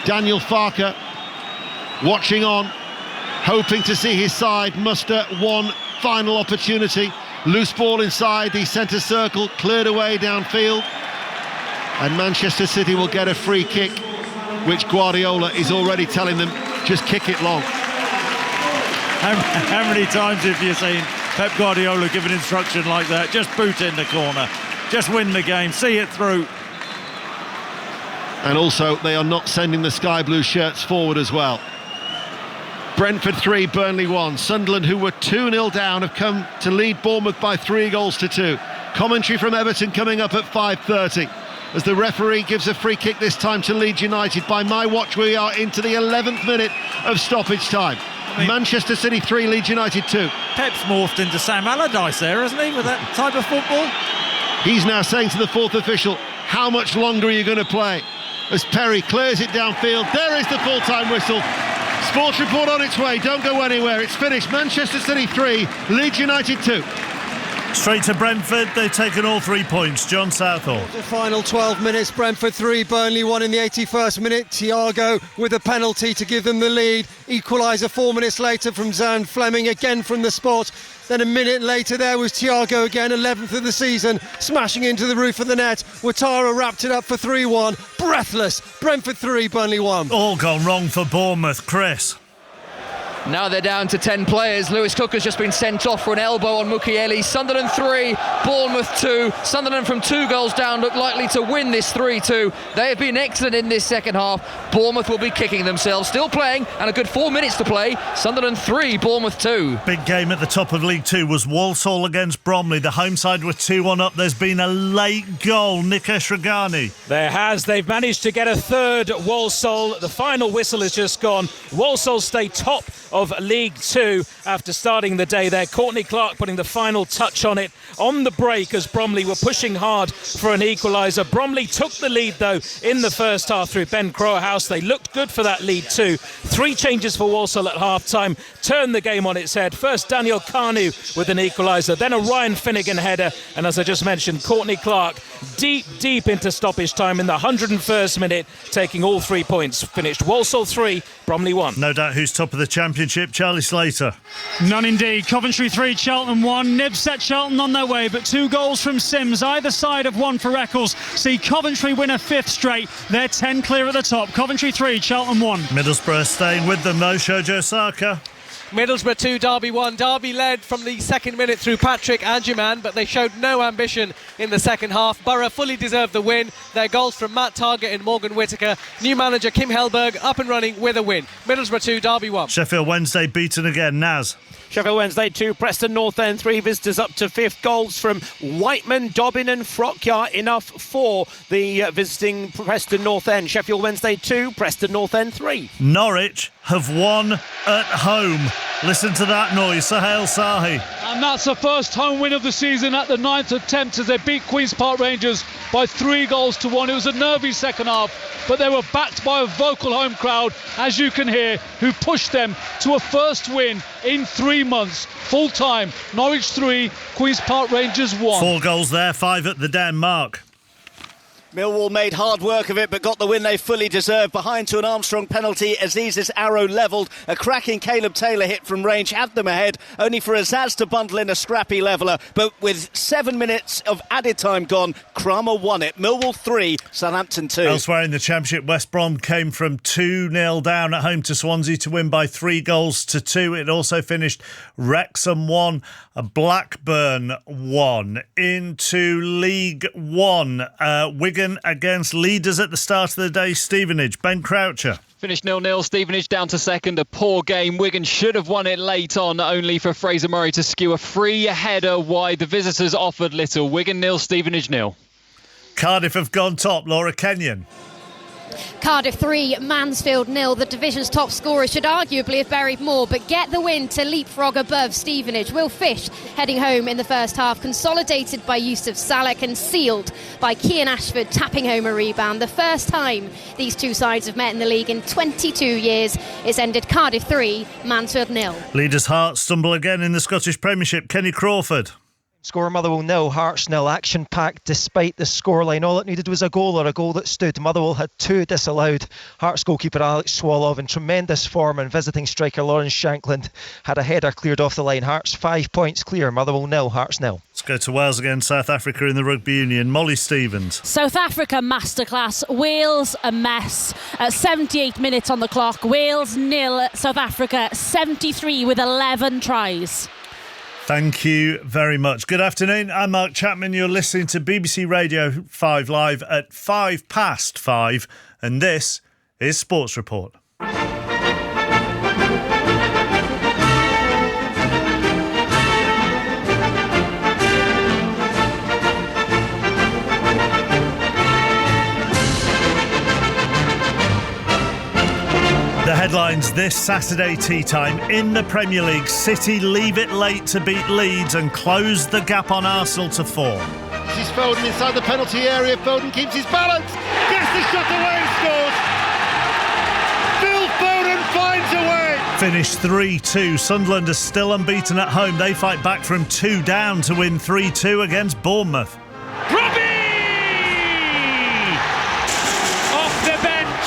Daniel Farke watching on, hoping to see his side muster one final opportunity. Loose ball inside the centre circle, cleared away downfield, and Manchester City will get a free kick, which Guardiola is already telling them, just kick it long. How many times have you seen Pep Guardiola give an instruction like that? Just boot in the corner, just win the game, see it through. And also, they are not sending the sky blue shirts forward as well. Brentford 3, Burnley 1. Sunderland, who were 2-0 down, have come to lead Bournemouth by 3-2. Commentary from Everton coming up at 5:30 as the referee gives a free kick this time to Leeds United. By my watch, we are into the 11th minute of stoppage time. Manchester City 3, Leeds United 2. Pep's morphed into Sam Allardyce there, hasn't he, with that type of football? He's now saying to the fourth official, how much longer are you going to play? As Perry clears it downfield, there is the full-time whistle. Sports Report on its way, don't go anywhere, it's finished. Manchester City 3, Leeds United 2. Straight to Brentford, they've taken all 3 points. John Southall. The final 12 minutes, Brentford 3, Burnley 1 in the 81st minute. Thiago with a penalty to give them the lead. Equaliser 4 minutes later from Zan Fleming, again from the spot. Then a minute later there was Thiago again, 11th of the season, smashing into the roof of the net. Ouattara wrapped it up for 3-1. Breathless. Brentford 3, Burnley 1. All gone wrong for Bournemouth. Chris. Now they're down to 10 players. Lewis Cook has just been sent off for an elbow on Mukiele. Sunderland 3, Bournemouth 2. Sunderland from 2 goals down look likely to win this 3-2. They have been excellent in this second half. Bournemouth will be kicking themselves. Still playing and a good 4 minutes to play. Sunderland 3, Bournemouth 2. Big game at the top of League 2 was Walsall against Bromley. The home side were 2-1 up. There's been a late goal. Nikesh Ragani. There has. They've managed to get a third. Walsall. The final whistle has just gone. Walsall stay top of League 2 after starting the day there. Courtney Clark putting the final touch on it on the break as Bromley were pushing hard for an equaliser. Bromley took the lead though in the first half through Ben Crowehouse. They looked good for that lead too. 3 changes for Walsall at half time turned the game on its head. First Daniel Kanu with an equaliser, then a Ryan Finnegan header, and as I just mentioned, Courtney Clark deep into stoppage time in the 101st minute, taking all 3 points. Finished Walsall 3, Bromley 1. No doubt who's top of the championship. Charlie Slater. None indeed. Coventry 3, Cheltenham 1. Nibs set Cheltenham on their way, but 2 goals from Sims, either side of one for Eccles. See Coventry win a 5th straight. They're 10 clear at the top. Coventry 3, Cheltenham 1. Middlesbrough staying with them though. Shojo Saka. Middlesbrough 2, Derby 1. Derby led from the second minute through Patrick Adjuman, but they showed no ambition in the second half. Borough fully deserved the win. Their goals from Matt Targett and Morgan Whittaker. New manager Kim Hellberg up and running with a win. Middlesbrough 2, Derby 1. Sheffield Wednesday beaten again. Naz. Sheffield Wednesday 2, Preston North End 3, visitors up to 5th. Goals from Whiteman, Dobbin and Frockyar, enough for the visiting Preston North End. Sheffield Wednesday 2, Preston North End 3. Norwich have won at home. Listen to that noise, Sahel Sahi. And that's the first home win of the season at the 9th attempt as they beat Queen's Park Rangers by 3-1. It was a nervy second half, but they were backed by a vocal home crowd, as you can hear, who pushed them to a first win in 3 months. Full time, Norwich 3, Queen's Park Rangers 1. 4 goals there, 5 at the Den. Mark. Millwall made hard work of it but got the win they fully deserved. Behind to an Armstrong penalty, Aziz's arrow levelled. A cracking Caleb Taylor hit from range had them ahead, only for Azaz to bundle in a scrappy leveller. But with 7 minutes of added time gone, Kramer won it. Millwall 3, Southampton 2. Elsewhere in the Championship, West Brom came from 2-0 down at home to Swansea to win by 3-2. It also finished Wrexham 1, Blackburn 1. Into League 1, Wigan against leaders at the start of the day, Stevenage. Ben Croucher. Finished 0-0, Stevenage down to second. A poor game. Wigan should have won it late on, only for Fraser Murray to skew a free header wide. The visitors offered little. Wigan 0, Stevenage 0. Cardiff have gone top. Laura Kenyon. Cardiff 3, Mansfield 0. The division's top scorer should arguably have buried more, but get the win to leapfrog above Stevenage. Will Fish heading home in the first half, consolidated by Yusuf Salek and sealed by Cian Ashford tapping home a rebound. The first time these two sides have met in the league in 22 years. It's ended Cardiff 3, Mansfield 0. Leaders' Hearts stumble again in the Scottish Premiership. Kenny Crawford. Score Motherwell 0, Hearts 0. Action-packed despite the scoreline. All it needed was a goal or a goal that stood. Motherwell had 2 disallowed. Hearts goalkeeper Alex Swallow in tremendous form, and visiting striker Lawrence Shankland had a header cleared off the line. Hearts 5 points clear. Motherwell 0, Hearts 0. Let's go to Wales against South Africa in the Rugby Union. Molly Stevens. South Africa masterclass. Wales a mess. 78 minutes on the clock. Wales 0, South Africa 73 with 11 tries. Thank you very much. Good afternoon. I'm Mark Chapman. You're listening to BBC Radio 5 Live at 5:05, and this is Sports Report. The headlines this Saturday tea time. In the Premier League, City leave it late to beat Leeds and close the gap on Arsenal to 4. This is Foden inside the penalty area. Foden keeps his balance. Gets the shot away and scores. Phil Foden finds a way. Finished 3-2. Sunderland are still unbeaten at home. They fight back from 2 down to win 3-2 against Bournemouth. Robbie! Off the bench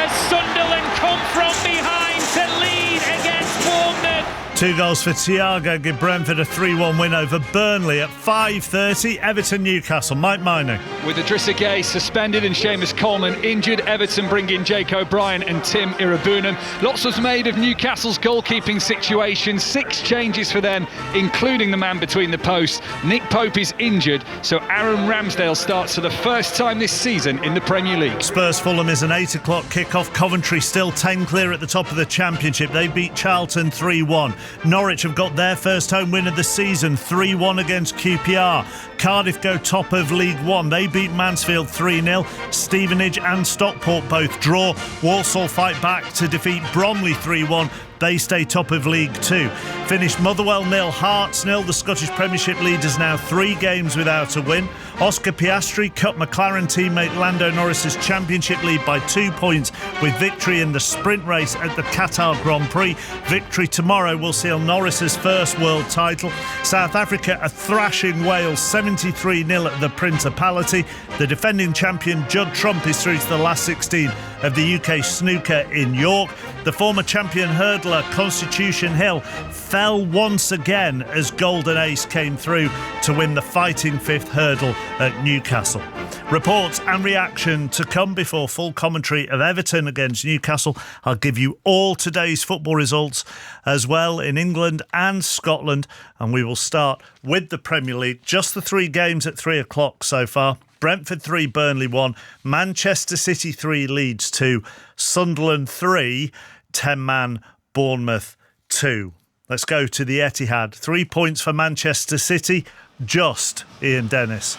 as Sunderland come from behind to lead against Bournemouth. 2 goals for Thiago give Brentford a 3-1 win over Burnley at 5:30. Everton Newcastle. Mike Minor. With Idrissa Gueye suspended and Seamus Coleman injured, Everton bring in Jake O'Brien and Tim Irabunam. Lots was made of Newcastle's goalkeeping situation. 6 changes for them, including the man between the posts. Nick Pope is injured, so Aaron Ramsdale starts for the first time this season in the Premier League. Spurs Fulham is an 8 o'clock kick-off. Coventry still 10 clear at the top of the Championship. They beat Charlton 3-1. Norwich have got their first home win of the season, 3-1 against QPR. Cardiff go top of League One. They beat Mansfield 3-0. Stevenage and Stockport both draw. Walsall fight back to defeat Bromley 3-1. They stay top of League Two. Finished Motherwell 0, Hearts 0. The Scottish Premiership leaders now 3 games without a win. Oscar Piastri cut McLaren teammate Lando Norris's championship lead by 2 points with victory in the sprint race at the Qatar Grand Prix. Victory tomorrow will seal Norris's first world title. South Africa are thrashing Wales 73-0 at the Principality. The defending champion Judd Trump is through to the last 16 of the UK snooker in York. The former champion hurdler Constitution Hill fell once again as Golden Ace came through to win the fighting 5th hurdle at Newcastle. Reports and reaction to come before full commentary of Everton against Newcastle. I'll give you all today's football results as well in England and Scotland, and we will start with the Premier League. Just the 3 games at 3 o'clock so far. Brentford 3, Burnley 1, Manchester City 3, Leeds 2, Sunderland 3, 10-man Bournemouth 2. Let's go to the Etihad. 3 points for Manchester City, just Ian Dennis.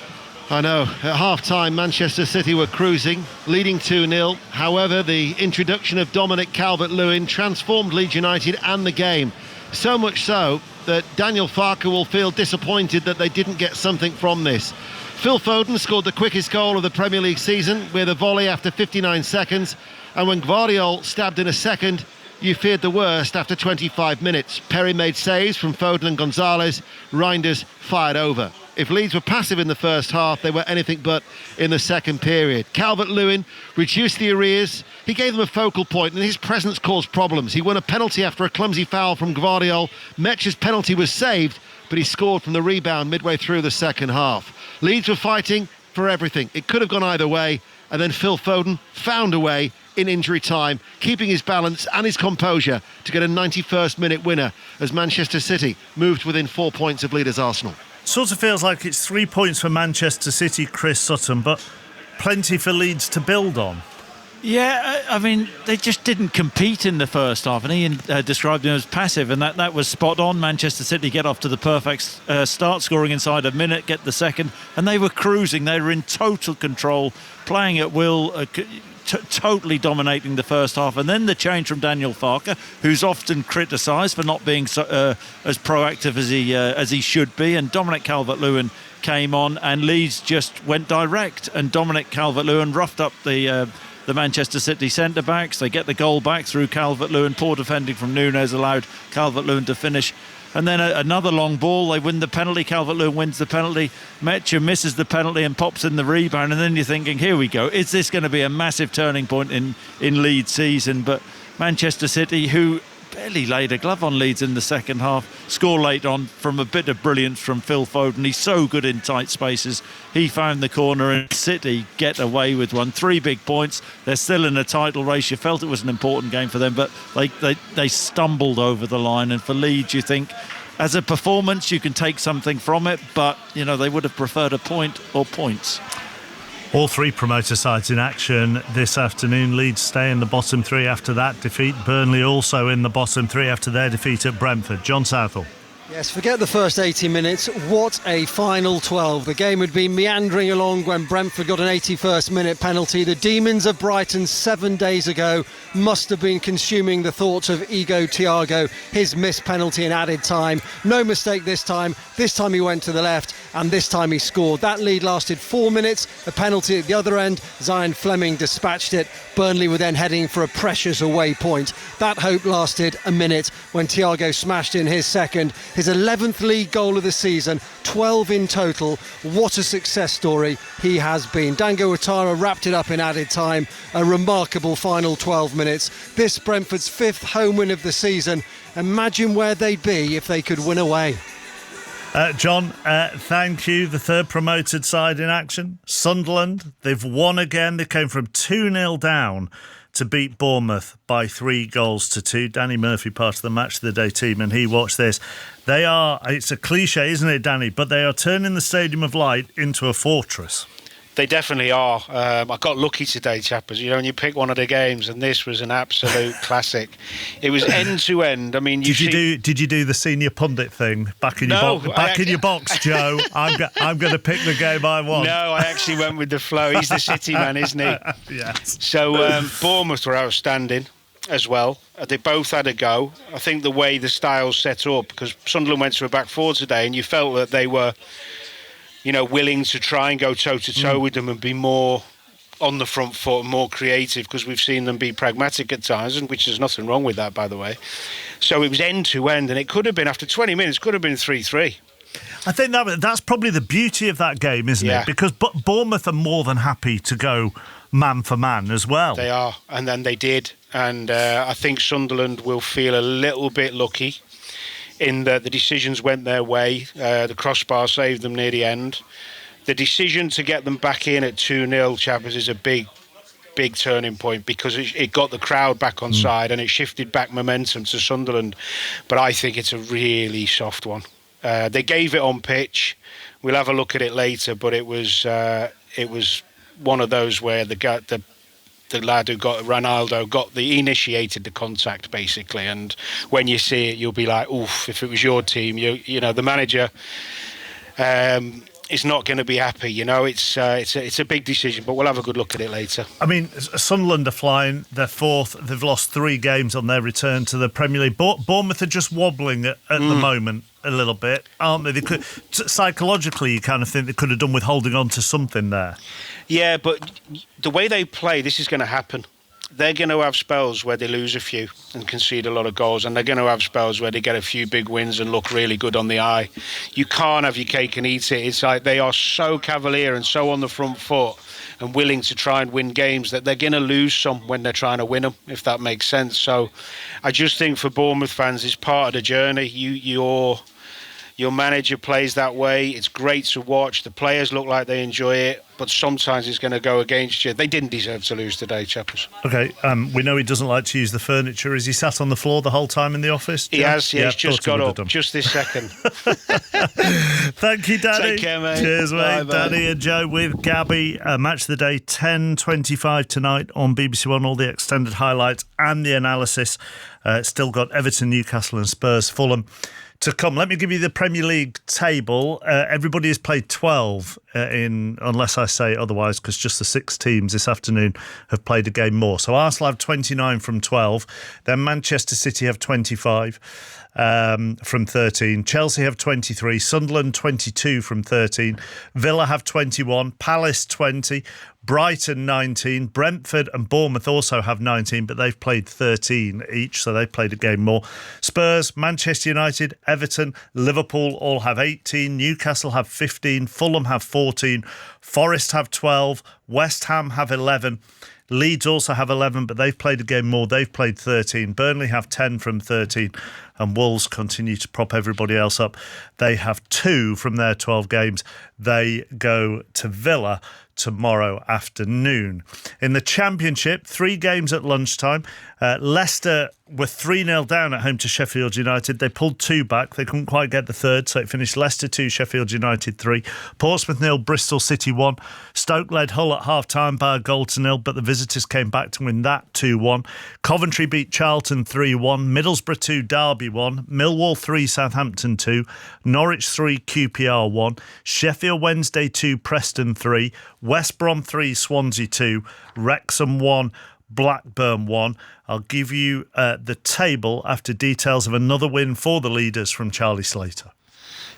I know, at half-time Manchester City were cruising, leading 2-0. However, the introduction of Dominic Calvert-Lewin transformed Leeds United and the game. So much so that Daniel Farke will feel disappointed that they didn't get something from this. Phil Foden scored the quickest goal of the Premier League season with a volley after 59 seconds. And when Gvardiol stabbed in a second, you feared the worst after 25 minutes. Perry made saves from Foden and Gonzalez. Reinders fired over. If Leeds were passive in the first half, they were anything but in the second period. Calvert-Lewin reduced the arrears. He gave them a focal point, and his presence caused problems. He won a penalty after a clumsy foul from Gvardiol. Metch's penalty was saved, but he scored from the rebound midway through the second half. Leeds were fighting for everything. It could have gone either way, and then Phil Foden found a way in injury time, keeping his balance and his composure to get a 91st minute winner as Manchester City moved within 4 points of leaders Arsenal. Sort of feels like it's 3 points for Manchester City, Chris Sutton, but plenty for Leeds to build on. Yeah, I mean, they just didn't compete in the first half, and Ian described them as passive, and that was spot on. Manchester City get off to the perfect start, scoring inside a minute, get the second, and they were cruising. They were in total control, playing at will, totally dominating the first half. And then the change from Daniel Farke, who's often criticised for not being as proactive as he should be, and Dominic Calvert-Lewin came on, and Leeds just went direct, and Dominic Calvert-Lewin roughed up the Manchester City centre-backs. They get the goal back through Calvert-Lewin. Poor defending from Nunes allowed Calvert-Lewin to finish. and then another long ball. They win the penalty. Calvert-Lewin wins the penalty. Metcher misses the penalty and pops in the rebound, and then you're thinking, here we go. Is this going to be a massive turning point in Leeds' season? But Manchester City, who barely laid a glove on Leeds in the second half, score late on from a bit of brilliance from Phil Foden. He's so good in tight spaces. He found the corner, and City get away with one. 3 big points. They're still in a title race. You felt it was an important game for them, but they stumbled over the line. And for Leeds, you think, as a performance, you can take something from it, but they would have preferred a point or points. All 3 promoter sides in action this afternoon. Leeds stay in the bottom 3 after that defeat. Burnley also in the bottom 3 after their defeat at Brentford. John Southall. Yes, forget the first 80 minutes. What a final 12. The game had been meandering along when Brentford got an 81st minute penalty. The demons of Brighton 7 days ago must have been consuming the thoughts of Ego Thiago, his missed penalty in added time. No mistake this time. This time he went to the left, and this time he scored. That lead lasted 4 minutes. A penalty at the other end. Zion Fleming dispatched it. Burnley were then heading for a precious away point. That hope lasted a minute when Thiago smashed in his second. His 11th league goal of the season, 12 in total. What a success story he has been. Dango Ouattara wrapped it up in added time. A remarkable final 12 minutes. This Brentford's 5th home win of the season. Imagine where they'd be if they could win away. John, thank you. The 3rd promoted side in action, Sunderland. They've won again. They came from 2-0 down to beat Bournemouth by 3-2. Danny Murphy, part of the Match of the Day team, and he watched this. They are, it's a cliche, isn't it, Danny? But they are turning the Stadium of Light into a fortress. They definitely are. I got lucky today, chappers. When you pick one of the games, and this was an absolute classic. It was end to end. I mean, did you do the senior pundit thing back in your box, Joe? I'm going to pick the game I want. No, I actually went with the flow. He's the City man, isn't he? Yes. So Bournemouth were outstanding as well. They both had a go. I think the way the styles set up, because Sunderland went to a back four today, and you felt that they were, willing to try and go toe-to-toe with them and be more on the front foot and more creative, because we've seen them be pragmatic at times, and which there's nothing wrong with that, by the way. So it was end-to-end, and it could have been, after 20 minutes, could have been 3-3. I think that's probably the beauty of that game, isn't it? Because Bournemouth are more than happy to go man for man as well. They are, and then they did. And I think Sunderland will feel a little bit lucky in that the decisions went their way. The crossbar saved them near the end. The decision to get them back in at 2-0, chappers, is a big turning point, because it got the crowd back on side and it shifted back momentum to Sunderland. But I think it's a really soft one. They gave it on pitch. We'll have a look at it later, but it was one of those where the lad who got Ronaldo he initiated the contact, basically, and when you see it, you'll be like, oof, if it was your team, the manager is not going to be happy. It's a big decision, but we'll have a good look at it later. I mean, Sunderland are flying. They're 4th. They've lost 3 games on their return to the Premier League. Bournemouth are just wobbling at the moment a little bit, aren't they? Psychologically, you kind of think they could have done with holding on to something there. Yeah, but the way they play, this is going to happen. They're going to have spells where they lose a few and concede a lot of goals, and they're going to have spells where they get a few big wins and look really good on the eye. You can't have your cake and eat it. It's like they are so cavalier and so on the front foot and willing to try and win games that they're going to lose some when they're trying to win them, if that makes sense. So I just think for Bournemouth fans, it's part of the journey. Your manager plays that way. It's great to watch. The players look like they enjoy it, but sometimes it's going to go against you. They didn't deserve to lose today, chappers. Okay, we know he doesn't like to use the furniture. Is he sat on the floor the whole time in the office? He has, he's just got up, just this second. Thank you, Danny. Take care, mate. Cheers, mate. Bye. Danny and Joe with Gabby. Match of the Day, 10:25 tonight on BBC One. All the extended highlights and the analysis. Still got Everton, Newcastle and Spurs, Fulham to come. Let me give you the Premier League table. Everybody has played 12 unless I say otherwise, because just the 6 teams this afternoon have played a game more. So Arsenal have 29 from 12. Then Manchester City have 25 from 13. Chelsea have 23. Sunderland 22 from 13. Villa have 21. Palace 20. Brighton 19. Brentford and Bournemouth also have 19, but they've played 13 each, so they've played a game more. Spurs, Manchester United, Everton, Liverpool all have 18. Newcastle have 15. Fulham have 14. Forest have 12. West Ham have 11. Leeds also have 11, but they've played a game more. They've played 13. Burnley have 10 from 13. And Wolves continue to prop everybody else up. They have 2 from their 12 games. They go to Villa tomorrow afternoon. In the Championship, 3 games at lunchtime. Leicester were 3-0 down at home to Sheffield United. They pulled 2 back. They couldn't quite get the third, so it finished Leicester 2, Sheffield United 3. Portsmouth 0, Bristol City 1. Stoke led Hull at half-time by a goal to 0, but the visitors came back to win that 2-1. Coventry beat Charlton 3-1. Middlesbrough 2, Derby 1. Millwall 3, Southampton 2. Norwich 3, QPR 1. Sheffield Wednesday 2, Preston 3. West Brom 3, Swansea 2. Wrexham 1, Blackburn 1. I'll give you the table after details of another win for the leaders from Charlie Slater.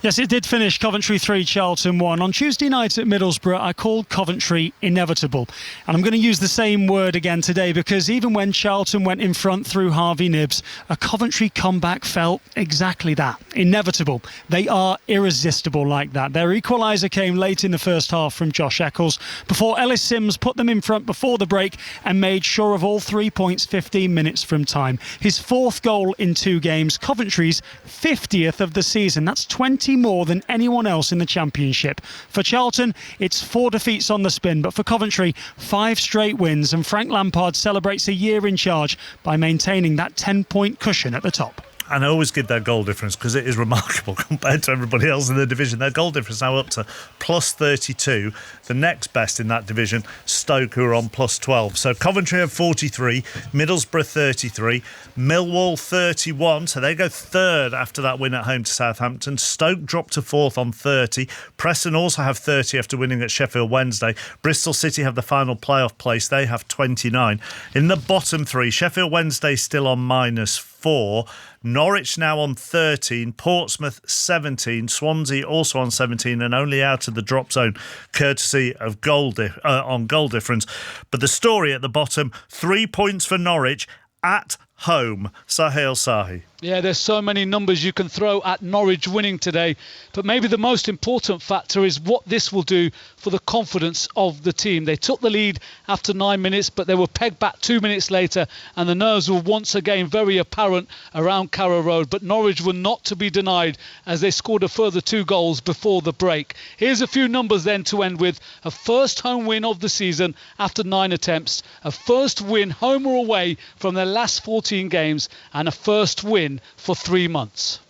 Yes, it did finish Coventry 3, Charlton 1. On Tuesday night at Middlesbrough, I called Coventry inevitable. And I'm going to use the same word again today, because even when Charlton went in front through Harvey Nibbs, a Coventry comeback felt exactly that, inevitable. They are irresistible like that. Their equaliser came late in the first half from Josh Eccles, before Ellis Sims put them in front before the break and made sure of all 3 points 15 minutes from time. His 4th goal in 2 games, Coventry's 50th of the season. That's 20 more than anyone else in the Championship. For Charlton, it's 4 defeats on the spin, but for Coventry, 5 straight wins, and Frank Lampard celebrates a year in charge by maintaining that 10-point cushion at the top. And I always give their goal difference because it is remarkable compared to everybody else in the division. Their goal difference now up to plus 32. The next best in that division, Stoke, who are on plus 12. So Coventry have 43, Middlesbrough 33, Millwall 31. So they go third after that win at home to Southampton. Stoke dropped to 4th on 30. Preston also have 30 after winning at Sheffield Wednesday. Bristol City have the final playoff place. They have 29. In the bottom 3, Sheffield Wednesday still on minus 4. Norwich now on 13, Portsmouth 17, Swansea also on 17 and only out of the drop zone courtesy of goal difference. But the story at the bottom, 3 points for Norwich at home. Sahil Sahi. Yeah, there's so many numbers you can throw at Norwich winning today, but maybe the most important factor is what this will do for the confidence of the team. They took the lead after 9 minutes, but they were pegged back 2 minutes later, and the nerves were once again very apparent around Carrow Road. But Norwich were not to be denied as they scored a further 2 goals before the break. Here's a few numbers then to end with. A first home win of the season after 9 attempts, a first win home or away from their last 14 games, and a first win for 3 months.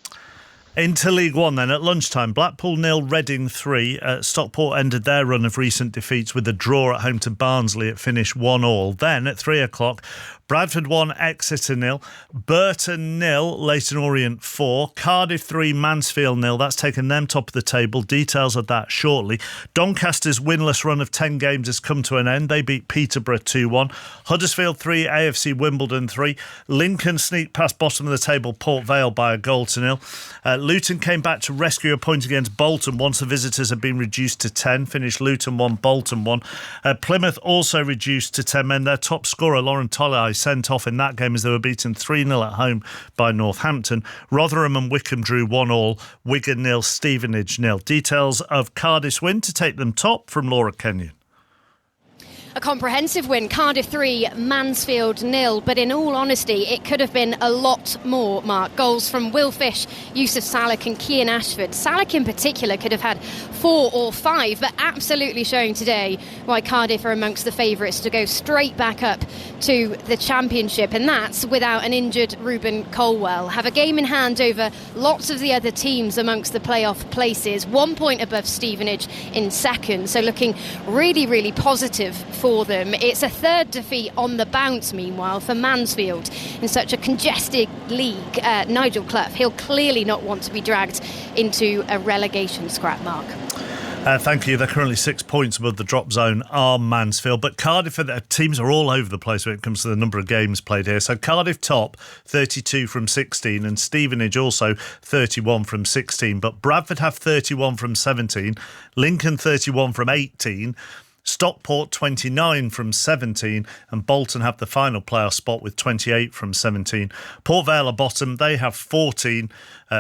Into League One then, at lunchtime, Blackpool 0, Reading 3. Stockport ended their run of recent defeats with a draw at home to Barnsley. It finished 1-1. Then at 3 o'clock, Bradford 1, Exeter 0, Burton 0, Leyton Orient 4, Cardiff 3, Mansfield 0. That's taken them top of the table. Details of that shortly. Doncaster's winless run of 10 games has come to an end. They beat Peterborough 2-1. Huddersfield 3, AFC Wimbledon 3. Lincoln sneaked past bottom of the table Port Vale by a goal to 0. Luton came back to rescue a point against Bolton once the visitors had been reduced to 10. Finished Luton 1, Bolton 1. Plymouth also reduced to 10 men. Their top scorer, Lauren Tolai, sent off in that game as they were beaten 3-0 at home by Northampton. Rotherham and Wickham drew 1-1. Wigan 0, Stevenage 0. Details of Cardiff's win to take them top from Laura Kenyon. A comprehensive win, Cardiff 3, Mansfield 0, but in all honesty, it could have been a lot more, Mark. Goals from Will Fish, Yusuf Salak and Cian Ashford. Salak in particular could have had 4 or 5, but absolutely showing today why Cardiff are amongst the favourites to go straight back up to the Championship, and that's without an injured Ruben Colwell. Have a game in hand over lots of the other teams amongst the playoff places, 1 point above Stevenage in second, so looking really, really positive for them. It's a 3rd defeat on the bounce, meanwhile, for Mansfield in such a congested league. Nigel Clough, he'll clearly not want to be dragged into a relegation scrap, Mark. Thank you. They're currently 6 points above the drop zone are Mansfield, but Cardiff, their teams are all over the place when it comes to the number of games played here. So Cardiff top, 32 from 16, and Stevenage also 31 from 16, but Bradford have 31 from 17, Lincoln 31 from 18, Stockport 29 from 17, and Bolton have the final playoff spot with 28 from 17. Port Vale are bottom, they have 14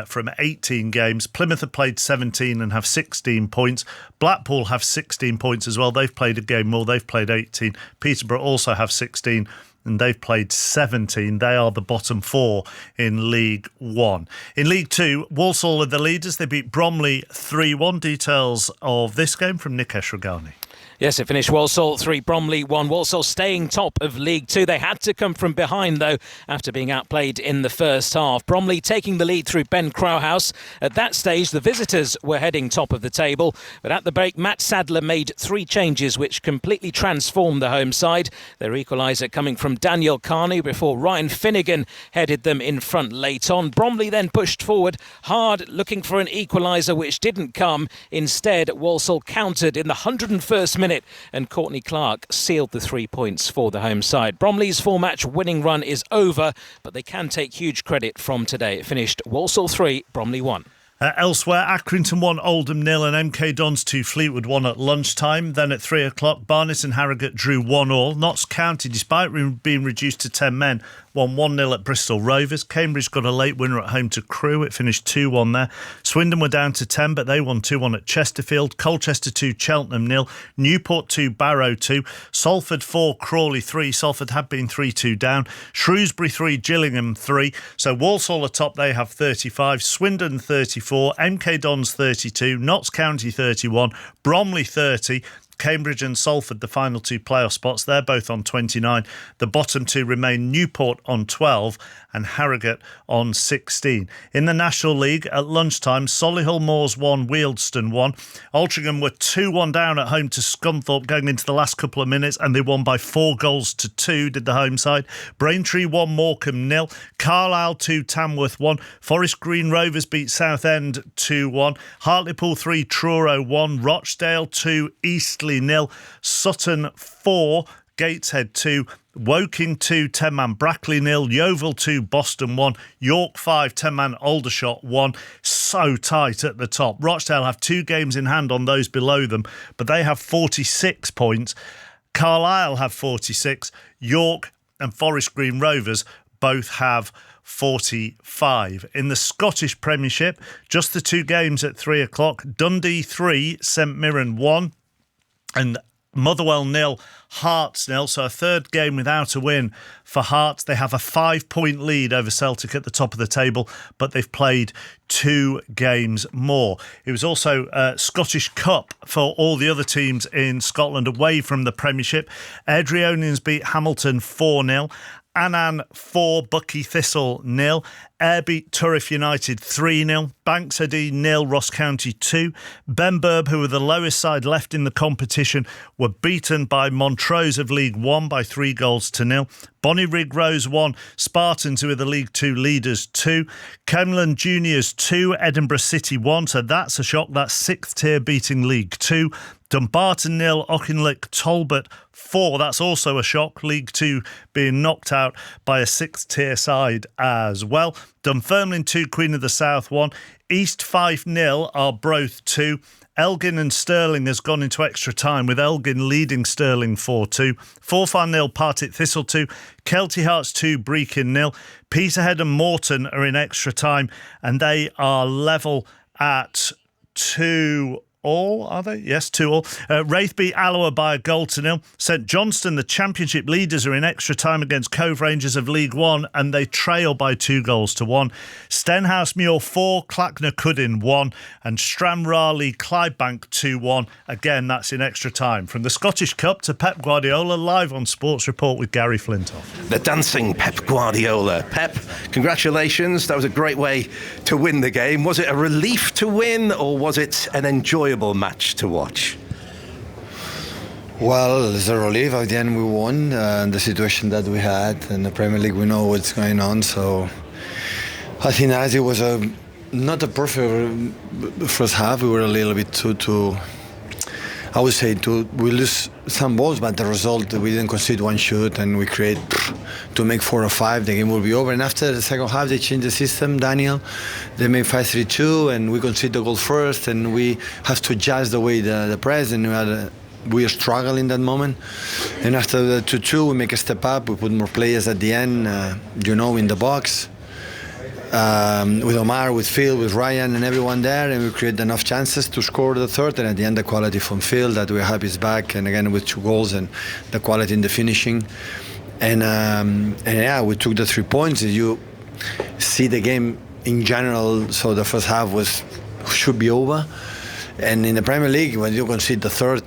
from 18 games. Plymouth have played 17 and have 16 points. Blackpool have 16 points as well, they've played a game more, they've played 18. Peterborough also have 16 and they've played 17. They are the bottom four in League One. In League Two, Walsall are the leaders. They beat Bromley 3-1. Details of this game from Nick Eshragani. Yes, it finished Walsall 3, Bromley 1. Walsall staying top of League 2. They had to come from behind, though, after being outplayed in the first half. Bromley taking the lead through Ben Crowhouse. At that stage, the visitors were heading top of the table. But at the break, Matt Sadler made 3 changes, which completely transformed the home side. Their equaliser coming from Daniel Carney before Ryan Finnegan headed them in front late on. Bromley then pushed forward hard, looking for an equaliser, which didn't come. Instead, Walsall countered in the 101st minute, and Courtney Clark sealed the 3 points for the home side. Bromley's 4-match winning run is over, but they can take huge credit from today. It finished Walsall 3, Bromley 1. Elsewhere, Accrington 1, Oldham 0 and MK Dons 2, Fleetwood 1 at lunchtime. Then at 3 o'clock, Barnet and Harrogate drew 1-1. Notts County, despite being reduced to 10 men, won 1-0 at Bristol Rovers. Cambridge got a late winner at home to Crewe. It finished 2-1 there. Swindon were down to 10, but they won 2-1 at Chesterfield. Colchester 2, Cheltenham 0. Newport 2, Barrow 2. Salford 4, Crawley 3. Salford had been 3-2 down. Shrewsbury 3, Gillingham 3. So Walsall are top, they have 35. Swindon 34. MK Dons 32. Notts County 31. Bromley 30. Cambridge and Salford, the final 2 playoff spots, they're both on 29. The bottom 2 remain Newport on 12 and Harrogate on 16. In the National League, at lunchtime, Solihull Moors 1, Wealdstone 1. Altrincham were 2-1 down at home to Scunthorpe going into the last couple of minutes, and they won by 4-2, did the home side. Braintree 1, Morecambe 0. Carlisle 2, Tamworth 1. Forest Green Rovers beat Southend 2-1. Hartlepool 3, Truro 1. Rochdale 2, Eastleigh 0. Sutton 4, Gateshead 2. Woking 2, 10-man Brackley 0. Yeovil 2, Boston 1. York 5, 10-man Aldershot 1. So tight at the top. Rochdale have 2 games in hand on those below them, but they have 46 points. Carlisle have 46. York and Forest Green Rovers both have 45. In the Scottish Premiership, just the 2 games at 3 o'clock. Dundee 3, St Mirren 1. And Motherwell 0, Hearts 0. So a third game without a win for Hearts. They have a 5-point lead over Celtic at the top of the table, but they've played 2 games more. It was also Scottish Cup for all the other teams in Scotland away from the Premiership. Airdrieonians beat Hamilton 4-0. Annan 4, Buckie Thistle 0. Ayr beat Turriff United 3-0. Banks Heady 0, Ross County 2. Benburb, who were the lowest side left in the competition, were beaten by Montrose of League 1 by 3-0. Bonnyrigg Rose 1, Spartans, who are the League 2 leaders 2. Camelon Juniors 2, Edinburgh City 1. So that's a shock. That's 6th tier beating League 2. Dumbarton 0, Auchinleck Talbot 4. That's also a shock. League 2 being knocked out by a 6th tier side as well. Dunfermline 2, Queen of the South 1. East 5-0, Arbroath 2. Elgin and Stirling has gone into extra time, with Elgin leading Stirling 4-2. Forfar 0, Partick Thistle 2. Kelty Hearts 2, Brechin 0. Peterhead and Morton are in extra time, and they are level at 2 all, are they? Yes, 2-2. Wraith beat Alloa by a 0-0. St Johnstone, the Championship leaders, are in extra time against Cove Rangers of League 1, and they trail by 2-1. Stenhouse Muir 4, Clackner-Cuddin 1, and Stranraer Clydebank 2-1. Again, that's in extra time. From the Scottish Cup to Pep Guardiola, live on Sports Report with Gary Flintoff. The dancing Pep Guardiola. Pep, congratulations. That was a great way to win the game. Was it a relief to win, or was it an enjoyable match to watch? Well, it's a relief. At the end, we won. The situation that we had in the Premier League, we know what's going on. So I think as it was not a perfect first half. We were a little bit too I would say we lose some balls, but the result, we didn't concede one shot, and we create to make 4 or 5, the game will be over. And after the second half, they changed the system, Daniel. They made 5-3-2, and we concede the goal first, and we have to adjust the way the press, and we had we struggle in that moment. And after the 2-2, we make a step up. We put more players at the end, in the box. With Omar, with Phil, with Ryan and everyone there, and we create enough chances to score the third, and at the end the quality from Phil that we're happy is back, and again with 2 goals and the quality in the finishing. And we took the 3 points. You see the game in general, so the first half should be over, and in the Premier League when you concede the third,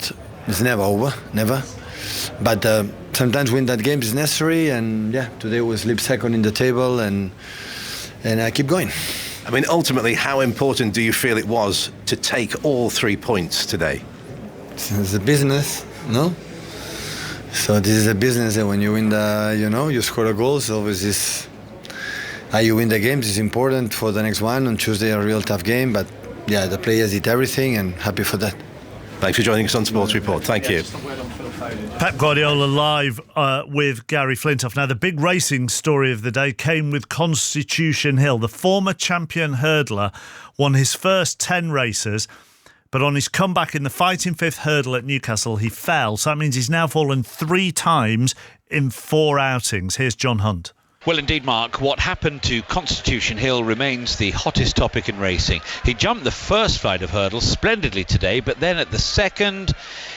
it's never over, never. But sometimes win that game is necessary, and today we sleep second in the table, and I keep going. I mean, ultimately, how important do you feel it was to take all 3 points today? It's a business, no? So this is a business, and when you win you score a goal, so obviously how you win the games is important for the next one. On Tuesday, a real tough game, but the players did everything, and happy for that. Thanks for joining us on Sports Report. Thank you. Pep Guardiola live with Gary Flintoff. Now, the big racing story of the day came with Constitution Hill. The former champion hurdler won his first 10 races, but on his comeback in the fighting fifth hurdle at Newcastle, he fell. So that means he's now fallen 3 times in 4 outings. Here's John Hunt. Well, indeed, Mark, what happened to Constitution Hill remains the hottest topic in racing. He jumped the first flight of hurdles splendidly today, but then at the second,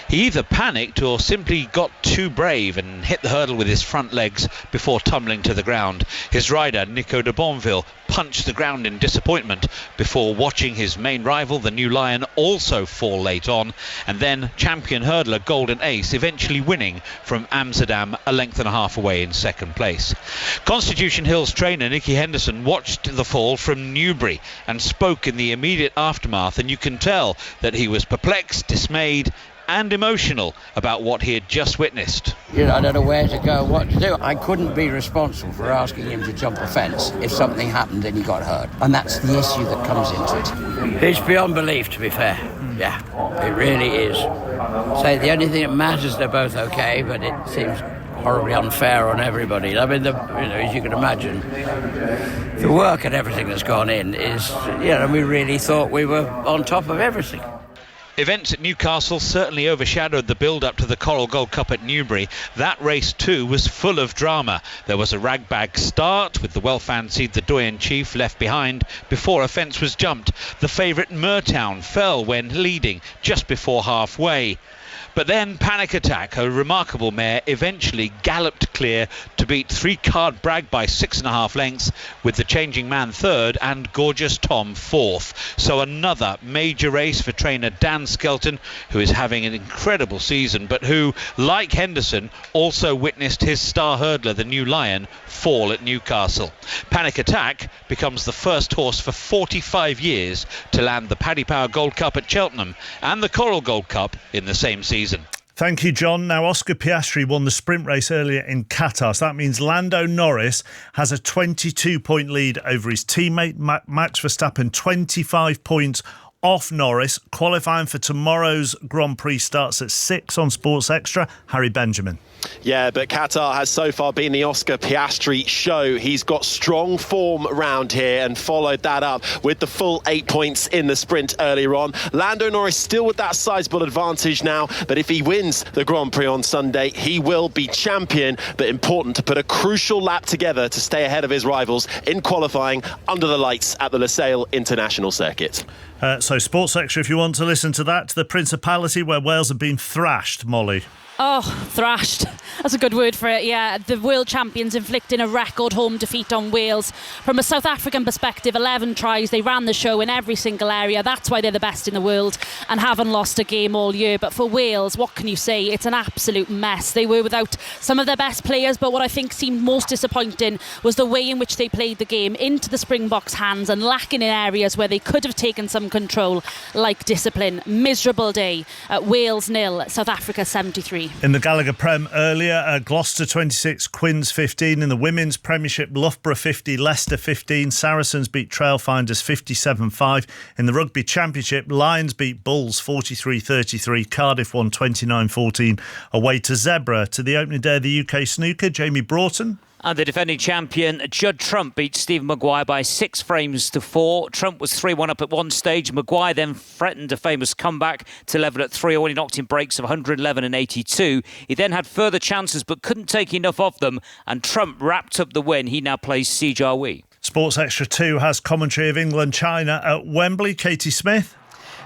he either panicked or simply got too brave and hit the hurdle with his front legs before tumbling to the ground. His rider, Nico de Bonville, punched the ground in disappointment before watching his main rival, the New Lion, also fall late on, and then champion hurdler Golden Ace eventually winning from Amsterdam a length and a half away in second place. Constitution Hill's trainer Nicky Henderson watched the fall from Newbury and spoke in the immediate aftermath, and you can tell that he was perplexed, dismayed and emotional about what he had just witnessed. I don't know where to go, what to do. I couldn't be responsible for asking him to jump a fence if something happened and he got hurt. And that's the issue that comes into it. It's beyond belief, to be fair. Yeah, it really is. So the only thing that matters, they're both okay, but it seems horribly unfair on everybody. I mean, as you can imagine, the work and everything that's gone in is, we really thought we were on top of everything. Events at Newcastle certainly overshadowed the build-up to the Coral Gold Cup at Newbury. That race too was full of drama. There was a ragbag start with the well-fancied the Doyen Chief left behind before a fence was jumped. The favourite Mertown fell when leading just before halfway. But then Panic Attack, a remarkable mare, eventually galloped clear to beat 3-Card Bragg by 6.5 lengths, with the Changing Man third and Gorgeous Tom fourth. So another major race for trainer Dan Skelton, who is having an incredible season, but who, like Henderson, also witnessed his star hurdler, the New Lion, fall at Newcastle. Panic Attack becomes the first horse for 45 years to land the Paddy Power Gold Cup at Cheltenham and the Coral Gold Cup in the same season. Thank you, John. Now, Oscar Piastri won the sprint race earlier in Qatar, so that means Lando Norris has a 22-point lead over his teammate Max Verstappen, 25 points off Norris. Qualifying for tomorrow's Grand Prix starts at 6 on Sports Extra. Harry Benjamin. Yeah, but Qatar has so far been the Oscar Piastri show. He's got strong form round here and followed that up with the full 8 points in the sprint earlier on. Lando Norris still with that sizable advantage now, but if he wins the Grand Prix on Sunday, he will be champion. But important to put a crucial lap together to stay ahead of his rivals in qualifying under the lights at the Losail International Circuit. So Sports Extra, if you want to listen to that, the Principality where Wales have been thrashed, Molly. Oh, thrashed. That's a good word for it, yeah. The world champions inflicting a record home defeat on Wales. From a South African perspective, 11 tries. They ran the show in every single area. That's why they're the best in the world and haven't lost a game all year. But for Wales, what can you say? It's an absolute mess. They were without some of their best players, but what I think seemed most disappointing was the way in which they played the game into the Springboks' hands and lacking in areas where they could have taken some control, like discipline. Miserable day. Wales 0, South Africa 73. In the Gallagher Prem earlier, Gloucester 26, Quins 15. In the Women's Premiership, Loughborough 50, Leicester 15. Saracens beat Trailfinders 57-5. In the Rugby Championship, Lions beat Bulls 43-33. Cardiff won 29-14 away to Zebra. To the opening day of the UK snooker, Jamie Broughton. And the defending champion, Judd Trump, beat Stephen Maguire by 6 frames to 4. Trump was 3-1 up at one stage. Maguire then threatened a famous comeback to level at 3-0 when he knocked in breaks of 111 and 82. He then had further chances but couldn't take enough of them, and Trump wrapped up the win. He now plays Si Jiahui. Sports Extra 2 has commentary of England-China at Wembley. Katie Smith.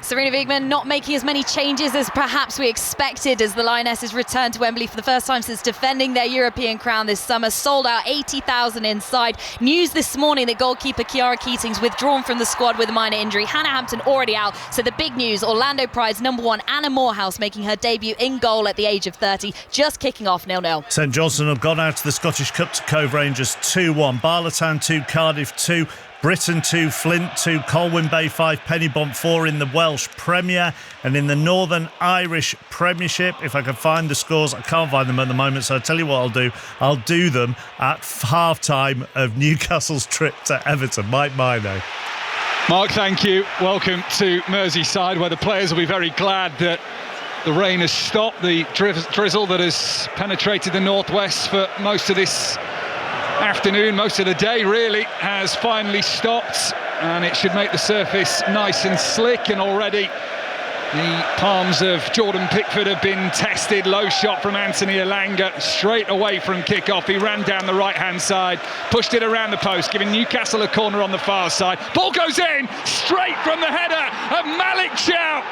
Serena Wiegman not making as many changes as perhaps we expected as the Lionesses return to Wembley for the first time since defending their European crown this summer. Sold out 80,000 inside. News this morning that goalkeeper Kiara Keating's withdrawn from the squad with a minor injury. Hannah Hampton already out. So the big news, Orlando Pride's number 1 Anna Morehouse making her debut in goal at the age of 30, just kicking off 0-0. St Johnstone have gone out to the Scottish Cup to Cove Rangers 2-1. Barlatan 2, Cardiff 2. Britain 2, Flint 2, Colwyn Bay 5, Pennybont 4 in the Welsh Premier, and in the Northern Irish Premiership. If I can find the scores, I can't find them at the moment, so I'll tell you what I'll do them at half-time of Newcastle's trip to Everton. Mike Mino. Mark, thank you. Welcome to Merseyside, where the players will be very glad that the rain has stopped. The drizzle that has penetrated the northwest for most of this afternoon, most of the day really, has finally stopped, and it should make the surface nice and slick. And already the palms of Jordan Pickford have been tested. Low shot from Anthony Elanga straight away from kick-off. He ran down the right-hand side, pushed it around the post, giving Newcastle a corner on the far side. Ball goes in straight from the header of Malik Chow.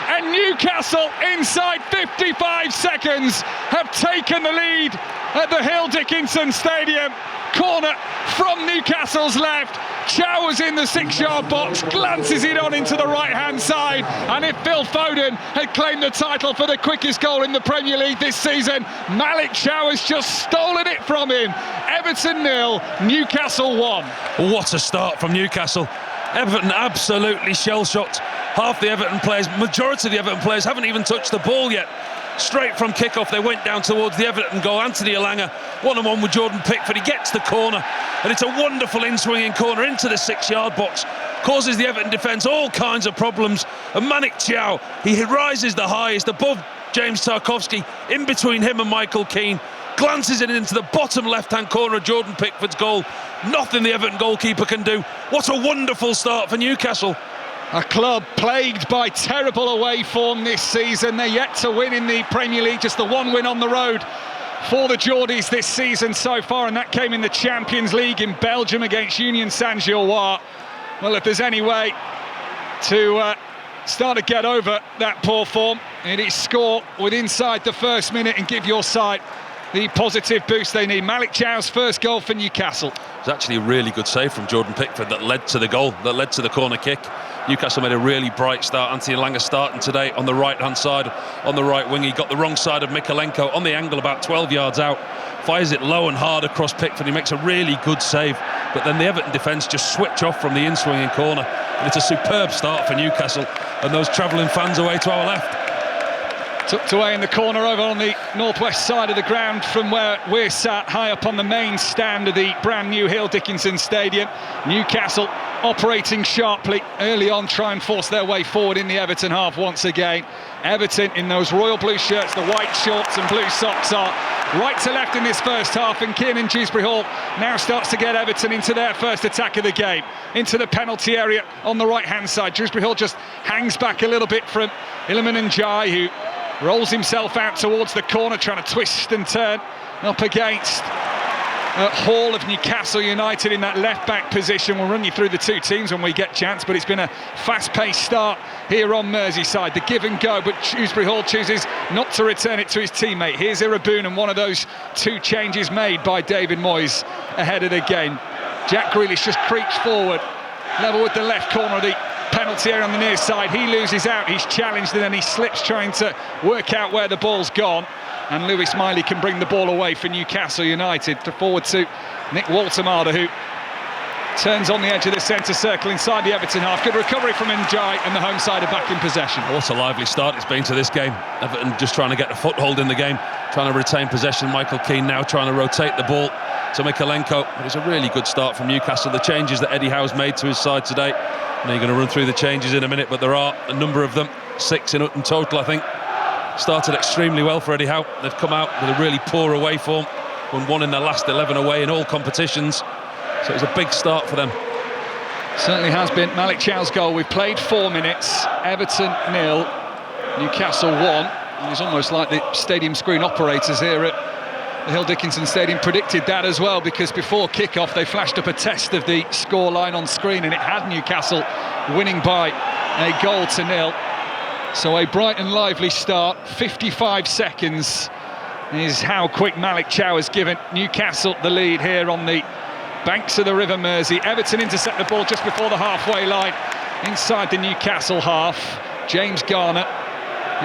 And Newcastle, inside 55 seconds, have taken the lead at the Hill Dickinson Stadium. Corner from Newcastle's left. Chow was in the 6-yard box, glances it on into the right-hand side. And if Phil Foden had claimed the title for the quickest goal in the Premier League this season, Malik Chow has just stolen it from him. Everton 0, Newcastle 1. What a start from Newcastle. Everton absolutely shell-shocked. Half the Everton players, majority of the Everton players haven't even touched the ball yet. Straight from kick-off, they went down towards the Everton goal. Anthony Elanga, one-on-one with Jordan Pickford. He gets the corner, and it's a wonderful in-swinging corner into the 6-yard box. Causes the Everton defence all kinds of problems. And Malik Chow, he rises the highest above James Tarkowski, in between him and Michael Keane. Glances it into the bottom left-hand corner of Jordan Pickford's goal. Nothing the Everton goalkeeper can do. What a wonderful start for Newcastle. A club plagued by terrible away form this season. They're yet to win in the Premier League, just the one win on the road for the Geordies this season so far, and that came in the Champions League in Belgium against Union Saint-Gilloise. Well, if there's any way to start to get over that poor form, it is score with inside the first minute and give your side the positive boost they need. Malik Chow's first goal for Newcastle. It was actually a really good save from Jordan Pickford that led to the goal, that led to the corner kick. Newcastle made a really bright start. Anthony Elanga starting today on the right-hand side, on the right wing. He got the wrong side of Mikalenko on the angle about 12 yards out. Fires it low and hard across Pickford. He makes a really good save. But then the Everton defence just switch off from the in-swinging corner. And it's a superb start for Newcastle. And those travelling fans away to our left. Tucked away in the corner over on the northwest side of the ground from where we're sat, high up on the main stand of the brand new Hill Dickinson Stadium. Newcastle operating sharply early on, try and force their way forward in the Everton half once again. Everton in those royal blue shirts, the white shorts and blue socks are right to left in this first half, and Kiernan Dewsbury Hall now starts to get Everton into their first attack of the game, into the penalty area on the right-hand side. Dewsbury Hall just hangs back a little bit from Iliman Ndiaye, who rolls himself out towards the corner, trying to twist and turn up against Hall of Newcastle United in that left-back position. We'll run you through the two teams when we get chance, but it's been a fast-paced start here on Merseyside. The give and go, but Dewsbury Hall chooses not to return it to his teammate. Here's Irabun, one of those two changes made by David Moyes ahead of the game. Jack Grealish just creeps forward, level with the left corner of the penalty area on the near side. He loses out, he's challenged, and then he slips trying to work out where the ball's gone. And Lewis Miley can bring the ball away for Newcastle United. Forward to Nick Waltemada, who turns on the edge of the centre circle inside the Everton half. Good recovery from Ndiaye, and the home side are back in possession. What a lively start it's been to this game. Everton just trying to get a foothold in the game, trying to retain possession. Michael Keane now trying to rotate the ball to Mikalenko. But it's a really good start from Newcastle. The changes that Eddie Howe's made to his side today. I know you're going to run through the changes in a minute, but there are a number of them, 6 in total, I think. Started extremely well for Eddie Howe. They've come out with a really poor away form. won 1 in their last 11 away in all competitions. So it was a big start for them. Certainly has been. Malik Chow's goal. We've played 4 minutes. Everton 0, Newcastle 1. And it's almost like the stadium screen operators here at the Hill Dickinson Stadium predicted that as well, because before kick-off they flashed up a test of the scoreline on screen and it had Newcastle winning by a goal to 0. So a bright and lively start. 55 seconds is how quick Malik Chow has given Newcastle the lead here on the banks of the River Mersey. Everton intercept the ball just before the halfway line inside the Newcastle half. James Garner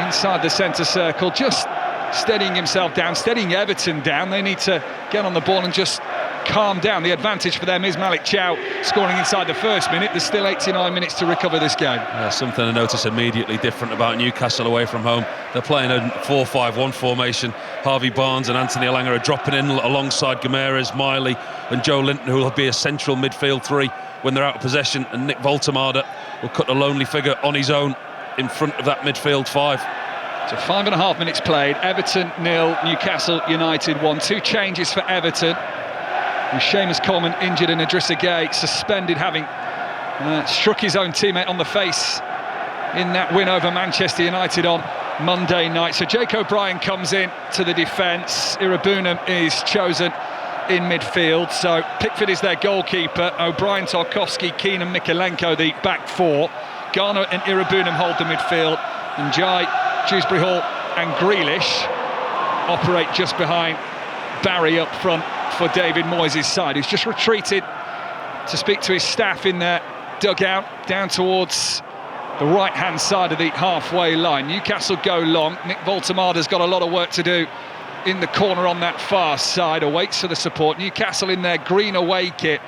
inside the centre circle, just steadying himself down, steadying Everton down. They need to get on the ball and just calm down. The advantage for them is Malik Chow scoring inside the first minute. There's still 89 minutes to recover this game. Something I notice immediately different about Newcastle away from home. They're playing a 4-5-1 formation. Harvey Barnes and Anthony Elanga are dropping in alongside Gomeres, Miley and Joe Linton, who will be a central midfield 3 when they're out of possession, and Nick Voltemade will cut a lonely figure on his own in front of that midfield 5. So 5.5 minutes played. Everton 0, Newcastle United 1. 2 changes for Everton. With Seamus Coleman injured and Idrissa Gueye suspended, having struck his own teammate on the face in that win over Manchester United on Monday night. So Jake O'Brien comes in to the defence. Irabunam is chosen in midfield. So Pickford is their goalkeeper. O'Brien, Tarkowski, Keane and Mikalenko the back 4. Garner and Irabunam hold the midfield. And Jai, Dewsbury Hall and Grealish operate just behind Barry up front for David Moyes' side, who's just retreated to speak to his staff in their dugout down towards the right-hand side of the halfway line. Newcastle go long. Nick Voltemade's got a lot of work to do in the corner on that far side, awaits for the support. Newcastle in their green away kit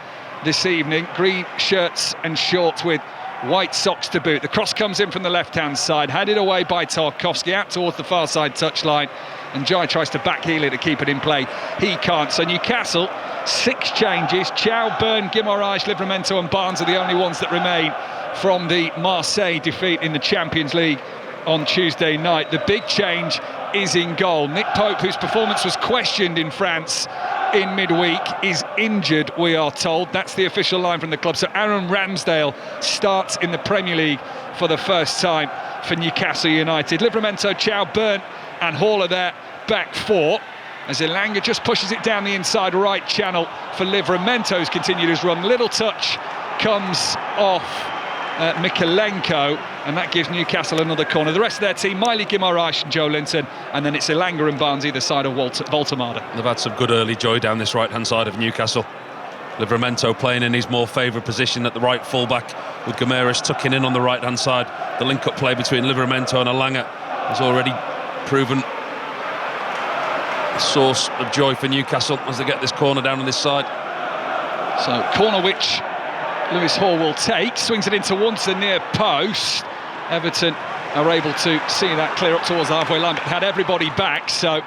this evening, green shirts and shorts with white socks to boot. The cross comes in from the left-hand side, headed away by Tarkowski out towards the far side touchline, and Jai tries to backheel it to keep it in play. He can't. So Newcastle, 6 changes. Chow, Byrne, Guimaraes, Livramento and Barnes are the only ones that remain from the Marseille defeat in the Champions League on Tuesday night. The big change is in goal. Nick Pope, whose performance was questioned in France in midweek, is injured, we are told. That's the official line from the club. So Aaron Ramsdale starts in the Premier League for the first time for Newcastle United. Livramento, Chow, Byrne and Hall are there, back 4. As Elanga just pushes it down the inside right channel for Livramento's continued his run. Little touch comes off Mikalenko, and that gives Newcastle another corner. The rest of their team, Miley, Guimaraes and Joe Linton, and then it's Elanga and Barnes either side of Voltemade. They've had some good early joy down this right-hand side of Newcastle. Livramento playing in his more favoured position at the right full-back, with Gomeres tucking in on the right-hand side. The link-up play between Livramento and Elanga has already proven a source of joy for Newcastle as they get this corner down on this side. So corner which Lewis Hall will take, swings it in towards the near post. Everton are able to see that clear up towards the halfway line, but had everybody back, so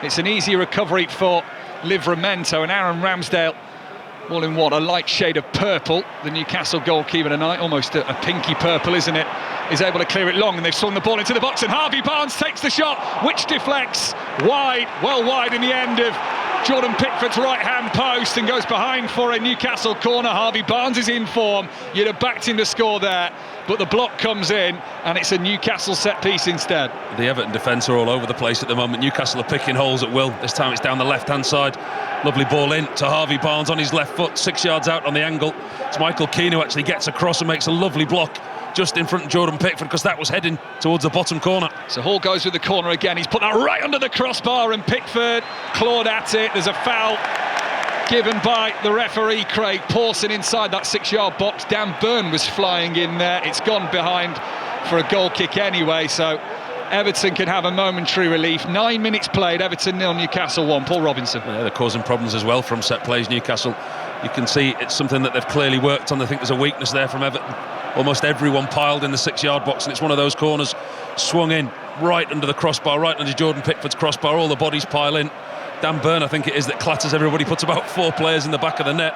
it's an easy recovery for Livramento. And Aaron Ramsdale, all in what, a light shade of purple, the Newcastle goalkeeper tonight, almost a pinky purple, isn't it, is able to clear it long, and they've swung the ball into the box, and Harvey Barnes takes the shot, which deflects wide, well wide in the end of Jordan Pickford's right-hand post, and goes behind for a Newcastle corner. Harvey Barnes is in form. You'd have backed him to score there, but the block comes in, and it's a Newcastle set-piece instead. The Everton defence are all over the place at the moment. Newcastle are picking holes at will. This time it's down the left-hand side. Lovely ball in to Harvey Barnes on his left foot, 6 yards out on the angle. It's Michael Keane who actually gets across and makes a lovely block just in front of Jordan Pickford, because that was heading towards the bottom corner. So Hall goes with the corner again. He's put that right under the crossbar, and Pickford clawed at it. There's a foul given by the referee, Craig Pawson, inside that 6-yard box. Dan Byrne was flying in there. It's gone behind for a goal kick anyway, so Everton can have a momentary relief. 9 minutes played, Everton 0, Newcastle 1. Paul Robinson. Yeah, they're causing problems as well from set plays, Newcastle. You can see it's something that they've clearly worked on. I think there's a weakness there from Everton. Almost everyone piled in the 6-yard box, and it's one of those corners swung in right under the crossbar, right under Jordan Pickford's crossbar. All the bodies pile in. Dan Byrne, I think it is, that clatters everybody, puts about 4 players in the back of the net.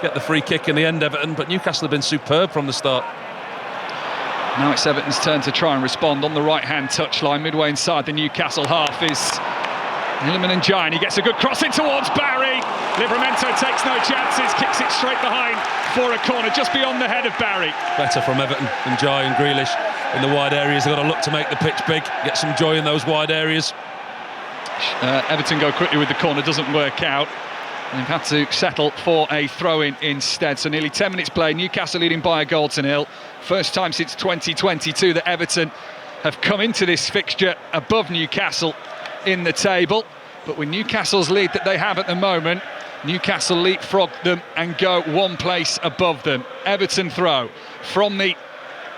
Get the free kick in the end, Everton, but Newcastle have been superb from the start. Now it's Everton's turn to try and respond on the right-hand touchline. Midway inside the Newcastle half is Illiman and Giant, he gets a good cross in towards Barry. Livramento takes no chances, kicks it straight behind for a corner, just beyond the head of Barry. Better from Everton than Jai and Grealish in the wide areas. They've got to look to make the pitch big, get some joy in those wide areas. Everton go quickly with the corner, doesn't work out. They've had to settle for a throw-in instead. So nearly 10 minutes played, Newcastle leading by a goal to nil. First time since 2022 that Everton have come into this fixture above Newcastle in the table. But with Newcastle's lead that they have at the moment, Newcastle leapfrog them and go one place above them. Everton throw from the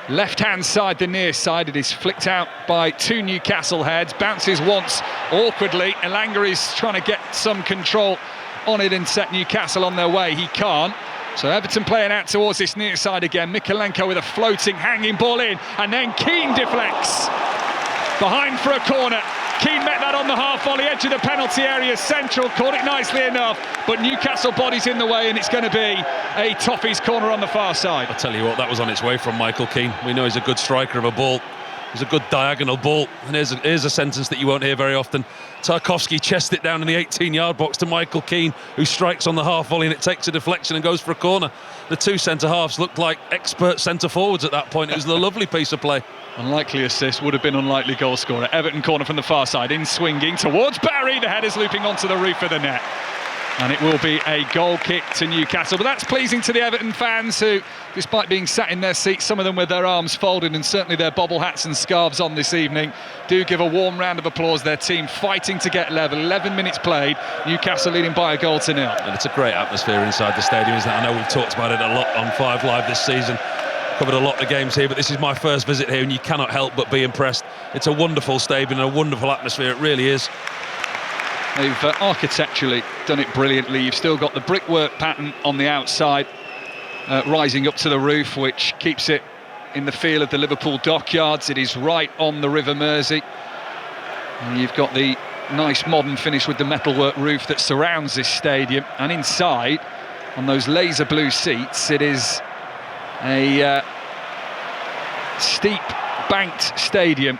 left-hand side, the near side. It is flicked out by two Newcastle heads, bounces once awkwardly. Elanga is trying to get some control on it and set Newcastle on their way. He can't. So Everton playing out towards this near side again. Mykolenko with a floating, hanging ball in, and then Keane deflects behind for a corner. Keane met that on the half volley, edge of the penalty area, central, caught it nicely enough, but Newcastle body's in the way, and it's going to be a Toffees corner on the far side. I'll tell you what, that was on its way from Michael Keane. We know he's a good striker of a ball. He's a good diagonal ball, and here's a sentence that you won't hear very often. Tarkowski chests it down in the 18-yard box to Michael Keane, who strikes on the half volley, and it takes a deflection and goes for a corner. The two centre-halves looked like expert centre-forwards at that point. It was a lovely piece of play. Unlikely assist, would have been unlikely goal scorer. Everton corner from the far side, in swinging towards Barry. The header's looping onto the roof of the net. And it will be a goal kick to Newcastle. But that's pleasing to the Everton fans who, despite being sat in their seats, some of them with their arms folded and certainly their bobble hats and scarves on this evening, do give a warm round of applause. Their team fighting to get level. 11 minutes played, Newcastle leading by a goal to nil. And it's a great atmosphere inside the stadium, isn't it? I know we've talked about it a lot on 5 Live this season. Covered a lot of games here, but this is my first visit here, and you cannot help but be impressed. It's a wonderful stadium and a wonderful atmosphere, it really is. They've architecturally done it brilliantly. You've still got the brickwork pattern on the outside, rising up to the roof, which keeps it in the feel of the Liverpool dockyards. It is right on the River Mersey. And you've got the nice modern finish with the metalwork roof that surrounds this stadium. And inside, on those laser blue seats, it is a steep banked stadium,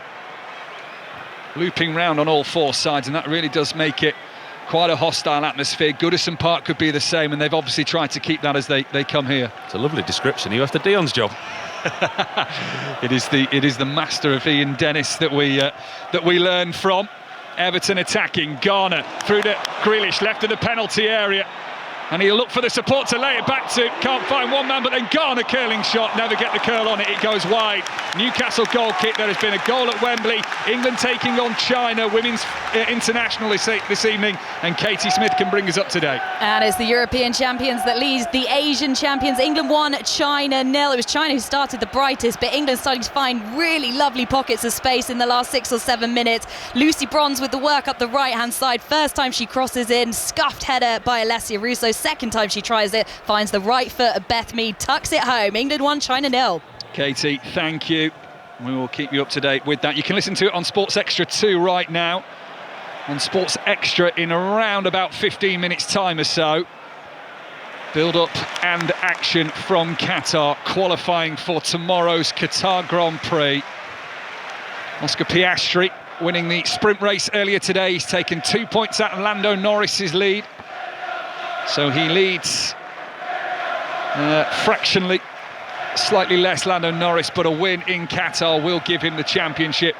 looping round on all 4 sides, and that really does make it quite a hostile atmosphere. Goodison Park could be the same, and they've obviously tried to keep that as they come here. It's a lovely description. You after Dion's job. It is the master of Ian Dennis that we learn from. Everton attacking, Garner through to Grealish, left of the penalty area. And he'll look for the support to lay it back to, can't find one man, but then Garner curling shot, never get the curl on it, it goes wide. Newcastle goal kick, there has been a goal at Wembley. England taking on China, women's international this evening, and Katie Smith can bring us up to date. And it's the European champions that leads the Asian champions. England 1, China 0. It was China who started the brightest, but England starting to find really lovely pockets of space in the last 6 or 7 minutes. Lucy Bronze with the work up the right-hand side. First time she crosses in, scuffed header by Alessia Russo. Second time she tries it, finds the right foot of Beth Mead, tucks it home. England 1, China 0. Katie, thank you. We will keep you up to date with that. You can listen to it on Sports Extra 2 right now. On Sports Extra in around about 15 minutes time or so. Build up and action from Qatar, qualifying for tomorrow's Qatar Grand Prix. Oscar Piastri winning the sprint race earlier today. He's taken 2 points out of Lando Norris's lead. So he leads fractionally, slightly less Lando Norris, but a win in Qatar will give him the championship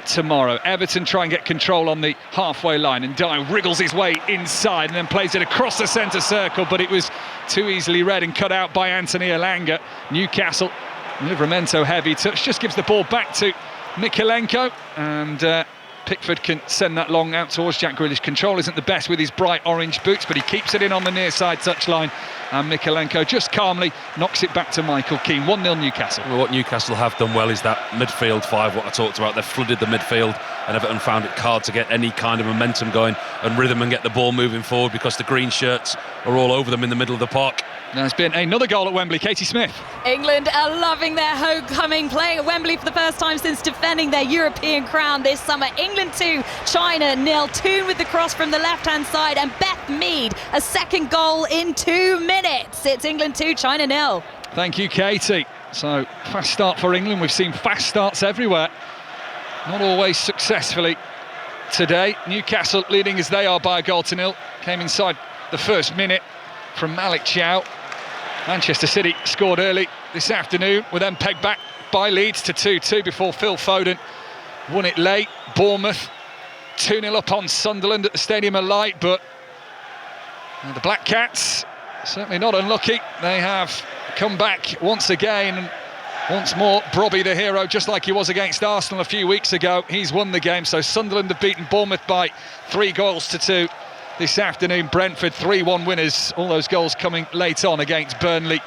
tomorrow. Everton try and get control on the halfway line, and Dye wriggles his way inside and then plays it across the centre circle, but it was too easily read and cut out by Anthony Elanga. Newcastle, Livramento heavy touch, just gives the ball back to Mykolenko, and Pickford can send that long out towards Jack Grealish. Control isn't the best with his bright orange boots, but he keeps it in on the near side touchline. And Mykolenko just calmly knocks it back to Michael Keane. 1-0 Newcastle. Well, what Newcastle have done well is that midfield 5, what I talked about. They've flooded the midfield, and Everton found it hard to get any kind of momentum going and rhythm and get the ball moving forward because the green shirts are all over them in the middle of the park. There's been another goal at Wembley. Katie Smith. England are loving their homecoming, playing at Wembley for the first time since defending their European crown this summer. England 2, China 0. Toon with the cross from the left-hand side, and Beth Mead, a second goal in 2 minutes. It's England 2, China 0. Thank you, Katie. So, fast start for England. We've seen fast starts everywhere. Not always successfully today. Newcastle leading as they are by a goal to nil. Came inside the first minute from Malik Chow. Manchester City scored early this afternoon, were then pegged back by Leeds to 2-2 before Phil Foden won it late. Bournemouth 2-0 up on Sunderland at the Stadium of Light, but the Black Cats certainly not unlucky. They have come back once again, and once more Brobby the hero, just like he was against Arsenal a few weeks ago. He's won the game, so Sunderland have beaten Bournemouth by 3-2 this afternoon. Brentford 3-1 winners, all those goals coming late on against Burnley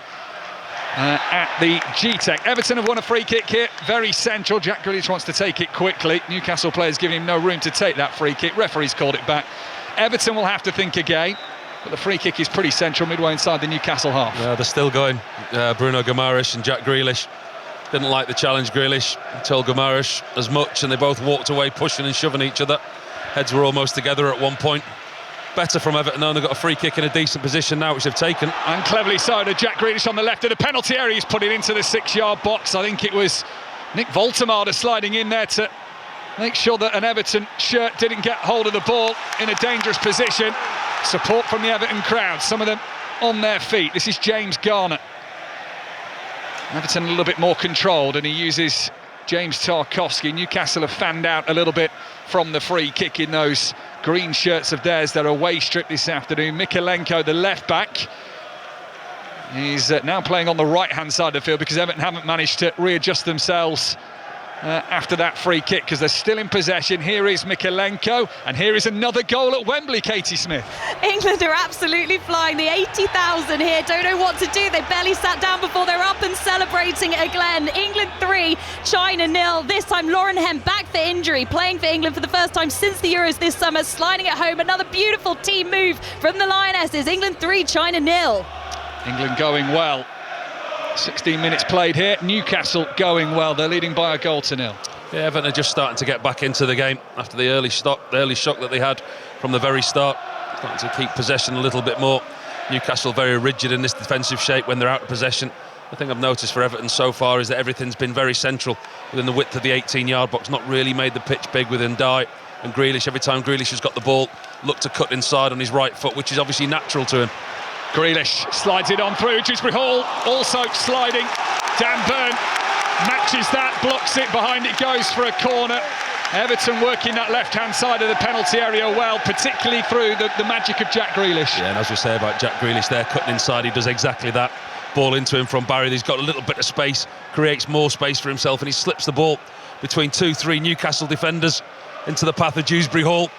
at the G-Tech. Everton have won a free kick here, very central. Jack Grealish wants to take it quickly. Newcastle players giving him no room to take that free kick. Referee's called it back. Everton will have to think again, but the free kick is pretty central midway inside the Newcastle half. Yeah, they're still going. Bruno Guimaraes and Jack Grealish didn't like the challenge. Grealish told Guimaraes as much, and they both walked away pushing and shoving each other. Heads were almost together at one point. Better from Everton, though. They've got a free kick in a decent position now, which they've taken. And cleverly so to Jack Grealish on the left of the penalty area. He's put it into the 6-yard box. I think it was Nick Voltemade sliding in there to make sure that an Everton shirt didn't get hold of the ball in a dangerous position. Support from the Everton crowd, some of them on their feet. This is James Garner. Everton a little bit more controlled, and he uses James Tarkowski. Newcastle have fanned out a little bit from the free kick in those green shirts of theirs. They're away strip this afternoon. Mikalenko, the left back, he's now playing on the right hand side of the field because Everton haven't managed to readjust themselves after that free kick, because they're still in possession. Here is Mikalenko, and here is another goal at Wembley. Katie Smith. England are absolutely flying. The 80,000 here don't know what to do. They barely sat down before they're up and celebrating at Glen. England 3, China 0. This time Lauren Hemp back for injury, playing for England for the first time since the Euros this summer, sliding at home. Another beautiful team move from the Lionesses. England 3, China 0. England going well. 16 minutes played here. Newcastle going well. They're leading by a goal to nil. Yeah, Everton are just starting to get back into the game after the early shock that they had from the very start. Starting to keep possession a little bit more. Newcastle very rigid in this defensive shape when they're out of possession. The thing I've noticed for Everton so far is that everything's been very central within the width of the 18-yard box, not really made the pitch big with Ndiaye and Grealish. Every time Grealish has got the ball, looked to cut inside on his right foot, which is obviously natural to him. Grealish slides it on through. Dewsbury Hall also sliding. Dan Burn matches that, blocks it, behind it goes for a corner. Everton working that left-hand side of the penalty area well, particularly through the magic of Jack Grealish. Yeah, and as we say about Jack Grealish there, cutting inside, he does exactly that. Ball into him from Barry. He's got a little bit of space, creates more space for himself, and he slips the ball between 2-3 Newcastle defenders into the path of Dewsbury Hall.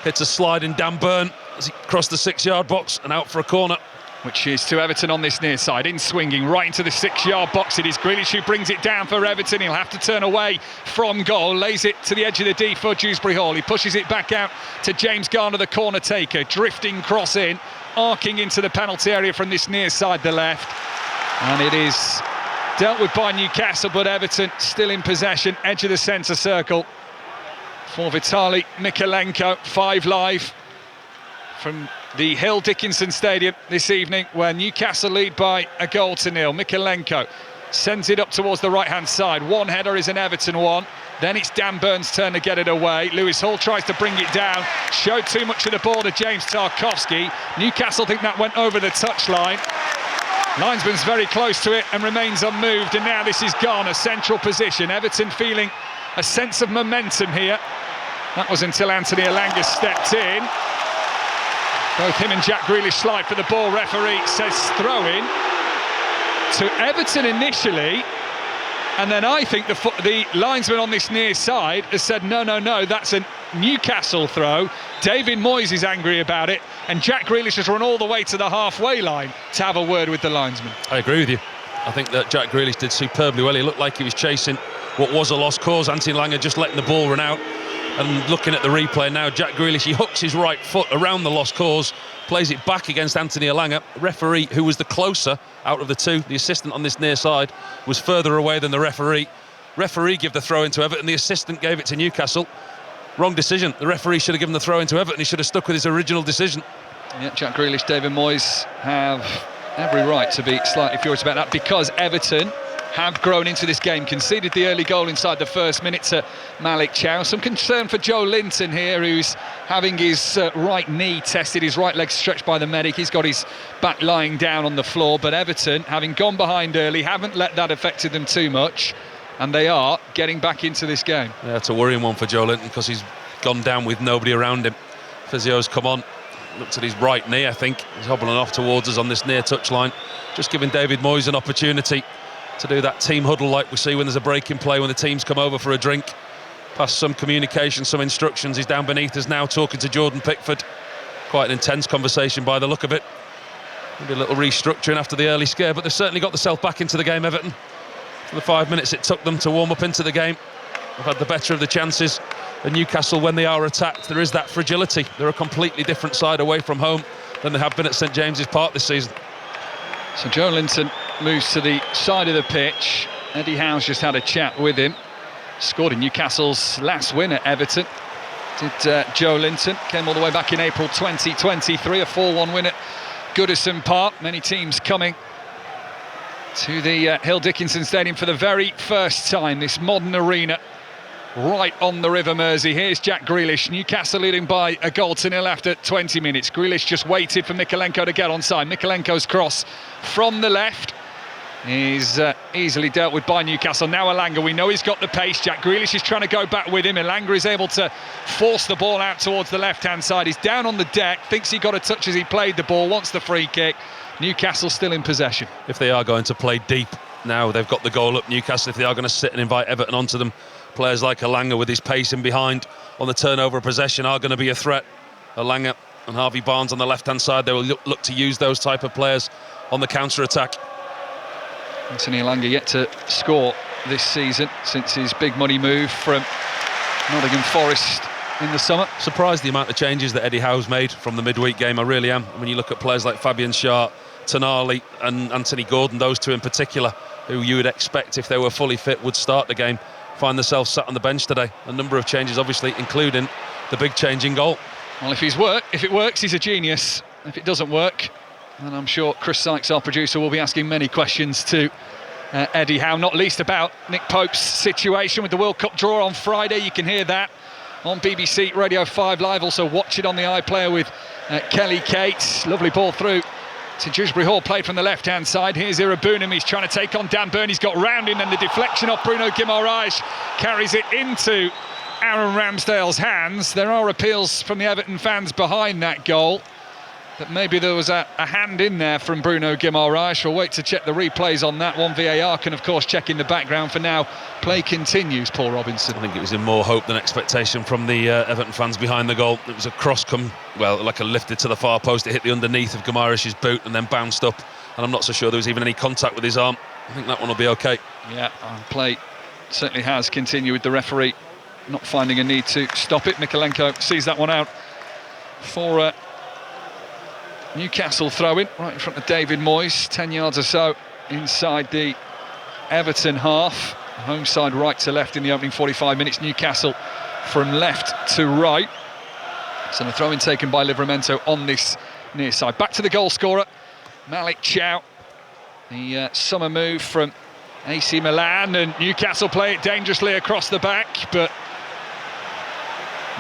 Hits a slide in Dan Burn as he crossed the 6-yard box and out for a corner. Which is to Everton on this near side, in swinging right into the 6-yard box. It is Grealish who brings it down for Everton. He'll have to turn away from goal, lays it to the edge of the D for Dewsbury Hall. He pushes it back out to James Garner, the corner taker, drifting cross in, arcing into the penalty area from this near side, the left. And it is dealt with by Newcastle, but Everton still in possession, edge of the centre circle for Vitali Mikalenko. 5 live from the Hill Dickinson Stadium this evening, where Newcastle lead by a goal to nil. Mikalenko sends it up towards the right-hand side. One header is an Everton one. Then it's Dan Burns' turn to get it away. Lewis Hall tries to bring it down. Showed too much of the ball to James Tarkowski. Newcastle think that went over the touchline. Linesman's very close to it and remains unmoved. And now this is Garner, central position. Everton feeling a sense of momentum here. That was until Anthony Elanga stepped in. Both him and Jack Grealish slide for the ball. Referee says throw in to Everton initially, and then I think the linesman on this near side has said no, that's a Newcastle throw. David Moyes is angry about it, and Jack Grealish has run all the way to the halfway line to have a word with the linesman. I agree with you. I think that Jack Grealish did superbly well. He looked like he was chasing what was a lost cause. Anthony Elanga just letting the ball run out. And looking at the replay now, Jack Grealish, he hooks his right foot around the lost cause, plays it back against Anthony Elanga. Referee, who was the closer out of the two, the assistant on this near side, was further away than the referee. Referee gave the throw into Everton, the assistant gave it to Newcastle. Wrong decision. The referee should have given the throw into Everton. He should have stuck with his original decision. Yeah, Jack Grealish, David Moyes have every right to be slightly furious about that, because Everton have grown into this game. Conceded the early goal inside the first minute to Malik Chow. Some concern for Joe Linton here, who's having his right knee tested, his right leg stretched by the medic. He's got his back lying down on the floor. But Everton, having gone behind early, haven't let that affect them too much. And they are getting back into this game. Yeah, it's a worrying one for Joe Linton because he's gone down with nobody around him. Physio's come on, looked at his right knee, I think. He's hobbling off towards us on this near touchline. Just giving David Moyes an opportunity to do that team huddle like we see when there's a break in play, when the teams come over for a drink. Pass some communication, some instructions. He's down beneath us now talking to Jordan Pickford. Quite an intense conversation by the look of it. Maybe a little restructuring after the early scare, but they've certainly got themselves back into the game, Everton. For the 5 minutes it took them to warm up into the game, they've had the better of the chances. And Newcastle, when they are attacked, there is that fragility. They're a completely different side away from home than they have been at St James's Park this season. So Joe Linton moves to the side of the pitch. Eddie Howe's just had a chat with him. Scored in Newcastle's last win at Everton. Did Joe Linton. Came all the way back in April 2023. A 4-1 win at Goodison Park. Many teams coming to the Hill Dickinson Stadium for the very first time. This modern arena right on the River Mersey. Here's Jack Grealish. Newcastle leading by a goal to nil after 20 minutes. Grealish just waited for Mykolenko to get onside. Mykolenko's cross from the left is easily dealt with by Newcastle. Now Elanga, we know he's got the pace. Jack Grealish is trying to go back with him. Elanga is able to force the ball out towards the left-hand side. He's down on the deck, thinks he got a touch as he played the ball, wants the free kick. Newcastle still in possession. If they are going to play deep now, they've got the goal up. Newcastle, if they are going to sit and invite Everton onto them, players like Elanga with his pace in behind on the turnover of possession are going to be a threat. Elanga and Harvey Barnes on the left-hand side, they will look to use those type of players on the counter-attack. Anthony Elanga yet to score this season since his big money move from Nottingham Forest in the summer. Surprised the amount of changes that Eddie Howe's made from the midweek game, I really am. When you look at players like Fabian Schär, Tonali and Anthony Gordon, those two in particular, who you would expect if they were fully fit would start the game, find themselves sat on the bench today. A number of changes, obviously, including the big change in goal. Well, if it works, he's a genius. If it doesn't work, then I'm sure Chris Sykes, our producer, will be asking many questions to Eddie Howe, not least about Nick Pope's situation with the World Cup draw on Friday. You can hear that on BBC Radio 5 Live. Also watch it on the iPlayer with Kelly Cates. Lovely ball through to Dewsbury Hall, played from the left-hand side. Here's Irabunam, he's trying to take on Dan Burn. He's got round in, and the deflection off Bruno Guimaraes carries it into Aaron Ramsdale's hands. There are appeals from the Everton fans behind that goal, that maybe there was a hand in there from Bruno Guimaraes. We'll wait to check the replays on that one. VAR can, of course, check in the background. For now, play continues, Paul Robinson. I think it was in more hope than expectation from the Everton fans behind the goal. It was a cross like a lifted to the far post. It hit the underneath of Guimaraes' boot and then bounced up. And I'm not so sure there was even any contact with his arm. I think that one will be OK. Yeah, play certainly has continued with the referee not finding a need to stop it. Mykolenko sees that one out for Newcastle throw-in right in front of David Moyes, 10 yards or so inside the Everton half. Home side right to left in the opening 45 minutes. Newcastle from left to right. So the throw-in taken by Livramento on this near side. Back to the goal scorer, Malik Chow. The summer move from AC Milan, and Newcastle play it dangerously across the back, but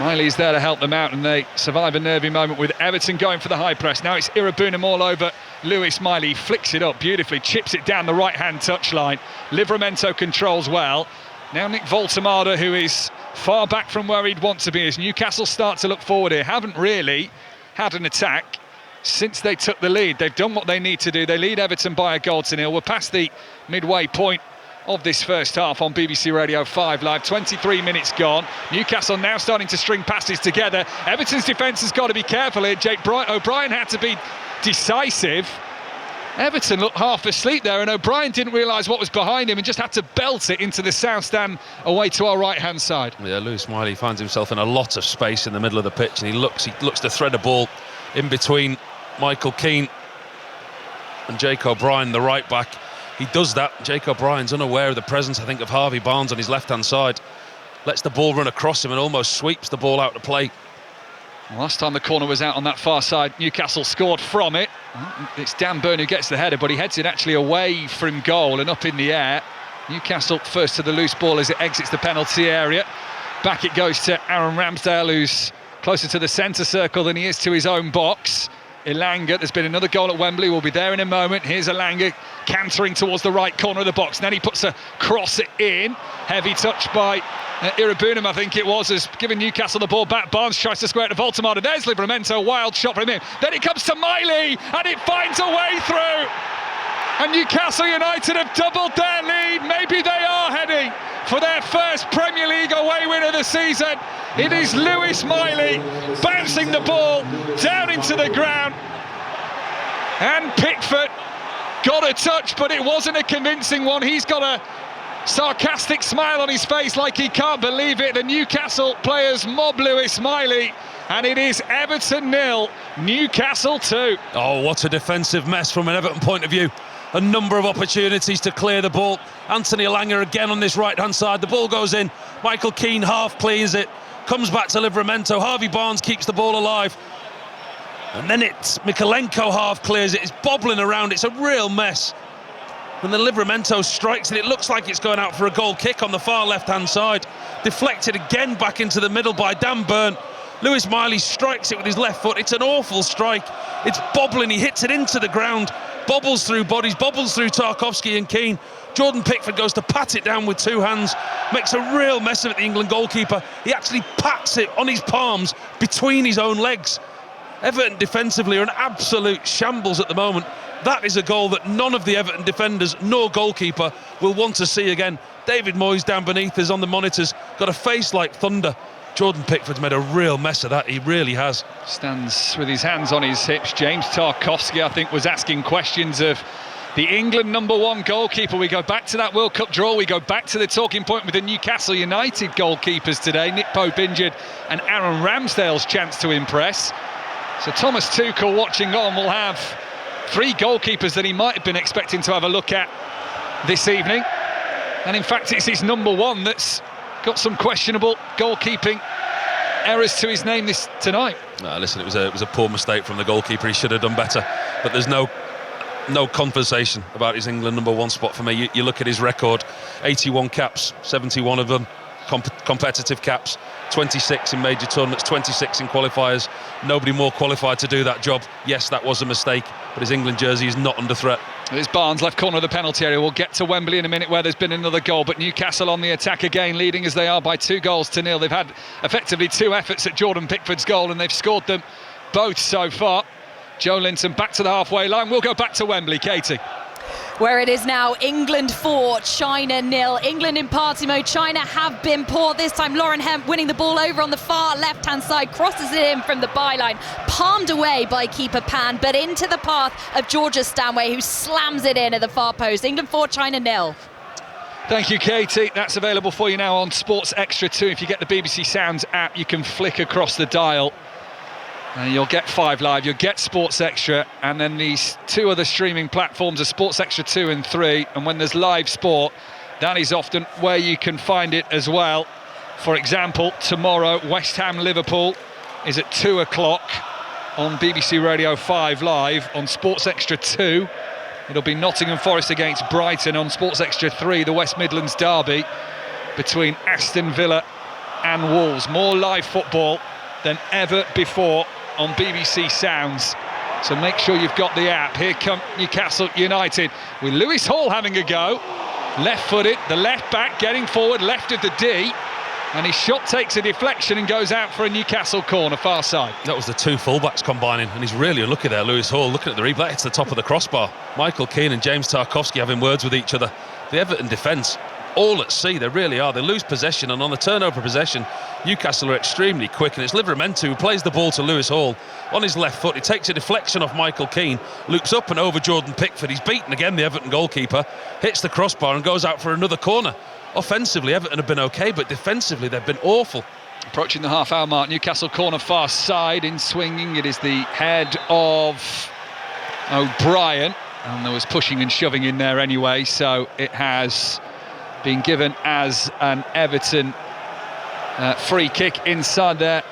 Miley's there to help them out, and they survive a nervy moment with Everton going for the high press. Now it's Irabunam all over Lewis Miley, flicks it up beautifully, chips it down the right-hand touchline. Livramento controls well. Now Nick Voltemada, who is far back from where he'd want to be, as Newcastle start to look forward here. Haven't really had an attack since they took the lead. They've done what they need to do. They lead Everton by a goal to nil. We're past the midway point of this first half on BBC Radio 5 Live. 23 minutes gone. Newcastle now starting to string passes together. Everton's defence has got to be careful here. Jake O'Brien had to be decisive. Everton looked half asleep there, and O'Brien didn't realise what was behind him and just had to belt it into the south stand away to our right-hand side. Yeah, Lewis Miley finds himself in a lot of space in the middle of the pitch, and he looks to thread a ball in between Michael Keane and Jake O'Brien, the right back. He does that. Jake O'Brien's unaware of the presence, I think, of Harvey Barnes on his left-hand side. Lets the ball run across him and almost sweeps the ball out to play. Last time the corner was out on that far side, Newcastle scored from it. It's Dan Burn who gets the header, but he heads it actually away from goal and up in the air. Newcastle first to the loose ball as it exits the penalty area. Back it goes to Aaron Ramsdale, who's closer to the centre circle than he is to his own box. Elanga, there's been another goal at Wembley, we'll be there in a moment. Here's Elanga cantering towards the right corner of the box. Then he puts a cross in. Heavy touch by Irabunum, I think it was, has given Newcastle the ball back. Barnes tries to square it to Voltemade. There's Livramento, wild shot from him. Then it comes to Miley, and it finds a way through. And Newcastle United have doubled their lead. Maybe they are heading for their first Premier League away win of the season. It is Lewis Miley bouncing the ball down into the ground. And Pickford got a touch, but it wasn't a convincing one. He's got a sarcastic smile on his face like he can't believe it. The Newcastle players mob Lewis Miley, and it is Everton 0, Newcastle 2. Oh, what a defensive mess from an Everton point of view. A number of opportunities to clear the ball. Anthony Elanga again on this right-hand side. The ball goes in. Michael Keane half clears it. Comes back to Livramento. Harvey Barnes keeps the ball alive. And then it's Mikalenko half clears it. It's bobbling around. It's a real mess. And then Livramento strikes it. It looks like it's going out for a goal kick on the far left-hand side. Deflected again back into the middle by Dan Burn. Lewis Miley strikes it with his left foot. It's an awful strike. It's bobbling. He hits it into the ground. Bobbles through bodies, bobbles through Tarkowski and Keane. Jordan Pickford goes to pat it down with two hands, makes a real mess of it, the England goalkeeper. He actually pats it on his palms between his own legs. Everton defensively are an absolute shambles at the moment. That is a goal that none of the Everton defenders nor goalkeeper will want to see again. David Moyes down beneath us on the monitors, got a face like thunder. Jordan Pickford's made a real mess of that, he really has. Stands with his hands on his hips. James Tarkowski, I think, was asking questions of the England #1 goalkeeper. We go back to that World Cup draw, we go back to the talking point with the Newcastle United goalkeepers today. Nick Pope injured and Aaron Ramsdale's chance to impress. So Thomas Tuchel, watching on, will have 3 goalkeepers that he might have been expecting to have a look at this evening. And in fact, it's his #1 that's got some questionable goalkeeping errors to his name tonight. Listen, it was a poor mistake from the goalkeeper. He should have done better. But there's no conversation about his England #1 spot for me. You look at his record: 81 caps, 71 of them competitive caps, 26 in major tournaments, 26 in qualifiers. Nobody more qualified to do that job. Yes, that was a mistake, but his England jersey is not under threat. There's Barnes, left corner of the penalty area. We'll get to Wembley in a minute where there's been another goal, but Newcastle on the attack again, leading as they are by 2-0. They've had effectively 2 efforts at Jordan Pickford's goal, and they've scored them both so far. Joe Linton back to the halfway line. We'll go back to Wembley, Katie. Where it is now England 4, China 0. England in party mode. China have been poor this time. Lauren Hemp winning the ball over on the far left-hand side, crosses it in from the byline, palmed away by keeper Pan, but into the path of Georgia Stanway, who slams it in at the far post. England 4, China 0. Thank you, Katie. That's available for you now on Sports Extra 2. If you get the BBC Sounds app, you can flick across the dial. You'll get 5 Live, you'll get Sports Extra, and then these 2 other streaming platforms are Sports Extra 2 and 3, and when there's live sport, that is often where you can find it as well. For example, tomorrow, West Ham Liverpool is at 2 o'clock on BBC Radio 5 Live. On Sports Extra 2, it'll be Nottingham Forest against Brighton. On Sports Extra 3, the West Midlands derby between Aston Villa and Wolves. More live football than ever before on BBC Sounds, so make sure you've got the app. Here come Newcastle United with Lewis Hall having a go, left-footed, the left back getting forward, left of the D, and his shot takes a deflection and goes out for a Newcastle corner, far side. That was the 2 fullbacks combining, and he's really unlucky there, Lewis Hall. Looking at the replay, it's the top of the crossbar. Michael Keane and James Tarkowski having words with each other. The Everton defence, all at sea, they really are. They lose possession, and on the turnover possession, Newcastle are extremely quick, and it's Livramento who plays the ball to Lewis Hall on his left foot. He takes a deflection off Michael Keane, loops up and over Jordan Pickford. He's beaten again, the Everton goalkeeper, hits the crossbar and goes out for another corner. Offensively, Everton have been okay, but defensively, they've been awful. Approaching the half-hour mark, Newcastle corner far side, in swinging. It is the head of O'Brien, and there was pushing and shoving in there anyway, so it has been given as an Everton free kick inside their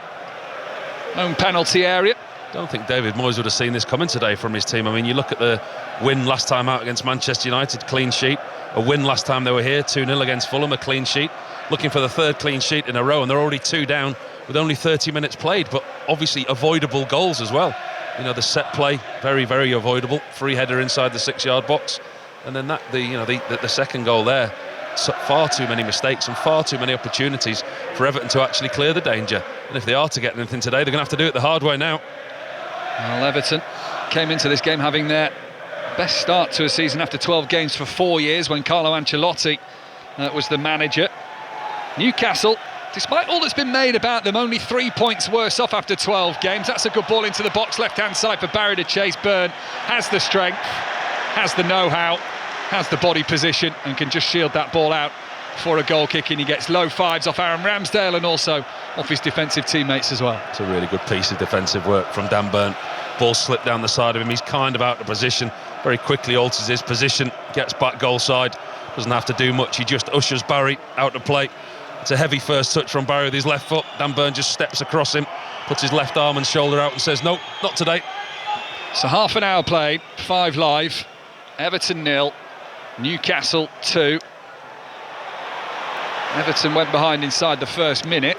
own penalty area. Don't think David Moyes would have seen this coming today from his team. I mean, you look at the win last time out against Manchester United, clean sheet. a win last time they were here, 2-0 against Fulham, a clean sheet. Looking for the third clean sheet in a row, and they're already 2 down with only 30 minutes played, but obviously avoidable goals as well. You know, the set play, very, very avoidable. Free header inside the 6-yard box. And then the second goal there, far too many mistakes and far too many opportunities for Everton to actually clear the danger. And if they are to get anything today, they're going to have to do it the hard way now. Well, Everton came into this game having their best start to a season after 12 games for 4 years when Carlo Ancelotti was the manager. Newcastle, despite all that's been made about them, only 3 points worse off after 12 games. That's a good ball into the box, left-hand side for Barry to chase. Byrne has the strength, has the know-how, has the body position, and can just shield that ball out for a goal kick, and he gets low fives off Aaron Ramsdale and also off his defensive teammates as well. It's a really good piece of defensive work from Dan Byrne. Ball slipped down the side of him, he's kind of out of position, very quickly alters his position, gets back goal side, doesn't have to do much, he just ushers Barry out of play. It's a heavy first touch from Barry with his left foot. Dan Byrne just steps across him, puts his left arm and shoulder out and says, no, not today. So half an hour played, 5 live, Everton 0, Newcastle 2. Everton went behind inside the first minute,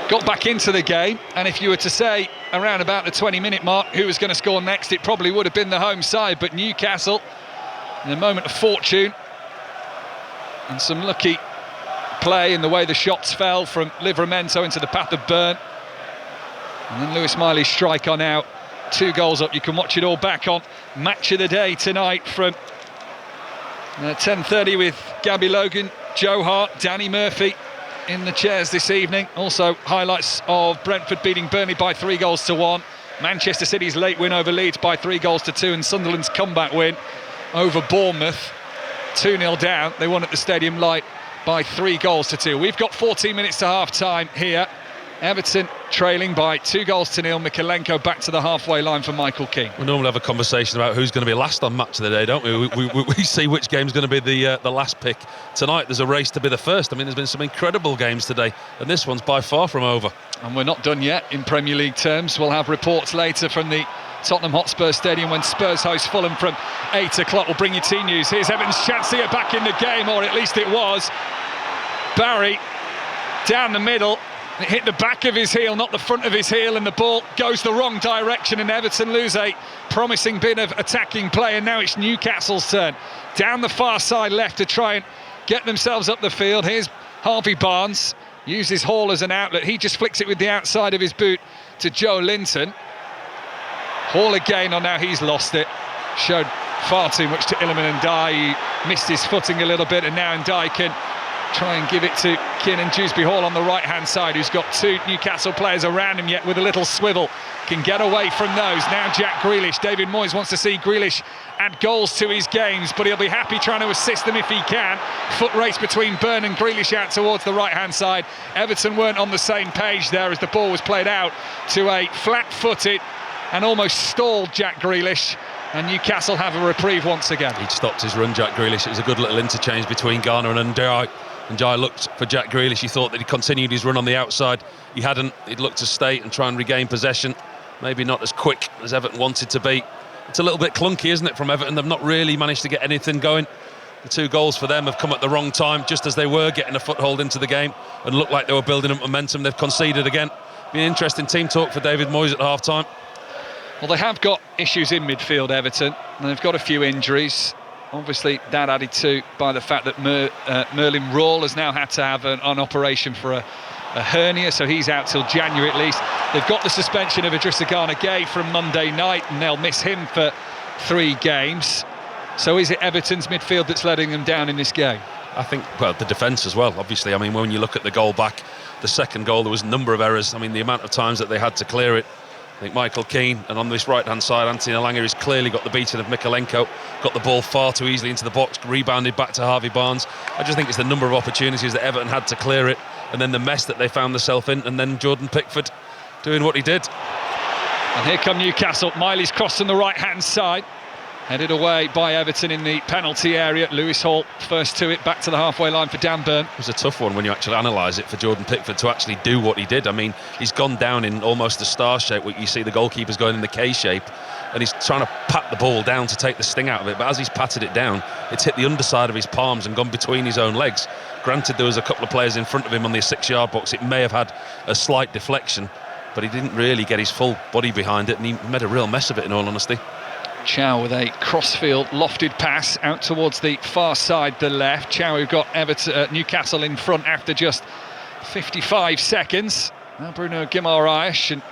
got back into the game, and if you were to say around about the 20-minute mark who was going to score next, it probably would have been the home side, but Newcastle, in a moment of fortune and some lucky play in the way the shots fell from Livramento into the path of Byrne, and then Lewis Miley's strike on out, 2 goals up. You can watch it all back on Match of the Day tonight from 10:30 with Gabby Logan, Joe Hart, Danny Murphy in the chairs this evening. Also highlights of Brentford beating Burnley by 3-1, Manchester City's late win over Leeds by 3-2, and Sunderland's comeback win over Bournemouth, 2-0 down. They won at the Stadium Light by 3-2. We've got 14 minutes to half-time here. Everton trailing by 2-0. Mikalenko back to the halfway line for Michael Keane. We normally have a conversation about who's going to be last on Match of the Day, don't we? We see which game's going to be the last pick. Tonight there's a race to be the first. I mean, there's been some incredible games today, and this one's by far from over. And we're not done yet in Premier League terms. We'll have reports later from the Tottenham Hotspur Stadium when Spurs host Fulham from 8 o'clock. We'll bring you team news. Here's Everton's chance to get back in the game, or at least it was. Barry down the middle. It hit the back of his heel, not the front of his heel, and the ball goes the wrong direction, and Everton lose a promising bit of attacking play, and now it's Newcastle's turn. Down the far side left to try and get themselves up the field. Here's Harvey Barnes, uses Hall as an outlet. He just flicks it with the outside of his boot to Joe Linton. Hall again, now he's lost it. Showed far too much to Iliman Ndiaye. He missed his footing a little bit, and now Ndiaye can try and give it to Kiernan Dewsbury Hall on the right-hand side, who's got 2 Newcastle players around him, yet with a little swivel can get away from those. Now Jack Grealish. David Moyes wants to see Grealish add goals to his games, but he'll be happy trying to assist them if he can. Foot race between Byrne and Grealish out towards the right-hand side. Everton weren't on the same page there as the ball was played out to a flat-footed and almost stalled Jack Grealish, and Newcastle have a reprieve once again. He'd stopped his run, Jack Grealish. It was a good little interchange between Garner and Ndiaye. Ndiaye looked for Jack Grealish. He thought that he continued his run on the outside. He hadn't. He'd looked to stay and try and regain possession. Maybe not as quick as Everton wanted to be. It's a little bit clunky, isn't it, from Everton? They've not really managed to get anything going. The 2 goals for them have come at the wrong time, just as they were getting a foothold into the game and looked like they were building up momentum. They've conceded again. Be an interesting team talk for David Moyes at half-time. Well, they have got issues in midfield, Everton, and they've got a few injuries. Obviously, that added to by the fact that Merlin Rawle has now had to have an operation for a hernia, so he's out till January at least. They've got the suspension of Idrissa Gana Gueye from Monday night, and they'll miss him for 3 games. So is it Everton's midfield that's letting them down in this game? I think, well, the defence as well, obviously. I mean, when you look at the goal back, the second goal, there was a number of errors. I mean, the amount of times that they had to clear it. I think Michael Keane, and on this right-hand side, Anthony Elanga has clearly got the beating of Mikalenko, got the ball far too easily into the box, rebounded back to Harvey Barnes. I just think it's the number of opportunities that Everton had to clear it, and then the mess that they found themselves in, and then Jordan Pickford doing what he did. And here come Newcastle. Miley's crossed on the right-hand side. Headed away by Everton in the penalty area. Lewis Hall first to it, back to the halfway line for Dan Burn. It was a tough one when you actually analyse it for Jordan Pickford to actually do what he did. I mean, he's gone down in almost a star shape, where you see the goalkeeper's going in the K shape, and he's trying to pat the ball down to take the sting out of it, but as he's patted it down, it's hit the underside of his palms and gone between his own legs. Granted, there was a couple of players in front of him on the 6-yard box. It may have had a slight deflection, but he didn't really get his full body behind it, and he made a real mess of it, in all honesty. Chow with a crossfield lofted pass out towards the far side, the left. Chow, who got Everton, Newcastle in front after just 55 seconds. Now Bruno Guimaraes, and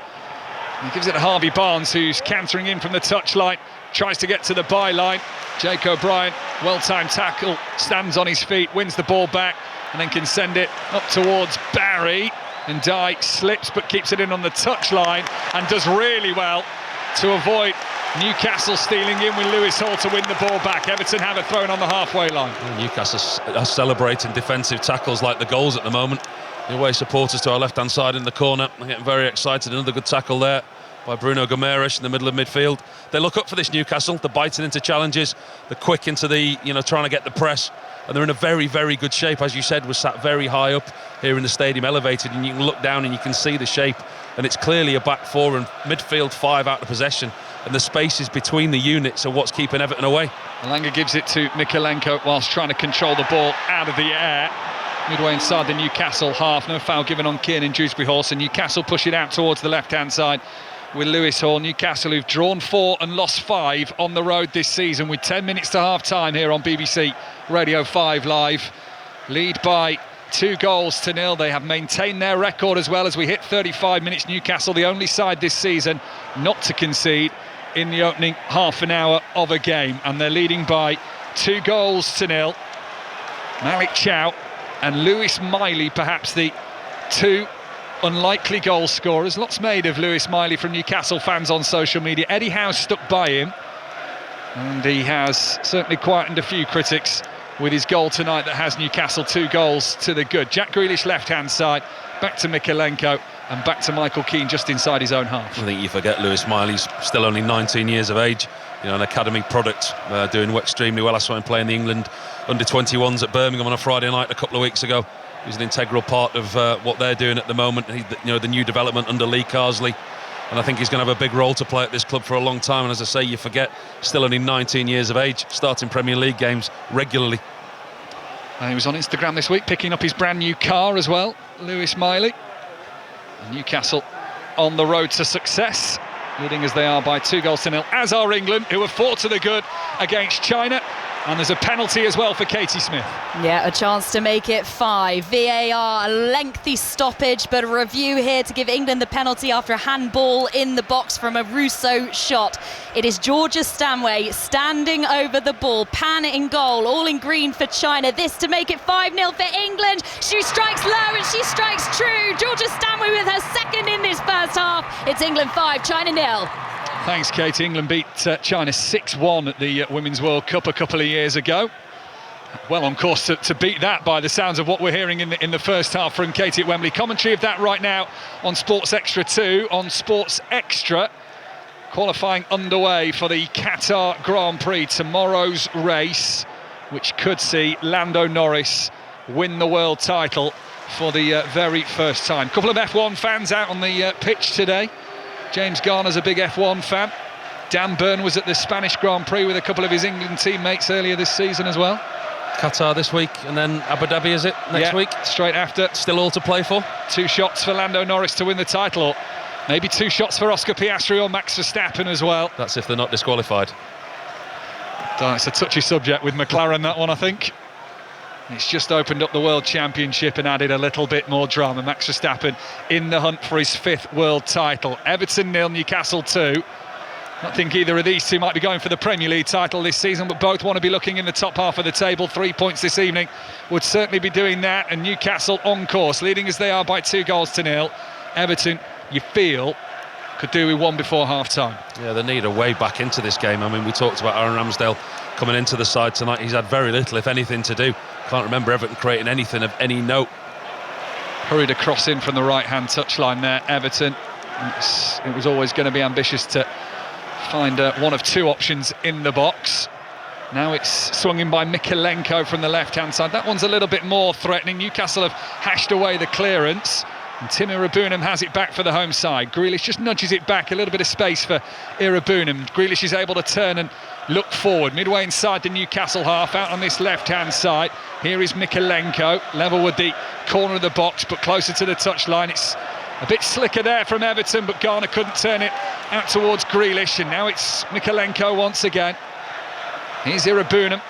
he gives it to Harvey Barnes, who's cantering in from the touchline, tries to get to the byline. Jake O'Brien, well-timed tackle, stands on his feet, wins the ball back, and then can send it up towards Barry. And Dye slips but keeps it in on the touchline and does really well to avoid Newcastle stealing in with Lewis Hall to win the ball back. Everton have it thrown on the halfway line. Newcastle are celebrating defensive tackles like the goals at the moment. The away supporters to our left-hand side in the corner are getting very excited. Another good tackle there by Bruno Guimaraes in the middle of midfield. They look up for this Newcastle. They're biting into challenges. They're quick into the, trying to get the press. And they're in a very, very good shape. As you said, was sat very high up here in the stadium, elevated, and you can look down and you can see the shape. And it's clearly a back four and midfield 5 out of possession. And the spaces between the units are what's keeping Everton away. Elanga gives it to Mykolenko whilst trying to control the ball out of the air. Midway inside the Newcastle half. No foul given on Kiernan Dewsbury-Hall. And Newcastle push it out towards the left-hand side with Lewis Hall. Newcastle, who've drawn 4 and lost 5 on the road this season, with 10 minutes to half-time here on BBC Radio 5 Live. Lead by 2-0. They have maintained their record as well as we hit 35 minutes. Newcastle, the only side this season not to concede in the opening half an hour of a game, and they're leading by 2-0. Malik Chow and Lewis Miley, perhaps the 2 unlikely goal scorers. Lots made of Lewis Miley from Newcastle fans on social media. Eddie Howe stuck by him, and he has certainly quietened a few critics with his goal tonight that has Newcastle 2 goals to the good. Jack Grealish left-hand side, back to Mykolenko, and back to Michael Keane just inside his own half. I think you forget Lewis Miley's still only 19 years of age, an academy product, doing extremely well. I saw him play in the England under-21s at Birmingham on a Friday night a couple of weeks ago. He's an integral part of what they're doing at the moment. The new development under Lee Carsley, and I think he's going to have a big role to play at this club for a long time. And as I say, you forget, still only 19 years of age, starting Premier League games regularly. He was on Instagram this week picking up his brand new car as well, Lewis Miley. Newcastle on the road to success, leading as they are by 2-0, as are England, who have fought to the good against China. And there's a penalty as well for Katie Smith. Yeah, a chance to make it 5. VAR, a lengthy stoppage, but a review here to give England the penalty after a handball in the box from a Russo shot. It is Georgia Stanway standing over the ball, Pan in goal, all in green for China. This to make it 5-0 for England. She strikes low and she strikes true. Georgia Stanway with her second in this first half. It's England 5, China 0. Thanks, Katie. England beat China 6-1 at the Women's World Cup a couple of years ago. Well on course to beat that by the sounds of what we're hearing in the first half from Katie at Wembley. Commentary of that right now on Sports Extra 2. On Sports Extra, qualifying underway for the Qatar Grand Prix. Tomorrow's race, which could see Lando Norris win the world title for the very first time. A couple of F1 fans out on the pitch today. James Garner's a big F1 fan. Dan Burn was at the Spanish Grand Prix with a couple of his England teammates earlier this season as well. Qatar this week, and then Abu Dhabi, is it, next week? Straight after. Still all to play for. 2 shots for Lando Norris to win the title, or maybe 2 shots for Oscar Piastri or Max Verstappen as well. That's if they're not disqualified. It's a touchy subject with McLaren, that one, I think. It's just opened up the World Championship and added a little bit more drama. Max Verstappen in the hunt for his 5th world title. Everton 0, Newcastle 2. I think either of these two might be going for the Premier League title this season, but both want to be looking in the top half of the table. 3 points this evening would certainly be doing that, and Newcastle on course, leading as they are by 2-0. Everton, you feel, could do with one before half-time. Yeah, they need a way back into this game. I mean, we talked about Aaron Ramsdale coming into the side tonight. He's had very little, if anything, to do. Can't remember Everton creating anything of any note. Hurried across in from the right-hand touchline there, Everton. It was always going to be ambitious to find one of two options in the box. Now it's swung in by Mykolenko from the left-hand side. That one's a little bit more threatening. Newcastle have hashed away the clearance. And Tim Irabunam has it back for the home side. Grealish just nudges it back, a little bit of space for Irabunam. Grealish is able to turn and look forward. Midway inside the Newcastle half, out on this left-hand side. Here is Mykolenko, level with the corner of the box, but closer to the touchline. It's a bit slicker there from Everton, but Garner couldn't turn it out towards Grealish. And now it's Mykolenko once again. Here's Irabunam.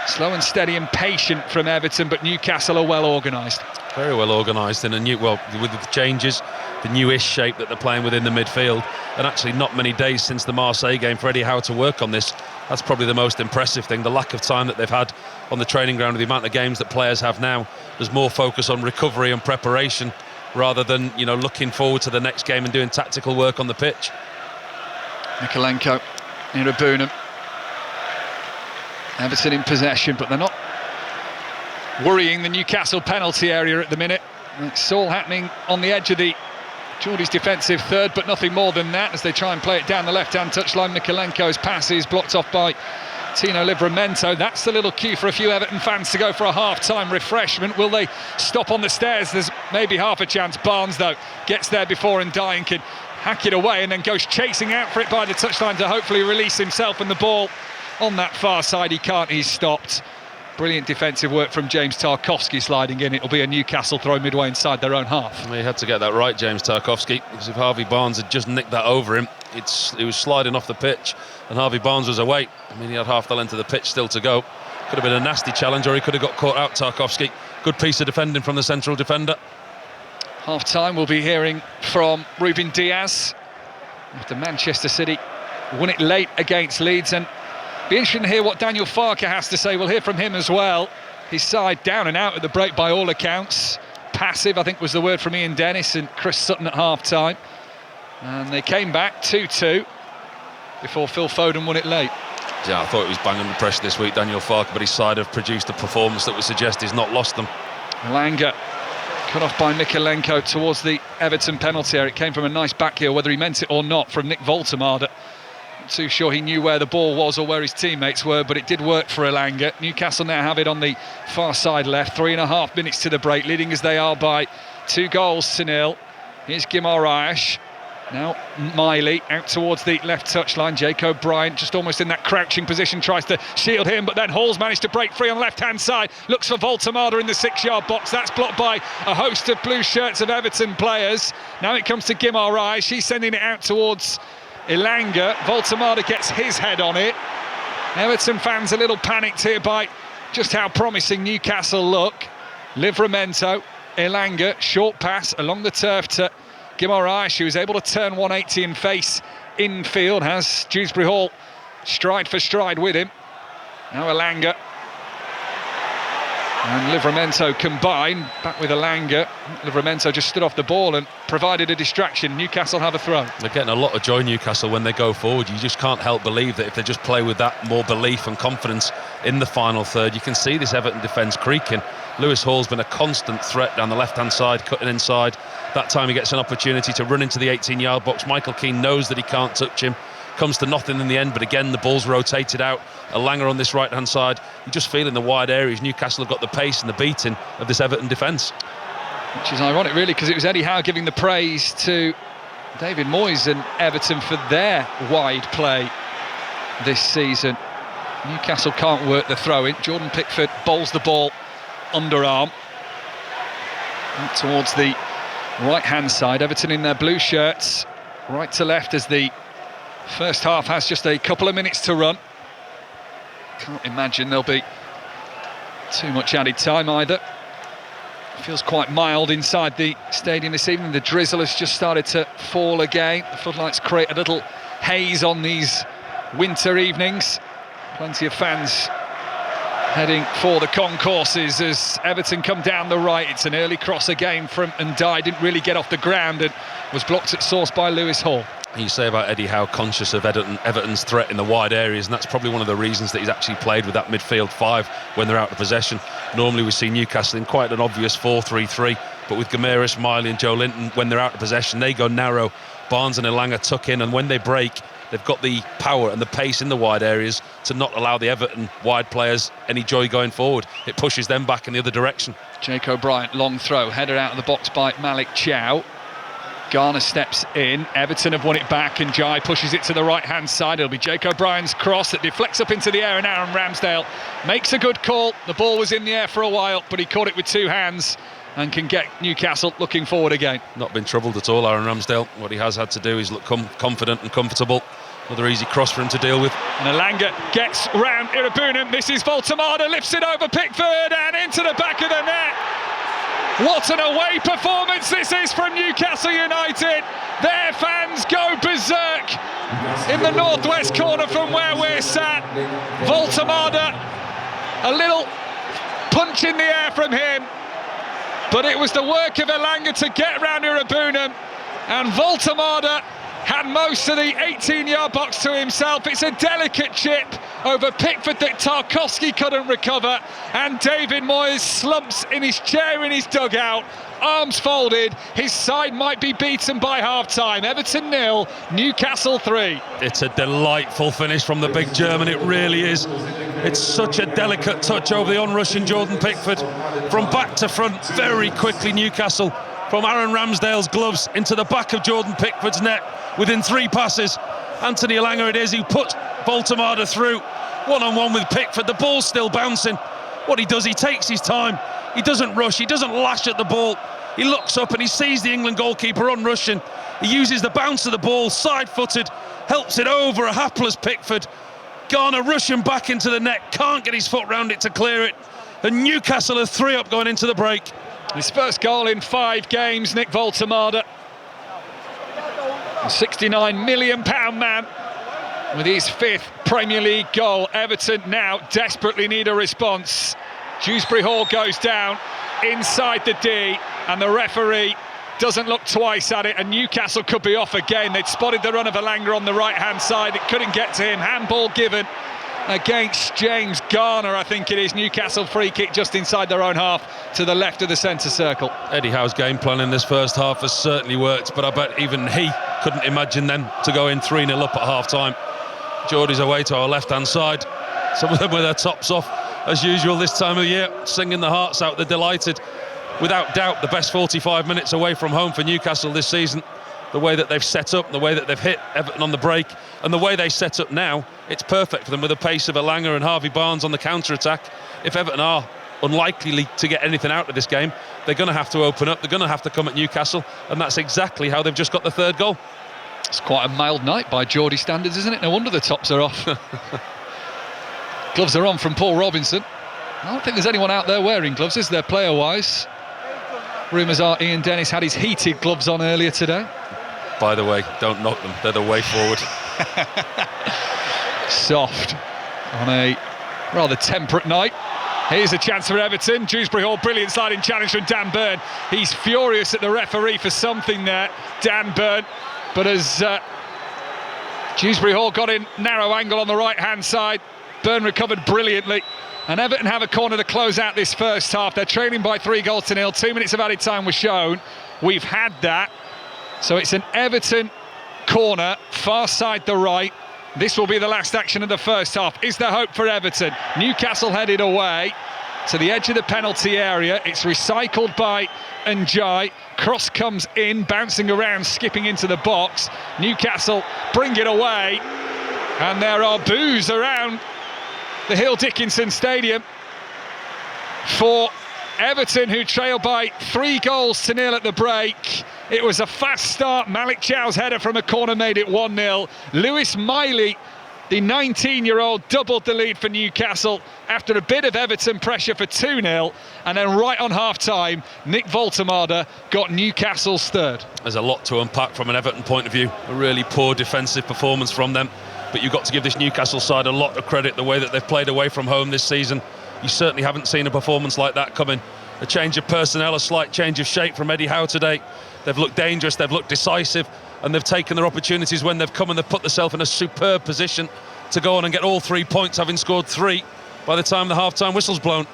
Slow and steady and patient from Everton, but Newcastle are well organised. Very well organised in a new, well, with the changes, the newish shape that they're playing within the midfield, and actually not many days since the Marseille game for Eddie Howe to work on this. That's probably the most impressive thing, the lack of time that they've had on the training ground, with the amount of games that players have now. There's more focus on recovery and preparation rather than, you know, looking forward to the next game and doing tactical work on the pitch. Mykolenko, Irabunam. Everton in possession, but they're not worrying the Newcastle penalty area at the minute. It's all happening on the edge of the Geordie's defensive third, but nothing more than that as they try and play it down the left-hand touchline. Mykolenko's pass is blocked off by Tino Livramento. That's the little cue for a few Everton fans to go for a half-time refreshment. Will they stop on the stairs? There's maybe half a chance. Barnes, though, gets there before and Dyer can hack it away and then goes chasing out for it by the touchline to hopefully release himself, and the ball on that far side, he can't, he's stopped. Brilliant defensive work from James Tarkowski sliding in. It'll be a Newcastle throw midway inside their own half. He had to get that right, James Tarkowski, because if Harvey Barnes had just nicked that over him, he was sliding off the pitch and Harvey Barnes was away. I mean, he had half the length of the pitch still to go. Could have been a nasty challenge, or he could have got caught out, Tarkowski. Good piece of defending from the central defender. Half-time, we'll be hearing from Ruben Diaz after Manchester City won it late against Leeds, and be interesting to hear what Daniel Farke has to say. We'll hear from him as well. His side down and out at the break by all accounts. Passive, I think, was the word from Ian Dennis and Chris Sutton at half-time. And they came back 2-2 before Phil Foden won it late. Yeah, I thought he was banging the pressure this week, Daniel Farke, but his side have produced a performance that would suggest he's not lost them. Elanga cut off by Mykolenko towards the Everton penalty area. It came from a nice back heel, whether he meant it or not, from Nick Voltemade. Too sure he knew where the ball was or where his teammates were, but it did work for Elanga. Newcastle now have it on the far side left. 3.5 minutes to the break, leading as they are by 2-0. Here's Guimaraes. Now Miley out towards the left touchline. Jacob Bryant just almost in that crouching position, tries to shield him, but then Hall's managed to break free on the left-hand side. Looks for Voltemade in the 6-yard box. That's blocked by a host of blue shirts of Everton players. Now it comes to Guimaraes. She's sending it out towards Elanga. Voltemade gets his head on it. Everton fans a little panicked here by just how promising Newcastle look. Livramento, Elanga, short pass along the turf to Guimaraes, who was able to turn 180 and face infield. Has Dewsbury Hall stride for stride with him. Now Elanga and Livramento combine, back with Elanga. Livramento just stood off the ball and provided a distraction. Newcastle have a throw. They're getting a lot of joy, Newcastle, when they go forward. You just can't help believe that if they just play with that more belief and confidence in the final third, you can see this Everton defence creaking. Lewis Hall's been a constant threat down the left-hand side, cutting inside. That time he gets an opportunity to run into the 18-yard box. Michael Keane knows that he can't touch him. Comes to nothing in the end, but again the ball's rotated out. Elanga on this right-hand side. You just feel in the wide areas Newcastle have got the pace and the beating of this Everton defence. Which is ironic, really, because it was Eddie Howe giving the praise to David Moyes and Everton for their wide play this season. Newcastle can't work the throw-in. Jordan Pickford bowls the ball underarm out towards the right-hand side. Everton in their blue shirts, right to left as the first half has just a couple of minutes to run. Can't imagine there'll be too much added time either. Feels quite mild inside the stadium this evening. The drizzle has just started to fall again. The floodlights create a little haze on these winter evenings. Plenty of fans heading for the concourses as Everton come down the right. It's an early cross again from Ndiaye. Didn't really get off the ground and was blocked at source by Lewis Hall. You say about Eddie Howe conscious of Everton's threat in the wide areas, and that's probably one of the reasons that he's actually played with that midfield five when they're out of possession. Normally we see Newcastle in quite an obvious 4-3-3, but with Guimaraes, Miley and Joe Linton, when they're out of possession, they go narrow. Barnes and Elanga tuck in, and when they break, They've got the power and the pace in the wide areas to not allow the Everton wide players any joy going forward. It pushes them back in the other direction. Jake O'Brien, long throw, headed out of the box by Malik Chow. Garner steps in, Everton have won it back, and Jai pushes it to the right-hand side. It'll be Jake O'Brien's cross that deflects up into the air, and Aaron Ramsdale makes a good call. The ball was in the air for a while, but he caught it with two hands and can get Newcastle looking forward again. Not been troubled at all, Aaron Ramsdale. What he has had to do is look confident and comfortable. Another easy cross for him to deal with. And Elanga gets round Irabunam, misses Voltemada, lifts it over Pickford and into the back of the net. What an away performance this is from Newcastle United. Their fans go berserk in the northwest corner from where we're sat. Voltemada, a little punch in the air from him, but it was the work of Elanga to get round Irabunam, and Voltemada had most of the 18-yard box to himself. It's a delicate chip over Pickford that Tarkowski couldn't recover, and David Moyes slumps in his chair in his dugout, arms folded. His side might be beaten by half-time. Everton 0, Newcastle 3. It's a delightful finish from the big German, it really is. It's such a delicate touch over the on-rushing Jordan Pickford. From back to front, very quickly Newcastle, from Aaron Ramsdale's gloves into the back of Jordan Pickford's net within 3 passes. Anthony Elanga it is who put Voltemada through, one-on-one with Pickford. The ball's still bouncing. What he does, he takes his time. He doesn't rush, he doesn't lash at the ball. He looks up and he sees the England goalkeeper on rushing. He uses the bounce of the ball, side-footed, helps it over a hapless Pickford. Garner rushing back into the net, can't get his foot round it to clear it. And Newcastle are 3 up going into the break. His first goal in 5 games, Nick Voltemada. A £69 million man with his 5th Premier League goal. Everton now desperately need a response. Dewsbury Hall goes down inside the D, and the referee doesn't look twice at it, and Newcastle could be off again. They'd spotted the run of Elanga on the right-hand side. It couldn't get to him. Handball given against James Garner, I think it is. Newcastle free kick just inside their own half to the left of the centre circle. Eddie Howe's game plan in this first half has certainly worked, but I bet even he couldn't imagine them to go in 3-0 up at half-time. Geordie's away to our left-hand side. Some of them with their tops off, as usual this time of year, singing the hearts out. They're delighted. Without doubt, the best 45 minutes away from home for Newcastle this season. The way that they've set up, the way that they've hit Everton on the break, and the way they set up now, it's perfect for them with the pace of Elanga and Harvey Barnes on the counter-attack. If Everton are unlikely to get anything out of this game, they're going to have to open up, they're going to have to come at Newcastle, and that's exactly how they've just got the 3rd goal. It's quite a mild night by Geordie standards, isn't it? No wonder the tops are off. Gloves are on from Paul Robinson. I don't think there's anyone out there wearing gloves, is there, player-wise? Rumours are Ian Dennis had his heated gloves on earlier today. By the way, don't knock them, they're the way forward. Soft on a rather temperate night. Here's a chance for Everton. Dewsbury Hall, brilliant sliding challenge from Dan Burn. He's furious at the referee for something there, Dan Burn. But as Dewsbury Hall got in narrow angle on the right-hand side, Burn recovered brilliantly. And Everton have a corner to close out this first half. They're trailing by 3-0. 2 minutes of added time was shown. We've had that. So it's an Everton corner, far side the right. This will be the last action of the first half. Is there hope for Everton? Newcastle headed away to the edge of the penalty area. It's recycled by Njai. Cross comes in, bouncing around, skipping into the box. Newcastle bring it away. And there are boos around the Hill Dickinson Stadium for Everton, who trail by 3-0 at the break. It was a fast start. Malik Chow's header from a corner made it 1-0. Lewis Miley, the 19-year-old, doubled the lead for Newcastle after a bit of Everton pressure for 2-0. And then right on half-time, Nick Voltemada got Newcastle's 3rd. There's a lot to unpack from an Everton point of view. A really poor defensive performance from them. But you've got to give this Newcastle side a lot of credit, the way that they've played away from home this season. You certainly haven't seen a performance like that coming. A change of personnel, a slight change of shape from Eddie Howe today. They've looked dangerous, they've looked decisive, and they've taken their opportunities when they've come, and they've put themselves in a superb position to go on and get all 3 points, having scored 3 by the time the half-time whistle's blown.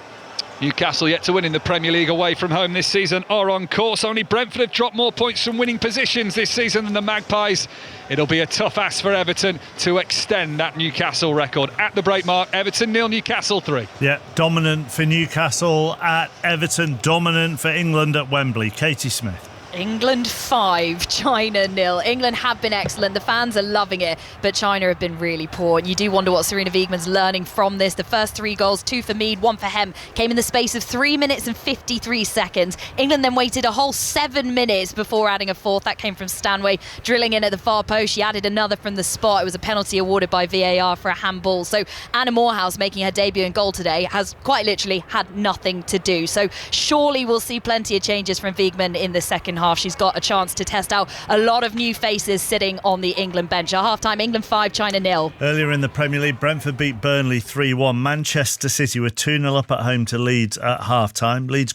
Newcastle, yet to win in the Premier League away from home this season, are on course. Only Brentford have dropped more points from winning positions this season than the Magpies. It'll be a tough ask for Everton to extend that Newcastle record. At the break mark, Everton 0, Newcastle 3. Yeah, dominant for Newcastle at Everton, dominant for England at Wembley. Katie Smith. England 5, China 0. England have been excellent. The fans are loving it, but China have been really poor. And you do wonder what Serena Wiegmann's learning from this. The first 3 goals, 2 for Mead, 1 for Hem, came in the space of 3 minutes and 53 seconds. England then waited a whole 7 minutes before adding a fourth. That came from Stanway, drilling in at the far post. She added another from the spot. It was a penalty awarded by VAR for a handball. So Anna Morehouse, making her debut in goal today, has quite literally had nothing to do. So surely we'll see plenty of changes from Wiegmann in the second half. She's got a chance to test out a lot of new faces sitting on the England bench. At half-time, England 5, China 0. Earlier in the Premier League, Brentford beat Burnley 3-1. Manchester City were 2-0 up at home to Leeds at half-time. Leeds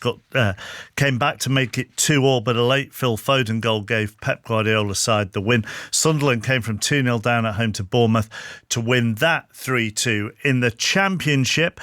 came back to make it 2-2, but a late Phil Foden goal gave Pep Guardiola's side the win. Sunderland came from 2-0 down at home to Bournemouth to win that 3-2. In the Championship,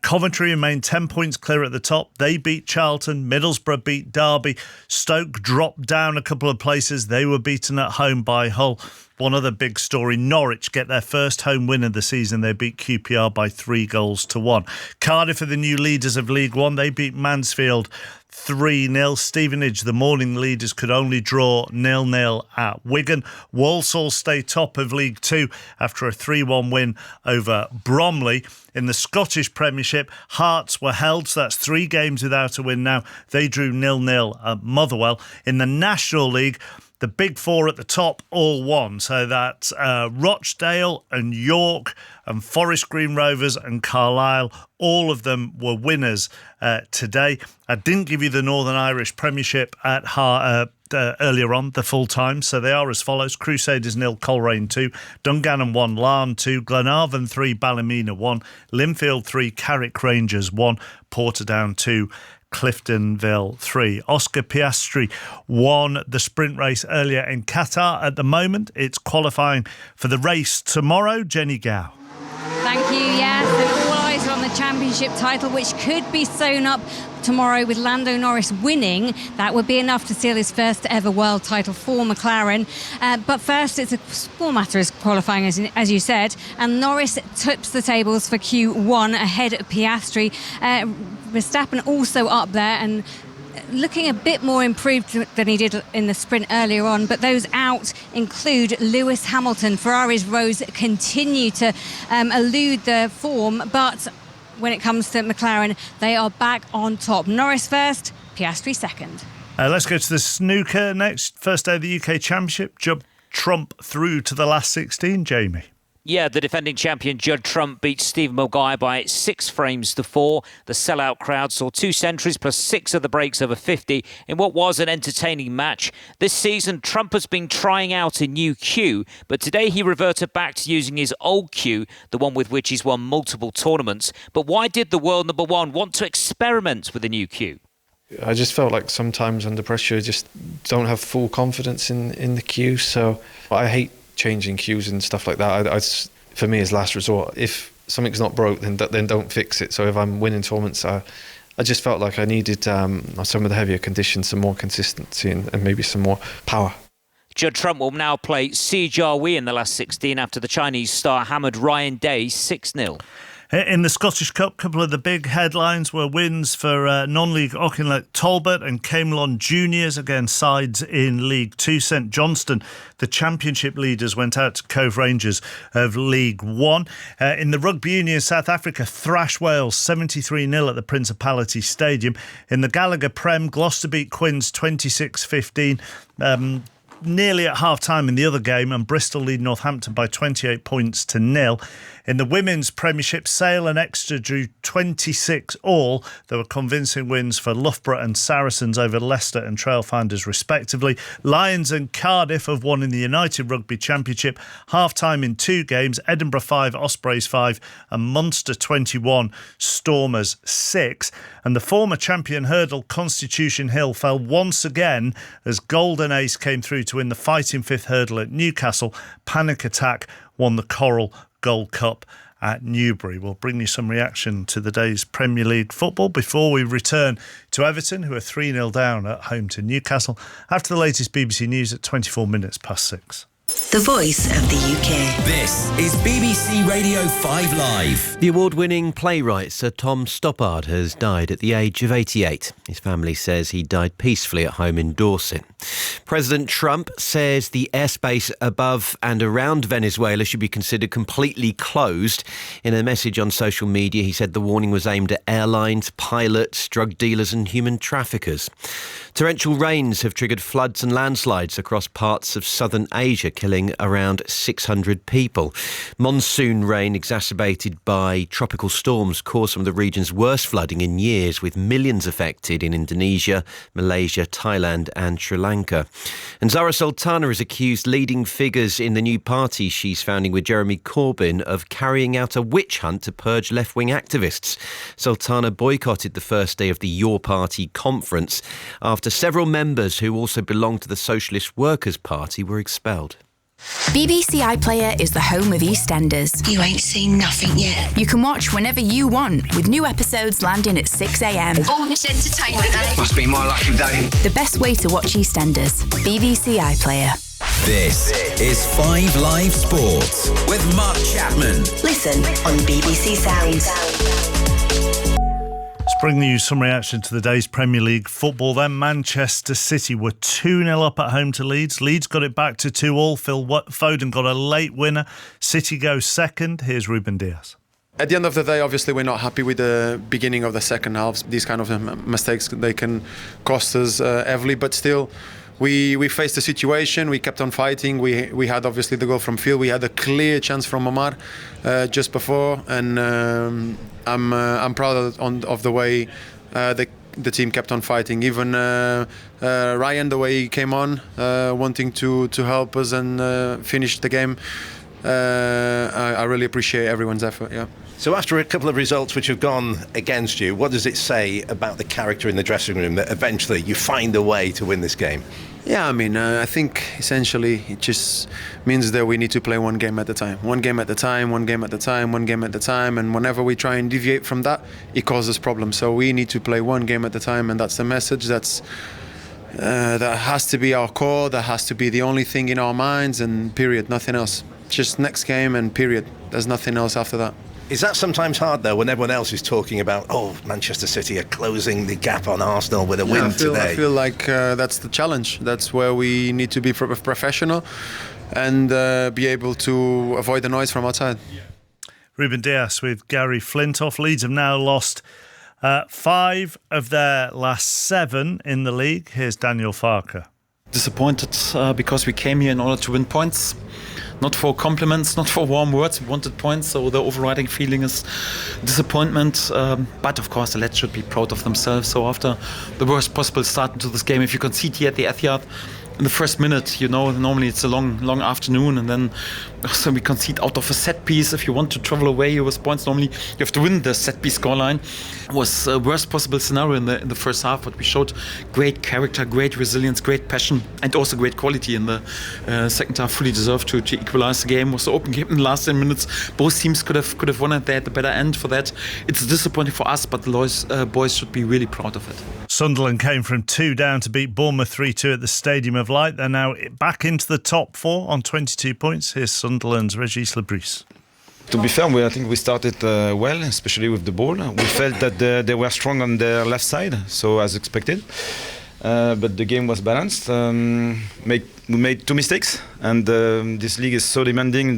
Coventry remained 10 points clear at the top. They beat Charlton. Middlesbrough beat Derby. Stoke dropped down a couple of places. They were beaten at home by Hull. One other big story, Norwich get their first home win of the season. They beat QPR by 3-1. Cardiff are the new leaders of League One. They beat Mansfield 3-0. Stevenage, the morning leaders, could only draw 0-0 at Wigan. Walsall stay top of League Two after a 3-1 win over Bromley. In the Scottish Premiership, Hearts were held, so that's 3 games without a win now. They drew 0-0 at Motherwell. In the National League, the big 4 at the top all won. So that's Rochdale and York and Forest Green Rovers and Carlisle. All of them were winners today. I didn't give you the Northern Irish Premiership at earlier on, the full time. So they are as follows: Crusaders 0, Coleraine 2, Dungannon 1, Larne 2, Glenavon 3, Ballymena 1, Linfield 3, Carrick Rangers 1, Portadown 2, Cliftonville 3. Oscar Piastri won the sprint race earlier in Qatar. At the moment, it's qualifying for the race tomorrow. Jenny Gow. Thank you, yes. And all eyes are on the championship title, which could be sewn up tomorrow with Lando Norris winning. That would be enough to seal his first ever world title for McLaren. But first, it's a small matter as qualifying, as you said. And Norris tips the tables for Q1 ahead of Piastri. Verstappen also up there and looking a bit more improved than he did in the sprint earlier on, but those out include Lewis Hamilton. Ferrari's rows continue to elude the form, but when it comes to McLaren, they are back on top. Norris first, Piastri second. Let's go to the snooker next. First day of the UK Championship. Judd Trump through to the last 16, Jamie. Yeah, the defending champion Judd Trump beat Stephen Maguire by 6 frames to 4. The sellout crowd saw 2 centuries plus 6 of the breaks over 50 in what was an entertaining match. This season, Trump has been trying out a new cue, but today he reverted back to using his old cue, the one with which he's won multiple tournaments. But why did the world number 1 want to experiment with a new cue? I just felt like sometimes under pressure, I just don't have full confidence in the cue. So I hate changing cues and stuff like that. For me, it's last resort. If something's not broke, then don't fix it. So if I'm winning tournaments, I just felt like I needed some of the heavier conditions, some more consistency and maybe some more power. Judd Trump will now play Si Jiahui in the last 16 after the Chinese star hammered Ryan Day 6-0. In the Scottish Cup, a couple of the big headlines were wins for non-league Auchinleck Talbot and Camelon Juniors against sides in League 2. St Johnstone, the championship leaders, went out to Cove Rangers of League 1. In the Rugby Union, South Africa thrashed Wales 73-0 at the Principality Stadium. In the Gallagher Prem, Gloucester beat Quins 26-15. Nearly at half-time in the other game, and Bristol lead Northampton by 28 points to 0. In the Women's Premiership, Sale and Exeter drew 26 all. There were convincing wins for Loughborough and Saracens over Leicester and Trailfinders respectively. Lions and Cardiff have won in the United Rugby Championship. Half-time in 2 games, Edinburgh 5, Ospreys 5 and Munster 21, Stormers 6. And the former champion hurdle Constitution Hill fell once again as Golden Ace came through to win the Fighting Fifth hurdle at Newcastle. Panic Attack won the Coral Gold Cup at Newbury. We'll bring you some reaction to the day's Premier League football before we return to Everton, who are 3-0 down at home to Newcastle, after the latest BBC News at 24 minutes past 6. The voice of the UK. This is BBC Radio 5 Live. The award-winning playwright Sir Tom Stoppard has died at the age of 88. His family says he died peacefully at home in Dorset. President Trump says the airspace above and around Venezuela should be considered completely closed. In a message on social media, he said the warning was aimed at airlines, pilots, drug dealers and human traffickers. Torrential rains have triggered floods and landslides across parts of southern Asia, killing around 600 people. Monsoon rain exacerbated by tropical storms caused some of the region's worst flooding in years, with millions affected in Indonesia, Malaysia, Thailand and Sri Lanka. And Zara Sultana is accused leading figures in the new party she's founding with Jeremy Corbyn of carrying out a witch hunt to purge left-wing activists. Sultana boycotted the first day of the Your Party conference after several members who also belong to the Socialist Workers' Party were expelled. BBC iPlayer is the home of EastEnders. You ain't seen nothing yet. You can watch whenever you want, with new episodes landing at 6 a.m. All this entertainment, eh? Must be my lucky day. The best way to watch EastEnders. BBC iPlayer. This is 5 Live Sports with Mark Chapman. Listen on BBC Sounds. Let's bring you some reaction to the day's Premier League football. Then Manchester City were 2-0 up at home to Leeds. Leeds got it back to 2-2. Phil Foden got a late winner. City goes second. Here's Ruben Diaz. At the end of the day, obviously, we're not happy with the beginning of the second half. These kind of mistakes, they can cost us heavily, but still, we faced the situation. We kept on fighting. We had obviously the goal from Phil. We had a clear chance from Omar just before, and I'm proud of the way the team kept on fighting. Even Ryan, the way he came on, wanting to help us and finish the game. I really appreciate everyone's effort. Yeah. So after a couple of results which have gone against you, what does it say about the character in the dressing room that eventually you find a way to win this game? Yeah, I mean, I think essentially it just means that we need to play one game at a time. One game at a time, one game at a time, one game at a time. And whenever we try and deviate from that, it causes problems. So we need to play one game at a time, and that's the message. That has to be our core. That has to be the only thing in our minds, and period, nothing else. Just next game and period. There's nothing else after that. Is that sometimes hard, though, when everyone else is talking about, Manchester City are closing the gap on Arsenal with a win today? I feel like that's the challenge. That's where we need to be professional and be able to avoid the noise from outside. Ruben Diaz with Gary Flintoff. Leeds have now lost 5 of their last 7 in the league. Here's Daniel Farker. Disappointed because we came here in order to win points. Not for compliments, not for warm words. We wanted points, so the overriding feeling is disappointment. But of course, the lads should be proud of themselves. So after the worst possible start into this game, if you concede here at the Etihad in the first minute, normally it's a long afternoon, and then so we concede out of a set piece. If you want to travel away with points, normally you have to win the set piece scoreline. It was the worst possible scenario in the first half, but we showed great character, great resilience, great passion, and also great quality in the second half. Fully deserved to equalise the game. It was the open game in the last 10 minutes. Both teams could have won it. They had the better end for that. It's disappointing for us, but the boys should be really proud of it. Sunderland came from 2 down to beat Bournemouth 3-2 at the Stadium of Light. They're now back into the top 4 on 22 points. Here's Sunderland's Régis Lebris. To be fair, I think we started well, especially with the ball. We felt that they were strong on their left side, so as expected. But the game was balanced. We made 2 mistakes, and this league is so demanding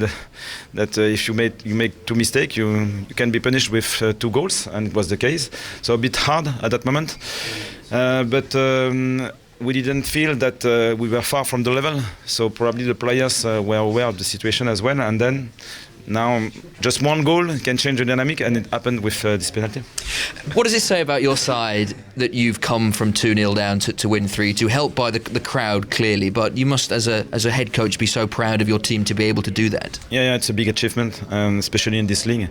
that if you make 2 mistakes, you can be punished with 2 goals, and it was the case. So a bit hard at that moment, but we didn't feel that we were far from the level. So probably the players were aware of the situation as well, and then. Now, just one goal can change the dynamic, and it happened with this penalty. What does it say about your side that you've come from 2-0 down to win 3-2, helped by the crowd clearly, but you must, as a head coach, be so proud of your team to be able to do that? Yeah, it's a big achievement, especially in this league.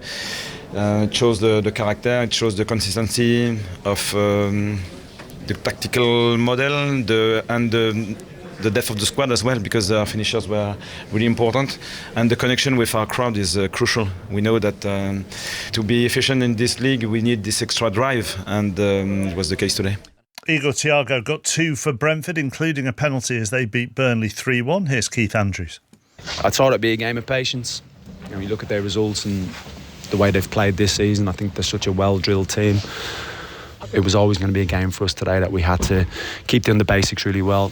It shows the character, it shows the consistency of the tactical model, and the depth of the squad as well, because our finishers were really important, and the connection with our crowd is crucial. We know that to be efficient in this league we need this extra drive, and it was the case today. Igor Thiago got 2 for Brentford, including a penalty as they beat Burnley 3-1. Here's Keith Andrews. I thought it'd be a game of patience. You look at their results and the way they've played this season. I think they're such a well-drilled team. It was always going to be a game for us today that we had to keep doing the basics really well,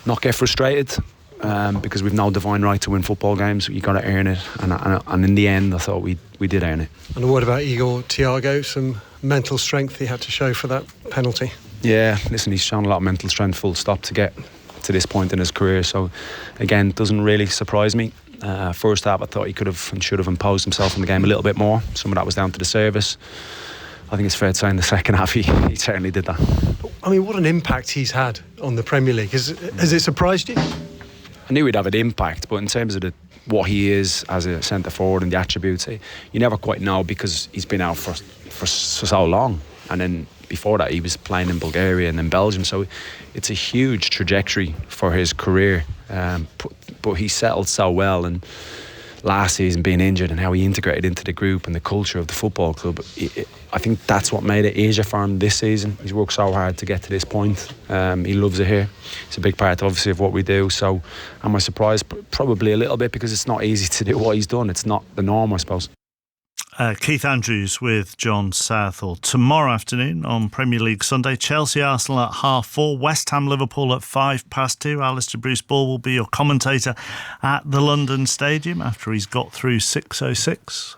not get frustrated, because we've no divine right to win football games. You've got to earn it, and in the end I thought we did earn it. And what about Igor Thiago? Some mental strength he had to show for that penalty. Yeah, listen, he's shown a lot of mental strength, full stop, to get to this point in his career. So again, it doesn't really surprise me. First half I thought he could have and should have imposed himself on the game a little bit more. Some of that was down to the service. I think it's fair to say in the second half he certainly did that. I mean, what an impact he's had on the Premier League. Has it surprised you? I knew he'd have an impact, but in terms of what he is as a centre forward and the attributes, you never quite know, because he's been out for so long, and then before that he was playing in Bulgaria and in Belgium, so it's a huge trajectory for his career, but he settled so well, and last season being injured and how he integrated into the group and the culture of the football club, I think that's what made it easier for him this season. He's worked so hard to get to this point. He loves it here. It's a big part obviously of what we do, so am I surprised? Probably a little bit, because it's not easy to do what he's done. It's not the norm, I suppose. Keith Andrews with John Southall. Tomorrow afternoon on Premier League Sunday, Chelsea-Arsenal at 4:30, West Ham-Liverpool at 2:05. Alistair Bruce-Ball will be your commentator at the London Stadium after he's got through 6:06.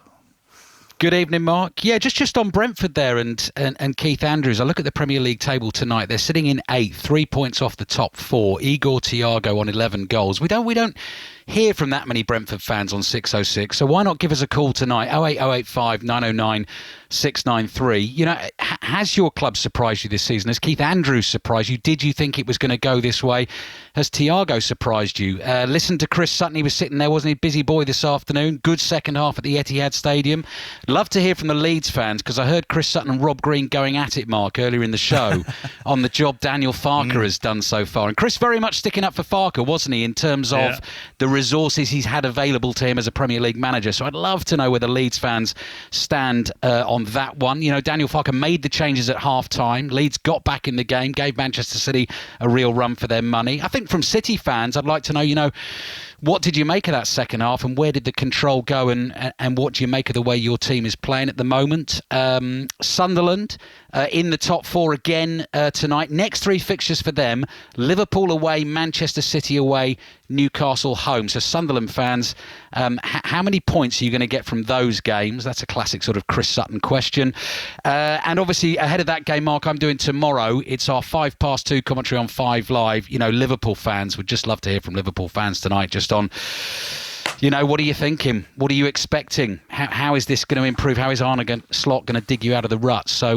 Good evening, Mark. Yeah, just on Brentford there and Keith Andrews. I look at the Premier League table tonight. They're sitting in 8th, 3 points off the top 4. Igor Thiago on 11 goals. We don't hear from that many Brentford fans on 6:06, so why not give us a call tonight? 08085 909 693. You know, has your club surprised you this season? Has Keith Andrews surprised you? Did you think it was going to go this way? Has Thiago surprised you? Listen to Chris Sutton. He was sitting there, wasn't he? Busy boy this afternoon. Good second half at the Etihad Stadium. Love to hear from the Leeds fans, because I heard Chris Sutton and Rob Green going at it, Mark, earlier in the show on the job Daniel Farke has done so far. And Chris very much sticking up for Farke, wasn't he, in terms of the resources he's had available to him as a Premier League manager. So I'd love to know where the Leeds fans stand on that one. You know, Daniel Farke made the changes at half-time. Leeds got back in the game, gave Manchester City a real run for their money. I think from City fans, I'd like to know, what did you make of that second half, and where did the control go, and what do you make of the way your team is playing at the moment? Sunderland in the top 4 again tonight. Next 3 fixtures for them: Liverpool away, Manchester City away, Newcastle home. So Sunderland fans, how many points are you going to get from those games? That's a classic sort of Chris Sutton question. And obviously ahead of that game, Mark, I'm doing tomorrow. It's our 2:05 commentary on 5 Live. You know, Liverpool fans, would just love to hear from Liverpool fans tonight, just on, what are you thinking? What are you expecting? How is this going to improve? How is Arne Slot going to dig you out of the rut? So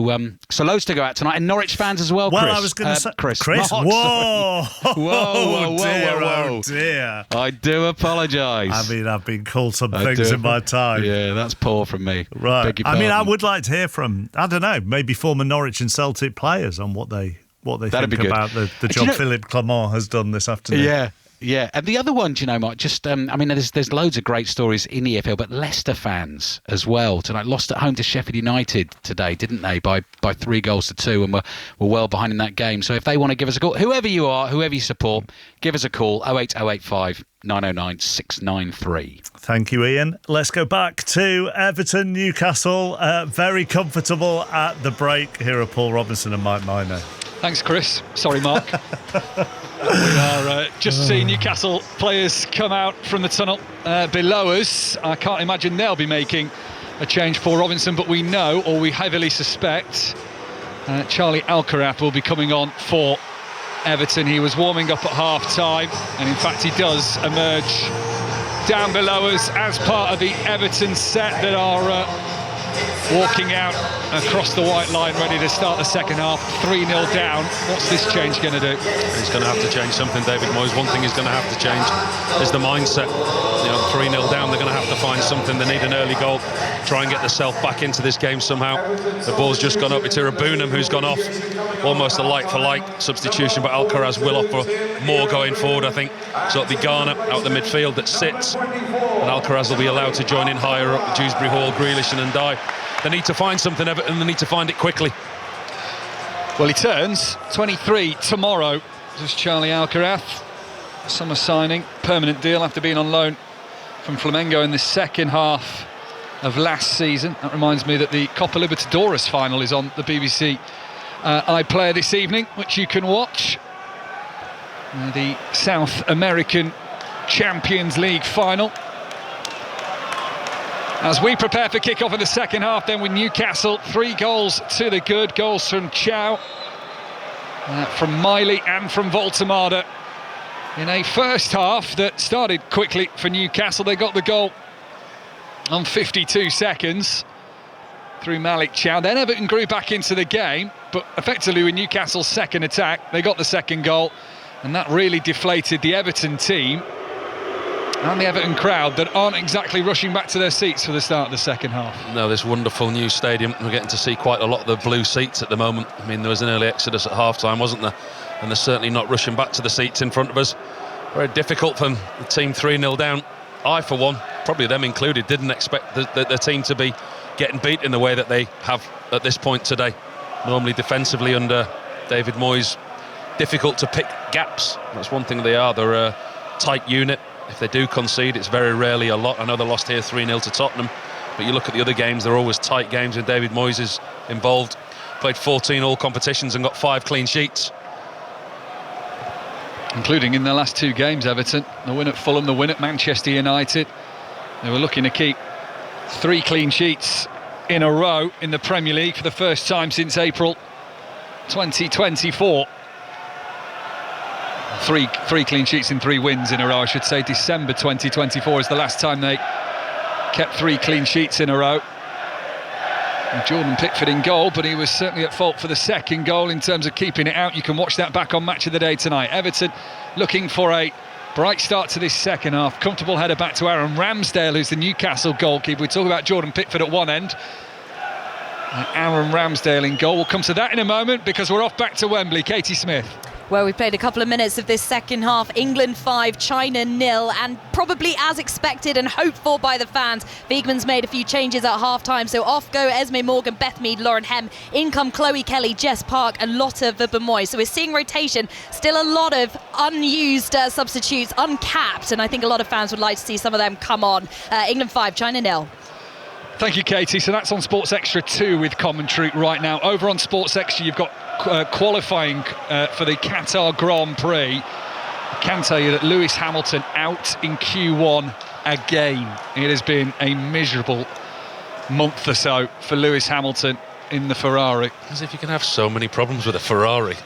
loads to go out tonight. And Norwich fans as well, Chris. Well, I was going to say... Chris. Mark, whoa! Whoa. Oh, dear. I do apologise. I mean, I've been called some things in my time. Yeah, that's poor from me. Right. I mean, I would like to hear from, I don't know, maybe former Norwich and Celtic players on what they think about the job Philippe Clement has done this afternoon. Yeah, and the other one, Mark, there's loads of great stories in the EFL, but Leicester fans as well tonight lost at home to Sheffield United today, didn't they, by 3-2, and were well behind in that game. So if they want to give us a call, whoever you are, whoever you support, give us a call, 08085 909 693. Thank you, Ian. Let's go back to Everton, Newcastle. Very comfortable at the break. Here are Paul Robinson and Mike Minor. Thanks, Chris. Sorry, Mark. We are just seeing Newcastle players come out from the tunnel below us. I can't imagine they'll be making a change for Robinson, but we know, or we heavily suspect, Charlie Alcaraz will be coming on for Everton. He was warming up at half-time, and in fact he does emerge down below us as part of the Everton set that are walking out across the white line, ready to start the second half. 3-0 down. What's this change going to do? He's going to have to change something, David Moyes. One thing he's going to have to change is the mindset. 3-0 down, they're going to have to find something. They need an early goal, try and get themselves back into this game somehow. The ball's just gone up. It's Irabunam who's gone off. Almost a like-for-like substitution, but Alcaraz will offer more going forward, I think. So it'll be Garner out the midfield that sits, and Alcaraz will be allowed to join in higher up with Dewsbury Hall, Grealish and Ndiaye. They need to find something, Everton. They need to find it quickly. Well, he turns 23 tomorrow. This is Charlie Alcaraz. Summer signing, permanent deal after being on loan from Flamengo in the second half of last season. That reminds me that the Copa Libertadores final is on the BBC iPlayer this evening, which you can watch. The South American Champions League final. As we prepare for kick-off in the second half then with Newcastle, 3 goals to the good. Goals from Chow, from Miley and from Voltemada. In a first half that started quickly for Newcastle, they got the goal on 52 seconds through Malik Chow. Then Everton grew back into the game, but effectively with Newcastle's second attack, they got the second goal, and that really deflated the Everton team and the Everton crowd that aren't exactly rushing back to their seats for the start of the second half. No, this wonderful new stadium, we're getting to see quite a lot of the blue seats at the moment. I mean, there was an early exodus at half-time, wasn't there? And they're certainly not rushing back to the seats in front of us. Very difficult for the team 3-0 down. I, for one, probably them included, didn't expect the team to be getting beat in the way that they have at this point today. Normally defensively under David Moyes, difficult to pick gaps. That's one thing they are. They're a tight unit. If they do concede, it's very rarely a lot. I know they lost here 3-0 to Tottenham, but you look at the other games, they're always tight games when David Moyes is involved. Played 14 all competitions and got 5 clean sheets. Including in their last 2 games, Everton. The win at Fulham, the win at Manchester United. They were looking to keep 3 clean sheets in a row in the Premier League for the first time since April 2024. 3 clean sheets in 3 wins in a row, I should say. December 2024 is the last time they kept 3 clean sheets in a row. And Jordan Pickford in goal, but he was certainly at fault for the second goal in terms of keeping it out. You can watch that back on Match of the Day tonight. Everton looking for a bright start to this second half. Comfortable header back to Aaron Ramsdale, who's the Newcastle goalkeeper. We talk about Jordan Pickford at one end. Aaron Ramsdale in goal. We'll come to that in a moment because we're off back to Wembley. Katie Smith. Well, we played a couple of minutes of this second half. England 5, China 0, and probably as expected and hoped for by the fans, Veegman's made a few changes at half-time. So off go Esme Morgan, Beth Mead, Lauren Hem. In come Chloe Kelly, Jess Park and Lotte Verbemoy. So we're seeing rotation. Still a lot of unused substitutes, uncapped, and I think a lot of fans would like to see some of them come on. England 5, China 0. Thank you, Katie. So that's on Sports Extra 2 with commentary right now. Over on Sports Extra, you've got qualifying for the Qatar Grand Prix. I can tell you that Lewis Hamilton out in Q1 again. It has been a miserable month or so for Lewis Hamilton in the Ferrari. As if you can have so many problems with a Ferrari.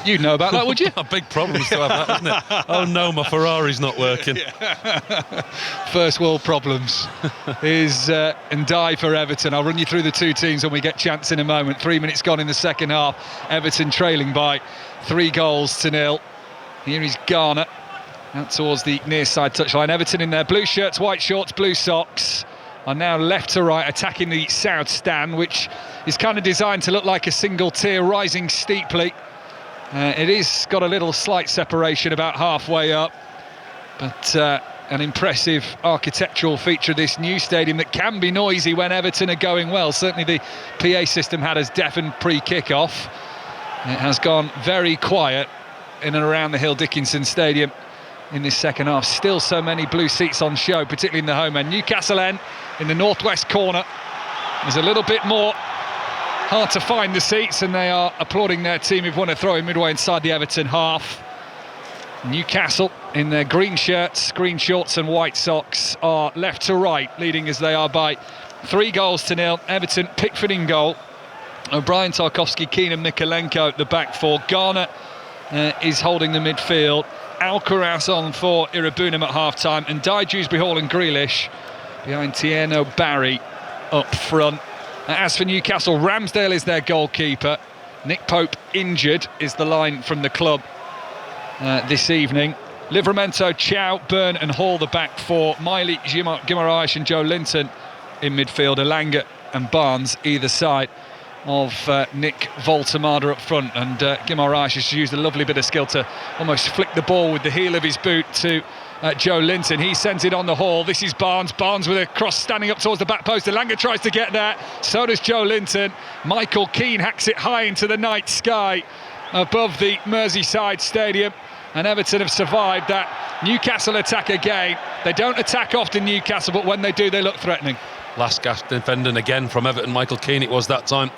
You'd know about that, would you? Big problems to have that, isn't it? Oh no, my Ferrari's not working. First world problems is Ndiaye for Everton. I'll run you through the 2 teams when we get chance in a moment. 3 minutes gone in the second half. Everton trailing by 3 goals to 0. Here is Garner out towards the near side touchline. Everton in their blue shirts, white shorts, blue socks are now left to right attacking the south stand, which is kind of designed to look like a single tier rising steeply. It is got a little slight separation about halfway up, but an impressive architectural feature of this new stadium that can be noisy when Everton are going well. Certainly the PA system had us deafened pre-kick-off. It has gone very quiet in and around the Hill Dickinson Stadium in this second half. Still so many blue seats on show, particularly in the home end. Newcastle end in the northwest corner. There's a little bit more hard to find the seats, and they are applauding their team who've won a throw in midway inside the Everton half. Newcastle in their green shirts, green shorts and white socks are left to right, leading as they are by 3 goals to 0. Everton, Pickford in goal. O'Brien, Tarkowski, Keenan, Mikalenko at the back 4. Garner is holding the midfield. Alcaraz on for Irabunam at half-time, and Ndiaye, Dewsbury Hall and Grealish behind Tierno Barry up front. As for Newcastle, Ramsdale is their goalkeeper. Nick Pope injured is the line from the club this evening. Livramento, Chow, Byrne and Hall the back four. Miley, Guimaraes and Joe Linton in midfield. Elanga and Barnes either side of Nick Voltemada up front. And Guimaraes has used a lovely bit of skill to almost flick the ball with the heel of his boot to Joe Linton. He sends it on the Hall. This is Barnes. Barnes with a cross standing up towards the back post. Elanga tries to get there. So does Joe Linton. Michael Keane hacks it high into the night sky above the Merseyside stadium. And Everton have survived that Newcastle attack again. They don't attack often, Newcastle, but when they do, they look threatening. Last gasp defending again from Everton. Michael Keane it was that time.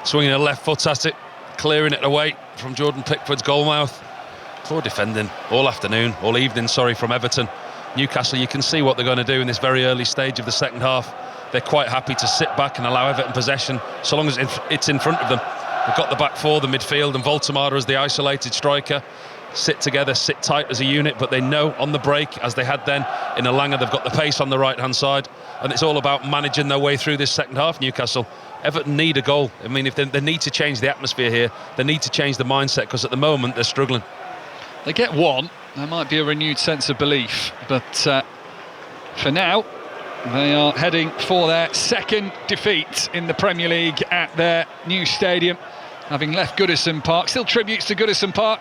Swinging a left foot at it, clearing it away from Jordan Pickford's goalmouth. Poor defending all afternoon, all evening, from Everton. Newcastle, you can see what they're going to do in this very early stage of the second half. They're quite happy to sit back and allow Everton possession so long as it's in front of them. They've got the back four, the midfield, and Voltemada as the isolated striker. Sit together, sit tight as a unit, but they know on the break, as they had then in Elanga, they've got the pace on the right-hand side, and it's all about managing their way through this second half, Newcastle. Everton need a goal. I mean, if they need to change the atmosphere here, they need to change the mindset, because at the moment they're struggling. They get one, there might be a renewed sense of belief, but for now, they are heading for their second defeat in the Premier League at their new stadium, having left Goodison Park. Still tributes to Goodison Park.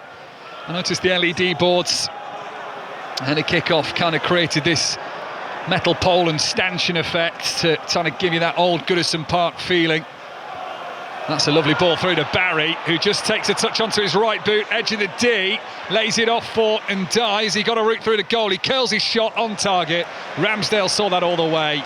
I noticed the LED boards and a kick-off kind of created this metal pole and stanchion effect to kind of give you that old Goodison Park feeling. That's a lovely ball through to Barry, who just takes a touch onto his right boot, edge of the D, lays it off for and dies. He got a route through to goal. He curls his shot on target. Ramsdale saw that all the way,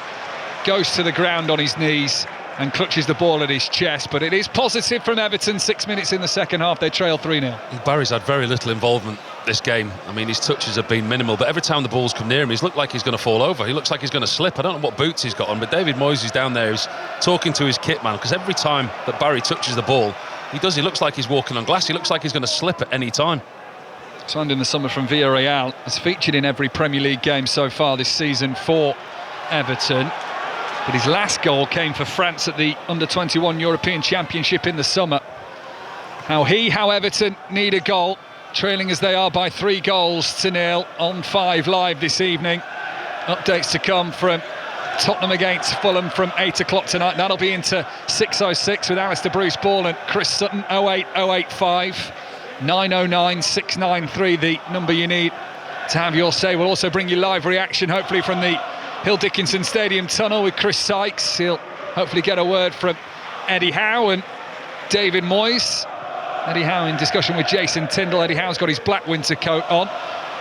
goes to the ground on his knees and clutches the ball at his chest. But it is positive from Everton. 6 minutes in the second half, they trail 3-0. Barry's had very little involvement this game. I mean, his touches have been minimal, but every time the ball's come near him, he's looked like he's going to fall over. He looks like he's going to slip. I don't know what boots he's got on, but David Moyes is down there, he's talking to his kit man, because every time that Barry touches the ball, he looks like he's walking on glass. He looks like he's going to slip at any time. Signed in the summer from Villarreal, has featured in every Premier League game so far this season for Everton. But his last goal came for France at the Under-21 European Championship in the summer. How Everton need a goal, trailing as they are by 3-0 on 5 Live this evening. Updates to come from Tottenham against Fulham from 8 o'clock tonight. That'll be into 6:06 with Alistair Bruce Ball and Chris Sutton. 08085 909 693, the number you need to have your say. We'll also bring you live reaction, hopefully from the Hill Dickinson Stadium tunnel with Chris Sykes. He'll hopefully get a word from Eddie Howe and David Moyes. Eddie Howe in discussion with Jason Tindall. Eddie Howe's got his black winter coat on.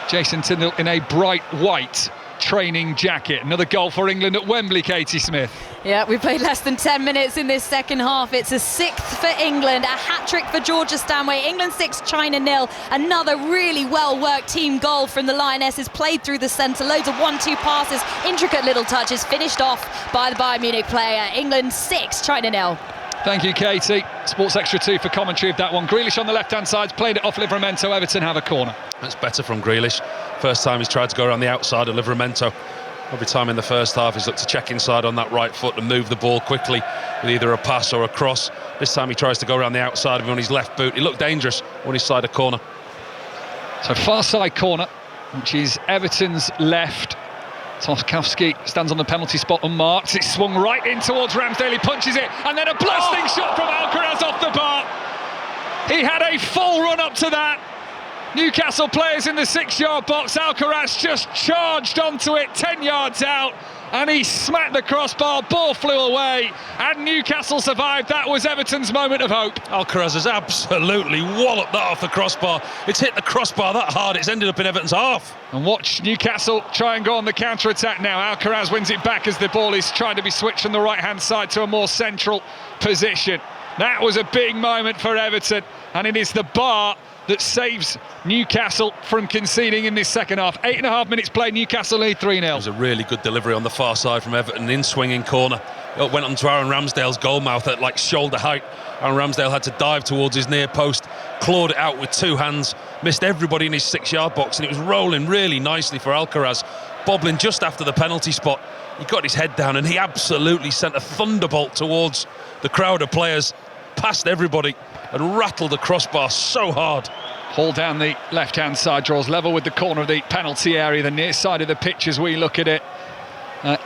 Jason Tindall in a bright white training jacket. Another goal for England at Wembley, Katie Smith. Yeah, we played less than 10 minutes in this second half. It's a 6th for England, a hat-trick for Georgia Stanway. England 6, China 0. Another really well-worked team goal from the Lionesses, played through the centre. Loads of 1-2 passes, intricate little touches, finished off by the Bayern Munich player. England 6, China 0. Thank you, Katie. Sports Extra 2 for commentary of that one. Grealish on the left-hand side, played it off Livramento. Everton have a corner. That's better from Grealish. First time he's tried to go around the outside of Livramento. Every time in the first half he's looked to check inside on that right foot and move the ball quickly with either a pass or a cross. This time he tries to go around the outside of him on his left boot. He looked dangerous on his side of corner. So far side corner, which is Everton's left. Tarkowski stands on the penalty spot unmarked. It's swung right in towards Ramsdale. He punches it, and then a blasting shot from Alcaraz off the bar. He had a full run up to that. Newcastle players in the 6-yard box. Alcaraz just charged onto it 10 yards out, and he smacked the crossbar. Ball flew away, and Newcastle survived. That was Everton's moment of hope. Alcaraz has absolutely walloped that off the crossbar. It's hit the crossbar that hard, it's ended up in Everton's half. And watch Newcastle try and go on the counter-attack now. Alcaraz wins it back as the ball is trying to be switched from the right-hand side to a more central position. That was a big moment for Everton, and it is the bar that saves Newcastle from conceding in this second half. 8.5 minutes played, Newcastle lead 3-0. It was a really good delivery on the far side from Everton, in-swinging corner. It went on to Aaron Ramsdale's goalmouth at like shoulder height. Aaron Ramsdale had to dive towards his near post, clawed it out with 2 hands, missed everybody in his 6-yard box, and it was rolling really nicely for Alcaraz, bobbling just after the penalty spot. He got his head down and he absolutely sent a thunderbolt towards the crowd of players, past everybody, and rattled the crossbar so hard. Paul down the left-hand side, draws level with the corner of the penalty area, the near side of the pitch as we look at it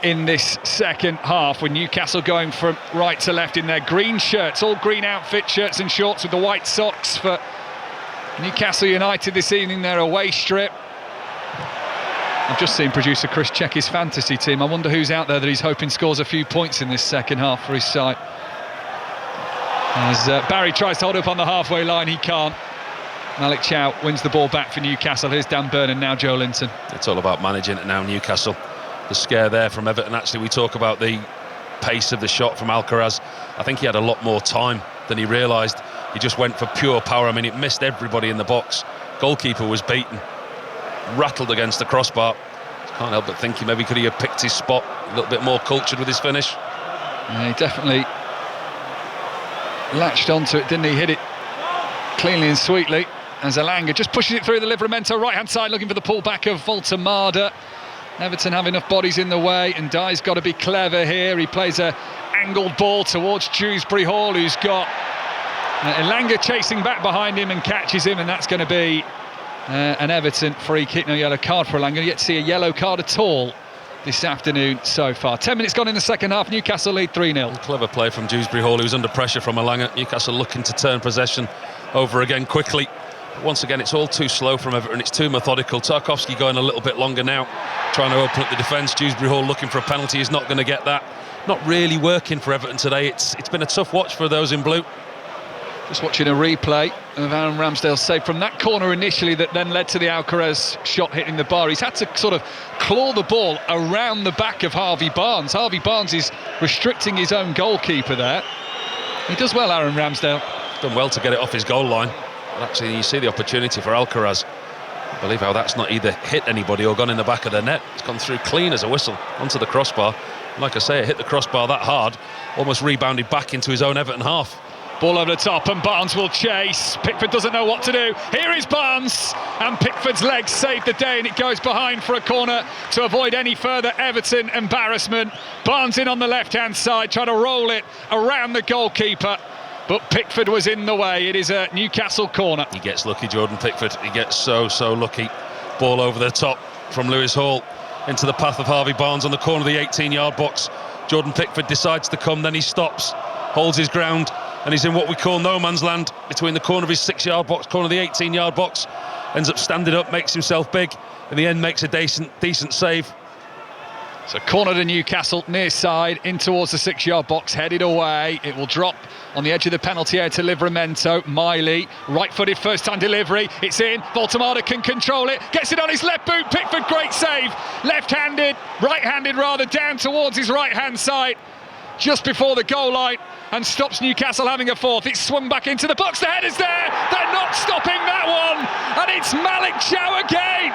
in this second half, with Newcastle going from right to left in their green shirts, all green outfit, shirts and shorts with the white socks for Newcastle United this evening, their away strip. I've just seen producer Chris check his fantasy team. I wonder who's out there that he's hoping scores a few points in this second half for his side. As Barry tries to hold up on the halfway line, he can't. Malik Chow wins the ball back for Newcastle. Here's Dan Burn and now Joe Linton. It's all about managing it now, Newcastle. The scare there from Everton. Actually, we talk about the pace of the shot from Alcaraz. I think he had a lot more time than he realised. He just went for pure power. I mean, it missed everybody in the box. Goalkeeper was beaten, rattled against the crossbar. Can't help but think he maybe could have picked his spot a little bit more cultured with his finish. Yeah, he definitely latched onto it, didn't he? Hit it cleanly and sweetly. As Elanga just pushes it through the Livramento right-hand side, looking for the pullback of Voltemada. Everton have enough bodies in the way, and Dye's got to be clever here. He plays a angled ball towards Dewsbury Hall, who's got Elanga chasing back behind him and catches him, and that's going to be an Everton free kick. No yellow card for Elanga. Yet to see a yellow card at all this afternoon so far. 10 minutes gone in the second half. Newcastle lead 3-0. Clever play from Dewsbury Hall, who's under pressure from Elanga. Newcastle looking to turn possession over again quickly. But once again, it's all too slow from Everton. It's too methodical. Tarkowski going a little bit longer now, trying to open up the defence. Dewsbury Hall looking for a penalty. He's not going to get that. Not really working for Everton today. It's been a tough watch for those in blue. Just watching a replay of Aaron Ramsdale's save from that corner initially that then led to the Alcaraz shot hitting the bar. He's had to sort of claw the ball around the back of Harvey Barnes. Harvey Barnes is restricting his own goalkeeper there. He does well, Aaron Ramsdale. Done well to get it off his goal line. But actually, you see the opportunity for Alcaraz. I believe how that's not either hit anybody or gone in the back of the net. It's gone through clean as a whistle onto the crossbar. Like I say, it hit the crossbar that hard, almost rebounded back into his own Everton half. Ball over the top and Barnes will chase. Pickford doesn't know what to do. Here is Barnes, and Pickford's legs save the day, and it goes behind for a corner to avoid any further Everton embarrassment. Barnes in on the left-hand side, trying to roll it around the goalkeeper, but Pickford was in the way. It is a Newcastle corner. He gets lucky, Jordan Pickford. He gets so lucky. Ball over the top from Lewis Hall into the path of Harvey Barnes on the corner of the 18-yard box. Jordan Pickford decides to come, then he stops, holds his ground, and he's in what we call no man's land between the corner of his 6-yard box, corner of the 18-yard box. Ends up standing up, makes himself big, in the end makes a decent save. So corner to Newcastle, near side, in towards the 6-yard box, headed away. It will drop on the edge of the penalty area to Livramento. Miley, right-footed first-time delivery. It's in. Voltemada can control it. Gets it on his left boot. Pickford, great save. Left-handed, right-handed rather, down towards his right-hand side, just before the goal line, and stops Newcastle having a fourth. It's swung back into the box. The header's there. They're not stopping that one. And it's Malik Chow again.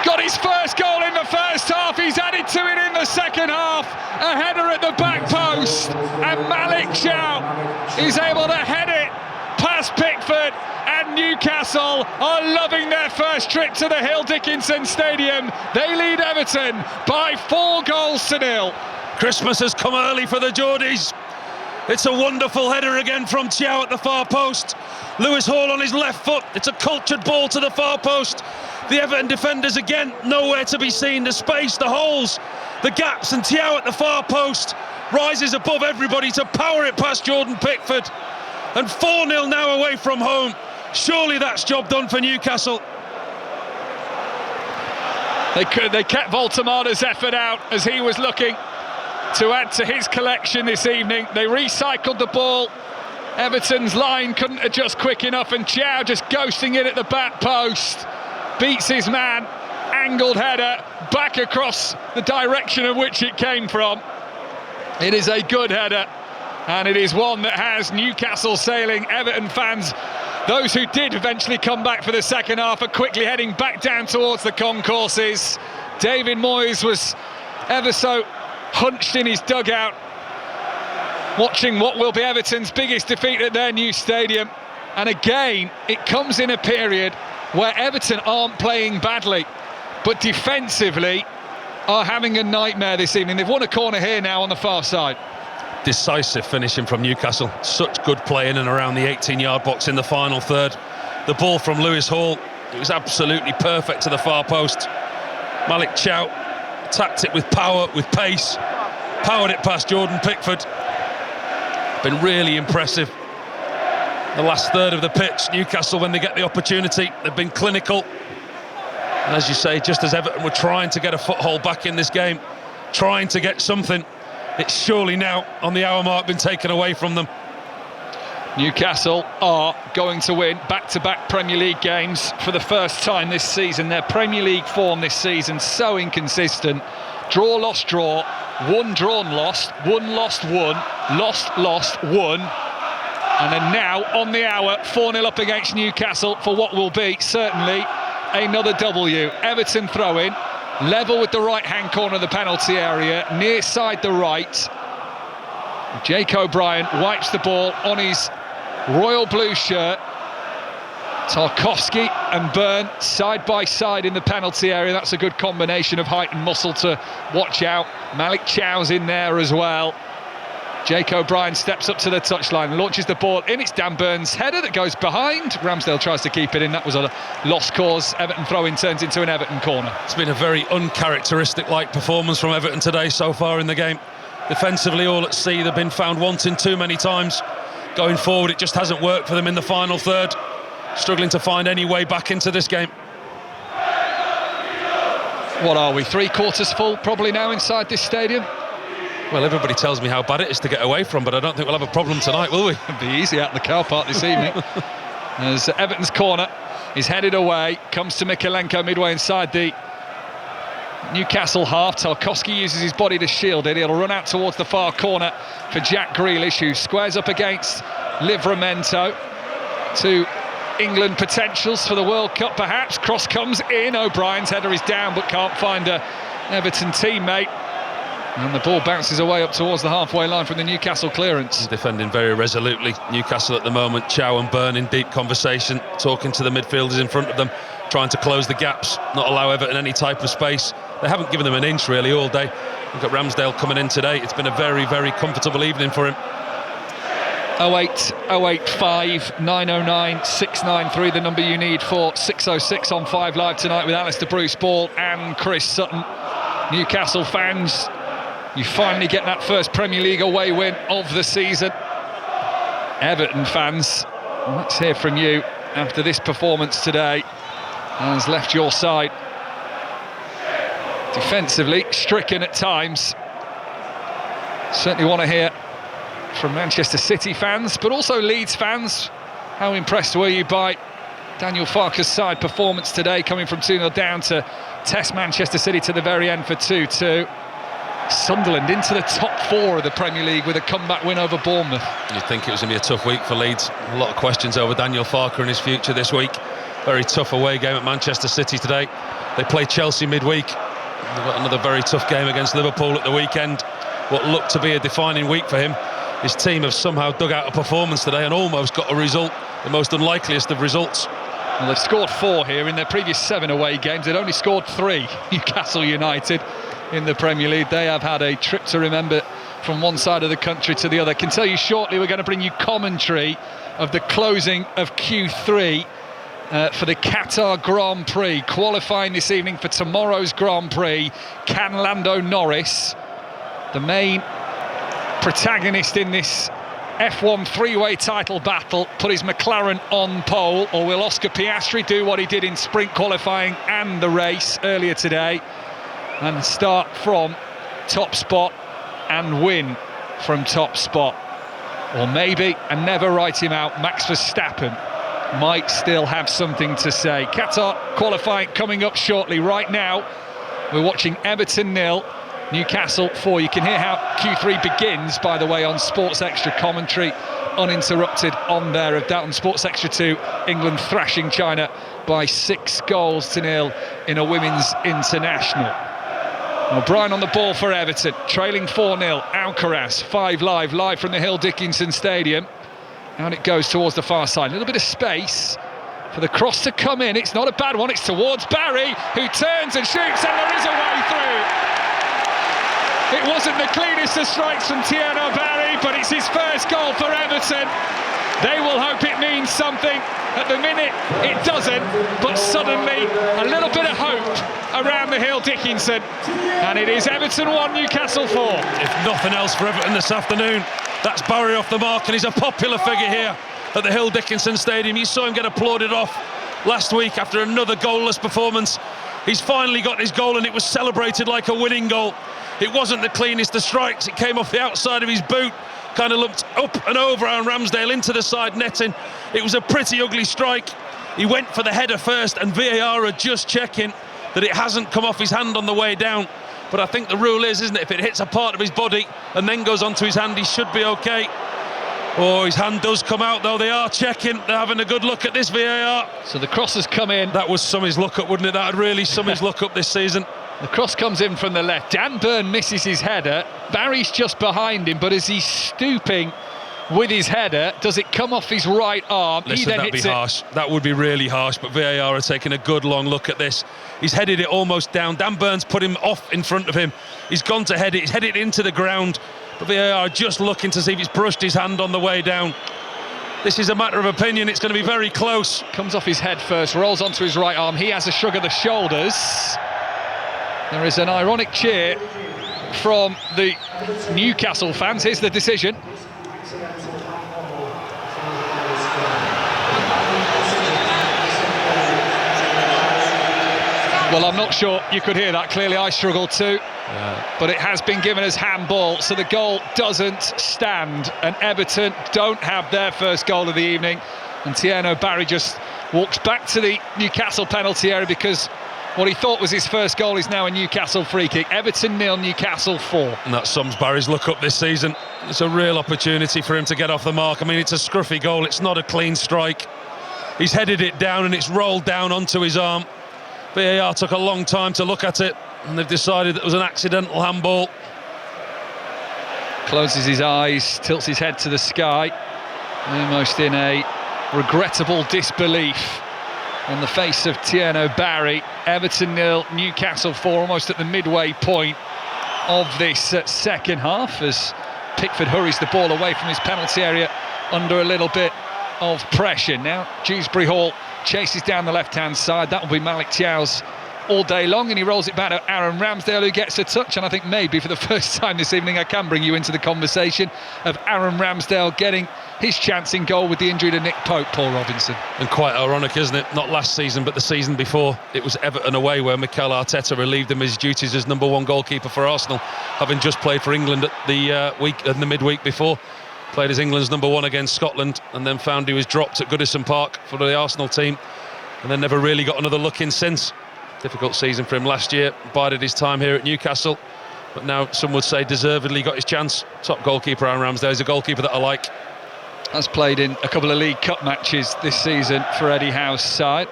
Got his first goal in the first half. He's added to it in the second half. A header at the back post, and Malik Chow is able to head it past Pickford. And Newcastle are loving their first trip to the Hill Dickinson Stadium. They lead Everton by 4-0. Christmas has come early for the Geordies. It's a wonderful header again from Chow at the far post. Lewis Hall on his left foot. It's a cultured ball to the far post. The Everton defenders again nowhere to be seen. The space, the holes, the gaps, and Chow at the far post rises above everybody to power it past Jordan Pickford. And 4-0 now away from home. Surely that's job done for Newcastle. They kept Voltemada's effort out as he was looking to add to his collection this evening. They recycled the ball. Everton's line couldn't adjust quick enough, and Chow just ghosting it at the back post. Beats his man. Angled header back across the direction of which it came from. It is a good header, and it is one that has Newcastle sailing. Everton fans, those who did eventually come back for the second half, are quickly heading back down towards the concourses. David Moyes was ever so hunched in his dugout, watching what will be Everton's biggest defeat at their new stadium. And again, it comes in a period where Everton aren't playing badly, but defensively are having a nightmare this evening. They've won a corner here now on the far side. decisive finishing from Newcastle. Such good play in and around the 18-yard box in the final third. The ball from Lewis Hall, it was absolutely perfect to the far post. Malik Chow attacked it with power, with pace, powered it past Jordan Pickford. Been really impressive. The last third of the pitch, Newcastle, when they get the opportunity, they've been clinical. And as you say, just as Everton were trying to get a foothold back in this game, trying to get something, it's surely now, on the hour mark, been taken away from them. Newcastle are going to win back-to-back Premier League games for the first time this season. Their Premier League form this season so inconsistent. Draw, lost, draw. Won, drawn, lost. Won, lost, won. Lost, lost, won. And then now, on the hour, 4-0 up against Newcastle for what will be, certainly, another W. Everton throw-in, level with the right-hand corner of the penalty area, near side the right. Jake O'Brien wipes the ball on his royal blue shirt. Tarkowski and Byrne side by side in the penalty area. That's a good combination of height and muscle to watch out. Malik Chow's in there as well. Jake O'Brien steps up to the touchline, launches the ball in. It's Dan Burns' header that goes behind. Ramsdale tries to keep it in. That was a lost cause. Everton throw-in turns into an Everton corner. It's been a very uncharacteristic-like performance from Everton today so far in the game. Defensively, all at sea. They've been found wanting too many times. Going forward, it just hasn't worked for them in the final third. Struggling to find any way back into this game. What are we, 3/4 full probably now inside this stadium? Well, everybody tells me how bad it is to get away from, but I don't think we'll have a problem tonight, will we? It'll be easy out in the car park this evening. As Everton's corner is headed away, comes to Mykolenko midway inside the Newcastle half. Tarkowski uses his body to shield it. He'll run out towards the far corner for Jack Grealish, who squares up against Livramento. Two England potentials for the World Cup, perhaps. Cross comes in. O'Brien's header is down, but can't find a Everton teammate. And the ball bounces away up towards the halfway line from the Newcastle clearance. Defending very resolutely. Newcastle at the moment, Chow and Byrne in deep conversation, talking to the midfielders in front of them, trying to close the gaps, not allow Everton any type of space. They haven't given them an inch really all day. Look at Ramsdale coming in today. It's been a very, very comfortable evening for him. 08 085 909 693, the number you need for 606 on 5 Live tonight with Alistair Bruce Ball and Chris Sutton. Newcastle fans, you finally get that first Premier League away win of the season. Everton fans, let's hear from you after this performance today has left your side defensively stricken at times. Certainly want to hear from Manchester City fans, but also Leeds fans. How impressed were you by Daniel Farke's side performance today, coming from 2-0 down to test Manchester City to the very end for 2-2. Sunderland into the top 4 of the Premier League with a comeback win over Bournemouth. You'd think it was going to be a tough week for Leeds. A lot of questions over Daniel Farke and his future this week. Very tough away game at Manchester City today. They play Chelsea midweek. They've got another very tough game against Liverpool at the weekend. What looked to be a defining week for him. His team have somehow dug out a performance today and almost got a result, the most unlikeliest of results. Well, they've scored 4 here. In their previous 7 away games, they'd only scored 3. Newcastle United in the Premier League. They have had a trip to remember from one side of the country to the other. I can tell you shortly we're going to bring you commentary of the closing of Q3 for the Qatar Grand Prix. Qualifying this evening for tomorrow's Grand Prix. Can Lando Norris, the main protagonist in this F1 three-way title battle, put his McLaren on pole, or will Oscar Piastri do what he did in sprint qualifying and the race earlier today and start from top spot and win from top spot? Or maybe, and never write him out, Max Verstappen might still have something to say. Qatar qualifying coming up shortly. Right now we're watching Everton 0, Newcastle 4. You can hear how Q3 begins, by the way, on Sports Extra commentary, uninterrupted on there of that on Sports Extra 2. England thrashing China by 6-0 in a women's international. O'Brien on the ball for Everton, trailing 4-0. Alcaraz, 5 live from the Hill Dickinson Stadium. And it goes towards the far side. A little bit of space for the cross to come in. It's not a bad one. It's towards Barry, who turns and shoots, and there is a way through. It wasn't the cleanest of strikes from Thierry Barry, his first goal for Everton. They will hope it means something. At the minute, it doesn't, but suddenly a little bit of hope around the hill, Dickinson. And it is Everton 1, Newcastle 4. If nothing else for Everton this afternoon, that's Barry off the mark, and he's a popular figure here at the Hill Dickinson Stadium. You saw him get applauded off last week after another goalless performance. He's finally got his goal, and it was celebrated like a winning goal. It wasn't the cleanest of strikes. It came off the outside of his boot, kind of looked up and over Aaron Ramsdale into the side netting. It was a pretty ugly strike. He went for the header first, and VAR are just checking that it hasn't come off his hand on the way down. But I think the rule is, isn't it, if it hits a part of his body and then goes onto his hand, he should be okay. Oh, his hand does come out, though. They are checking. They're having a good look at this VAR. So the cross has come in. That would sum his luck up, wouldn't it? That would really sum his luck up this season. The cross comes in from the left. Dan Burn misses his header. Barry's just behind him, but as he's stooping with his header, does it come off his right arm? Listen, that'd be harsh. That would be really harsh, but VAR are taking a good long look at this. He's headed it almost down. Dan Burn's put him off in front of him. He's gone to head it. He's headed into the ground. But VAR are just looking to see if he's brushed his hand on the way down. This is a matter of opinion. It's going to be very close. Comes off his head first, rolls onto his right arm. He has a shrug of the shoulders. There is an ironic cheer from the Newcastle fans. Here's the decision. Well, I'm not sure you could hear that. Clearly, I struggled too. But it has been given as handball, so the goal doesn't stand. And Everton don't have their first goal of the evening. And Tierno Barry just walks back to the Newcastle penalty area because what he thought was his first goal is now a Newcastle free kick. Everton 0, Newcastle 4. And that sums Barry's look up this season. It's a real opportunity for him to get off the mark. I mean, it's a scruffy goal. It's not a clean strike. He's headed it down and it's rolled down onto his arm. VAR took a long time to look at it, and they've decided that it was an accidental handball. Closes his eyes, tilts his head to the sky, almost in a regrettable disbelief on the face of Tierno Barry. Everton 0, Newcastle 4, almost at the midway point of this second half, as Pickford hurries the ball away from his penalty area under a little bit of pressure. Now Dewsbury Hall chases down the left-hand side. That will be Malik Thiaw's all day long, and he rolls it back to Aaron Ramsdale, who gets a touch. And I think maybe for the first time this evening I can bring you into the conversation of Aaron Ramsdale getting his chance in goal with the injury to Nick Pope, Paul Robinson. And quite ironic, isn't it? Not last season, but the season before. It was Everton away where Mikel Arteta relieved him of his duties as #1 goalkeeper for Arsenal, having just played for England at the midweek before. Played as England's #1 against Scotland, and then found he was dropped at Goodison Park for the Arsenal team, and then never really got another look in since. Difficult season for him last year. Bided his time here at Newcastle, but now some would say deservedly got his chance. Top goalkeeper Aaron Ramsdale is a goalkeeper that I like. Has played in a couple of League Cup matches this season for Eddie Howe's side.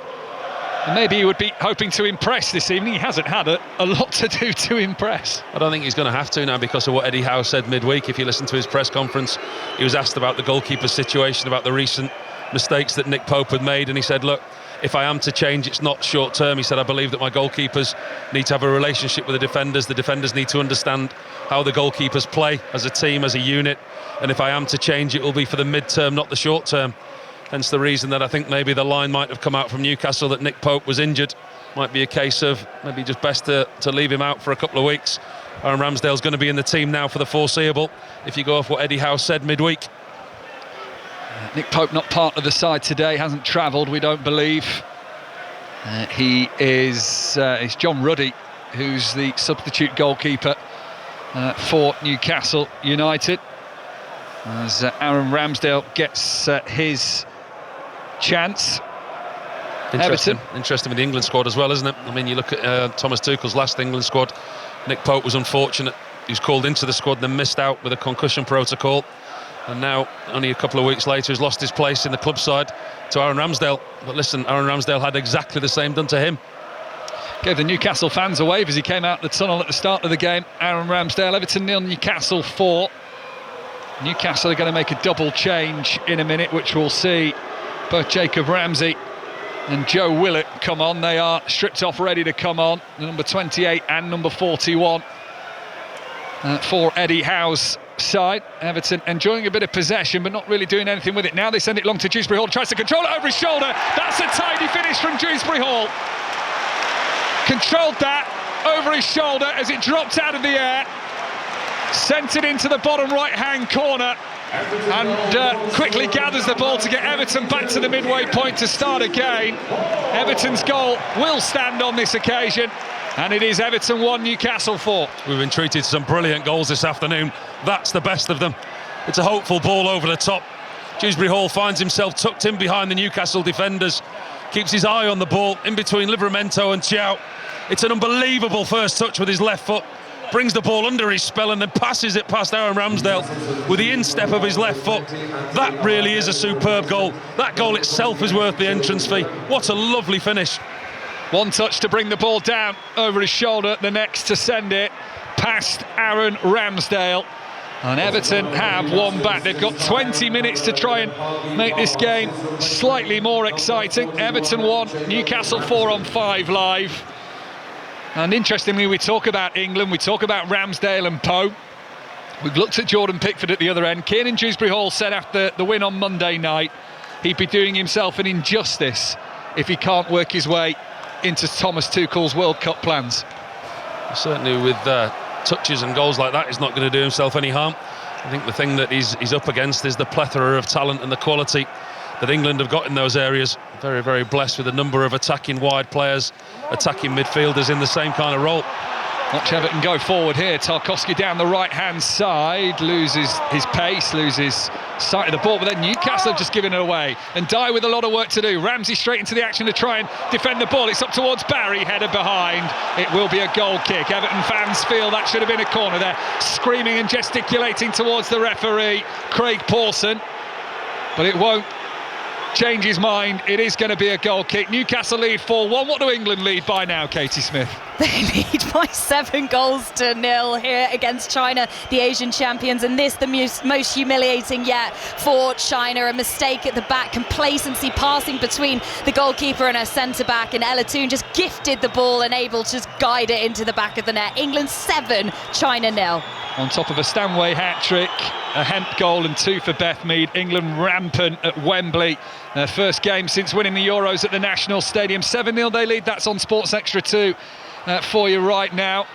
And maybe he would be hoping to impress this evening. He hasn't had a lot to do to impress. I don't think he's going to have to now because of what Eddie Howe said midweek. If you listen to his press conference, he was asked about the goalkeeper's situation, about the recent mistakes that Nick Pope had made, and he said, look, if I am to change, it's not short term. He said, I believe that my goalkeepers need to have a relationship with the defenders need to understand how the goalkeepers play as a team, as a unit, and if I am to change, it will be for the mid-term, not the short term. Hence the reason that I think maybe the line might have come out from Newcastle that Nick Pope was injured. Might be a case of maybe just best to leave him out for a couple of weeks. Aaron Ramsdale's going to be in the team now for the foreseeable, if you go off what Eddie Howe said midweek. Nick Pope not part of the side today, hasn't travelled, we don't believe. It's John Ruddy, who's the substitute goalkeeper for Newcastle United. As Aaron Ramsdale gets his chance. Interesting with the England squad as well, isn't it? I mean, you look at Thomas Tuchel's last England squad. Nick Pope was unfortunate. He was called into the squad, then missed out with a concussion protocol. And now, only a couple of weeks later, he's lost his place in the club side to Aaron Ramsdale. But listen, Aaron Ramsdale had exactly the same done to him. Gave the Newcastle fans a wave as he came out the tunnel at the start of the game. Aaron Ramsdale, Everton 0, Newcastle 4. Newcastle are going to make a double change in a minute, which we'll see both Jacob Ramsey and Joe Willett come on. They are stripped off, ready to come on. Number 28 and number 41 for Eddie Howe's side. Everton enjoying a bit of possession but not really doing anything with it. Now they send it long to Dewsbury Hall, tries to control it over his shoulder. That's a tidy finish from Dewsbury Hall. Controlled that over his shoulder as it dropped out of the air, sent it into the bottom right hand corner, and quickly gathers the ball to get Everton back to the midway point to start again. Everton's goal will stand on this occasion, and it is Everton 1, Newcastle 4. We've been treated to some brilliant goals this afternoon. That's the best of them. It's a hopeful ball over the top. Dewsbury Hall finds himself tucked in behind the Newcastle defenders, keeps his eye on the ball in between Livramento and Chiao. It's an unbelievable first touch with his left foot, brings the ball under his spell and then passes it past Aaron Ramsdale with the instep of his left foot. That really is a superb goal. That goal itself is worth the entrance fee. What a lovely finish. One touch to bring the ball down over his shoulder, the next to send it past Aaron Ramsdale. And Everton have won back. They've got 20 minutes to try and make this game slightly more exciting. Everton 1, Newcastle 4 on 5 Live. And interestingly, we talk about England, we talk about Ramsdale and Poe. We've looked at Jordan Pickford at the other end. Kiernan Dewsbury Hall said after the win on Monday night he'd be doing himself an injustice if he can't work his way into Thomas Tuchel's World Cup plans. Certainly with touches and goals like that, he's not going to do himself any harm. I think the thing that he's up against is the plethora of talent and the quality that England have got in those areas. Very, very blessed with a number of attacking wide players, attacking midfielders in the same kind of role. Watch Everton go forward here. Tarkowski down the right-hand side, loses his pace, loses sight of the ball, but then Newcastle have just given it away. And Dye with a lot of work to do. Ramsey straight into the action to try and defend the ball. It's up towards Barry, header behind. It will be a goal kick. Everton fans feel that should have been a corner. They're screaming and gesticulating towards the referee, Craig Pawson, but it won't change his mind. It is going to be a goal kick. Newcastle lead 4-1. What do England lead by now, Katie Smith? They lead by 7-0 here against China, the Asian champions, and this the most humiliating yet for China. A mistake at the back, complacency passing between the goalkeeper and her centre-back, and Ella Toon just gifted the ball and able to just guide it into the back of the net. England 7, China 0. On top of a Stanway hat-trick, a Hemp goal and 2 for Beth Mead. England rampant at Wembley. Their first game since winning the Euros at the National Stadium. 7-0 they lead. That's on Sports Extra 2 for you right now.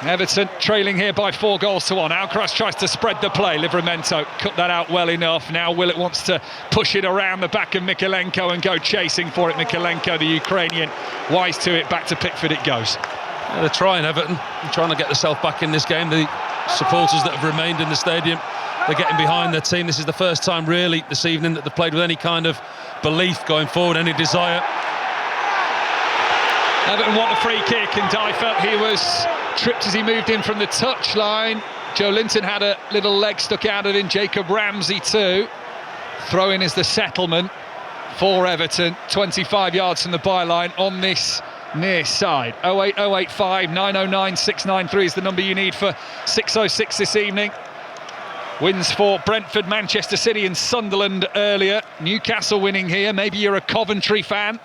Everton trailing here by 4-1. Alcaraz tries to spread the play. Livramento cut that out well enough. Now Willett wants to push it around the back of Mykolenko and go chasing for it. Mykolenko, the Ukrainian, wise to it. Back to Pickford it goes. Yeah, they're trying, Everton. They're trying to get themselves back in this game. The supporters that have remained in the stadium, they're getting behind their team. This is the first time really this evening that they've played with any kind of belief going forward, any desire. Everton want a free kick, and Dye felt he was tripped as he moved in from the touchline. Joe Linton had a little leg stuck out at him. Jacob Ramsey too. Throw in is the settlement for Everton. 25 yards from the byline on this near side. 08085 909 693 is the number you need for 606 this evening. Wins for Brentford, Manchester City and Sunderland earlier. Newcastle winning here. Maybe you're a Coventry fan.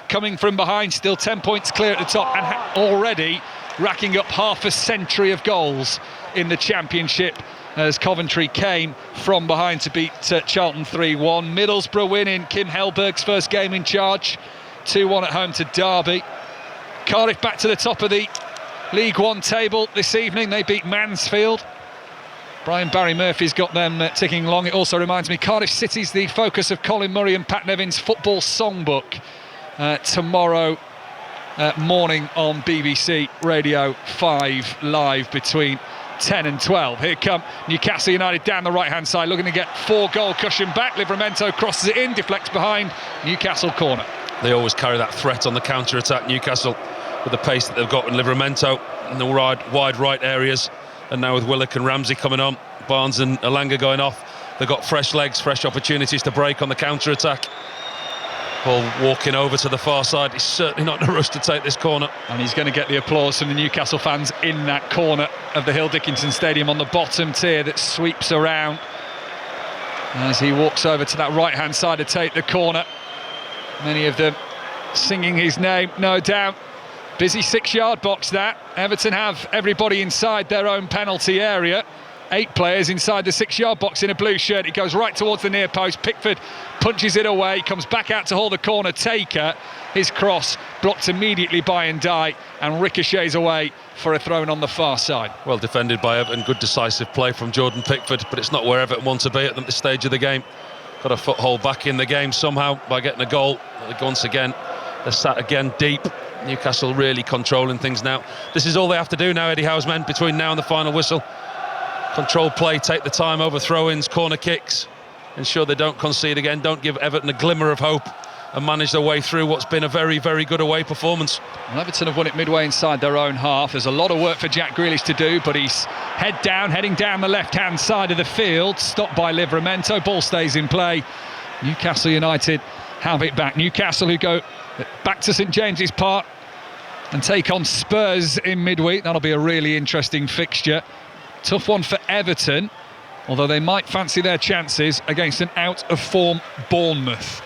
Coming from behind, still 10 points clear at the top, and already racking up half a century of goals in the Championship as Coventry came from behind to beat Charlton 3-1. Middlesbrough winning Kim Hellberg's first game in charge, 2-1 at home to Derby. Cardiff back to the top of the League One table this evening. They beat Mansfield. Brian Barry Murphy's got them ticking along. It also reminds me, Cardiff City's the focus of Colin Murray and Pat Nevin's football songbook tomorrow morning on BBC Radio 5 live between 10 and 12. Here come Newcastle United down the right-hand side, looking to get 4-goal cushion back. Livramento crosses it in, deflects behind. Newcastle corner. They always carry that threat on the counter-attack, Newcastle, with the pace that they've got in Livramento in the wide right areas. And now with Willock and Ramsey coming on, Barnes and Elanga going off, they've got fresh legs, fresh opportunities to break on the counter-attack. Paul walking over to the far side. He's certainly not in a rush to take this corner. And he's going to get the applause from the Newcastle fans in that corner of the Hill Dickinson Stadium on the bottom tier that sweeps around as he walks over to that right-hand side to take the corner. Many of them singing his name, no doubt. Busy 6-yard box that. Everton have everybody inside their own penalty area. 8 players inside the 6-yard box in a blue shirt. It goes right towards the near post. Pickford punches it away, comes back out to hold the corner taker. His cross blocked immediately by Ndiaye and ricochets away for a throw on the far side. Well defended by Everton, good decisive play from Jordan Pickford, but it's not where Everton want to be at this stage of the game. Got a foothold back in the game somehow by getting a goal. Once again, they're sat again deep. Newcastle really controlling things now. This is all they have to do now, Eddie Howe's men, between now and the final whistle. Control play, take the time over throw-ins, corner kicks, ensure they don't concede again, don't give Everton a glimmer of hope, and manage their way through what's been a very, very good away performance. Well, Everton have won it midway inside their own half. There's a lot of work for Jack Grealish to do, but he's heading down the left-hand side of the field, stopped by Livramento. Ball stays in play. Newcastle United have it back. Newcastle, who go back to St James's Park and take on Spurs in midweek. That'll be a really interesting fixture. Tough one for Everton, although they might fancy their chances against an out-of-form Bournemouth.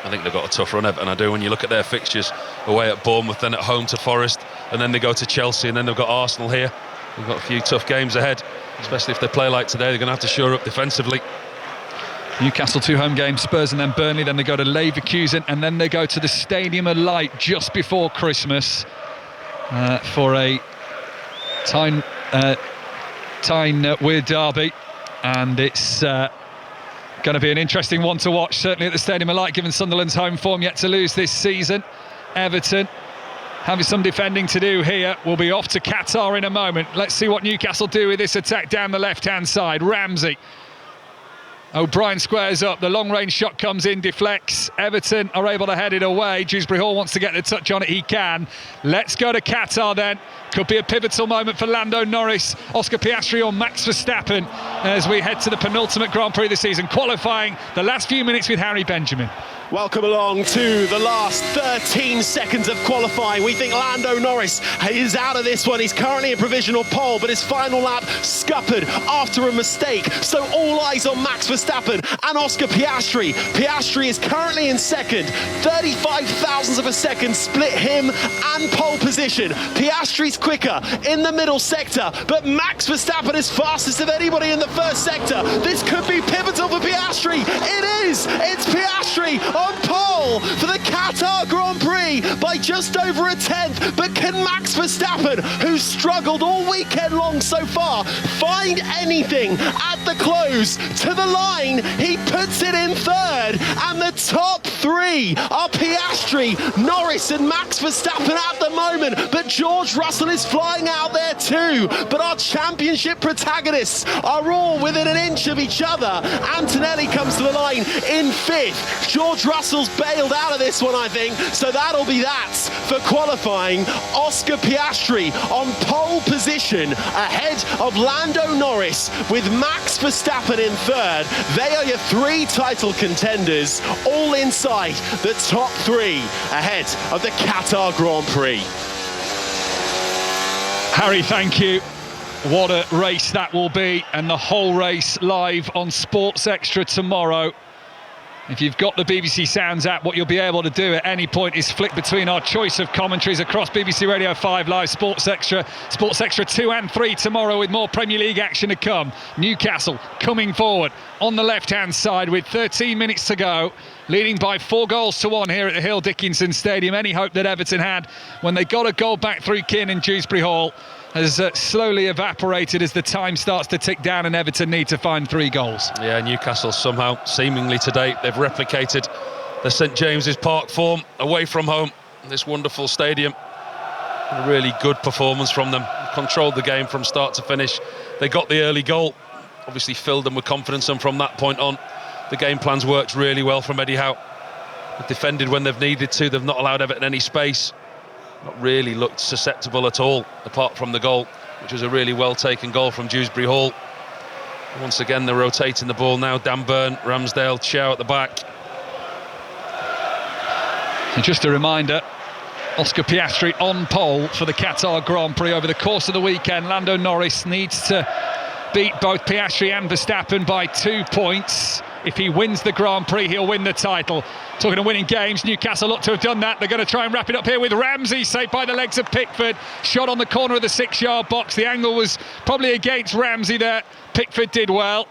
I think they've got a tough run, Everton. I do. When you look at their fixtures, away at Bournemouth, then at home to Forest, and then they go to Chelsea, and then they've got Arsenal here. They've got a few tough games ahead, especially if they play like today. They're going to have to shore up defensively. Newcastle 2 home games, Spurs and then Burnley, then they go to Leverkusen, and then they go to the Stadium of Light just before Christmas for a Tyne Weir derby, and it's going to be an interesting one to watch, certainly at the Stadium of Light, given Sunderland's home form yet to lose this season. Everton having some defending to do here. We'll be off to Qatar in a moment. Let's see what Newcastle do with this attack down the left-hand side. Ramsey. O'Brien squares up, the long-range shot comes in, deflects. Everton are able to head it away. Dewsbury Hall wants to get the touch on it, he can. Let's go to Qatar then. Could be a pivotal moment for Lando Norris, Oscar Piastri or Max Verstappen as we head to the penultimate Grand Prix of the season, qualifying the last few minutes with Harry Benjamin. Welcome along to the last 13 seconds of qualifying. We think Lando Norris is out of this one. He's currently in provisional pole, but his final lap scuppered after a mistake. So all eyes on Max Verstappen and Oscar Piastri. Piastri is currently in second. 35 thousandths of a second split him and pole position. Piastri's quicker in the middle sector, but Max Verstappen is fastest of anybody in the first sector. This could be pivotal for Piastri. It is! It's Piastri on pole for the Qatar Grand Prix by just over a tenth. But can Max Verstappen, who's struggled all weekend long so far, find anything at the close to the line? He puts it in third, and the top 3 are Piastri, Norris and Max Verstappen at the moment, but George Russell is flying out there too. But our championship protagonists are all within an inch of each other. Antonelli comes to the line in 5th. George Russell's bailed out of this one, I think, so that'll be that for qualifying. Oscar Piastri on pole position ahead of Lando Norris with Max Verstappen in third. They are your 3 title contenders, all inside the top 3 ahead of the Qatar Grand Prix. Harry, thank you. What a race that will be, and the whole race live on Sports Extra tomorrow. If you've got the BBC Sounds app, what you'll be able to do at any point is flick between our choice of commentaries across BBC Radio 5 Live, Sports Extra 2 and 3 tomorrow with more Premier League action to come. Newcastle coming forward on the left-hand side with 13 minutes to go, leading by 4-1 here at the Hill Dickinson Stadium. Any hope that Everton had when they got a goal back through Keane and Dewsbury Hall has slowly evaporated as the time starts to tick down and Everton need to find 3 goals. Yeah, Newcastle somehow, seemingly today, they've replicated the St James's Park form away from home, this wonderful stadium. A really good performance from them. Controlled the game from start to finish. They got the early goal, obviously filled them with confidence, and from that point on, the game plans worked really well from Eddie Howe. They've defended when they've needed to. They've not allowed Everton any space. Not really looked susceptible at all, apart from the goal, which was a really well-taken goal from Dewsbury Hall. Once again, they're rotating the ball now. Dan Burn, Ramsdale, Chow at the back. And just a reminder, Oscar Piastri on pole for the Qatar Grand Prix over the course of the weekend. Lando Norris needs to beat both Piastri and Verstappen by 2 points. If he wins the Grand Prix, he'll win the title. Talking of winning games, Newcastle ought to have done that. They're going to try and wrap it up here with Ramsey, saved by the legs of Pickford. Shot on the corner of the 6-yard box. The angle was probably against Ramsey there. Pickford did well.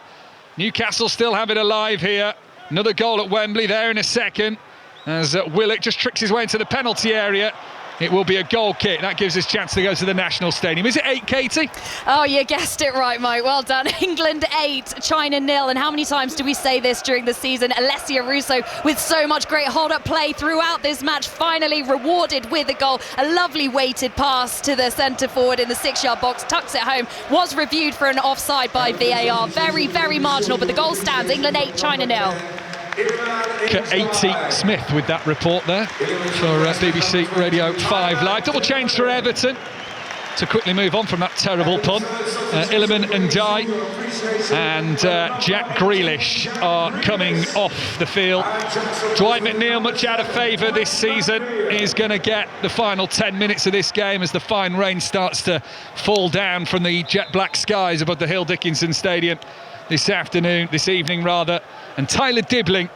Newcastle still have it alive here. Another goal at Wembley there in a second, as Willock just tricks his way into the penalty area. It will be a goal kick. That gives us a chance to go to the National Stadium. Is it 8, Katie? Oh, you guessed it right, Mike. Well done. England 8, China 0. And how many times do we say this during the season? Alessia Russo with so much great hold-up play throughout this match, finally rewarded with a goal. A lovely weighted pass to the centre-forward in the 6-yard box, tucks it home, was reviewed for an offside by VAR. Very, very marginal, but the goal stands. England 8, China 0. 80 Smith with that report there for BBC Radio 5 Live. Double change for Everton to quickly move on from that terrible pun. Illiman and Dye and Jack Grealish are coming off the field. Dwight McNeil, much out of favour this season, is going to get the final 10 minutes of this game as the fine rain starts to fall down from the jet black skies above the Hill Dickinson Stadium this evening. And Tyler Dibbling,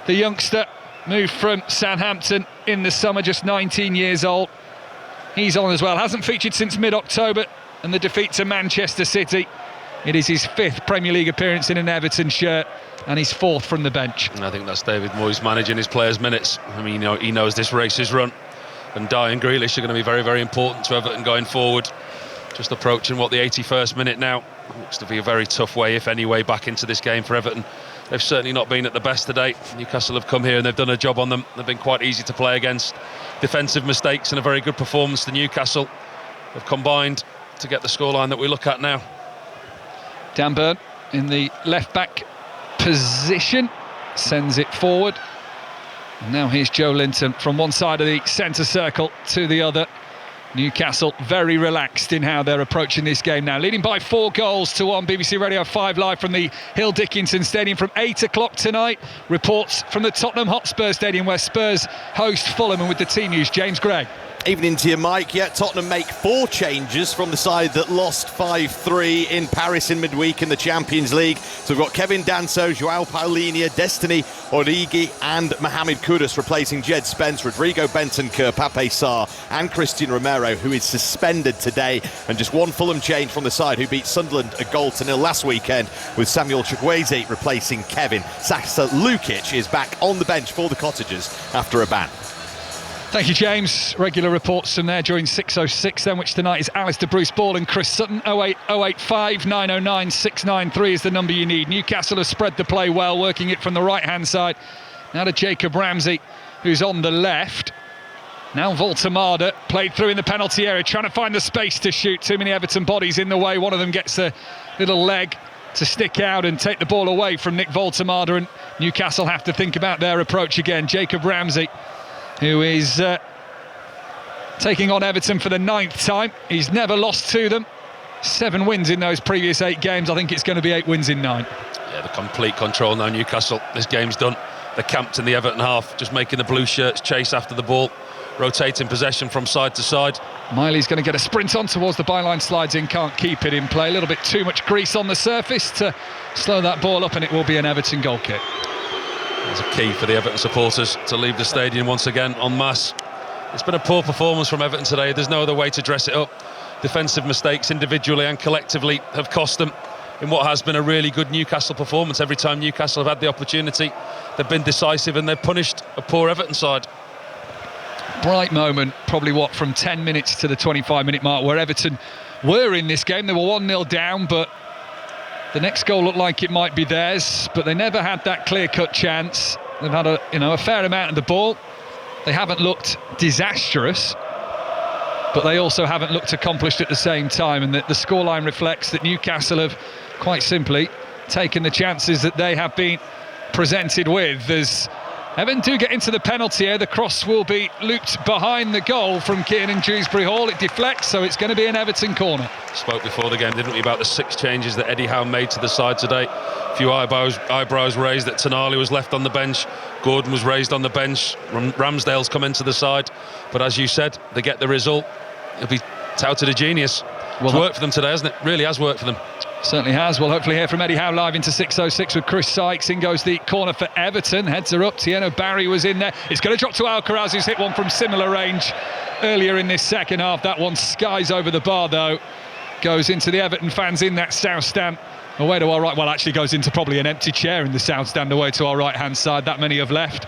the youngster, moved from Southampton in the summer, just 19 years old. He's on as well. Hasn't featured since mid-October and the defeat to Manchester City. It is his 5th Premier League appearance in an Everton shirt and his 4th from the bench. And I think that's David Moyes managing his players' minutes. I mean, he knows this race is run, and Dye and Grealish are going to be very, very important to Everton going forward. Just approaching the 81st minute now. Looks to be a very tough way, if any way, back into this game for Everton. They've certainly not been at the best today. Newcastle have come here and they've done a job on them. They've been quite easy to play against. Defensive mistakes and a very good performance to Newcastle have combined to get the scoreline that we look at now. Dan Burn in the left-back position, sends it forward. And now here's Joe Linton from one side of the centre circle to the other. Newcastle very relaxed in how they're approaching this game now, leading by 4-1. BBC Radio 5 Live from the Hill Dickinson Stadium from 8 o'clock tonight. Reports from the Tottenham Hotspur Stadium where Spurs host Fulham, and with the team news, James Gray. Evening to you, Mike. Yeah, Tottenham make 4 changes from the side that lost 5-3 in Paris in midweek in the Champions League. So we've got Kevin Danso, Joao Paulinho, Destiny Origi and Mohamed Kudus replacing Jed Spence, Rodrigo Bentancur, Pape Sarr and Christian Romero, who is suspended today. And just one Fulham change from the side, who beat Sunderland 1-0 last weekend, with Samuel Chukwueze replacing Kevin. Sasa Lukic is back on the bench for the Cottagers after a ban. Thank you, James. Regular reports from there during 6:06 then, which tonight is Alistair Bruce Ball and Chris Sutton. 08085 909 693 is the number you need. Newcastle has spread the play well, working it from the right-hand side. Now to Jacob Ramsey, who's on the left. Now Voltemada, played through in the penalty area, trying to find the space to shoot. Too many Everton bodies in the way. One of them gets a little leg to stick out and take the ball away from Nick Voltemada, and Newcastle have to think about their approach again. Jacob Ramsey, who is taking on Everton for the 9th time. He's never lost to them. 7 wins in those previous 8 games. I think it's going to be 8 wins in 9. Yeah, the complete control now, Newcastle. This game's done. They're camped in the Everton half, just making the blue shirts chase after the ball, rotating possession from side to side. Miley's going to get a sprint on towards the byline, slides in, can't keep it in play. A little bit too much grease on the surface to slow that ball up, and it will be an Everton goal kick. It's a key for the Everton supporters to leave the stadium once again en masse. It's been a poor performance from Everton today. There's no other way to dress it up. Defensive mistakes individually and collectively have cost them in what has been a really good Newcastle performance. Every time Newcastle have had the opportunity, they've been decisive and they've punished a poor Everton side. Bright moment, probably from 10 minutes to the 25-minute mark, where Everton were in this game. They were 1-0 down, but the next goal looked like it might be theirs, but they never had that clear-cut chance. They've had a fair amount of the ball. They haven't looked disastrous, but they also haven't looked accomplished at the same time. And the scoreline reflects that Newcastle have quite simply taken the chances that they have been presented with. As Everton do get into the penalty area, the cross will be looped behind the goal from Kiernan Dewsbury Hall. It deflects, so it's going to be an Everton corner. Spoke before the game, didn't we, about the 6 changes that Eddie Howe made to the side today. A few eyebrows raised that Tonali was left on the bench, Gordon was raised on the bench, Ramsdale's come into the side. But as you said, they get the result. It'll be touted a genius. It's worked for them today, hasn't it? Really has worked for them. Certainly has. We'll hopefully hear from Eddie Howe live into 6:06 with Chris Sykes. In goes the corner for Everton. Heads are up. Tieno Barry was in there. It's going to drop to Alcaraz, who's hit one from similar range earlier in this second half. That one skies over the bar, though. Goes into the Everton fans in that south stand. Away to our right. Well, actually goes into probably an empty chair in the south stand away to our right-hand side. That many have left.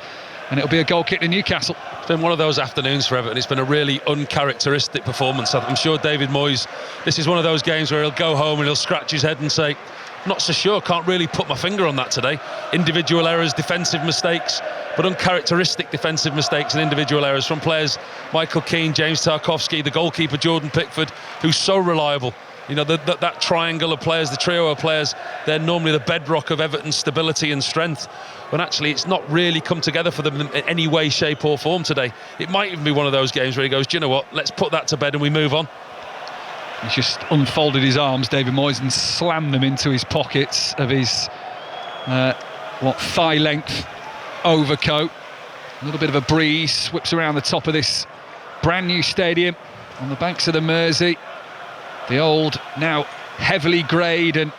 And it'll be a goal kick to Newcastle. It's been one of those afternoons for Everton. It's been a really uncharacteristic performance. I'm sure David Moyes, this is one of those games where he'll go home and he'll scratch his head and say, not so sure, can't really put my finger on that today. Individual errors, defensive mistakes, but uncharacteristic defensive mistakes and individual errors from players Michael Keane, James Tarkowski, the goalkeeper Jordan Pickford, who's so reliable. You know, that triangle of players, the trio of players, they're normally the bedrock of Everton's stability and strength. When actually it's not really come together for them in any way, shape or form today. It might even be one of those games where he goes, do you know what, let's put that to bed and we move on. He's just unfolded his arms, David Moyes, and slammed them into his pockets of his thigh-length overcoat. A little bit of a breeze whips around the top of this brand new stadium on the banks of the Mersey. The old, now heavily greyed and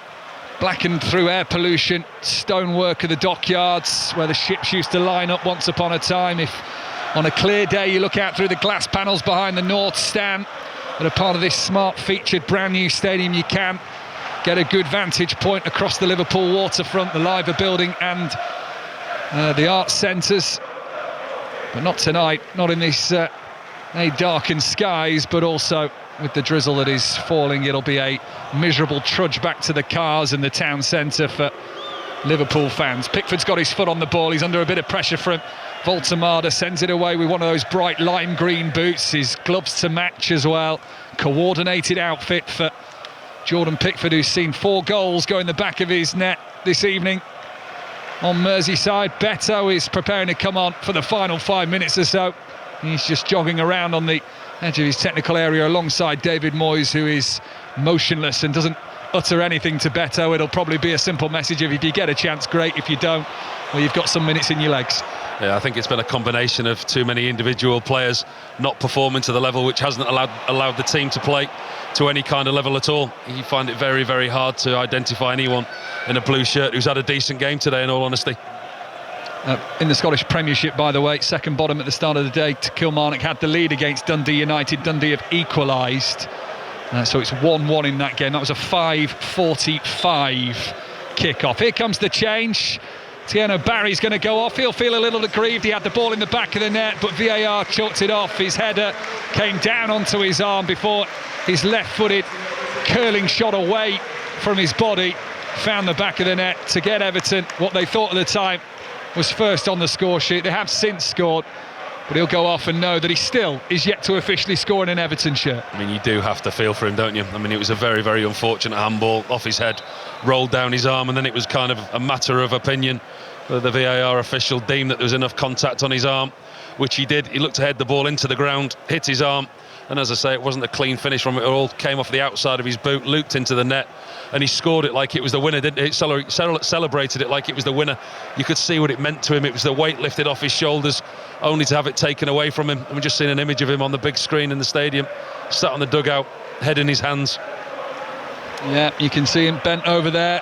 blackened through air pollution stonework of the dockyards where the ships used to line up once upon a time. If on a clear day you look out through the glass panels behind the North Stand that are part of this smart featured brand new stadium, you can get a good vantage point across the Liverpool waterfront, the Liver building and the arts centres. But not tonight, not in this darkened skies, but also with the drizzle that is falling. It'll be a miserable trudge back to the cars in the town centre for Liverpool fans. Pickford's got his foot on the ball. He's under a bit of pressure from Voltemada. Sends it away with one of those bright lime green boots. His gloves to match as well. Coordinated outfit for Jordan Pickford, who's seen 4 goals go in the back of his net this evening on Merseyside. Beto is preparing to come on for the final 5 minutes or so. He's just jogging around on the edge of his technical area alongside David Moyes, who is motionless and doesn't utter anything to Beto. It'll probably be a simple message of, if you get a chance, great. If you don't, well, you've got some minutes in your legs. Yeah, I think it's been a combination of too many individual players not performing to the level which hasn't allowed the team to play to any kind of level at all. You find it very, very hard to identify anyone in a blue shirt who's had a decent game today, in all honesty. In the Scottish Premiership, by the way, second bottom at the start of the day. Kilmarnock had the lead against Dundee United. Dundee have equalised, so it's 1-1 in that game. That was a 5:45 kick-off. Here comes the change. Tieno Barry's going to go off. He'll feel a little aggrieved. He had the ball in the back of the net, but VAR chalked it off. His header came down onto his arm before his left-footed curling shot away from his body found the back of the net to get Everton what they thought at the time was first on the score sheet. They have since scored, but he'll go off and know that he still is yet to officially score in an Everton shirt. I mean, you do have to feel for him, don't you? I mean, it was a very, very unfortunate handball off his head, rolled down his arm, and then it was kind of a matter of opinion. The VAR official deemed that there was enough contact on his arm, which he did. He looked to head the ball into the ground, hit his arm, and as I say, it wasn't a clean finish from it. It all came off the outside of his boot, looped into the net, and he scored it like it was the winner, didn't he? Celebrated it like it was the winner. You could see what it meant to him. It was the weight lifted off his shoulders, only to have it taken away from him. And we've just seen an image of him on the big screen in the stadium, sat on the dugout, head in his hands. Yeah, you can see him bent over there.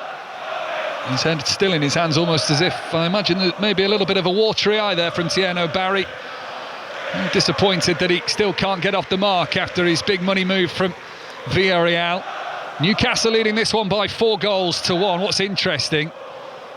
His head still in his hands, almost as if, I imagine, that maybe a little bit of a watery eye there from Tieno Barry. I'm disappointed that he still can't get off the mark after his big money move from Villarreal. Newcastle leading this one by 4-1. What's interesting,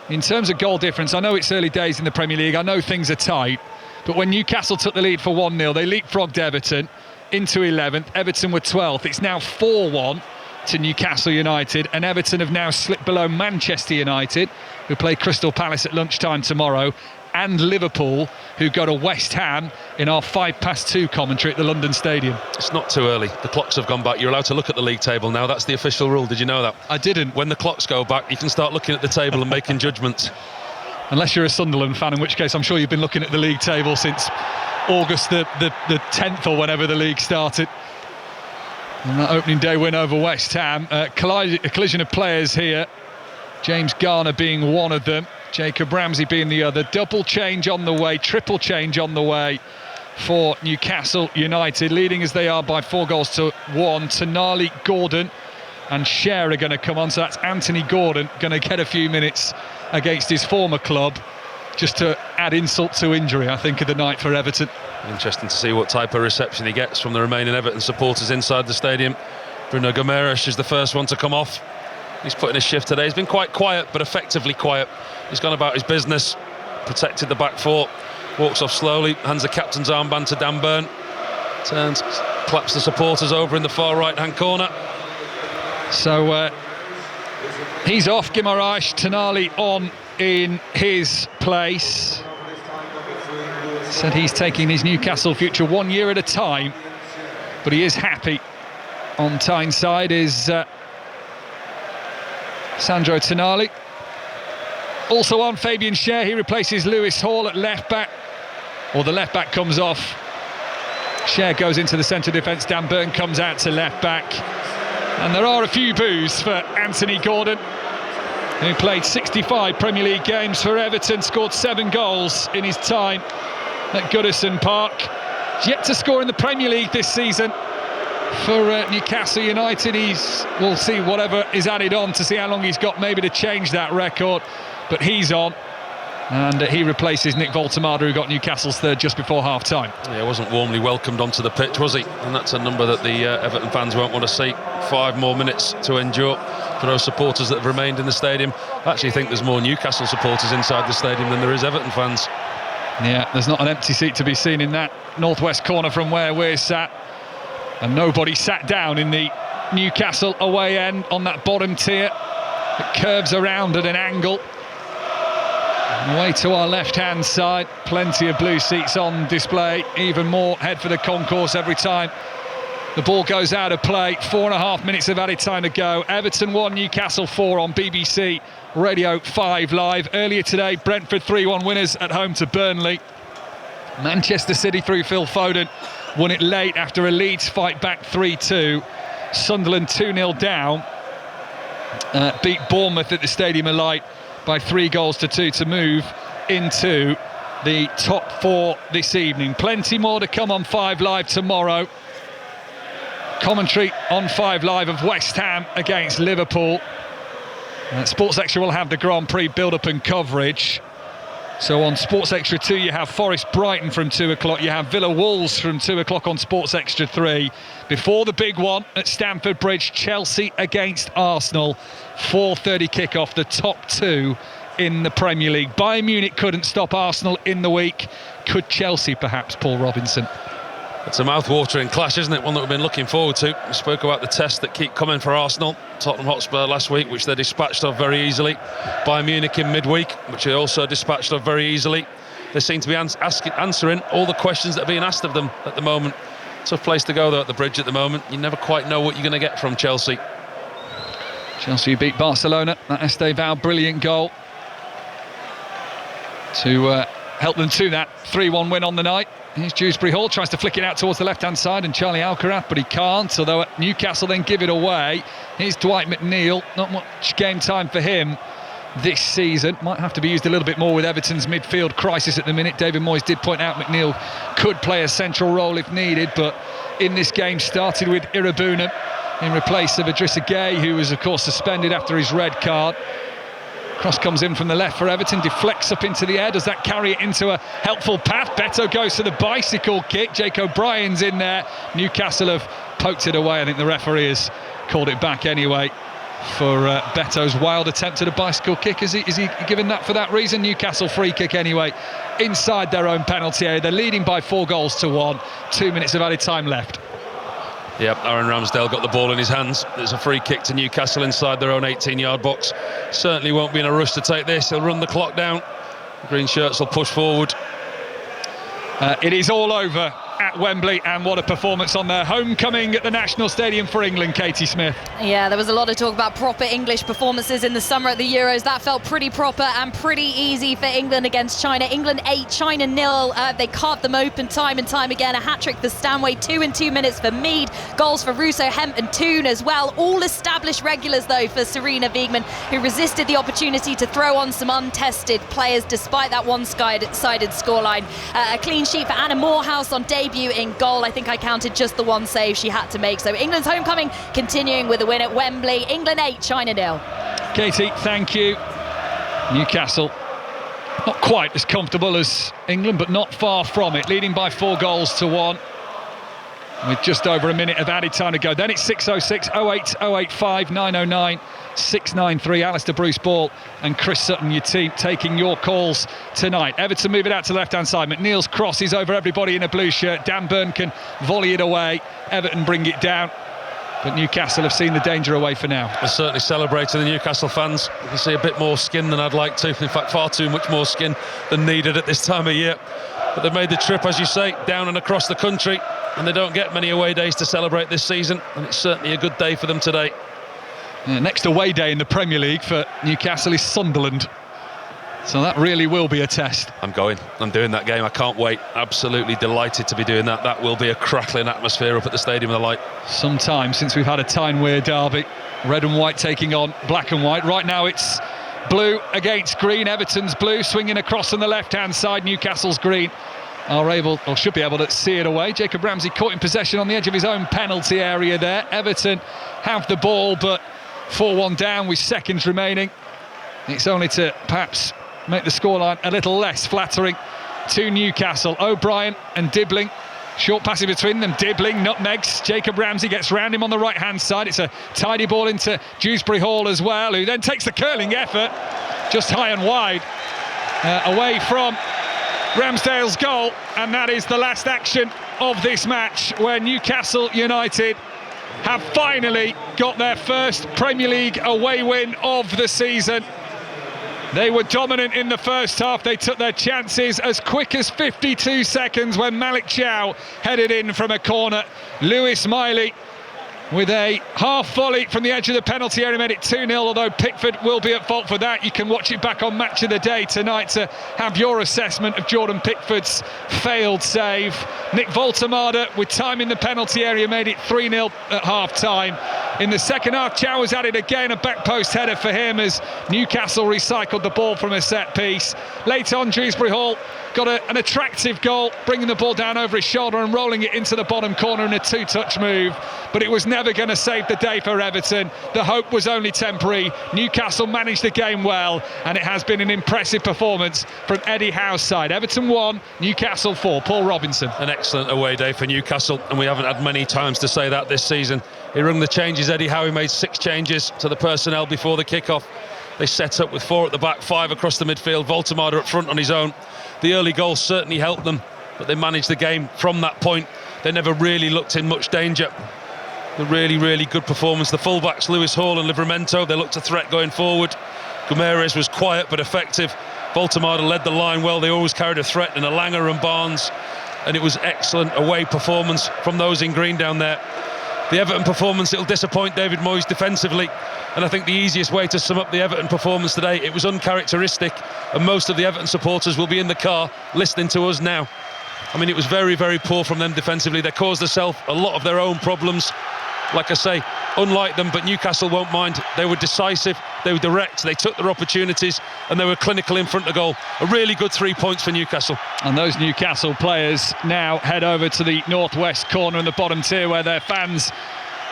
in terms of goal difference, I know it's early days in the Premier League, I know things are tight, but when Newcastle took the lead for 1-0, they leapfrogged Everton into 11th. Everton were 12th. It's now 4-1 to Newcastle United, and Everton have now slipped below Manchester United, who play Crystal Palace at lunchtime tomorrow, and Liverpool, who go to West Ham in our 2:05 commentary at the London Stadium. It's not too early. The clocks have gone back. You're allowed to look at the league table now. That's the official rule. Did you know that? I didn't. When the clocks go back, you can start looking at the table and making judgments. Unless you're a Sunderland fan, in which case I'm sure you've been looking at the league table since August the 10th or whenever the league started. And that opening day win over West Ham. A collision of players here. James Garner being one of them, Jacob Ramsey being the other. Double change on the way, triple change on the way for Newcastle United, leading as they are by 4-1. Tonali Gordon and Cher are going to come on. So that's Anthony Gordon going to get a few minutes against his former club, just to add insult to injury, I think, of the night for Everton. Interesting to see what type of reception he gets from the remaining Everton supporters inside the stadium. Bruno Guimaraes is the first one to come off. He's put in his shift today. He's been quite quiet, but effectively quiet. He's gone about his business, protected the back foot, walks off slowly, hands the captain's armband to Dan Burn, turns, claps the supporters over in the far right-hand corner. So he's off, Guimaraes. Tonali on in his place. Said he's taking his Newcastle future 1 year at a time, but he is happy. On Tyneside is Sandro Tonali. Also on, Fabian Cher. He replaces Lewis Hall at left back, or the left back comes off. Cher goes into the centre defence. Dan Burn comes out to left back, and there are a few boos for Anthony Gordon, who played 65 Premier League games for Everton, scored 7 goals in his time at Goodison Park. He's yet to score in the Premier League this season for Newcastle United. We'll see whatever is added on to see how long he's got maybe to change that record, but he's on, and he replaces Nick Voltemada, who got Newcastle's third just before half-time. Yeah, wasn't warmly welcomed onto the pitch, was he? And that's a number that the Everton fans won't want to see. 5 more minutes to endure for those supporters that have remained in the stadium. I actually think there's more Newcastle supporters inside the stadium than there is Everton fans. Yeah, there's not an empty seat to be seen in that northwest corner from where we're sat, and nobody sat down in the Newcastle away end on that bottom tier. It curves around at an angle. And away to our left-hand side, plenty of blue seats on display. Even more head for the concourse every time the ball goes out of play. 4.5 minutes of added time to go. Everton 1, Newcastle 4 on BBC Radio 5 Live. Earlier today, Brentford 3-1 winners at home to Burnley. Manchester City, through Phil Foden, won it late after a Leeds fight back 3-2. Sunderland 2-0 down. Beat Bournemouth at the Stadium of Light by 3-2 to move into the top 4 this evening. Plenty more to come on 5 Live tomorrow. Commentary on 5 Live of West Ham against Liverpool. Sports Extra will have the Grand Prix build-up and coverage. So on Sports Extra 2 you have Forest Brighton from 2 o'clock, you have Villa Wolves from 2 o'clock on Sports Extra 3. Before the big one at Stamford Bridge, Chelsea against Arsenal. 4:30 kickoff, the top 2 in the Premier League. Bayern Munich couldn't stop Arsenal in the week. Could Chelsea perhaps, Paul Robinson? It's a mouth-watering clash, isn't it? One that we've been looking forward to. We spoke about the tests that keep coming for Arsenal. Tottenham Hotspur last week, which they dispatched of very easily. Bayern Munich in midweek, which they also dispatched of very easily. They seem to be answering all the questions that are being asked of them at the moment. Tough place to go, though, at the Bridge at the moment. You never quite know what you're going to get from Chelsea. Chelsea beat Barcelona. That Estevao brilliant goal to help them to that 3-1 win on the night. Here's Dewsbury Hall, tries to flick it out towards the left-hand side, and Charlie Alcaraz, but he can't, although at Newcastle then give it away. Here's Dwight McNeil, not much game time for him this season. Might have to be used a little bit more with Everton's midfield crisis at the minute. David Moyes did point out McNeil could play a central role if needed, but in this game started with Irabuna in replace of Idrissa Gueye, who was of course suspended after his red card. Cross comes in from the left for Everton, deflects up into the air. Does that carry it into a helpful path? Beto goes to the bicycle kick. Jake O'Brien's in there. Newcastle have poked it away. I think the referee has called it back anyway for Beto's wild attempt at a bicycle kick. Is he given that for that reason? Newcastle free kick anyway, inside their own penalty area. They're leading by 4-1. 2 minutes of added time left. Yep, Aaron Ramsdale got the ball in his hands. There's a free kick to Newcastle inside their own 18-yard box. Certainly won't be in a rush to take this. He'll run the clock down. The green shirts will push forward. It is all over at Wembley, and what a performance on their homecoming at the National Stadium for England, Katie Smith. Yeah, there was a lot of talk about proper English performances in the summer at the Euros. That felt pretty proper and pretty easy for England against China. England 8, China 0. They carved them open time and time again. A hat-trick for Stanway, 2 in 2 minutes for Mead. Goals for Russo, Hemp and Toon as well. All established regulars, though, for Serena Wiegmann, who resisted the opportunity to throw on some untested players despite that one-sided scoreline. A clean sheet for Anna Morehouse on day debut in goal. I think I counted just the one save she had to make. So England's homecoming continuing with a win at Wembley. England 8, China 0. Katie, thank you. Newcastle, not quite as comfortable as England, but not far from it, leading by 4-1 with just over a minute of added time to go. Then it's 6:06, 08, 085, 909, 693. Alistair Bruce Ball and Chris Sutton, your team, taking your calls tonight. Everton move it out to the left-hand side. McNeil's cross is over everybody in a blue shirt. Dan Burn can volley it away. Everton bring it down. But Newcastle have seen the danger away for now. They're certainly celebrating, the Newcastle fans. You can see a bit more skin than I'd like to. In fact, far too much more skin than needed at this time of year. But they've made the trip, as you say, down and across the country. And they don't get many away days to celebrate this season. And it's certainly a good day for them today. Yeah, next away day in the Premier League for Newcastle is Sunderland. So that really will be a test. I'm going. I'm doing that game. I can't wait. Absolutely delighted to be doing that. That will be a crackling atmosphere up at the Stadium of the Light. Some time since we've had a Tyne-Wear derby. Red and white taking on black and white. Right now it's blue against green. Everton's blue swinging across on the left-hand side. Newcastle's green are able, or should be able to see it away. Jacob Ramsey caught in possession on the edge of his own penalty area there. Everton have the ball, but 4-1 down with seconds remaining. It's only to perhaps make the scoreline a little less flattering to Newcastle. O'Brien and Dibbling, short passing between them. Dibbling nutmegs. Jacob Ramsey gets round him on the right-hand side. It's a tidy ball into Dewsbury Hall as well, who then takes the curling effort just high and wide away from Ramsdale's goal, and that is the last action of this match, where Newcastle United have finally got their first Premier League away win of the season. They were dominant in the first half. They took their chances as quick as 52 seconds when Malik Chow headed in from a corner. Lewis Miley with a half volley from the edge of the penalty area made it 2-0, although Pickford will be at fault for that. You can watch it back on Match of the Day tonight to have your assessment of Jordan Pickford's failed save. Nick Voltemada, with time in the penalty area, made it 3-0 at half-time. In the second half, Chow was at it again, a back post header for him as Newcastle recycled the ball from a set piece. Later on, Dewsbury Hall got an attractive goal, bringing the ball down over his shoulder and rolling it into the bottom corner in a two-touch move. But it was never going to save the day for Everton. The hope was only temporary. Newcastle managed the game well, and it has been an impressive performance from Eddie Howe's side. Everton 1, Newcastle 4. Paul Robinson. An excellent away day for Newcastle, and we haven't had many times to say that this season. He rung the changes, Eddie Howe. He made 6 changes to the personnel before the kick-off. They set up with 4 at the back, 5 across the midfield. Voltemada up front on his own. The early goal certainly helped them, but they managed the game from that point. They never really looked in much danger. A really, really good performance. The fullbacks, Lewis Hall and Livramento, they looked a threat going forward. Guimaraes was quiet but effective. Voltemada led the line well. They always carried a threat in Alanga and Barnes, and it was excellent away performance from those in green down there. The Everton performance, it'll disappoint David Moyes defensively, and I think the easiest way to sum up the Everton performance today, it was uncharacteristic, and most of the Everton supporters will be in the car listening to us now. I mean, it was very, very poor from them defensively. They caused themselves a lot of their own problems. Like I say, unlike them, but Newcastle won't mind. They were decisive, they were direct, they took their opportunities, and they were clinical in front of goal. A really good 3 points for Newcastle. And those Newcastle players now head over to the northwest corner in the bottom tier, where their fans,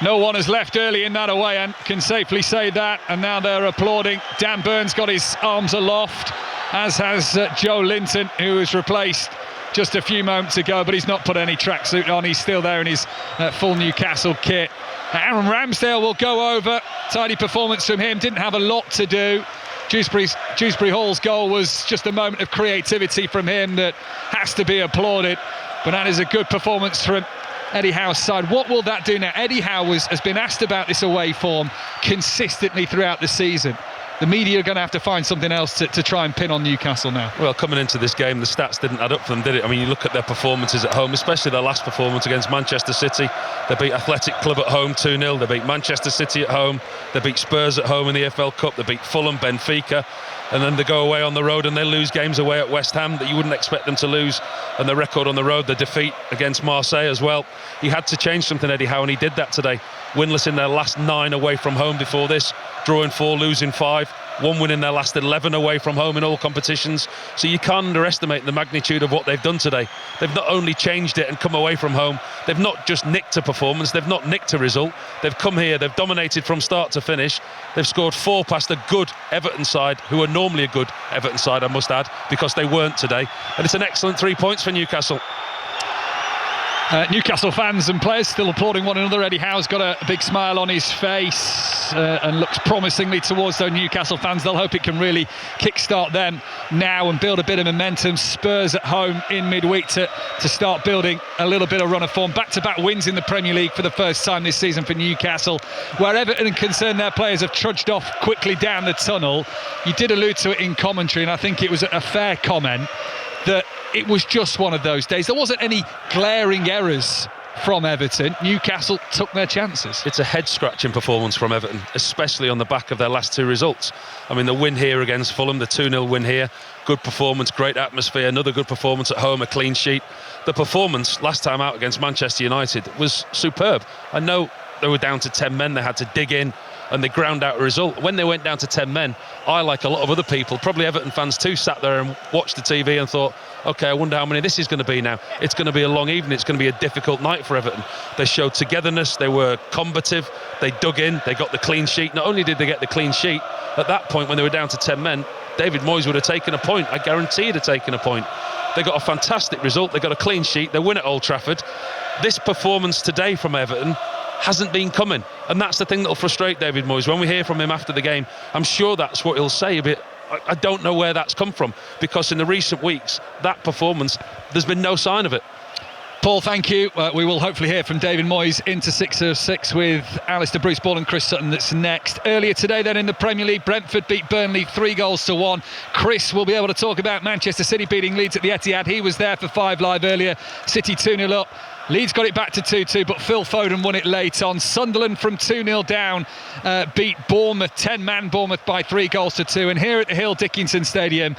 no one has left early in that away and can safely say that, and now they're applauding. Dan Burns got his arms aloft, as has Joe Linton, who was replaced just a few moments ago, but he's not put any tracksuit on. He's still there in his full Newcastle kit. Aaron Ramsdale will go over. Tidy performance from him. Didn't have a lot to do. Dewsbury Hall's goal was just a moment of creativity from him that has to be applauded. But that is a good performance from Eddie Howe's side. What will that do now? Eddie Howe has been asked about this away form consistently throughout the season. The media are going to have to find something else to try and pin on Newcastle now. Well, coming into this game, the stats didn't add up for them, did it? I mean, you look at their performances at home, especially their last performance against Manchester City. They beat Athletic Club at home 2-0. They beat Manchester City at home. They beat Spurs at home in the FL Cup. They beat Fulham, Benfica. And then they go away on the road and they lose games away at West Ham that you wouldn't expect them to lose. And the record on the road, the defeat against Marseille as well. He had to change something, Eddie Howe, and he did that today. Winless in their last 9 away from home before this, drawing 4, losing 5. 1 win in their last 11 away from home in all competitions. So you can't underestimate the magnitude of what they've done today. They've not only changed it and come away from home, they've not just nicked a performance, they've not nicked a result. They've come here, they've dominated from start to finish. They've scored 4 past a good Everton side, who are normally a good Everton side, I must add, because they weren't today. And it's an excellent 3 points for Newcastle. Newcastle fans and players still applauding one another. Eddie Howe's got a big smile on his face and looks promisingly towards those Newcastle fans. They'll hope it can really kickstart them now and build a bit of momentum. Spurs at home in midweek to start building a little bit of run of form. Back-to-back wins in the Premier League for the first time this season for Newcastle. Where Everton are concerned, their players have trudged off quickly down the tunnel. You did allude to it in commentary, and I think it was a fair comment that it was just one of those days. There wasn't any glaring errors from Everton. Newcastle took their chances. It's a head-scratching performance from Everton, especially on the back of their last 2 results. I mean, the win here against Fulham, the 2-0 win here, good performance, great atmosphere, another good performance at home, a clean sheet. The performance last time out against Manchester United was superb. I know they were down to 10 men, they had to dig in, and they ground out a result. When they went down to 10 men, I, like a lot of other people, probably Everton fans too, sat there and watched the TV and thought, OK, I wonder how many this is going to be now. It's going to be a long evening. It's going to be a difficult night for Everton. They showed togetherness. They were combative. They dug in. They got the clean sheet. Not only did they get the clean sheet, at that point when they were down to 10 men, David Moyes would have taken a point. I guarantee he'd have taken a point. They got a fantastic result. They got a clean sheet. They win at Old Trafford. This performance today from Everton hasn't been coming, and that's the thing that'll frustrate David Moyes. When we hear from him after the game, I'm sure that's what he'll say, but I don't know where that's come from, because in the recent weeks, that performance, there's been no sign of it. Paul, thank you. We will hopefully hear from David Moyes into 6:06 with Alistair Bruce Ball and Chris Sutton. That's next. Earlier today then in the Premier League, Brentford beat Burnley 3-1. Chris will be able to talk about Manchester City beating Leeds at the Etihad. He was there for 5 Live earlier. City 2-0 up. Leeds got it back to 2-2, but Phil Foden won it late on. Sunderland from 2-0 down beat Bournemouth, 10-man Bournemouth by 3-2. And here at the Hill Dickinson Stadium,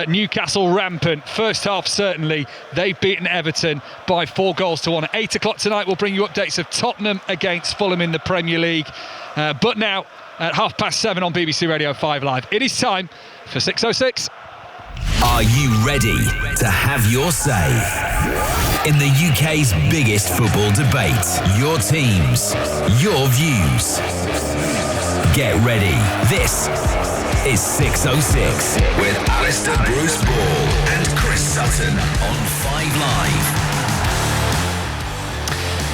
Newcastle rampant. First half, certainly, they've beaten Everton by 4-1. At 8 o'clock tonight, we'll bring you updates of Tottenham against Fulham in the Premier League. But now, at 7:30 on BBC Radio 5 Live, it is time for 6:06. Are you ready to have your say in the UK's biggest football debate? Your teams, your views. Get ready. This is 6:06 with Alistair Bruce Ball and Chris Sutton on 5 Live.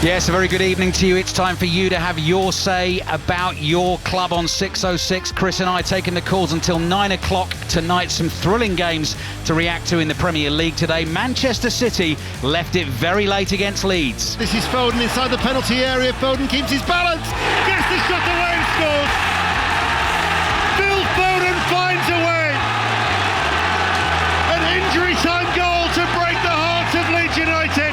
Yes, a very good evening to you. It's time for you to have your say about your club on 6:06. Chris and I taking the calls until 9 o'clock tonight. Some thrilling games to react to in the Premier League today. Manchester City left it very late against Leeds. This is Foden inside the penalty area. Foden keeps his balance. Gets the shot away and scores. Phil Foden finds a way. An injury time goal to break the hearts of Leeds United.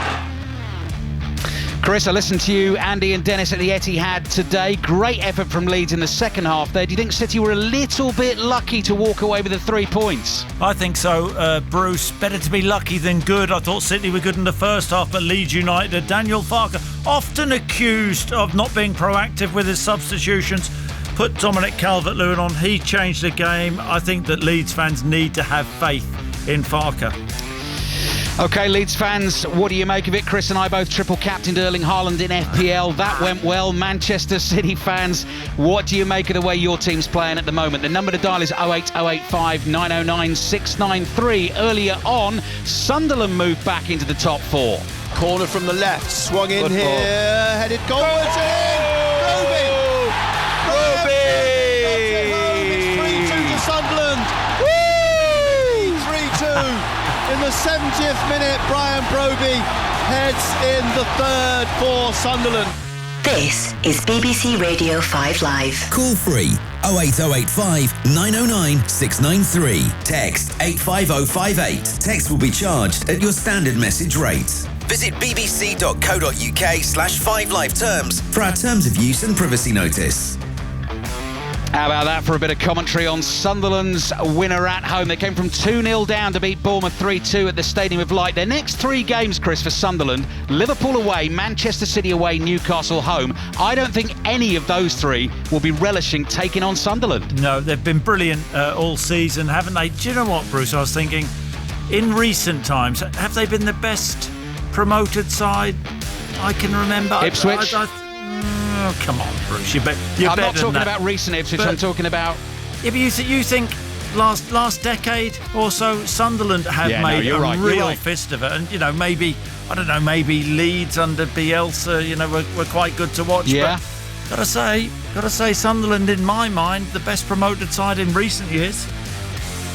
Chris, I listened to you, Andy and Dennis at the Etihad today. Great effort from Leeds in the second half there. Do you think City were a little bit lucky to walk away with the 3 points? I think so, Bruce. Better to be lucky than good. I thought City were good in the first half, but Leeds United, Daniel Farke, often accused of not being proactive with his substitutions, put Dominic Calvert-Lewin on. He changed the game. I think that Leeds fans need to have faith in Farke. OK, Leeds fans, what do you make of it? Chris and I both triple-captained Erling Haaland in FPL. That went well. Manchester City fans, what do you make of the way your team's playing at the moment? The number to dial is 08085 909 693. Earlier on, Sunderland moved back into the top 4. Corner from the left, swung in here, headed goalwards in. Roby! It's 3-2 to Sunderland. Woo! 3-2. In the 70th minute, Brian Broby heads in the third for Sunderland. This is BBC Radio 5 Live. Call free 08085 909 693. Text 85058. Text will be charged at your standard message rate. Visit bbc.co.uk/5live terms for our terms of use and privacy notice. How about that for a bit of commentary on Sunderland's winner at home? They came from 2-0 down to beat Bournemouth 3-2 at the Stadium of Light. Their next 3 games, Chris, for Sunderland: Liverpool away, Manchester City away, Newcastle home. I don't think any of those 3 will be relishing taking on Sunderland. No, they've been brilliant all season, haven't they? Do you know what, Bruce? I was thinking, in recent times, have they been the best promoted side I can remember? Ipswich? Oh, come on, Bruce. You're I'm not talking about recent Ipswich, I'm talking about... Yeah, but you think last decade or so, Sunderland have made a real fist of it. And, maybe Leeds under Bielsa, were quite good to watch. Yeah. But gotta say, Sunderland, in my mind, the best promoted side in recent years.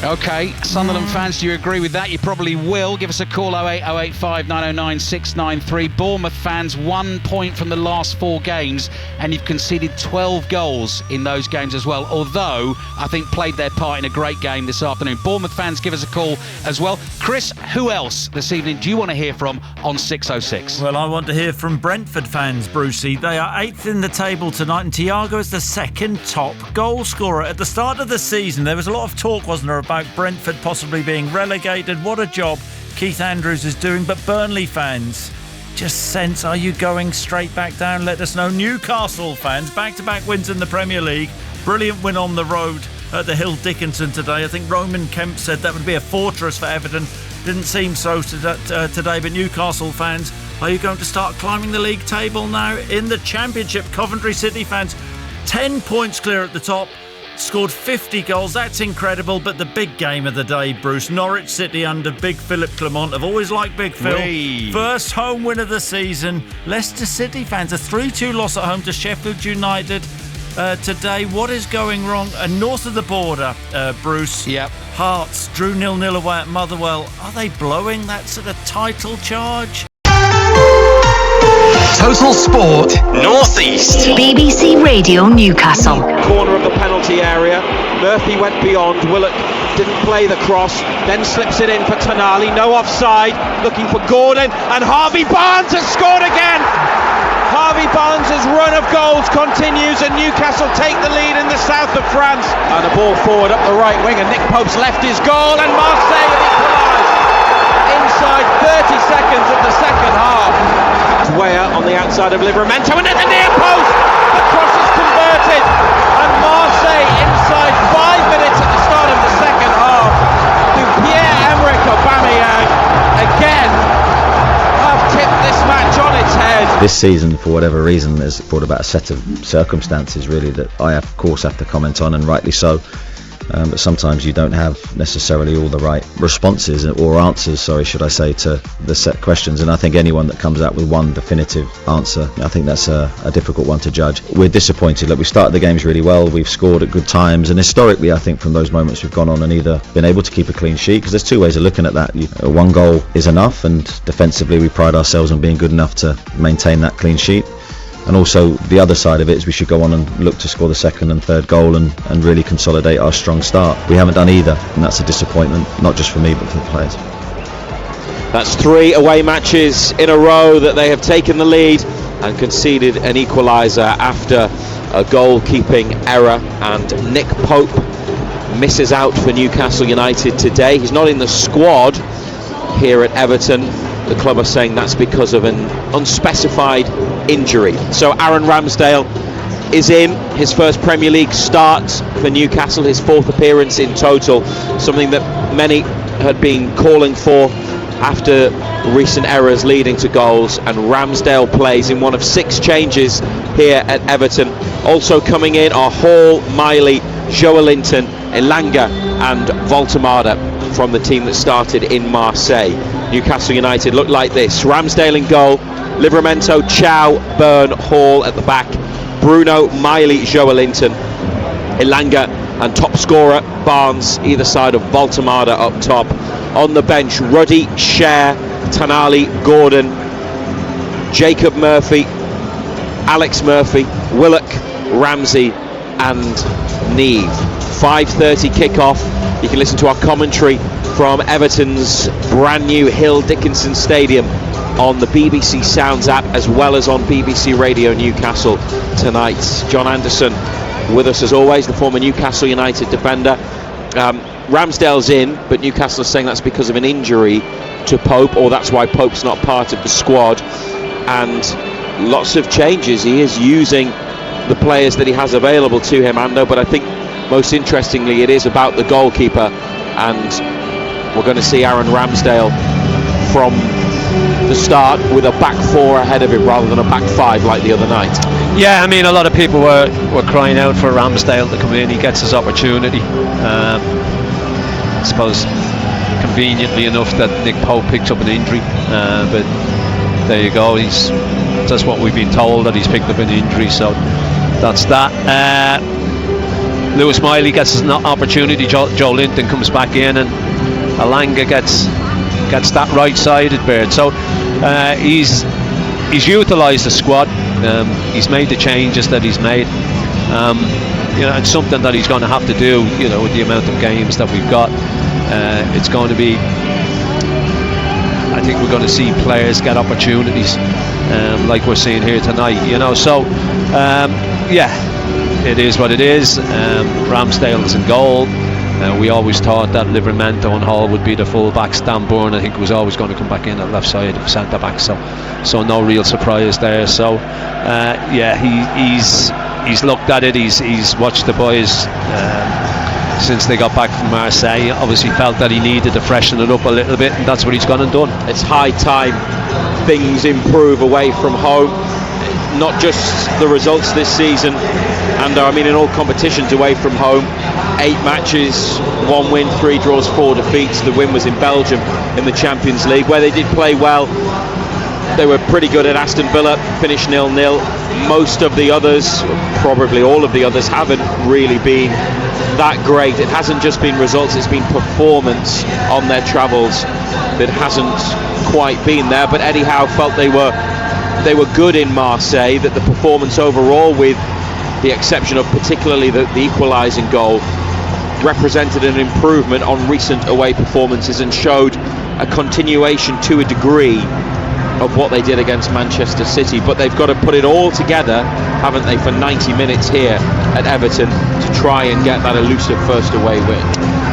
OK, Sunderland fans, do you agree with that? You probably will. Give us a call, 08085 909 693. Bournemouth fans, 1 point from the last 4 games, and you've conceded 12 goals in those games as well, although I think played their part in a great game this afternoon. Bournemouth fans, give us a call as well. Chris, who else this evening do you want to hear from on 606? Well, I want to hear from Brentford fans, Brucey. They are 8th in the table tonight, and Thiago is the 2nd top goal scorer. At the start of the season, there was a lot of talk, wasn't there, about Brentford possibly being relegated. What a job Keith Andrews is doing. But Burnley fans, just sense, are you going straight back down? Let us know. Newcastle fans, back-to-back wins in the Premier League. Brilliant win on the road at the Hill Dickinson today. I think Roman Kemp said that would be a fortress for Everton. Didn't seem so today. But Newcastle fans, are you going to start climbing the league table now? In the Championship, Coventry City fans, 10 points clear at the top. Scored 50 goals, that's incredible. But the big game of the day, Bruce, Norwich City under Big Philip Clement. I've always liked Big Phil. First home win of the season. Leicester City fans, a 3-2 loss at home to Sheffield United today. What is going wrong? And north of the border, Bruce. Yep. Hearts drew 0-0 away at Motherwell. Are they blowing that sort of title charge? Total Sport Northeast. BBC Radio Newcastle. Corner of the penalty area. Murphy went beyond. Willock didn't play the cross. Then slips it in for Tonali. No offside. Looking for Gordon. And Harvey Barnes has scored again. Harvey Barnes' run of goals continues, and Newcastle take the lead in the south of France. And a ball forward up the right wing, and Nick Pope's left his goal, and Marseille have equalised inside 30 seconds of the second half. Weah on the outside of Livramento, and at the near post, the cross is converted, and Marseille inside 5 minutes at the start of the second half, to Pierre-Emerick Aubameyang again have tipped this match on its head. This season, for whatever reason, has brought about a set of circumstances really that I of course have to comment on, and rightly so. But sometimes you don't have necessarily all the right responses or answers, should I say, to the set questions. And I think anyone that comes out with one definitive answer, I think that's a difficult one to judge. We're disappointed. Look, we started the games really well. We've scored at good times. And historically, I think from those moments we've gone on and either been able to keep a clean sheet, because there's 2 ways of looking at that. One goal is enough, and defensively we pride ourselves on being good enough to maintain that clean sheet. And also the other side of it is we should go on and look to score the 2nd and 3rd goal and really consolidate our strong start. We haven't done either, and that's a disappointment, not just for me but for the players. That's 3 away matches in a row that they have taken the lead and conceded an equaliser after a goalkeeping error, and Nick Pope misses out for Newcastle United today. He's not in the squad here at Everton. The club are saying that's because of an unspecified injury. So Aaron Ramsdale is in, his first Premier League start for Newcastle, his 4th appearance in total, something that many had been calling for after recent errors leading to goals, and Ramsdale plays in one of 6 changes here at Everton. Also coming in are Hall, Miley, Joelinton, Elanga and Voltemada from the team that started in Marseille. Newcastle United look like this: Ramsdale in goal, Livramento, Chow, Byrne, Hall at the back, Bruno, Miley, Joelinton, Elanga and top scorer Barnes either side of Voltemada up top. On the bench, Ruddy, Cher, Tonali, Gordon, Jacob Murphy, Alex Murphy, Willock, Ramsey and Neve. 5:30 kickoff. You can listen to our commentary from Everton's brand new Hill Dickinson Stadium on the BBC Sounds app, as well as on BBC Radio Newcastle tonight. John Anderson with us as always, the former Newcastle United defender. Ramsdale's in, but Newcastle is saying that's because of an injury to Pope, or that's why Pope's not part of the squad. And lots of changes. He is using the players that he has available to him, Ando, but I think most interestingly it is about the goalkeeper, and we're going to see Aaron Ramsdale from the start with a back four ahead of him rather than a back five like the other night. Yeah, I mean, a lot of people were crying out for Ramsdale to come in. He gets his opportunity. I suppose conveniently enough that Nick Pope picked up an injury, but there you go. That's what we've been told, that he's picked up an injury, so that's that. Lewis Miley gets an opportunity. Joe Linton comes back in, and Alanga gets that right-sided bird. So he's utilised the squad. He's made the changes that he's made. It's something that he's going to have to do. With the amount of games that we've got, it's going to be. I think we're going to see players get opportunities, like we're seeing here tonight. So it is what it is. Ramsdale's in goal. We always thought that Livramento and Hall would be the full-backs. Dan Burn, I think, was always going to come back in at left side of centre-back, so no real surprise there. So he's looked at it, he's watched the boys since they got back from Marseille. Obviously felt that he needed to freshen it up a little bit, and that's what he's gone and done. It's high time things improve away from home. Not just the results this season, and I mean in all competitions away from home. 8 matches, 1 win, 3 draws, 4 defeats. The win was in Belgium in the Champions League, where they did play well. They were pretty good at Aston Villa, finished 0-0. Most of the others, probably all of the others, haven't really been that great. It hasn't just been results, it's been performance on their travels that hasn't quite been there. But Eddie Howe felt they were good in Marseille, that the performance overall, with the exception of particularly the equalising goal, represented an improvement on recent away performances and showed a continuation to a degree of what they did against Manchester City. But they've got to put it all together, haven't they, for 90 minutes here at Everton to try and get that elusive first away win.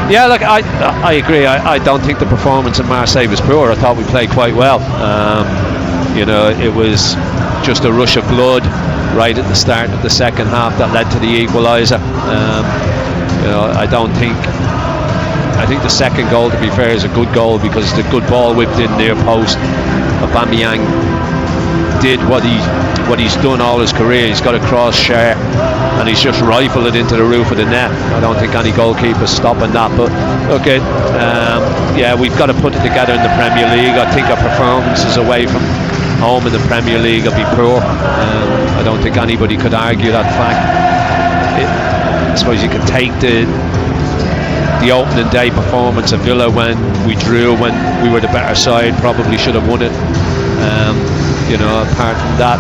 Yeah, look, I agree. I don't think the performance in Marseille was poor. I thought we played quite well. It was just a rush of blood right at the start of the second half that led to the equaliser. I think the second goal, to be fair, is a good goal because the good ball whipped in near post. Aubameyang did what he's done all his career. He's got a cross share and he's just rifled it into the roof of the net. I don't think any goalkeeper's stopping that, but okay, we've got to put it together in the Premier League. I think our performances away from home in the Premier League will be poor. I don't think anybody could argue that fact. I suppose you can take the opening day performance of Villa when we drew, when we were the better side, probably should have won it. Apart from that,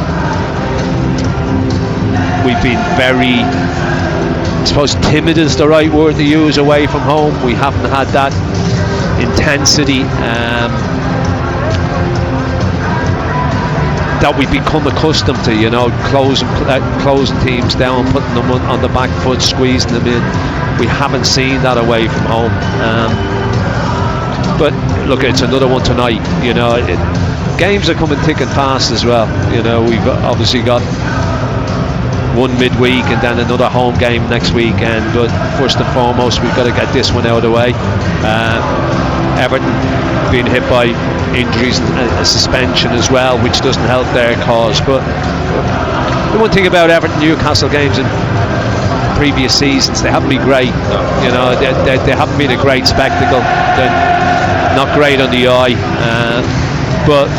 we've been very, I suppose timid is the right word to use away from home. We haven't had that intensity that we've become accustomed to, closing teams down, putting them on the back foot, squeezing them in. We haven't seen that away from home. But look, it's another one tonight. Games are coming thick and fast as well. We've obviously got one midweek and then another home game next weekend. But first and foremost, we've got to get this one out of the way. Everton being hit by injuries and a suspension as well, which doesn't help their cause. But the one thing about Everton Newcastle games in previous seasons, they haven't been great. They haven't been a great spectacle. They're not great on the eye. But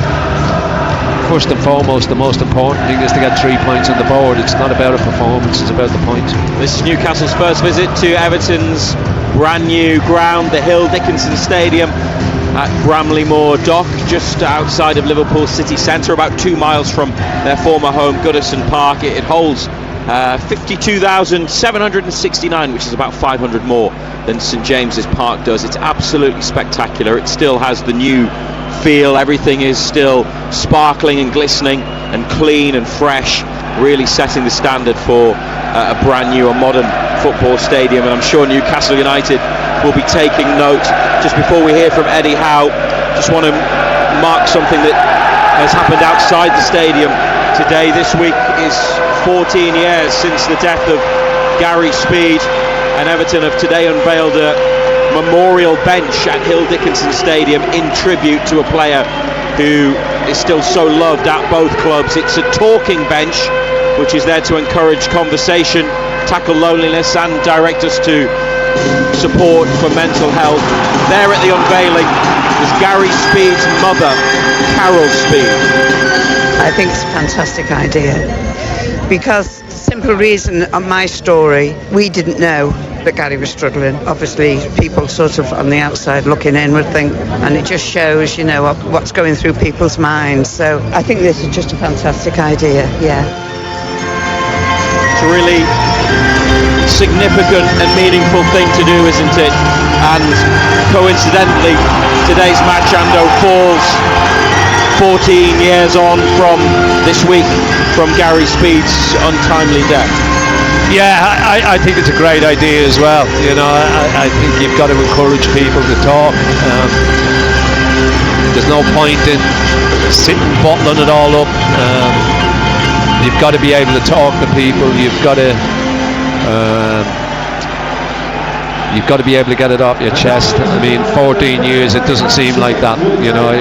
first and foremost, the most important thing is to get 3 points on the board. It's not about a performance, it's about the points. This is Newcastle's first visit to Everton's brand new ground, the Hill Dickinson Stadium at Bramley-Moore Dock, just outside of Liverpool city centre, about 2 miles from their former home, Goodison Park. It holds 52,769, which is about 500 more than St James's Park does. It's absolutely spectacular. It still has the new feel. Everything is still sparkling and glistening and clean and fresh, really setting the standard for a brand new and modern football stadium, and I'm sure Newcastle United will be taking note. Just before we hear from Eddie Howe, just want to mark something that has happened outside the stadium today. This week is 14 years since the death of Gary Speed, and Everton have today unveiled a memorial bench at Hill Dickinson Stadium in tribute to a player who is still so loved at both clubs. It's a talking bench which is there to encourage conversation, tackle loneliness and direct us to support for mental health. There at the unveiling is Gary Speed's mother, Carol Speed. I think it's a fantastic idea because simple reason on my story, we didn't know that Gary was struggling. Obviously people sort of on the outside looking in would think, and it just shows, you know, what's going through people's minds. So I think this is just a fantastic idea. Yeah, it's a really significant and meaningful thing to do, isn't it? And coincidentally, today's match, Ando, falls 14 years on from this week from Gary Speed's untimely death. Yeah, I think it's a great idea as well. You know, I think you've got to encourage people to talk. There's no point in sitting bottling it all up. You've got to be able to talk to people. You've got to be able to get it off your chest. I mean, 14 years, it doesn't seem like that. You know,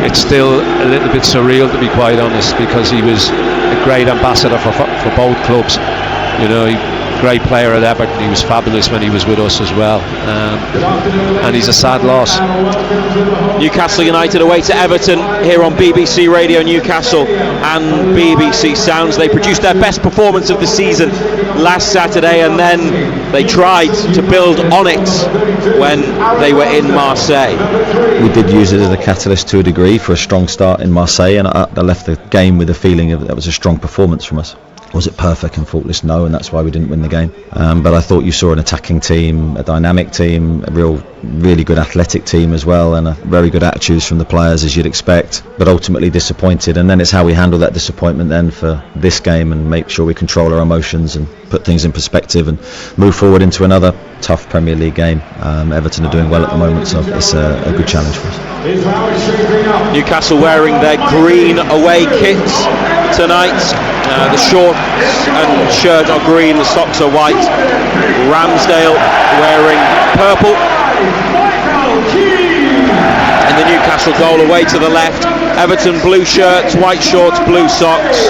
it's still a little bit surreal, to be quite honest, because he was a great ambassador for both clubs. You know, great player at Everton. He was fabulous when he was with us as well, and he's a sad loss. Newcastle United away to Everton here on BBC Radio Newcastle and BBC Sounds. They produced their best performance of the season last Saturday, and then they tried to build on it when they were in Marseille. We did use it as a catalyst to a degree for a strong start in Marseille, and I left the game with a feeling of that was a strong performance from us. Was it perfect and faultless? No, and that's why we didn't win the game. But I thought you saw an attacking team, a dynamic team, a really good athletic team as well, and a very good attitudes from the players, as you'd expect, but ultimately disappointed. And then it's how we handle that disappointment then for this game and make sure we control our emotions and put things in perspective and move forward into another tough Premier League game. Everton are doing well at the moment, so it's a good challenge for us. Newcastle wearing their green away kits tonight. The shorts and shirt are green, the socks are white. Ramsdale wearing purple. And the Newcastle goal away to the left. Everton blue shirts, white shorts, blue socks.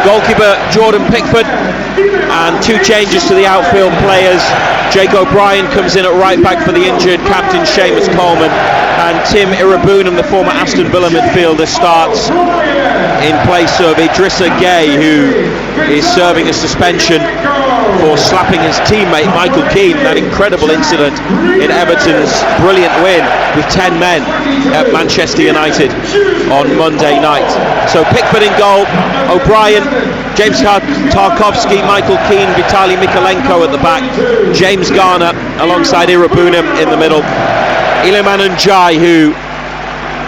Goalkeeper Jordan Pickford, and two changes to the outfield players. Jake O'Brien comes in at right back for the injured captain Seamus Coleman, and Tim Irabunam, the former Aston Villa midfielder, starts in place of Idrissa Gueye, who is serving a suspension for slapping his teammate Michael Keane. That incredible incident in Everton's brilliant win with 10 men at Manchester United on Monday night. So Pickford in goal, O'Brien, James Tarkowski, Michael Keane, Vitaly Mikalenko at the back, James Garner alongside Irabunam in the middle. Iliman Ndiaye, who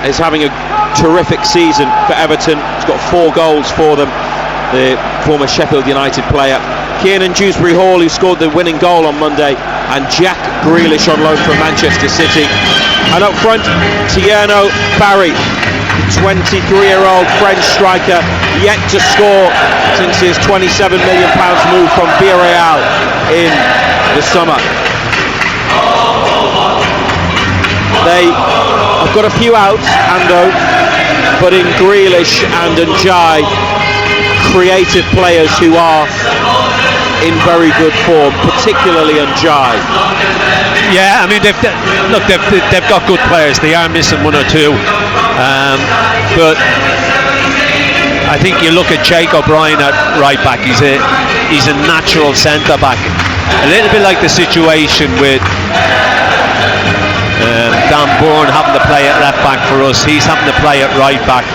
is having a terrific season for Everton. He's got 4 goals for them, the former Sheffield United player. Kiernan Dewsbury-Hall, who scored the winning goal on Monday, and Jack Grealish on loan from Manchester City. And up front, Tierno Barry, 23-year-old French striker, yet to score since his £27 million move from Villarreal in the summer. They have got a few outs, Ando, but in Grealish and Ndiaye, creative players who are in very good form, particularly Ndiaye. Yeah, I mean they've got good players. They are missing 1 or 2, but I think you look at Jake O'Brien at right back. He's a natural centre back. A little bit like the situation with Dan Bourne having to play at left back for us. He's having to play at right back.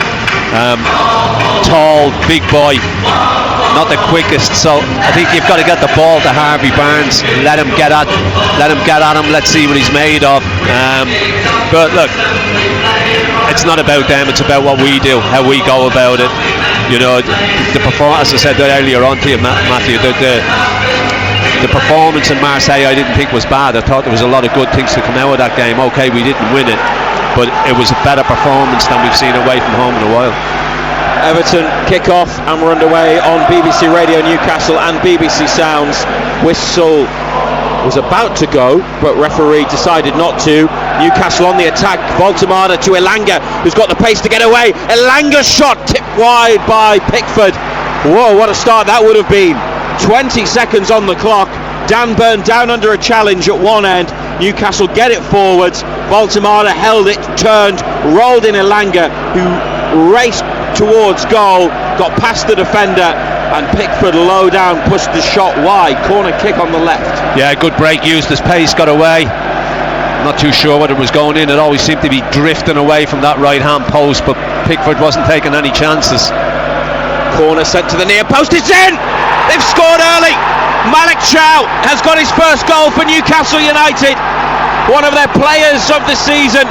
Tall, big boy, not the quickest. So I think you've got to get the ball to Harvey Barnes. Let him get at him. Let's see what he's made of. But look, it's not about them. It's about what we do, how we go about it. You know, the performance, as I said earlier on to you, Matthew, the performance in Marseille I didn't think was bad. I thought there was a lot of good things to come out of that game. Okay, we didn't win it, but it was a better performance than we've seen away from home in a while. Everton kick off and we're underway on BBC Radio Newcastle and BBC Sounds. Whistle was about to go, but referee decided not to. Newcastle on the attack. Voltemada to Elanga, who's got the pace to get away. Elanga's shot tipped wide by Pickford. Whoa, what a start that would have been. 20 seconds on the clock. Dan Burn down under a challenge at one end. Newcastle get it forwards. Voltemada held it, turned, rolled in Elanga, who raced towards goal, got past the defender, and Pickford low down pushed the shot wide. Corner kick on the left. Yeah, good break, used his pace, got away. I'm not too sure whether it was going in. It always seemed to be drifting away from that right hand post, but Pickford wasn't taking any chances. Corner sent to the near post, it's in! They've scored early. Malik Chow has got his first goal for Newcastle United. One of their players of the season.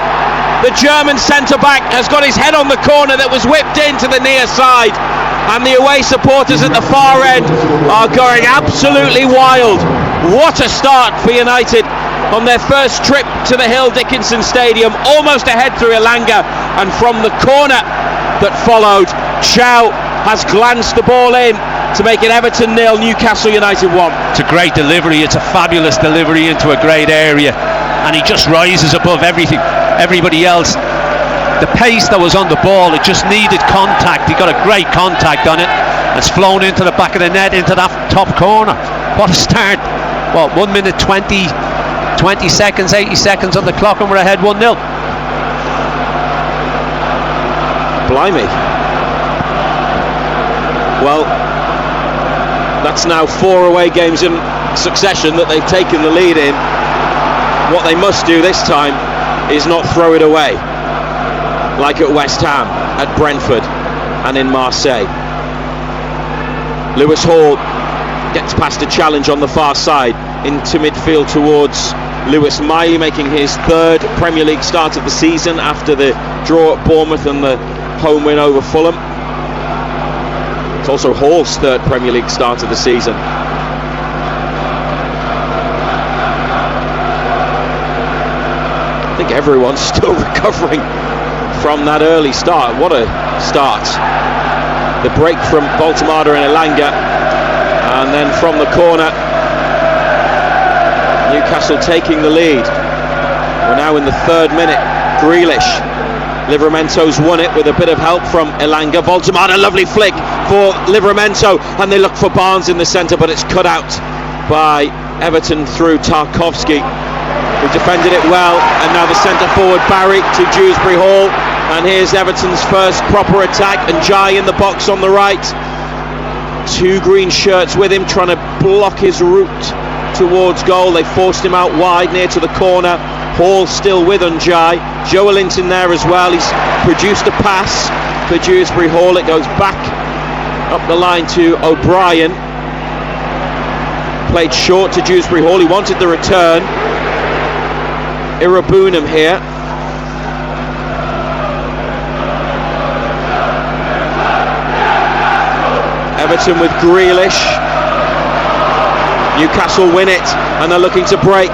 The German centre-back has got his head on the corner that was whipped into the near side, and the away supporters at the far end are going absolutely wild. What a start for United on their first trip to the Hill Dickinson Stadium, almost ahead through Elanga, and from the corner that followed, Chow has glanced the ball in to make it Everton 0, Newcastle United 1. It's a great delivery, it's a fabulous delivery into a great area, and he just rises above everybody else. The pace that was on the ball, it just needed contact. He got a great contact on it. It's flown into the back of the net, into that top corner. What a start. What, 1 minute 20 seconds, 80 seconds on the clock, and we're ahead 1-0. Blimey. Well, that's now 4 away games in succession that they've taken the lead in. What they must do this time is not throw it away, like at West Ham, at Brentford, and in Marseille. Lewis Hall gets past a challenge on the far side into midfield towards Lewis Miley, making his 3rd Premier League start of the season after the draw at Bournemouth and the home win over Fulham. It's also Hall's 3rd Premier League start of the season. I think everyone's still recovering from that early start. What a start. The break from Voltemada and Elanga, and then from the corner, Newcastle taking the lead. We're now in the 3rd minute. Grealish, Livramento's won it with a bit of help from Elanga. Voltemada, lovely flick for Livramento, and they look for Barnes in the centre, but it's cut out by Everton through Tarkowski, who defended it well. And now the centre forward Barry to Dewsbury Hall, and here's Everton's first proper attack, and Jai in the box on the right. 2 green shirts with him, trying to block his route towards goal. They forced him out wide near to the corner. Hall still with Njai. Joelinton there as well. He's produced a pass for Dewsbury Hall. It goes back up the line to O'Brien. Played short to Dewsbury Hall. He wanted the return. Irabunam here. Everton with Grealish. Newcastle win it, and they're looking to break.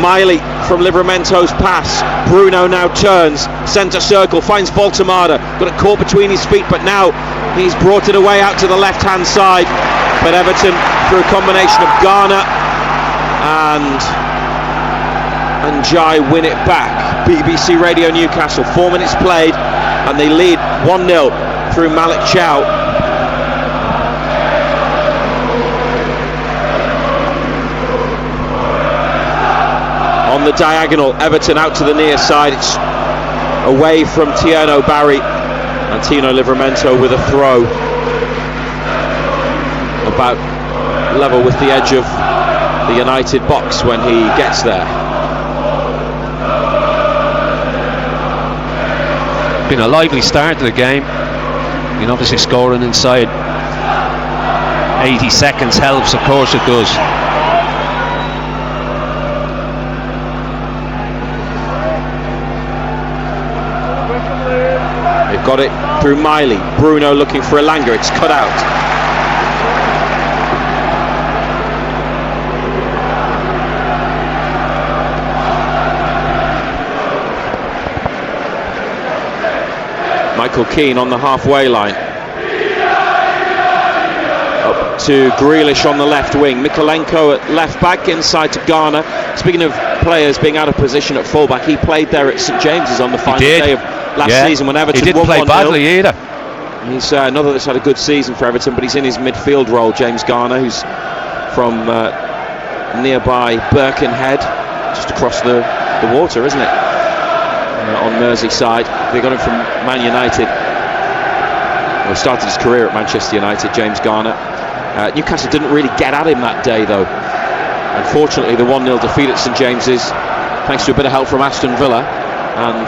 Miley from Livramento's pass. Bruno now turns, centre circle, finds Voltemada, got it caught between his feet, but now he's brought it away out to the left hand side. But Everton, through a combination of Garner and Jai, win it back. BBC Radio Newcastle, 4 minutes played, and they lead 1-0 through Malik Chow. On the diagonal, Everton out to the near side. It's away from Tierno Barry, and Tino Livramento with a throw about level with the edge of the United box when he gets there. Been a lively start to the game. You know, obviously scoring inside 80 seconds helps, of course it does. Got it through Miley. Bruno looking for Elanga. It's cut out. Michael Keane on the halfway line. Up to Grealish on the left wing. Mikolenko at left back, inside to Garner. Speaking of players being out of position at fullback, he played there at St James's on the final day of last season when Everton won 1-0. He didn't play badly either. He's another that's had a good season for Everton, but he's in his midfield role. James Garner, who's from nearby Birkenhead, just across the water, isn't it? On Merseyside. They got him from Man United. Well, he started his career at Manchester United, James Garner. Newcastle didn't really get at him that day, though. Unfortunately, the 1-0 defeat at St James's, thanks to a bit of help from Aston Villa and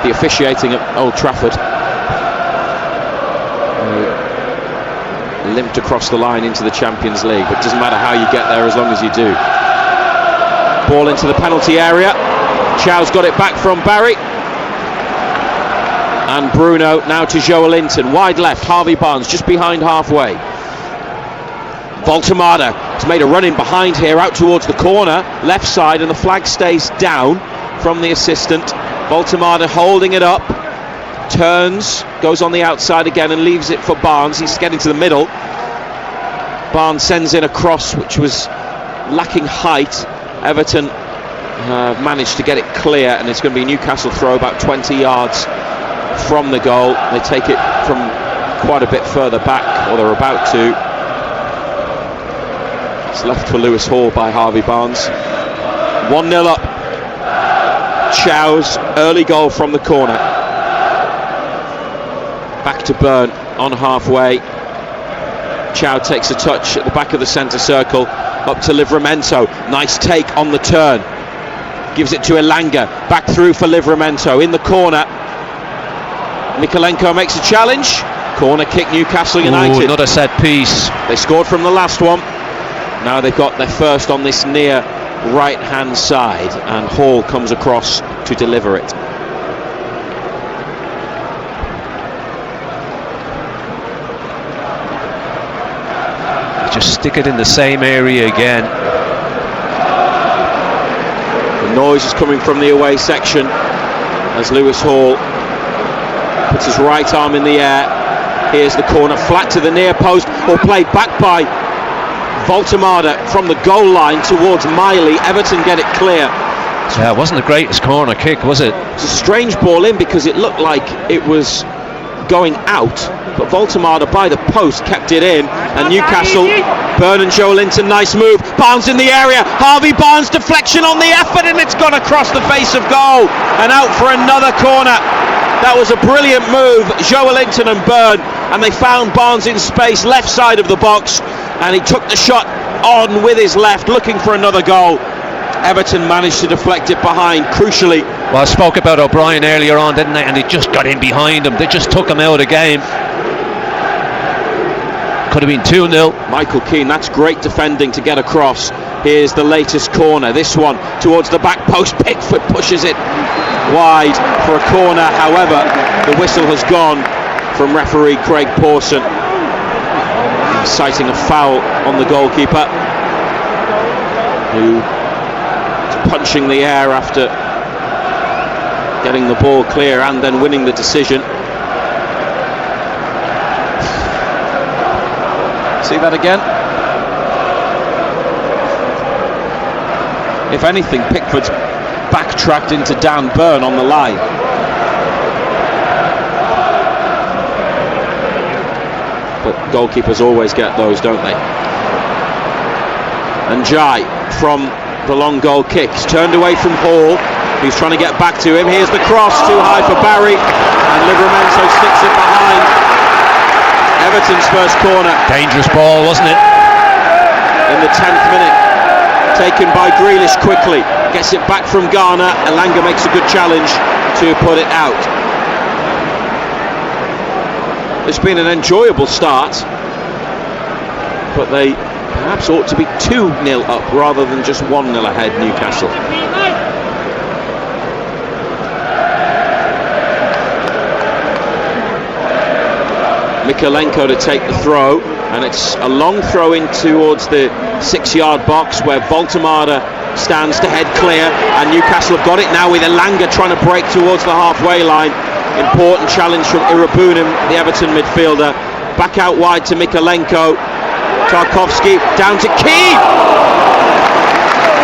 the officiating at Old Trafford, limped across the line into the Champions League. But it doesn't matter how you get there as long as you do. Ball into the penalty area. Chow's got it back from Barry. And Bruno now to Joelinton. Wide left, Harvey Barnes just behind halfway. Voltemada has made a run in behind here, out towards the corner, left side, and the flag stays down from the assistant. Voltemada holding it up, turns, goes on the outside again and leaves it for Barnes. He's getting to the middle. Barnes sends in a cross which was lacking height. Everton managed to get it clear, and it's going to be a Newcastle throw about 20 yards from the goal. They take it from quite a bit further back, or they're about to. It's left for Lewis Hall by Harvey Barnes. 1-0 up. Chow's early goal from the corner. Back to Byrne on halfway. Chow takes a touch at the back of the centre circle, up to Livramento. Nice take on the turn. Gives it to Elanga. Back through for Livramento in the corner. Mikolenko makes a challenge. Corner kick, Newcastle United. Ooh, another set piece. They scored from the last one. Now they've got their first on this near right hand side, and Hall comes across to deliver it. Just stick it in the same area again. The noise is coming from the away section as Lewis Hall puts his right arm in the air. Here's the corner, flat to the near post, or played back by Voltemada from the goal line towards Miley. Everton get it clear. Yeah, it wasn't the greatest corner kick, was it? It's a strange ball in because it looked like it was going out, but Voltemada by the post kept it in, and Newcastle, Byrne and Joelinton, nice move. Barnes in the area, Harvey Barnes, deflection on the effort, and it's gone across the face of goal and out for another corner. That was a brilliant move, Joelinton and Byrne, and they found Barnes in space, left side of the box, and he took the shot on with his left, looking for another goal. Everton managed to deflect it behind, crucially. Well, I spoke about O'Brien earlier on, didn't they? And they just got in behind him. They just took him out of the game. Could have been 2-0. Michael Keane, that's great defending to get across. Here's the latest corner. This one towards the back post. Pickford pushes it wide for a corner. However, the whistle has gone from referee Craig Pawson, citing a foul on the goalkeeper, who is punching the air after getting the ball clear and then winning the decision. See that again? If anything, Pickford's backtracked into Dan Byrne on the line. But goalkeepers always get those, don't they? And Jai from the long goal kick. He's turned away from Hall, who's trying to get back to him. Here's the cross, too high for Barry, and Livramento sticks it behind. Everton's first corner. Dangerous ball, wasn't it? In the 10th minute. Taken by Grealish quickly. Gets it back from Garner. Elanga makes a good challenge to put it out. It's been an enjoyable start, but they perhaps ought to be 2-0 up rather than just 1-0 ahead, Newcastle. Mykolenko to take the throw, and it's a long throw in towards the 6-yard box where Voltemada stands to head clear, and Newcastle have got it now with Elanga trying to break towards the halfway line. Important challenge from Irabunim, the Everton midfielder. Back out wide to Mykolenko. Tarkowski down to Keane.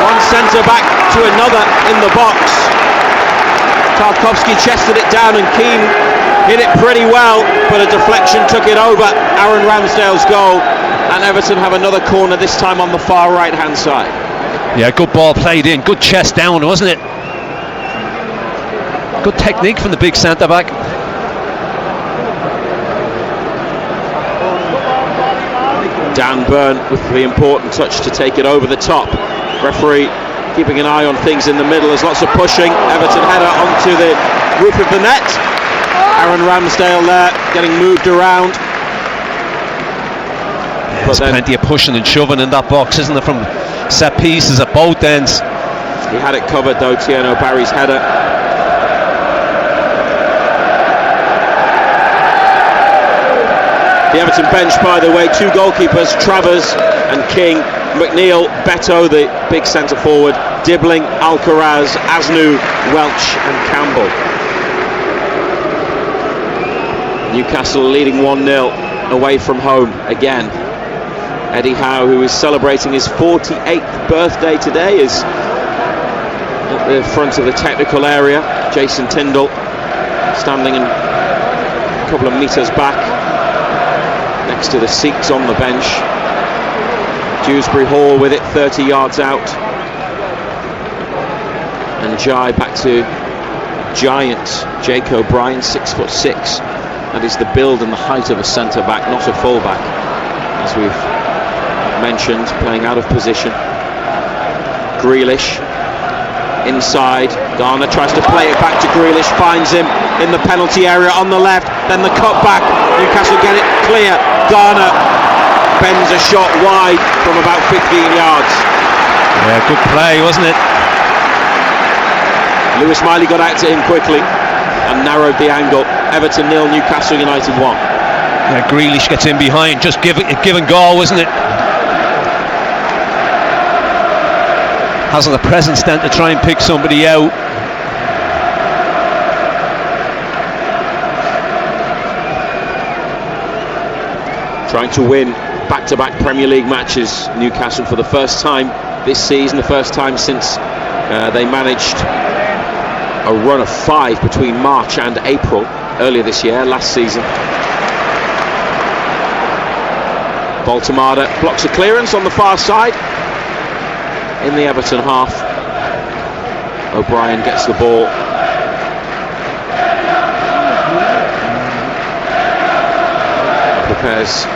One centre back to another in the box. Tarkowski chested it down and Keane hit it pretty well, but a deflection took it over Aaron Ramsdale's goal, and Everton have another corner, this time on the far right hand side. Yeah, good ball played in, good chest down, wasn't it? Good technique from the big centre back. Dan Burn with the important touch to take it over the top. Referee keeping an eye on things in the middle. There's lots of pushing. Everton header onto the roof of the net. Aaron Ramsdale there getting moved around. There's plenty of pushing and shoving in that box, isn't there, from set pieces at both ends. He had it covered though, Tieno Barry's header. The Everton bench, by the way, 2 goalkeepers, Travers and King, McNeil, Beto, the big centre forward, Dibbling, Alcaraz, Asnu, Welch and Campbell. Newcastle leading 1-0 away from home again. Eddie Howe, who is celebrating his 48th birthday today, is at the front of the technical area. Jason Tyndall standing a couple of metres back next to the seats on the bench. Dewsbury Hall with it 30 yards out, and Jai back to giant Jake O'Brien, 6'6". That is the build and the height of a centre back, not a full back, as we've mentioned, playing out of position. Grealish inside, Garner tries to play it back to Grealish, finds him in the penalty area on the left, then the cut back, Newcastle get it clear, Garner bends a shot wide from about 15 yards. Yeah, good play, wasn't it? Lewis Miley got out to him quickly and narrowed the angle. Everton 0, Newcastle United 1. Yeah, Grealish gets in behind, just give and go, wasn't it? Hasn't the presence then to try and pick somebody out. Trying to win back-to-back Premier League matches, Newcastle, for the first time this season, the first time since they managed a run of 5 between March and April earlier this year, last season. Voltemada blocks a clearance on the far side in the Everton half. O'Brien gets the ball. Prepares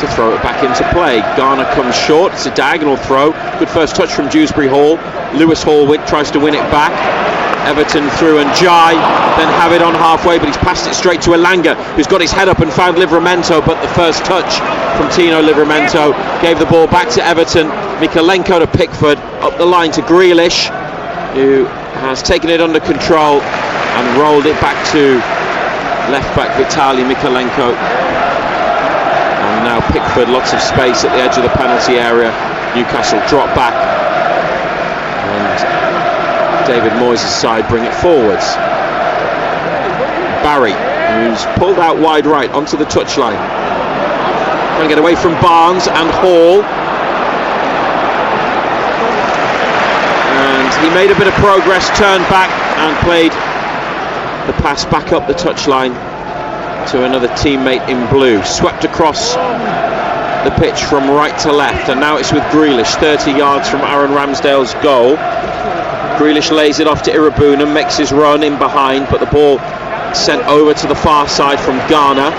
to throw it back into play. Garner comes short. It's a diagonal throw. Good first touch from Dewsbury Hall. Lewis Hall tries to win it back. Everton through, and Jai then have it on halfway, but he's passed it straight to Elanga, who's got his head up and found Livramento, but the first touch from Tino Livramento gave the ball back to Everton. Mykolenko to Pickford, up the line to Grealish, who has taken it under control and rolled it back to left back Vitaly Mykolenko. And now Pickford, lots of space at the edge of the penalty area. Newcastle drop back, and David Moyes' side bring it forwards. Barry, who's pulled out wide right onto the touchline, trying to get away from Barnes and Hall, and he made a bit of progress, turned back and played the pass back up the touchline to another teammate in blue. Swept across the pitch from right to left, and now it's with Grealish, 30 yards from Aaron Ramsdale's goal. Grealish lays it off to Irabunim, makes his run in behind, but the ball sent over to the far side from Garner.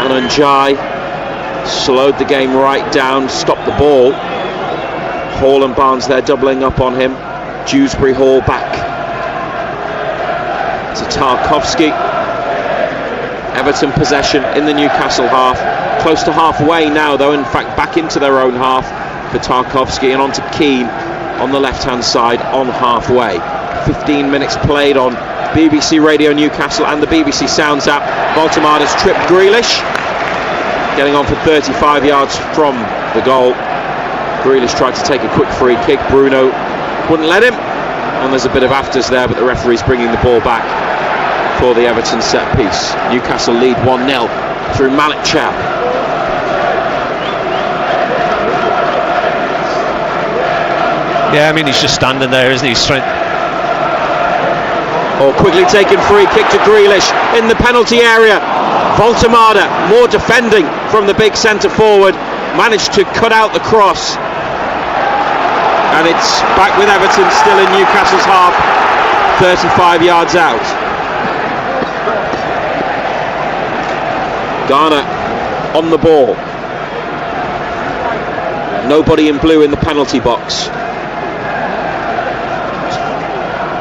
And Njai slowed the game right down, stopped the ball. Hall and Barnes there doubling up on him. Dewsbury Hall back to Tarkowski. Everton possession in the Newcastle half. Close to halfway now though, in fact back into their own half for Tarkowski, and on to Keane on the left hand side on halfway. 15 minutes played on BBC Radio Newcastle and the BBC Sounds app. Baltamares tripped Grealish, getting on for 35 yards from the goal. Grealish tried to take a quick free kick. Bruno wouldn't let him, and there's a bit of afters there, but the referee's bringing the ball back for the Everton set piece. Newcastle lead 1-0 through Malik Chow. Yeah, I mean, he's just standing there, isn't he? Quickly taken free kick to Grealish in the penalty area. Baltamada, more defending from the big centre forward, managed to cut out the cross, and it's back with Everton still in Newcastle's half, 35 yards out. Garner on the ball. Nobody in blue in the penalty box.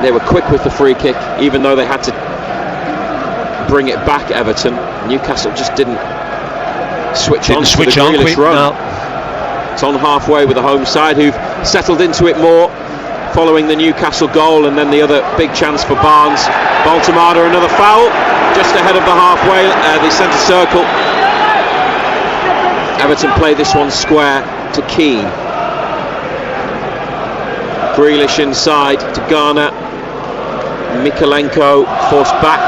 They were quick with the free kick, even though they had to bring it back, Everton. Newcastle just didn't switch on quick, run. No. It's on halfway with the home side, who've settled into it more following the Newcastle goal, and then the other big chance for Barnes. Baltamada, another foul just ahead of the halfway, the centre circle. Everton play this one square to Keane. Grealish inside to Garner. Mikalenko forced back,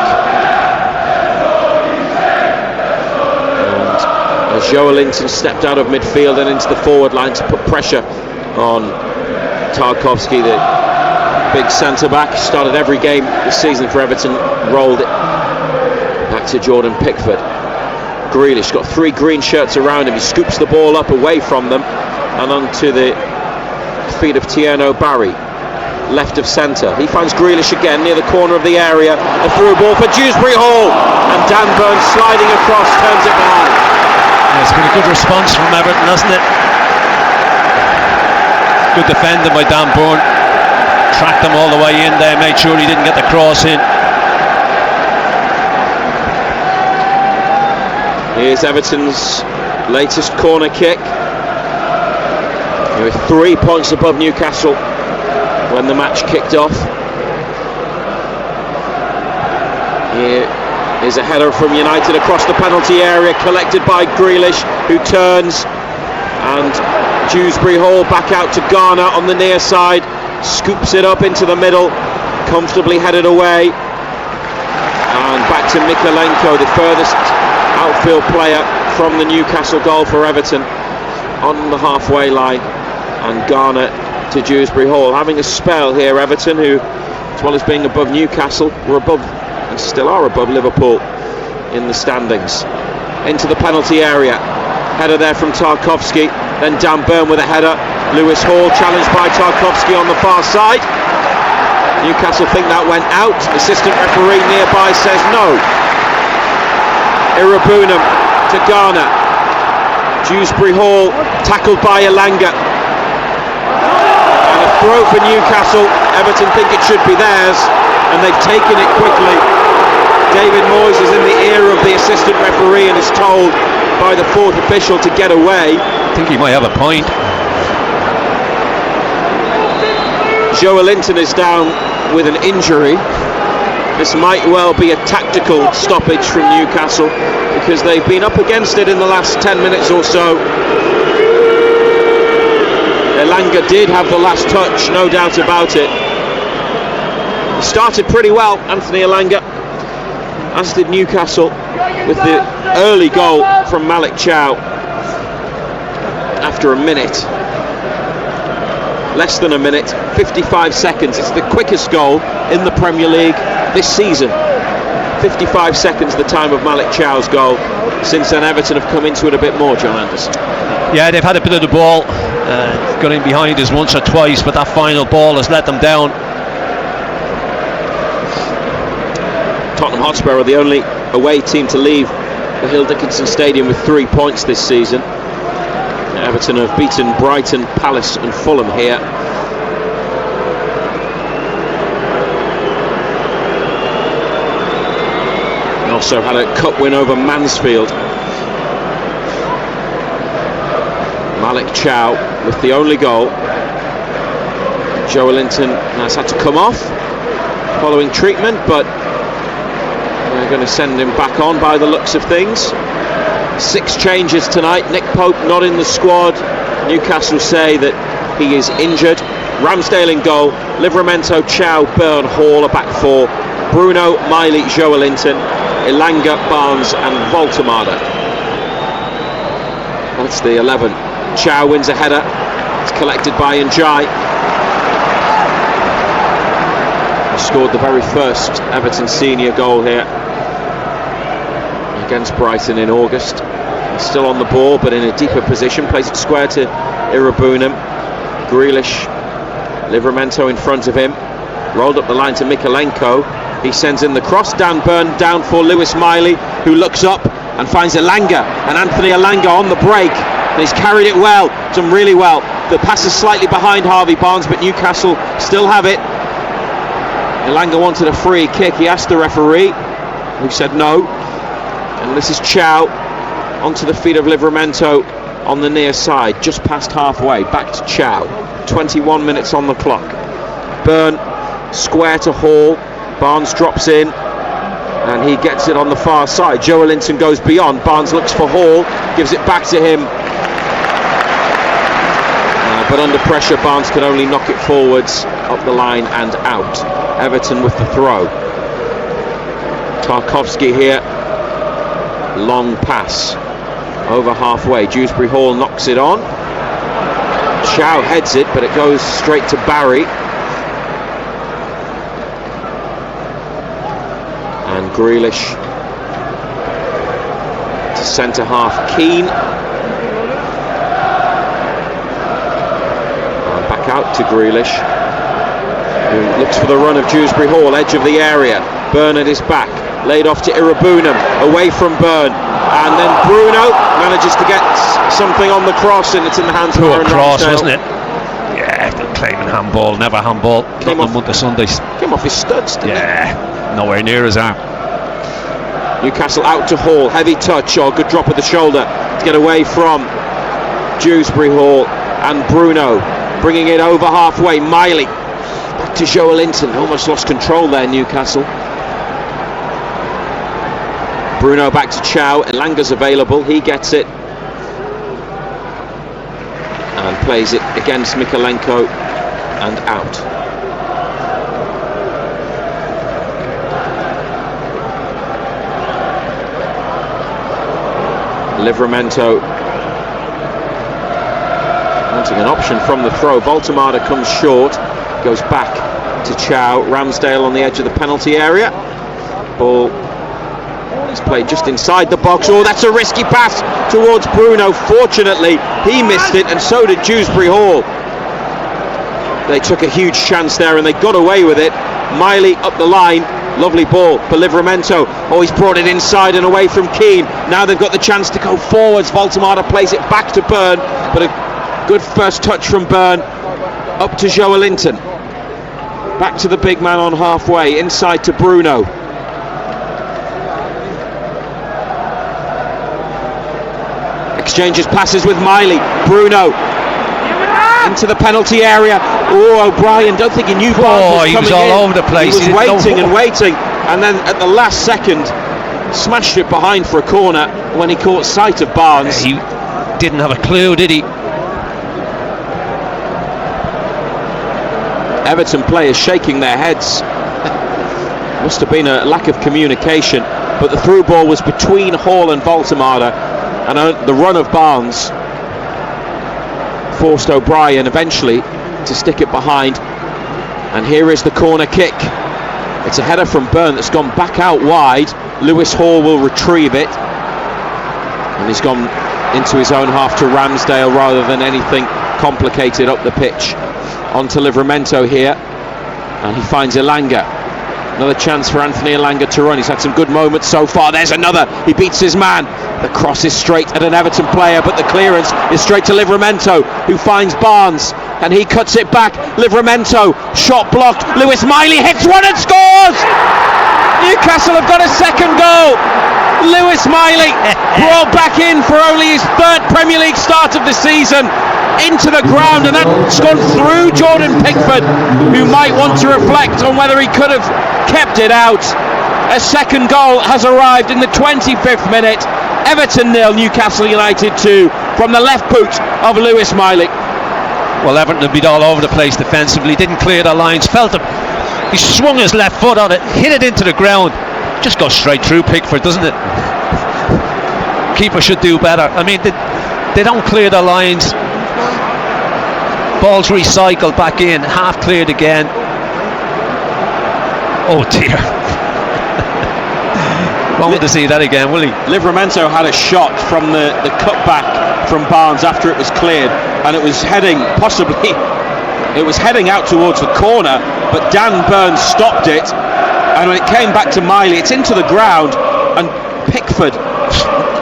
and Joelinton stepped out of midfield and into the forward line to put pressure on Tarkowski, the big centre back. Started every game this season for Everton, rolled it back to Jordan Pickford. Grealish got 3 green shirts around him. He scoops the ball up away from them and onto the feet of Tierno Barry, left of centre. He finds Grealish again near the corner of the area. A through ball for Dewsbury Hall, and Dan Burn sliding across turns it behind. Yeah, it's been a good response from Everton, hasn't it? Good defending by Dan Burn. Tracked him all the way in there, made sure he didn't get the cross in. Here's Everton's latest corner kick. They were 3 points above Newcastle when the match kicked off. Here is a header from United across the penalty area, collected by Grealish, who turns, and Dewsbury Hall back out to Garner on the near side, scoops it up into the middle, comfortably headed away, and back to Mikalenko, the furthest outfield player from the Newcastle goal for Everton, on the halfway line, and Garner to Dewsbury Hall. Having a spell here, Everton, who, as well as being above Newcastle, were above and still are above Liverpool in the standings. Into the penalty area, header there from Tarkowski, then Dan Burn with a header. Lewis Hall challenged by Tarkowski on the far side. Newcastle think that went out. Assistant referee nearby says no. Irabunam to Garner. Dewsbury Hall tackled by Elanga. And a throw for Newcastle. Everton think it should be theirs, and they've taken it quickly. David Moyes is in the ear of the assistant referee and is told by the fourth official to get away. I think he might have a point. Joelinton is down with an injury. This might well be a tactical stoppage from Newcastle, because they've been up against it in the last 10 minutes or so. Elanga did have the last touch, no doubt about it. He started pretty well, Anthony Elanga, as did Newcastle, with the early goal from Malik Chow after a minute. Less than a minute, 55 seconds. It's the quickest goal in the Premier League this season. 55 seconds the time of Malik Chow's goal. Since then, Everton have come into it a bit more, John Anderson. Yeah, they've had a bit of the ball, got in behind us once or twice, but that final ball has let them down. Tottenham Hotspur are the only away team to leave the Hill Dickinson Stadium with 3 points this season. Everton have beaten Brighton, Palace and Fulham here. And also had a cup win over Mansfield. Malik Chow with the only goal. Joelinton has had to come off. following treatment, but they're going to send him back on by the looks of things. 6 changes tonight. Nick Pope not in the squad. Newcastle say that he is injured. Ramsdale in goal. Livramento, Chow, Byrne, Hall, a back 4. Bruno, Miley, Joelinton, Elanga, Barnes and Voltemade. That's the 11. Chow wins a header. It's collected by Njai. He scored the very first Everton senior goal here against Brighton in August. He's still on the ball, but in a deeper position. Plays it square to Irabunam. Grealish, Livramento in front of him. Rolled up the line to Mikalenko. He sends in the cross. Dan Burn down for Lewis Miley, who looks up and finds Elanga. And Anthony Elanga on the break. And he's carried it well, done really well. The pass is slightly behind Harvey Barnes, but Newcastle still have it. Elanga wanted a free kick. He asked the referee, who said no. And this is Chow onto the feet of Livramento on the near side, just past halfway. Back to Chow. 21 minutes on the clock. Byrne square to Hall. Barnes drops in and he gets it on the far side. Joelinton goes beyond. Barnes looks for Hall, gives it back to him. But under pressure, Barnes could only knock it forwards, up the line and out. Everton with the throw. Tarkowski here. Long pass. Over halfway. Dewsbury Hall knocks it on. Chow heads it, but it goes straight to Barry. And Grealish to centre half Keane. And back out to Grealish, who looks for the run of Dewsbury Hall, edge of the area. Byrne at his back, laid off to Irabunam, away from Byrne. And then Bruno manages to get something on the cross, and it's in the hands of Aaron cross, Ramsdale. wasn't it? Yeah, claiming handball, never handball. Came off Monday Sundays. Came off his studs, didn't it? Nowhere near his arm. Newcastle out to Hall, heavy touch, or good drop of the shoulder to get away from Dewsbury Hall. And Bruno bringing it over halfway. Miley back to Joelinton, almost lost control there, Newcastle. Bruno back to Chow. Elanga's available, he gets it and plays it against Mikalenko and out. Livramento wanting an option from the throw. Voltemade comes short, goes back to Chow. Ramsdale on the edge of the penalty area. Ball is played just inside the box. Oh, that's a risky pass towards Bruno. Fortunately, he missed it, and so did Dewsbury Hall. They took a huge chance there, and they got away with it. Miley up the line. Lovely ball for Livramento. Oh, he's brought it inside and away from Keane. Now they've got the chance to go forwards. Voltemade plays it back to Byrne, but a good first touch from Byrne. Up to Joelinton. Back to the big man on halfway. Inside to Bruno. Exchanges passes with Miley. Bruno into the penalty area. Oh, O'Brien, don't think he knew Barnes was he coming was all in. over the place. He was waiting and waiting, and then at the last second smashed it behind for a corner when he caught sight of Barnes. He didn't have a clue, did he? Everton players shaking their heads. Must have been a lack of communication, but the through ball was between Hall and Voltemade, and the run of Barnes forced O'Brien eventually to stick it behind. And here is the corner kick. It's a header from Byrne that's gone back out wide. Lewis Hall will retrieve it, and he's gone into his own half to Ramsdale rather than anything complicated up the pitch. On to Livramento here, and he finds Elanga. Another chance for Anthony Elanga to run. He's had some good moments so far. There's another. He beats his man. The cross is straight at an Everton player, but the clearance is straight to Livramento, who finds Barnes, and he cuts it back. Livramento, shot blocked. Lewis Miley hits one and scores! Newcastle have got a second goal. Lewis Miley brought back in for only his third Premier League start of the season. Into the ground, and that's gone through Jordan Pickford, who might want to reflect on whether he could have kept it out. A second goal has arrived in the 25th minute. Everton 0, Newcastle United 2 from the left boot of Lewis Miley. Well, Everton have been all over the place defensively, didn't clear the lines, felt it. He swung his left foot on it, hit it into the ground. Just goes straight through Pickford, doesn't it? Keeper should do better. I mean, they don't clear the lines. Balls recycled back in, half cleared again. Oh dear. Won't to see that again, will he? Livramento had a shot from the cutback from Barnes after it was cleared, and it was heading out towards the corner, but Dan Burns stopped it, and when it came back to Miley, it's into the ground, and Pickford,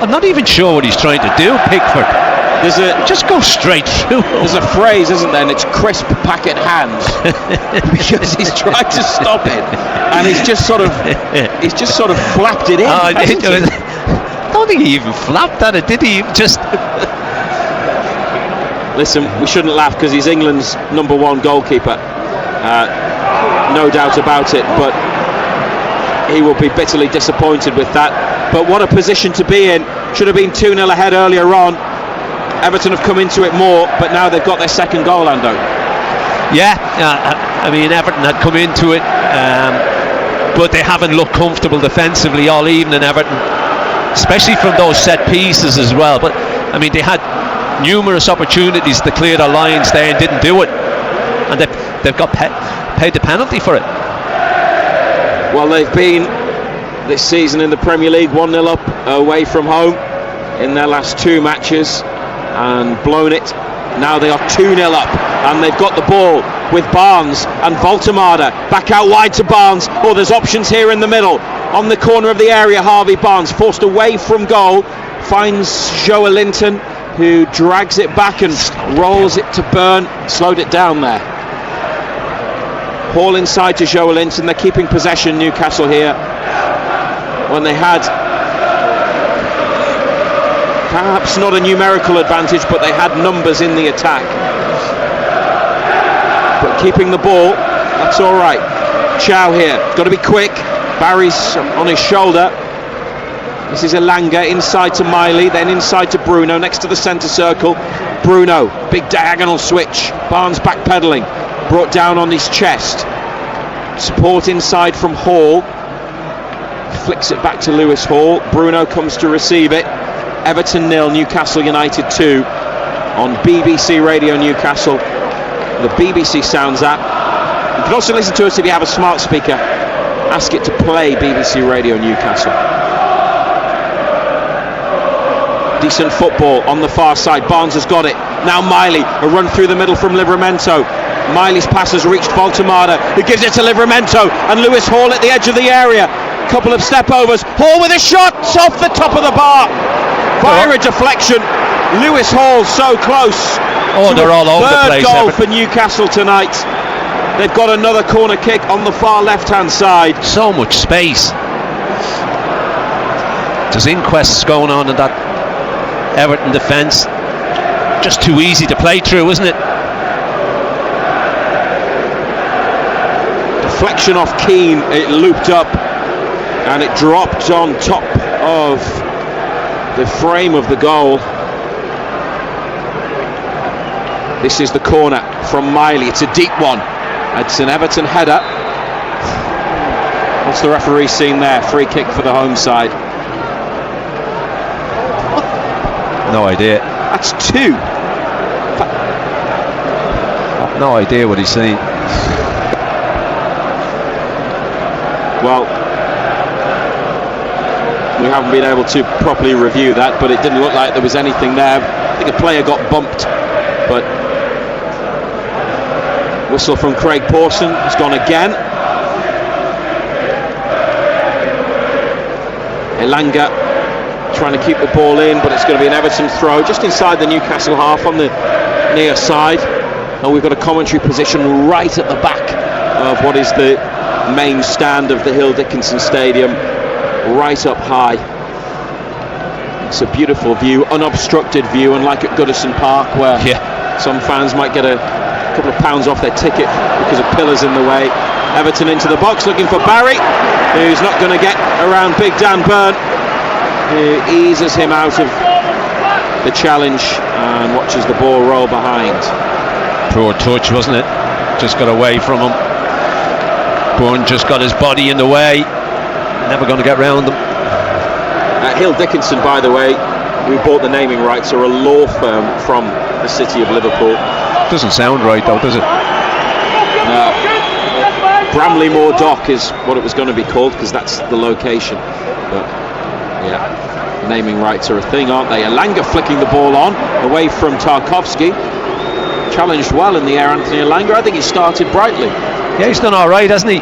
I'm not even sure what he's trying to do, Pickford. Just go straight through. There's a phrase, isn't there, and it's crisp packet hands, because he's tried to stop it, and he's just sort of flapped it in. I don't think he even flapped at it, did he? Just listen, we shouldn't laugh because he's England's #1 goalkeeper, no doubt about it, but he will be bitterly disappointed with that. But what a position to be in. Should have been 2-0 ahead earlier on. Everton have come into it more, but now they've got their second goal, Ando. Yeah, I mean, Everton had come into it, but they haven't looked comfortable defensively all evening, Everton, especially from those set pieces as well. But I mean, they had numerous opportunities to clear the lines there and didn't do it, and they've got paid the penalty for it. Well, they've been this season in the Premier League 1-0 up away from home in their last 2 matches and blown it. Now they are 2-0 up, and they've got the ball with Barnes and Voltemada back out wide to Barnes. Oh, there's options here in the middle on the corner of the area. Harvey Barnes forced away from goal, finds Joe Linton, who drags it back and rolls it to Byrne. Slowed it down there. Hall inside to Joe Linton. They're keeping possession, Newcastle, here, when they had perhaps not a numerical advantage, but they had numbers in the attack. But keeping the ball, that's all right. Chow here, got to be quick. Barry's on his shoulder. This is Elanga inside to Miley, then inside to Bruno, next to the centre circle. Bruno, big diagonal switch. Barnes backpedaling, brought down on his chest. Support inside from Hall. Flicks it back to Lewis Hall. Bruno comes to receive it. Everton 0, Newcastle United 2 on BBC Radio Newcastle, the BBC Sounds app. You can also listen to us if you have a smart speaker. Ask it to play BBC Radio Newcastle. Decent football on the far side. Barnes has got it. Now Miley, a run through the middle from Livramento. Miley's pass has reached Voltemada, who gives it to Livramento, and Lewis Hall at the edge of the area. Couple of step overs. Hall with a shot off the top of the bar. Via a deflection. Lewis Hall so close. Oh, they're all over the place. Third goal for Newcastle tonight. They've got another corner kick on the far left-hand side. So much space. There's inquests going on in that Everton defence. Just too easy to play through, isn't it? Deflection off Keane. It looped up and it dropped on top of the frame of the goal. This is the corner from Miley. It's a deep one. It's an Everton header. What's the referee seen there? Free kick for the home side. No idea. That's 2. I've no idea what he's saying. Well, we haven't been able to properly review that, but it didn't look like there was anything there. I think a player got bumped, but whistle from Craig Pawson has gone again. Elanga trying to keep the ball in, but it's going to be an Everton throw just inside the Newcastle half on the near side, and we've got a commentary position right at the back of what is the main stand of the Hill Dickinson Stadium, right up high. It's a beautiful view, unobstructed view, unlike at Goodison Park, where some fans might get a couple of pounds off their ticket because of pillars in the way. Everton into the box, looking for Barry, who's not going to get around Big Dan Burn, who eases him out of the challenge and watches the ball roll behind. Poor touch, wasn't it? Just got away from him. Burn just got his body in the way. Never going to get round them. Hill Dickinson, by the way, who bought the naming rights, are a law firm from the city of Liverpool. Doesn't sound right though, does it? Bramley Moor Dock is what it was going to be called, because that's the location. But yeah, naming rights are a thing, aren't they? Elanga flicking the ball on away from Tarkowski. Challenged well in the air, Anthony Elanga. I think he started brightly. Yeah, he's done all right, hasn't he?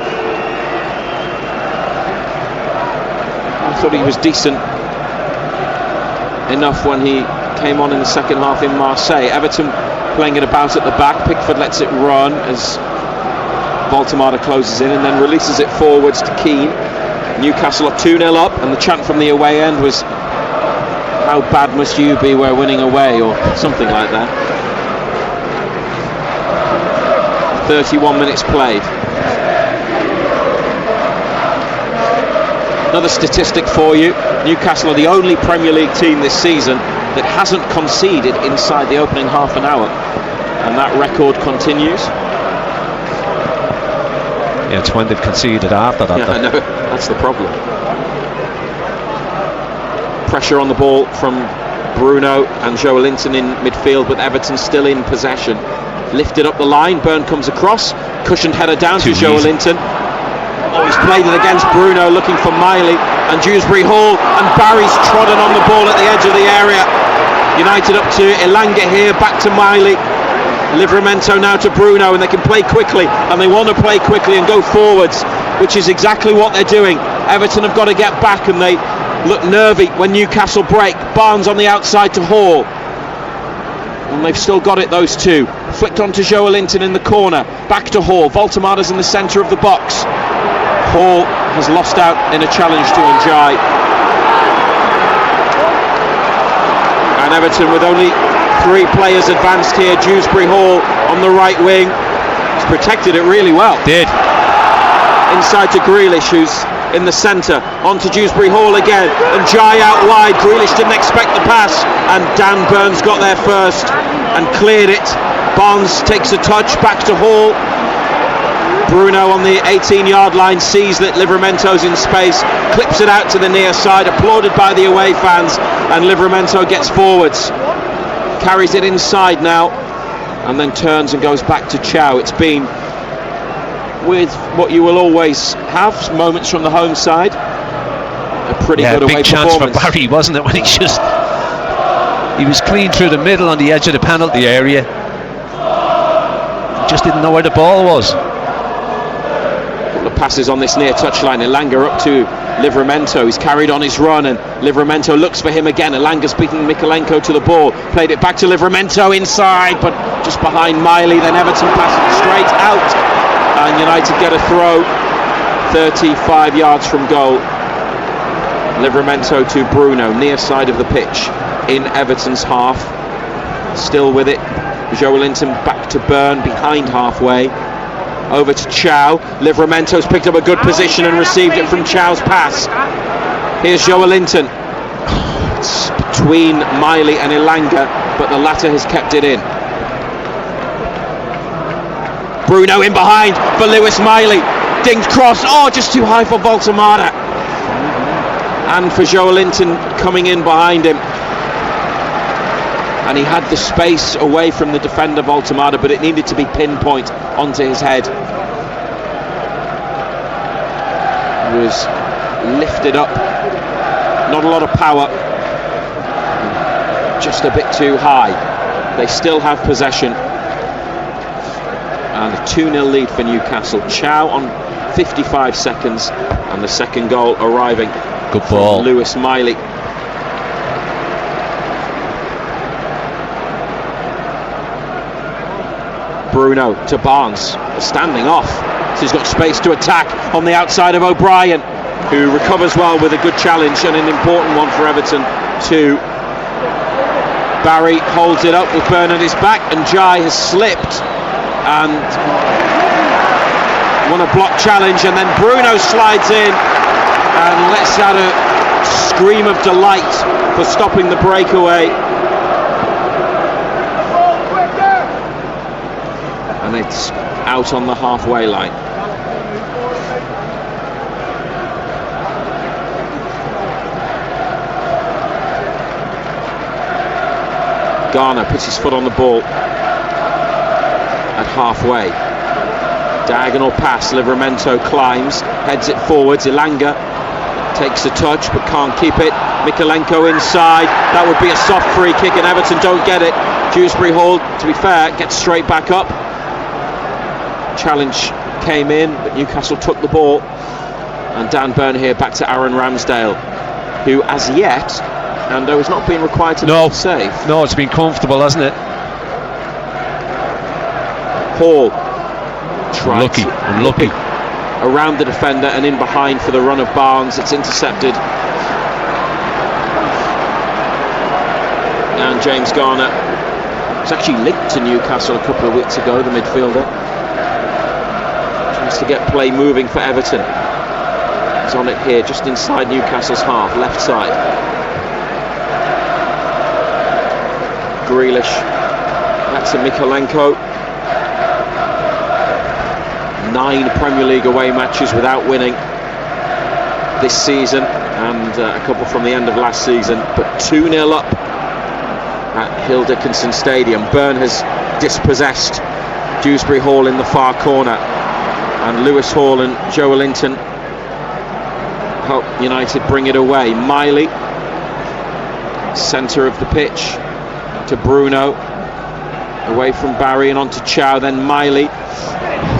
I thought he was decent enough when he came on in the second half in Marseille. Everton playing it about at the back. Pickford lets it run as Voltemada closes in and then releases it forwards to Keane. Newcastle are 2-0 up, and the chant from the away end was, "How bad must you be, we're winning away," or something like that. 31 minutes played. Another statistic for you: Newcastle are the only Premier League team this season that hasn't conceded inside the opening half an hour, and that record continues. Yeah, it's when they've conceded after that. Yeah, I know, that's the problem. Pressure on the ball from Bruno and Joe Linton in midfield, but Everton still in possession. Lifted up the line, Burn comes across, cushioned header down to Joe Linton. Oh, he's played it against Bruno, looking for Miley and Dewsbury Hall, and Barry's trodden on the ball at the edge of the area. United up to Elanga here, back to Miley. Livramento now to Bruno, and they can play quickly, and they want to play quickly and go forwards, which is exactly what they're doing. Everton have got to get back, and they look nervy when Newcastle break. Barnes on the outside to Hall, and they've still got it, those two. Flicked on to Joe Linton in the corner, back to Hall. Voltemada's in the centre of the box. Hall has lost out in a challenge to Njai, and Everton with only 3 players advanced here. Dewsbury Hall on the right wing. He's protected it really well. Did. Inside to Grealish, who's in the centre. On to Dewsbury Hall again. And Jai out wide. Grealish didn't expect the pass, and Dan Burns got there first and cleared it. Barnes takes a touch, back to Hall. Bruno on the 18-yard line sees that Livramento's in space, clips it out to the near side, applauded by the away fans, and Livramento gets forwards. Carries it inside now, and then turns and goes back to Chow. It's been with what you will always have, moments from the home side. A pretty good away big chance performance for Barry, wasn't it, when he was clean through the middle on the edge of the penalty area. He just didn't know where the ball was. Couple of passes on this near touchline. Elanga up to Livramento. He's carried on his run, and Livramento looks for him again. Elanga's beaten Mikolenko to the ball. Played it back to Livramento inside, but just behind Miley. Then Everton pass it straight out, and United get a throw 35 yards from goal. Livramento to Bruno, near side of the pitch in Everton's half. Still with it. Joe Linton back to Burn behind halfway. Over to Chow. Livramento's picked up a good position and received it from Chow's pass. Here's Joe Linton. It's between Miley and Elanga, but the latter has kept it in. Bruno in behind for Lewis Miley. Dinged cross. Oh, just too high for Voltemada. And for Joe Linton coming in behind him. And he had the space away from the defender Voltemada, but it needed to be pinpoint onto his head. He was lifted up, not a lot of power, just a bit too high. They still have possession, and a 2-0 lead for Newcastle. Chow on 55 seconds, and the second goal arriving. Good ball. Lewis Miley. Bruno to Barnes, standing off, so he's got space to attack on the outside of O'Brien, who recovers well with a good challenge and an important one for Everton too. Barry holds it up with Burn at his back, and Jai has slipped, and won a block challenge, and then Bruno slides in and lets out a scream of delight for stopping the breakaway. And it's out on the halfway line. Garner puts his foot on the ball at halfway. Diagonal pass, Livramento climbs, heads it forwards. Ilanga takes a touch but can't keep it. Mikalenko inside, that would be a soft free kick and Everton don't get it. Dewsbury Hall, to be fair, gets straight back up. Challenge came in, but Newcastle took the ball. And Dan Burn here back to Aaron Ramsdale, who as yet, Ando, has not been required to make a save. No, it's been comfortable, hasn't it? Hall tries unlucky around the defender and in behind for the run of Barnes. It's intercepted, and James Garner was actually linked to Newcastle a couple of weeks ago, the midfielder. Tries to get play moving for Everton. He's on it here, just inside Newcastle's half, left side. Grealish, that's a Mikalenko. 9 Premier League away matches without winning this season, and a couple from the end of last season, but 2-0 up at Hill Dickinson Stadium. Byrne has dispossessed Dewsbury Hall in the far corner, and Lewis Hall and Joe Linton help United bring it away. Miley, centre of the pitch to Bruno, away from Barry and on to Chow, then Miley.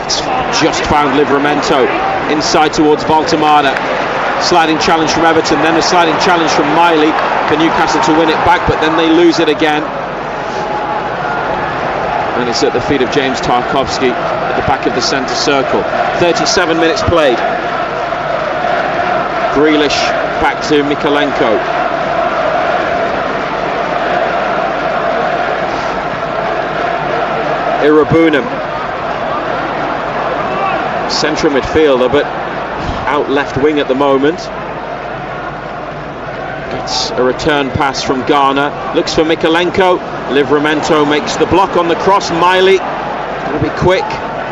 It's just found Livramento inside towards Voltemada. Sliding challenge from Everton, then a sliding challenge from Miley for Newcastle to win it back, but then they lose it again. And it's at the feet of James Tarkowski at the back of the centre circle. 37 minutes played. Grealish back to Mikalenko. Irabunam, central midfielder, but out left wing at the moment. It's a return pass from Garner, looks for Mikalenko. Livramento makes the block on the cross. Miley, gonna be quick,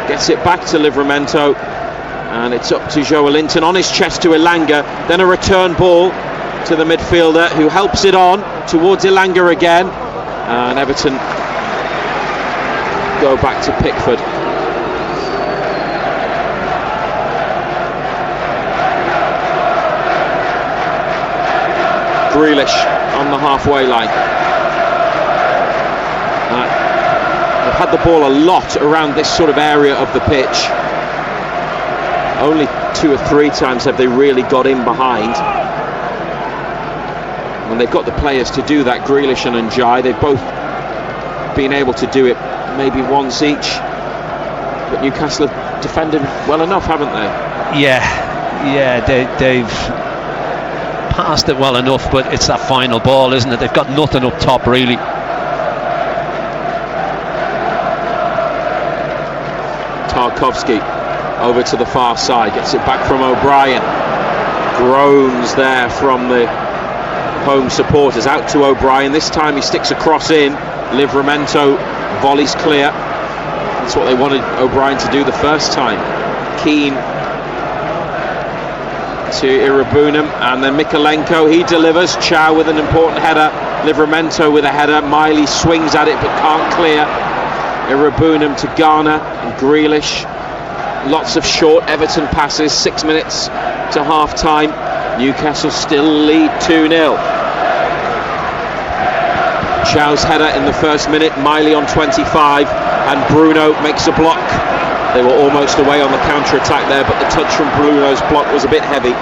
gets it back to Livramento, and it's up to Joe Linton on his chest to Ilanga. Then a return ball to the midfielder, who helps it on towards Ilanga again, and Everton go back to Pickford. Grealish on the halfway line. They've had the ball a lot around this sort of area of the pitch. Only 2 or 3 times have they really got in behind. When they've got the players to do that, Grealish and Njai, they've both been able to do it maybe once each. But Newcastle have defended well enough, haven't they? Yeah, they've passed it well enough, but it's that final ball, isn't it? They've got nothing up top, really. Tarkowski over to the far side, gets it back from O'Brien. Groans there from the home supporters. Out to O'Brien, this time he sticks a cross in. Livramento volleys clear. That's what they wanted O'Brien to do the first time. Keane to Irabunam, and then Mikalenko, he delivers. Chow with an important header. Livramento with a header. Miley swings at it but can't clear. Irabunam to Garner and Grealish. Lots of short Everton passes. 6 minutes to half time. Newcastle still lead 2-0. Chow's header in the first minute, Miley on 25, and Bruno makes a block. They were almost away on the counter-attack there, but the touch from Bruno's block was a bit heavy.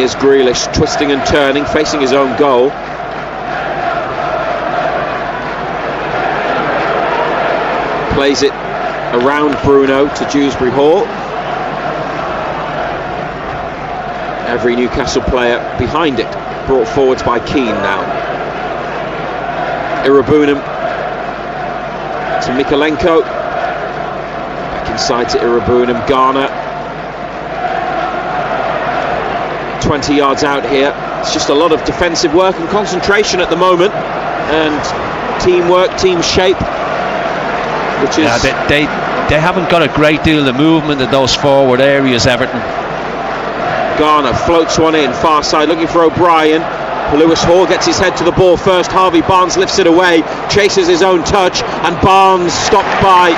Here's Grealish twisting and turning, facing his own goal. Plays it around Bruno to Dewsbury Hall. Every Newcastle player behind it, brought forwards by Keane now. Irabunam to Mikalenko. Back inside to Irabunam. Garner. 20 yards out here. It's just a lot of defensive work and concentration at the moment, and teamwork, team shape, which is... They haven't got a great deal of movement in those forward areas, Everton. Garner floats one in, far side, looking for O'Brien. Lewis Hall gets his head to the ball first. Harvey Barnes lifts it away, chases his own touch, and Barnes stopped by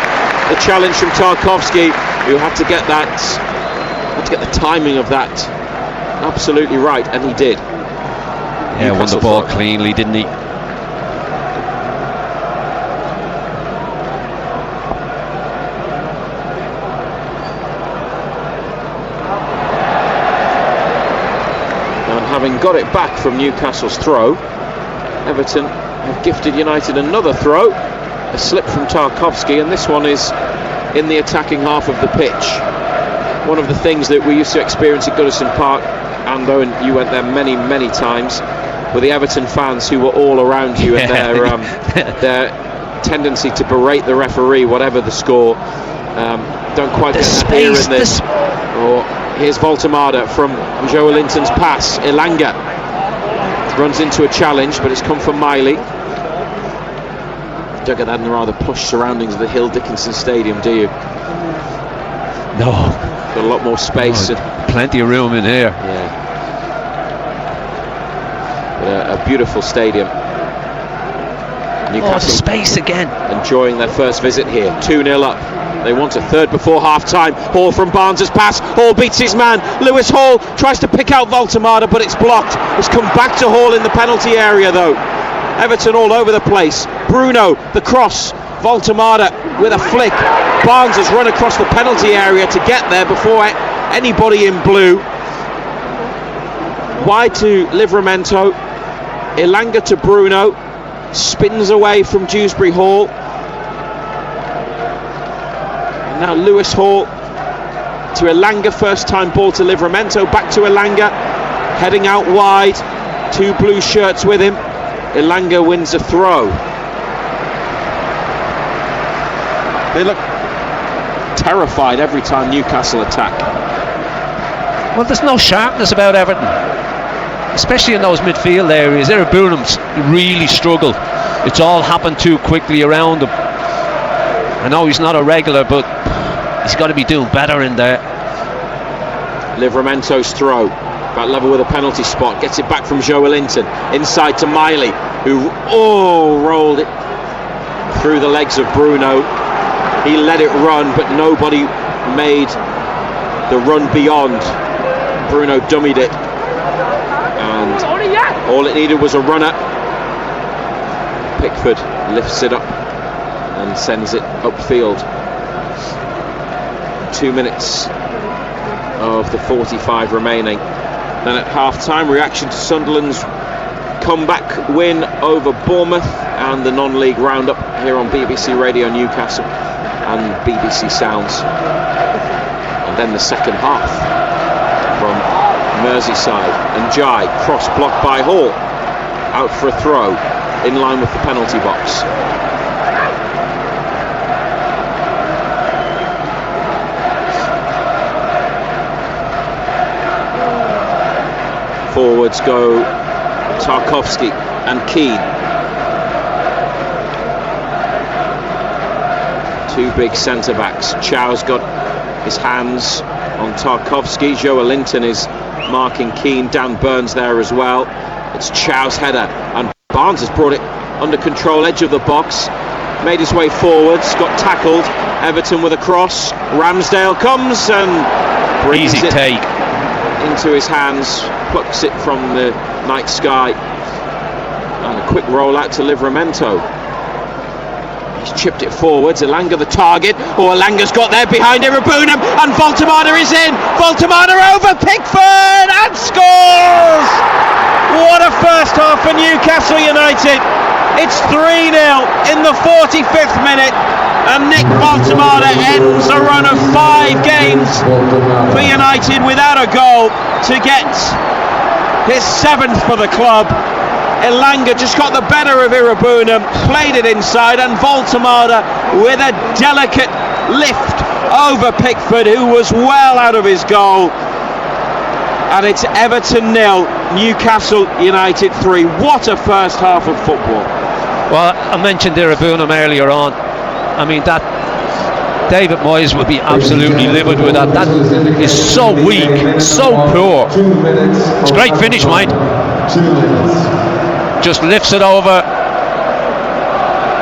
the challenge from Tarkowski, who had to get the timing of that absolutely right, and he did. Yeah, won the ball cleanly, didn't he? And having got it back from Newcastle's throw, Everton have gifted United another throw. A slip from Tarkowski, and this one is in the attacking half of the pitch. One of the things that we used to experience at Goodison Park, Ando, and you went there many, many times, were the Everton fans who were all around you, and their tendency to berate the referee, whatever the score. Don't quite get the spear in this. Here's Voltemada from Joe Linton's pass. Elanga runs into a challenge, but it's come from Miley. Don't get that in the rather plush surroundings of the Hill Dickinson Stadium, do you? No. Got a lot more space. Plenty of room in here. Yeah. But a beautiful stadium. Newcastle space again. Enjoying their first visit here. 2-0 up. They want a third before half-time. Hall from Barnes' pass. Hall beats his man. Lewis Hall tries to pick out Voltemada, but it's blocked. It's come back to Hall in the penalty area, though. Everton all over the place. Bruno, the cross. Voltemada with a flick. Barnes has run across the penalty area to get there before anybody in blue. Wide to Livramento. Elanga to Bruno. Spins away from Dewsbury Hall. And now Lewis Hall to Elanga. First time ball to Livramento. Back to Elanga. Heading out wide. Two blue shirts with him. Elanga wins a throw. They look terrified every time Newcastle attack. Well, there's no sharpness about Everton, especially in those midfield areas. Irabunam's really struggled. It's all happened too quickly around him. I know he's not a regular, but he's got to be doing better in there. Livramento's throw, about level with a penalty spot, gets it back from Joe Linton, inside to Miley, who rolled it through the legs of Bruno. He let it run, but nobody made the run beyond. Bruno dummied it, and all it needed was a runner. Pickford lifts it up and sends it upfield. 2 minutes of the 45 remaining. Then at half-time, reaction to Sunderland's comeback win over Bournemouth, and the non-league roundup here on BBC Radio Newcastle and BBC Sounds. And then the second half from Merseyside. And Jai, cross blocked by Hall, out for a throw in line with the penalty box. Forwards go Tarkowski and Keane. Two big centre-backs. Chow's got his hands on Tarkowski. Joe Linton is marking Keane. Dan Burns there as well. It's Chow's header, and Barnes has brought it under control, edge of the box, made his way forwards, got tackled. Everton with a cross. Ramsdale comes and brings it into his hands, plucks it from the night sky, and a quick roll out to Livramento. He's chipped it forwards. Elanga the target. Elanga's got there behind Irabunam, and Voltemada is in. Voltemada over Pickford and scores! What a first half for Newcastle United. It's 3-0 in the 45th minute, and Nick Voltemada ends a run of 5 games for United without a goal to get his 7th for the club. Elanga just got the better of Irabunam, played it inside, and Voltemada with a delicate lift over Pickford, who was well out of his goal. And it's Everton 0, Newcastle United 3. What a first half of football. Well, I mentioned Irabunam earlier on. I mean, that David Moyes would be absolutely livid with that. That is so weak, so poor. It's a great finish, mind. Just lifts it over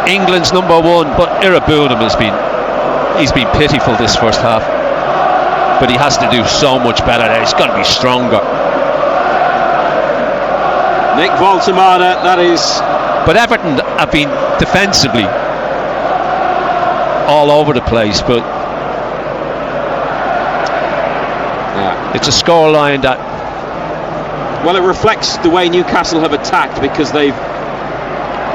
England's number one, but Irabunam he's been pitiful this first half. But he has to do so much better there. He's got to be stronger. Nick Voltemada, that is. But Everton have been defensively all over the place, but it's a scoreline that. Well, it reflects the way Newcastle have attacked, because they've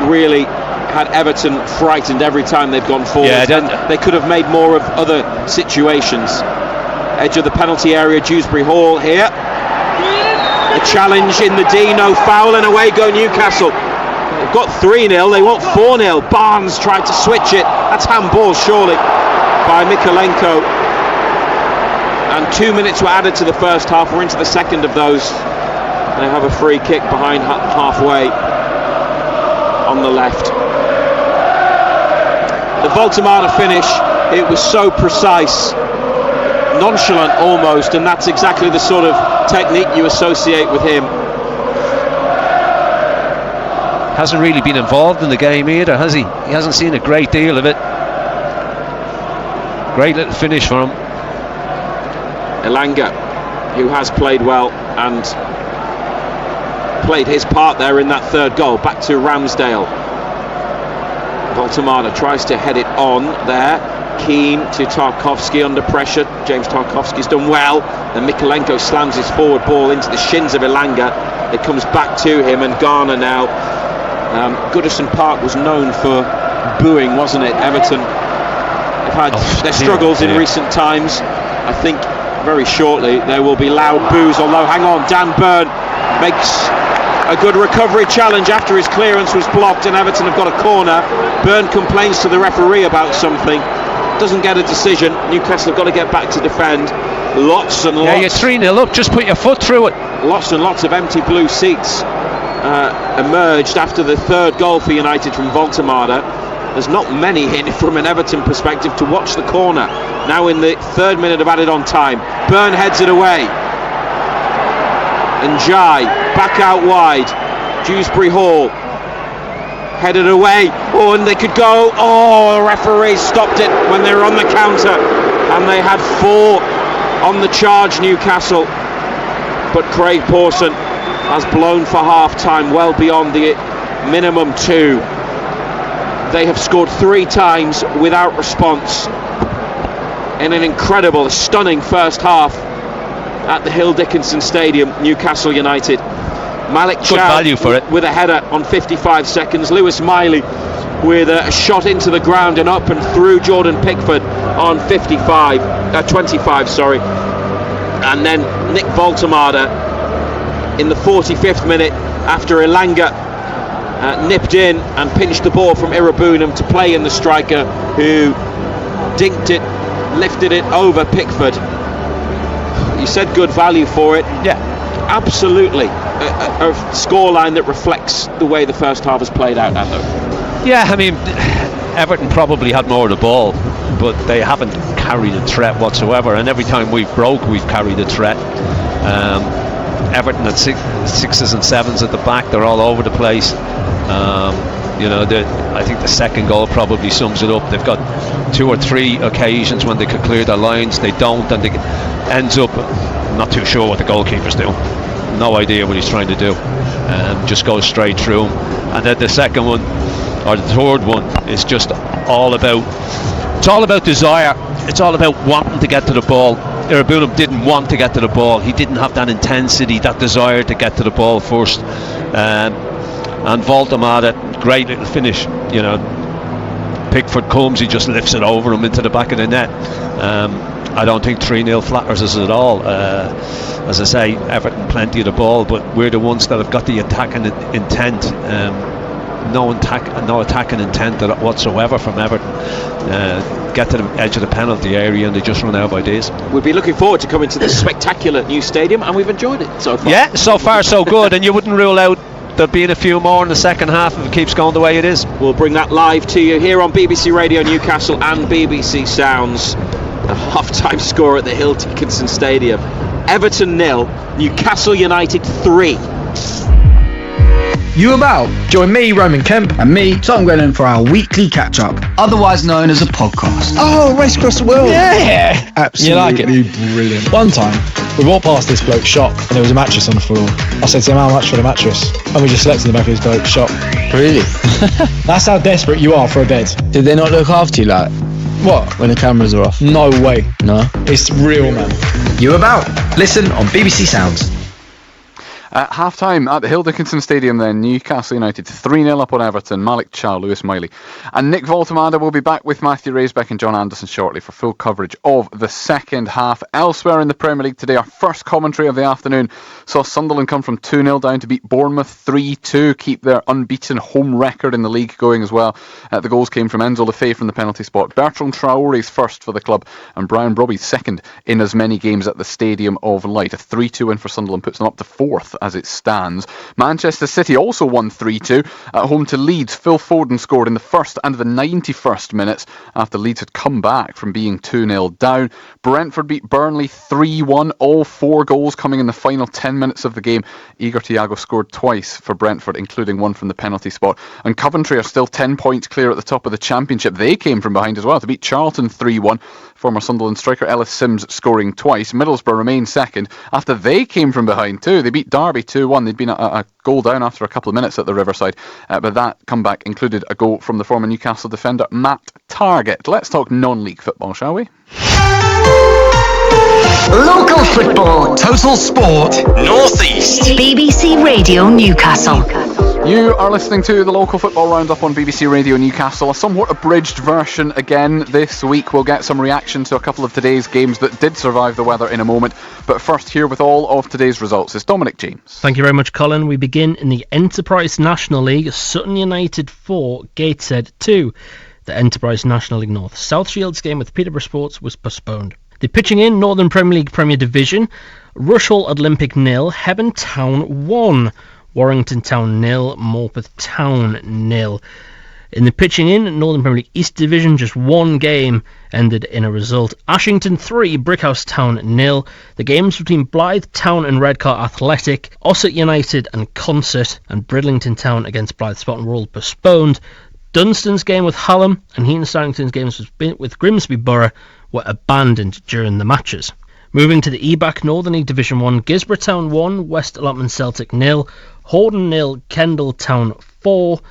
really had Everton frightened every time they've gone forward. Yeah, they could have made more of other situations. Edge of the penalty area, Dewsbury Hall here. A challenge in the D, no foul, and away go Newcastle. They've got 3-0, they want 4-0. Barnes tried to switch it. That's handball, surely, by Mikalenko. And 2 minutes were added to the first half. We're into the second of those. They have a free kick behind halfway on the left. The Voltemada finish, it was so precise, nonchalant almost, and that's exactly the sort of technique you associate with him. Hasn't really been involved in the game either, has he? He hasn't seen a great deal of it. Great little finish for him. Elanga, who has played well and played his part there in that third goal. Back to Ramsdale. Voltemada tries to head it on there. Keane to Tarkowski under pressure. James Tarkowski's done well. And Mikalenko slams his forward ball into the shins of Elanga. It comes back to him, and Garner now. Goodison Park was known for booing, wasn't it? Everton have had their struggles in recent times. I think very shortly there will be loud boos, although hang on, Dan Burn makes a good recovery challenge after his clearance was blocked, and Everton have got a corner. Burn complains to the referee about something, doesn't get a decision. Newcastle have got to get back to defend. Lots and lots. Yeah, you're 3-0 up, just put your foot through it. Lots and lots of empty blue seats emerged after the third goal for United from Voltemada. There's not many in from an Everton perspective to watch the corner. Now in the third minute of added on time, Burn heads it away. And Jai back out wide. Dewsbury Hall headed away. Oh, and they could go. Oh, the referee stopped it when they were on the counter. And they had 4 on the charge, Newcastle. But Craig Pawson has blown for half-time, well beyond the minimum 2. They have scored 3 times without response in an incredible, stunning first half at the Hill Dickinson Stadium, Newcastle United. Malik Good Chow value for it. with a header on 55 seconds. Lewis Miley with a shot into the ground and up and through Jordan Pickford on 25. And then Nick Voltemada in the 45th minute after Elanga nipped in and pinched the ball from Irabunam to play in the striker, who dinked it, lifted it over Pickford. You said good value for it. Yeah, absolutely. A scoreline that reflects the way the first half has played out, Nando. Yeah, I mean, Everton probably had more of the ball, but they haven't carried a threat whatsoever, and every time we've carried a threat. Everton at 6s and 7s at the back, they're all over the place. I think the second goal probably sums it up. They've got 2 or 3 occasions when they could clear their lines, they don't, and it ends up, I'm not too sure what the goalkeeper's doing, no idea what he's trying to do, just goes straight through him. And then the second one, or the third one, is just all about desire. It's all about wanting to get to the ball. Irabunam didn't want to get to the ball. He didn't have that intensity, that desire to get to the ball first. And Voltemada, great little finish. Pickford comes, he just lifts it over him into the back of the net. I don't think 3-0 flatters us at all. As I say, Everton plenty of the ball, but we're the ones that have got the attacking intent. No attacking intent whatsoever from Everton. Get to the edge of the penalty area and they just run out of ideas. We'd be looking forward to coming to this spectacular new stadium, and we've enjoyed it so far. Yeah, so far so good, and you wouldn't rule out there being a few more in the second half if it keeps going the way it is. We'll bring that live to you here on BBC Radio Newcastle and BBC Sounds. A half-time score at the Hill Dickinson Stadium. Everton 0, Newcastle United 3. You about? Join me, Roman Kemp, and me, Tom Grennan, for our weekly catch-up, otherwise known as a podcast. Oh, Race Across the World. Yeah! Absolutely You like it? Brilliant. One time, we walked past this bloke's shop and there was a mattress on the floor. I said to him, how much for the mattress? And we just slept in the back of his bloke's shop. Really? That's how desperate you are for a bed. Did they not look after you, like, What? when the cameras are off? No way. No? It's real, man. You about? Listen on BBC Sounds. At half-time at the Hill Dickinson Stadium then, Newcastle United 3-0 up on Everton. Malik Chow, Lewis Miley and Nick Voltamada will be back with Matthew Raisbeck and John Anderson shortly for full coverage of the second half. Elsewhere in the Premier League today, our first commentary of the afternoon saw Sunderland come from 2-0 down to beat Bournemouth 3-2, keep their unbeaten home record in the league going as well. The goals came from Enzo Lefebvre from the penalty spot, Bertrand Traore's first for the club, and Brian Brobby's second in as many games at the Stadium of Light. A 3-2 win for Sunderland puts them up to fourth as it stands. Manchester City also won 3-2 at home to Leeds. Phil Foden scored in the first and the 91st minutes after Leeds had come back from being 2-0 down. Brentford beat Burnley 3-1, all 4 goals coming in the final 10 minutes of the game. Igor Thiago scored twice for Brentford, including one from the penalty spot. And Coventry are still 10 points clear at the top of the Championship. They came from behind as well to beat Charlton 3-1. Former Sunderland striker Ellis Sims scoring twice. Middlesbrough remain second after they came from behind too. They beat Derby 2-1. They'd been a goal down after a couple of minutes at the Riverside, but that comeback included a goal from the former Newcastle defender Matt Targett. Let's talk non-league football, shall we? Local football, Total Sport, North East. BBC Radio Newcastle. You are listening to the local football roundup on BBC Radio Newcastle, a somewhat abridged version again this week. We'll get some reaction to a couple of today's games that did survive the weather in a moment, but first here with all of today's results is Dominic James. Thank you very much, Colin. We begin in the Enterprise National League. Sutton United 4, Gateshead 2. The Enterprise National League North South Shields game with Peterborough Sports was postponed. The pitching in Northern Premier League Premier Division, Rushall Olympic 0, Hebburn Town 1. Warrington Town 0, Morpeth Town 0. In the pitching in Northern Premier League East Division, just one game ended in a result. Ashington 3, Brickhouse Town 0. The games between Blythe Town and Redcar Athletic, Ossett United and Concert, and Bridlington Town against Blythe Spotton were all postponed. Dunstan's game with Hallam and Heaton Starrington's games with Grimsby Borough were abandoned during the matches. Moving to the EBAC Northern League Division 1, Gisborough Town 1, West Allotment Celtic 0, Horden 0, Kendal Town 4,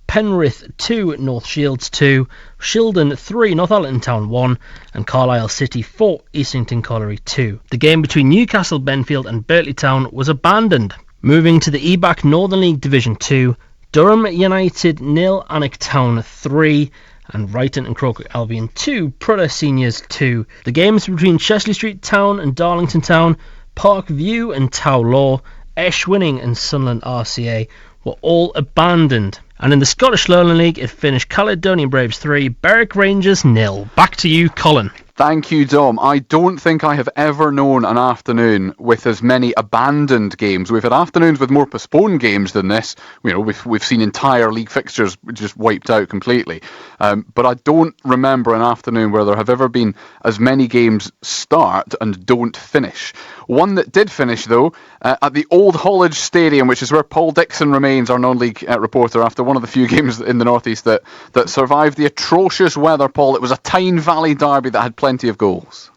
Penrith 2, North Shields 2, Shildon 3, Northallerton Town 1, and Carlisle City 4, Easington Colliery 2. The game between Newcastle Benfield and Berkeley Town was abandoned. Moving to the EBAC Northern League Division 2, Durham United 0, Alnwick Town 3, and Brighton and Croker Albion 2, Prudhoe Seniors 2. The games between Chesley Street Town and Darlington Town, Parkview and Tow Law, Eschwinning and Sunderland RCA were all abandoned. And in the Scottish Lowland League, it finished Caledonian Braves 3, Berwick Rangers 0. Back to you, Colin. Thank you, Dom. I don't think I have ever known an afternoon with as many abandoned games. We've had afternoons with more postponed games than this. You know, we've seen entire league fixtures just wiped out completely. But I don't remember an afternoon where there have ever been as many games start and don't finish. One that did finish, though, at the Old Hollage Stadium, which is where Paul Dixon remains, our non-league reporter, after one of the few games in the North East that survived the atrocious weather, Paul. It was a Tyne Valley derby that had plenty of goals.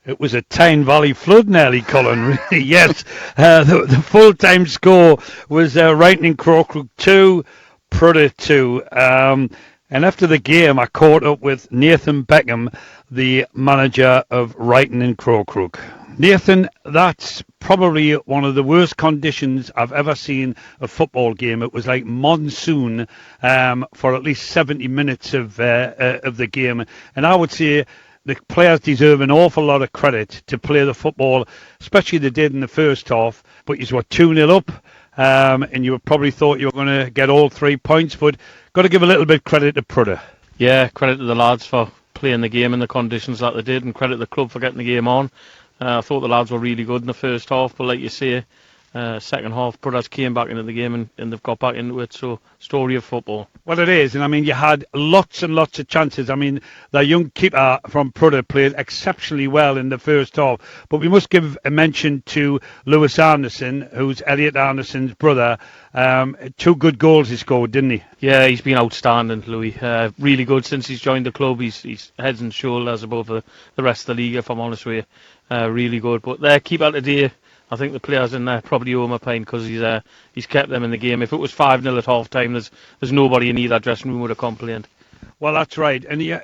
It was a Tyne Valley flood nearly, Colin, really, yes. The full-time score was Wrighton and Croker 2, Prudhoe 2. And after the game, I caught up with Nathan Beckham, the manager of Wrighton and Croker. Nathan, that's probably one of the worst conditions I've ever seen a football game. It was like monsoon for at least 70 minutes of the game. And I would say the players deserve an awful lot of credit to play the football, especially they did in the first half. But you were 2-0 up, and you probably thought you were going to get all 3 points. But got to give a little bit credit to Prudhoe. Yeah, credit to the lads for playing the game in the conditions that they did, and credit the club for getting the game on. I thought the lads were really good in the first half, but like you say, second half, Prudhoe came back into the game and they've got back into it. So, story of football. Well, it is, and I mean, you had lots and lots of chances. I mean, the young keeper from Prudhoe played exceptionally well in the first half. But we must give a mention to Lewis Anderson, who's Elliot Anderson's brother. 2 good goals he scored, didn't he? Yeah, he's been outstanding, Louis. Really good since he's joined the club. He's heads and shoulders above the rest of the league, if I'm honest with you. Really good. But their keeper today, I think the players in there probably owe him a pint because he's kept them in the game. If it was 5-0 at half time, there's nobody in either dressing room would have complained. Well, that's right. And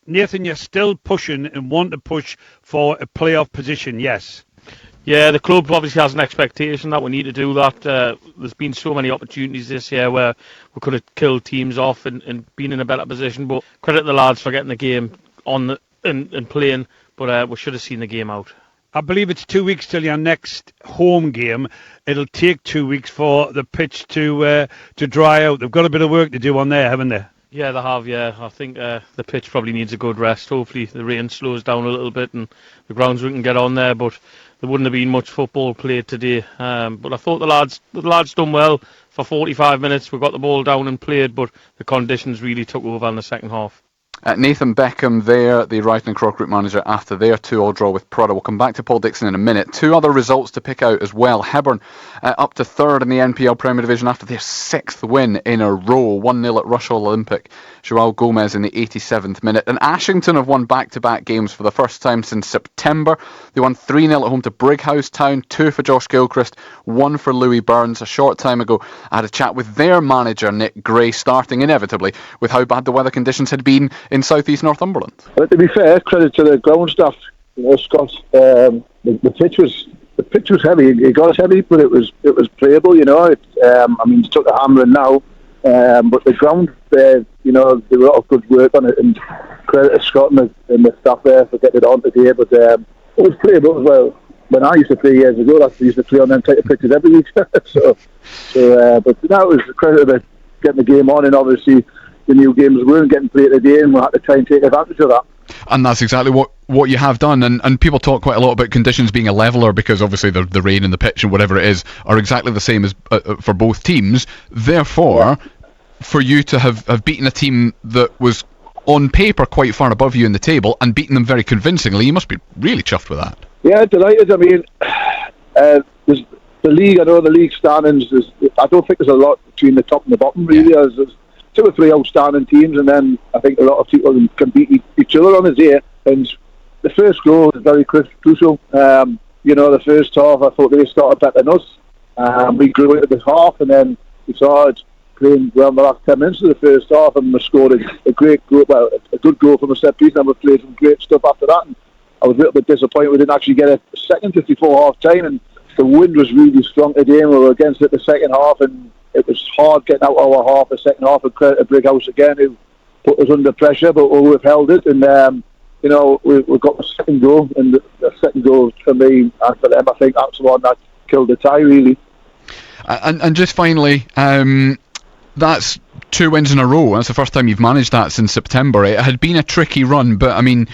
Nathan, you're still pushing and want to push for a playoff position, yes? Yeah, the club obviously has an expectation that we need to do that. There's been so many opportunities this year where we could have killed teams off and been in a better position. But credit the lads for getting the game on and playing. But we should have seen the game out. I believe it's 2 weeks till your next home game. It'll take 2 weeks for the pitch to dry out. They've got a bit of work to do on there, haven't they? Yeah, they have, yeah. I think the pitch probably needs a good rest. Hopefully the rain slows down a little bit and the grounds we can get on there, but there wouldn't have been much football played today. But I thought the lads done well for 45 minutes. We got the ball down and played, but the conditions really took over in the second half. Nathan Beckham there, the Wright and Crock Group manager, after their 2-2 draw with Prudhoe. We'll come back to Paul Dixon in a minute. 2 other results to pick out as well. Hebburn up to 3rd in the NPL Premier Division after their 6th win in a row. 1-0 at Rushall Olympic. Joao Gomez in the 87th minute. And Ashington have won back-to-back games for the first time since September. They won 3-0 at home to Brighouse Town, 2 for Josh Gilchrist, 1 for Louis Burns. A short time ago, I had a chat with their manager, Nick Gray, starting inevitably with how bad the weather conditions had been in south-east Northumberland. But to be fair, credit to the ground staff. Scott, the pitch was heavy. It got heavy, but it was playable. I mean, it took a hammering now, but the ground there, there was a lot of good work on it, and credit to Scott and the staff there for getting it on today. But it was playable as well. When I used to play years ago, I used to play on them type of pitches every week. But that was credit to getting the game on, and obviously the new games weren't getting played today, and we had to try and take advantage of that. And that's exactly what you have done. And people talk quite a lot about conditions being a leveller because obviously the rain and the pitch and whatever it is are exactly the same as for both teams. Therefore, for you to have beaten a team that was on paper quite far above you in the table and beaten them very convincingly, you must be really chuffed with that. Yeah, delighted. I mean, there's the league. I know the league standings. I don't think there's a lot between the top and the bottom really. Yeah. There's 2 or 3 outstanding teams, and then I think a lot of people can beat each other on the day. And the first goal is very crucial. The first half, I thought they started better than us. We grew into the half, and then we started playing well in the last 10 minutes of the first half, and we scored a great goal, a good goal from a set piece, and we played some great stuff after that. And I was a little bit disappointed we didn't actually get a second just before half time, and the wind was really strong today, and we were against it the second half, and it was hard getting out our half, the second half, and credit to Brighouse again, who put us under pressure, but we've held it, and we've got the second goal, and the second goal for me and for them, I think that's the one that killed the tie, really. And just finally, that's 2 wins in a row. That's the first time you've managed that since September. It had been a tricky run, but I mean,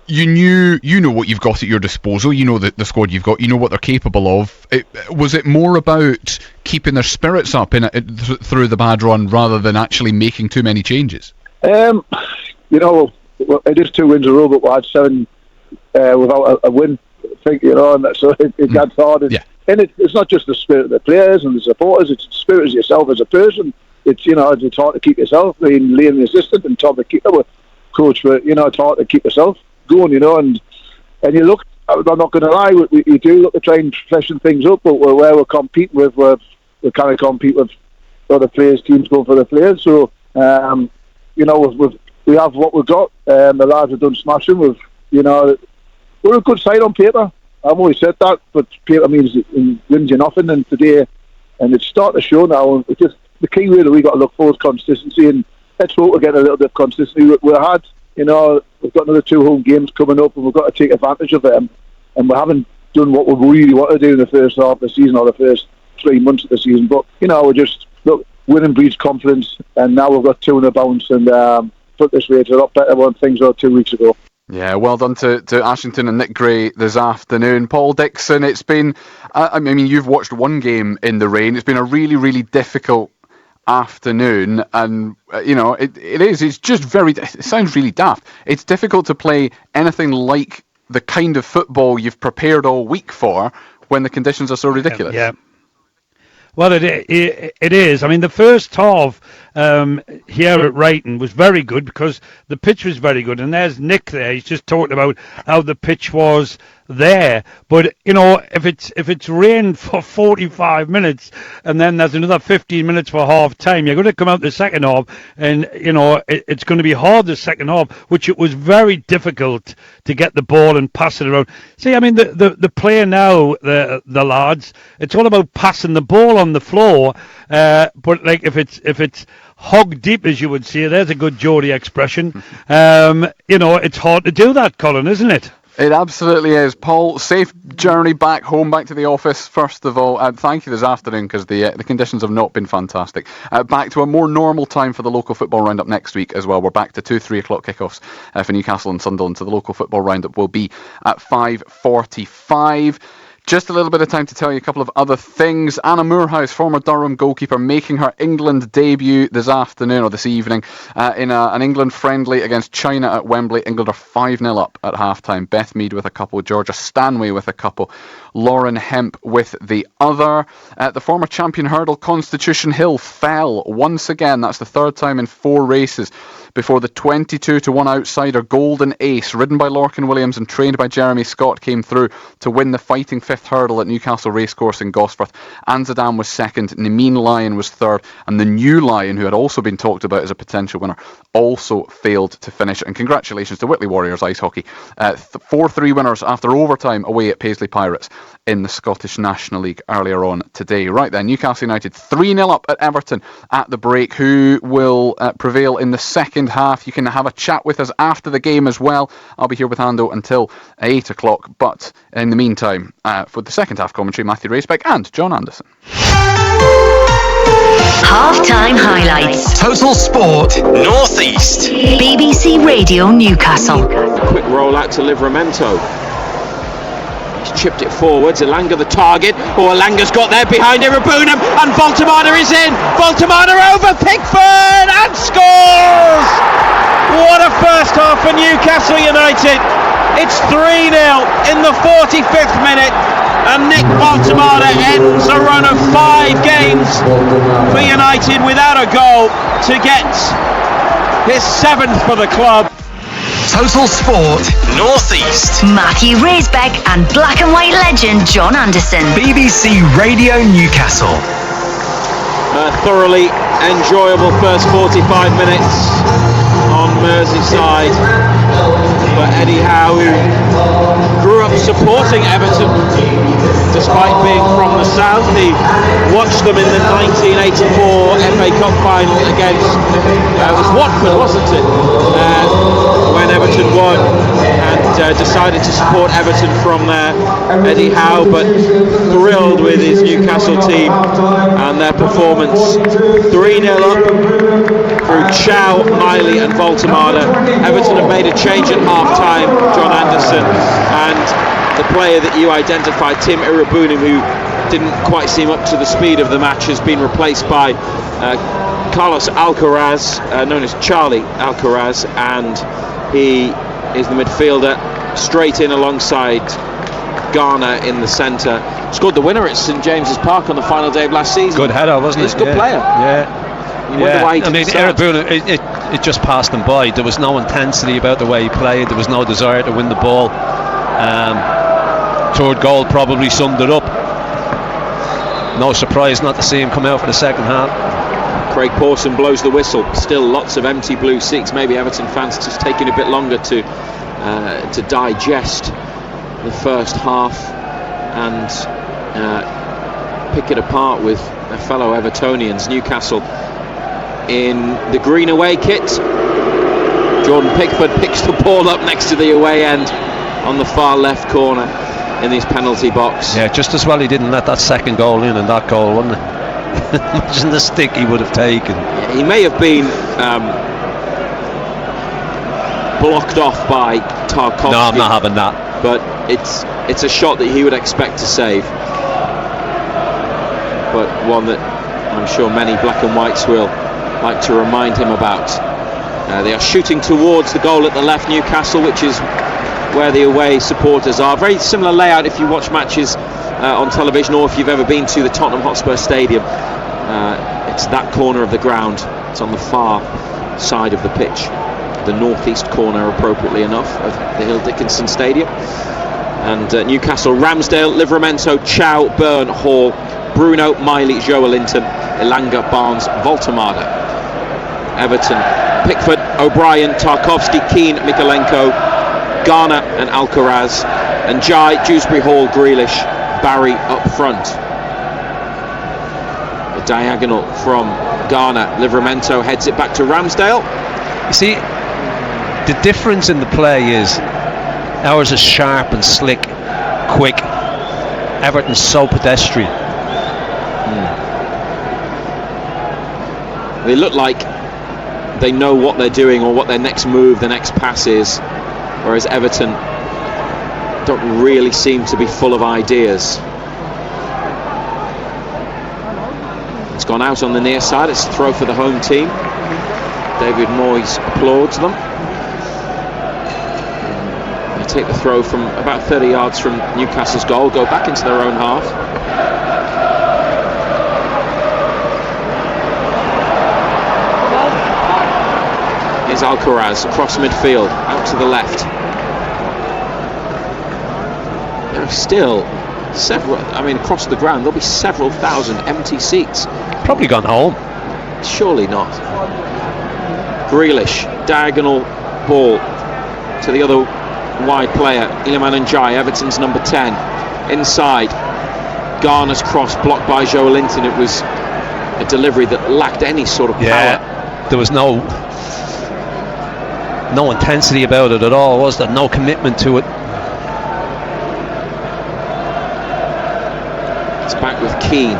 you know what you've got at your disposal. You know the squad you've got. You know what they're capable of. Was it more about keeping their spirits up through the bad run rather than actually making too many changes? It is 2 wins in a row, but we had 7 without a win. I think and so it gets hard. And it's not just the spirit of the players and the supporters. It's the spirit of yourself as a person. It's it's hard to keep yourself. I mean, Liam the assistant and Tom the keeper, coach, but it's hard to keep yourself going, and you look. I'm not going to lie, we do look to try and freshen things up, but where we're competing with, we kind of compete with other players, teams going for the players. So we have what we've got. The lads have done smashing. We're a good side on paper. I've always said that, but paper means it wins you nothing. And today, and it's starting to show now. The key really we got to look for is consistency, and let's hope we get a little bit of consistency. We had you know, we've got another 2 home games coming up, and we've got to take advantage of them. And we haven't done what we really want to do in the first half of the season or the first 3 months of the season. But, you know, we're just, look, winning breeds confidence, and now we've got 2 in the bounce, and put this way, it's a lot better than things were 2 weeks ago. Yeah, well done to Ashington and Nick Gray this afternoon. Paul Dixon, it's been, I mean, you've watched one game in the rain. It's been a really, really difficult afternoon, and you know, it's just it sounds really daft. It's difficult to play anything like the kind of football you've prepared all week for when the conditions are so ridiculous. Yeah. Well, it is. I mean, the first half here at Brighton was very good because the pitch was very good. And there's Nick there. He's just talking about how the pitch was there. But, you know, if it's rained for 45 minutes and then there's another 15 minutes for half time, you're going to come out the second half and, you know, it's going to be hard the second half, which it was very difficult to get the ball and pass it around. See, I mean, the player now, the lads, it's all about passing the ball on the floor. But like if it's hog deep, as you would say, there's a good Geordie expression. You know, it's hard to do that, Colin, isn't it? It absolutely is. Paul, safe journey back home, back to the office, first of all. Thank you this afternoon, because the conditions have not been fantastic. Back to a more normal time for the local football roundup next week as well. We're back to 2-3 o'clock kickoffs for Newcastle and Sunderland, so the local football roundup will be at 5:45. Just a little bit of time to tell you a couple of other things. Anna Moorhouse, former Durham goalkeeper, making her England debut this afternoon, or this evening, in an England friendly against China at Wembley. England are 5-0 up at half-time. Beth Mead with a couple, Georgia Stanway with a couple, Lauren Hemp with the other. The former champion hurdle Constitution Hill fell once again. That's the third time in 4 races before the 22-1 outsider Golden Ace, ridden by Lorcan Williams and trained by Jeremy Scott, came through to win the fighting 5th hurdle at Newcastle Racecourse in Gosforth. Anzadam was second, Nemeen Lyon was third, and the new Lion, who had also been talked about as a potential winner, also failed to finish. And congratulations to Whitley Warriors Ice Hockey, 4-3 winners after overtime away at Paisley Pirates in the Scottish National League earlier on today. Right then, Newcastle United 3-0 up at Everton at the break. Who will prevail in the second half? You can have a chat with us after the game as well. I'll be here with Ando until 8 o'clock, but in the meantime, for the second half commentary, Matthew Racebeck and John Anderson. Half-time highlights. Total Sport Northeast. BBC Radio Newcastle. Quick roll out to Livramento. He's chipped it forwards. Elanga the target. Elanga's got there behind Irabunam, and Voltemada is in. Voltemada over Pickford and scores! What a first half for Newcastle United. It's 3-0 in the 45th minute, and Nick Voltemada ends a run of 5 games for United without a goal to get his 7th for the club. Total Sport Northeast. Matthew Racebeck and black and white legend John Anderson. BBC Radio Newcastle. A thoroughly enjoyable first 45 minutes on Merseyside for Eddie Howe, who grew up supporting Everton despite being from the south. He watched them in the 1984 FA Cup final against it was Watford, wasn't it, when Everton won, and decided to support Everton from there. Eddie Howe, but thrilled with his Newcastle team and their performance. 3-0 up through Chow, Miley and Voltemada. Everton have made a change at half-time, John Anderson, and the player that you identified, Tim Irabunim, who didn't quite seem up to the speed of the match, has been replaced by Carlos Alcaraz, known as Charlie Alcaraz, and he is the midfielder, straight in alongside Garner in the centre. Scored the winner at St James's Park on the final day of last season. Good header, wasn't it? He's a good player. Yeah. You wonder why he I mean, Irabuna, it just passed him by. There was no intensity about the way he played. There was no desire to win the ball. Third goal probably summed it up. No surprise not to see him come out for the second half. Craig Pawson blows the whistle. Still lots of empty blue seats. Maybe Everton fans just taking a bit longer to digest the first half and pick it apart with their fellow Evertonians. Newcastle in the green away kit, Jordan Pickford picks the ball up next to the away end on the far left corner in his penalty box. Yeah, just as well he didn't let that second goal in, and that goal, wasn't it? Imagine the stick he would have taken. Yeah, he may have been blocked off by Tarkowski. No, I'm not having that. But it's a shot that he would expect to save. But one that I'm sure many black and whites will like to remind him about. They are shooting towards the goal at the left, Newcastle, which is where the away supporters are. Very similar layout if you watch matches on television, or if you've ever been to the Tottenham Hotspur Stadium. It's that corner of the ground. It's on the far side of the pitch, the northeast corner, appropriately enough, of the Hill Dickinson Stadium. And Newcastle, Ramsdale, Livramento, Chow, Byrne, Hall, Bruno, Miley, Joelinton, Elanga, Barnes, Voltemada. Everton, Pickford, O'Brien, Tarkowski, Keane, Mikalenko, Garner and Alcaraz, and Jai, Dewsbury Hall, Grealish, Barry up front. A diagonal from Garner. Livramento heads it back to Ramsdale. You see, the difference in the play is ours is sharp and slick, quick. Everton's so pedestrian. They look like they know what they're doing or what their next move, the next pass is, whereas Everton don't really seem to be full of ideas. It's gone out on the near side. It's a throw for the home team. David Moyes applauds them. They take the throw from about 30 yards from Newcastle's goal, go back into their own half. Here's Alcaraz across midfield, out to the left. There are still several, across the ground, there'll be several thousand empty seats. Probably gone home. Surely not. Grealish, diagonal ball to the other wide player, Iliman Ndiaye, Everton's number 10. Inside, Garner's cross blocked by Joelinton. It was a delivery that lacked any sort of power. Yeah, there was no intensity about it at all, was there? No commitment to it. It's back with Keane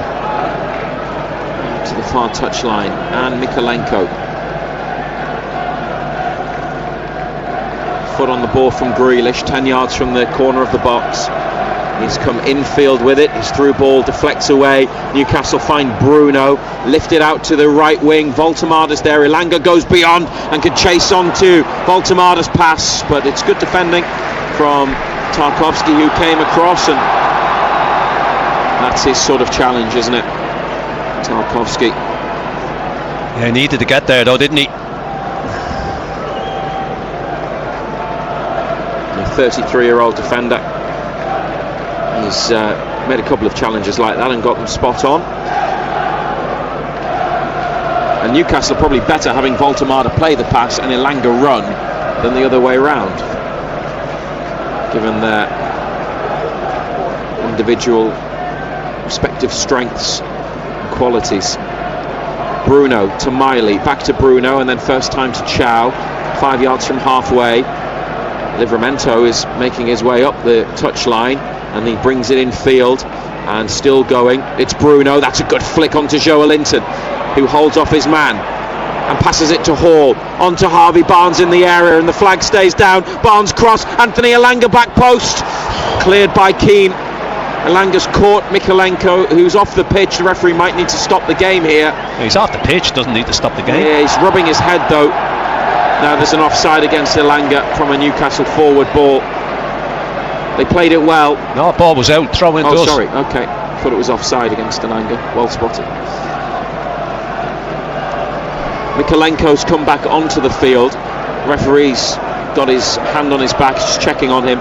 to the far touchline, and Mikalenko. Foot on the ball from Grealish, 10 yards from the corner of the box. He's come infield with it. His through ball deflects away. Newcastle find Bruno, lifted out to the right wing. Voltemada's there. Elanga goes beyond and can chase on to Voltemada's pass, but it's good defending from Tarkowski, who came across, and that's his sort of challenge, isn't it? Tarkowski. Yeah, he needed to get there though, didn't he? A 33-year-old defender. He's made a couple of challenges like that and got them spot on. And Newcastle are probably better having Voltemada play the pass and Elanga run than the other way round, given their individual respective strengths and qualities. Bruno to Miley, back to Bruno, and then first time to Chow, 5 yards from halfway. Livramento is making his way up the touchline, and he brings it in field and still going. It's Bruno. That's a good flick onto Joelinton, who holds off his man and passes it to Hall, onto Harvey Barnes in the area, and the flag stays down. Barnes cross, Anthony Elanga back post, cleared by Keane. Elanga's caught Mikalenko, who's off the pitch. The referee might need to stop the game here. He's off the pitch, doesn't need to stop the game. Yeah, he's rubbing his head though. Now there's an offside against Elanga from a Newcastle forward ball. They played it well. No, ball was out, throw in. Oh, sorry, okay. Thought it was offside against Elanga. Well spotted. Mikalenko's come back onto the field. Referee's got his hand on his back, just checking on him.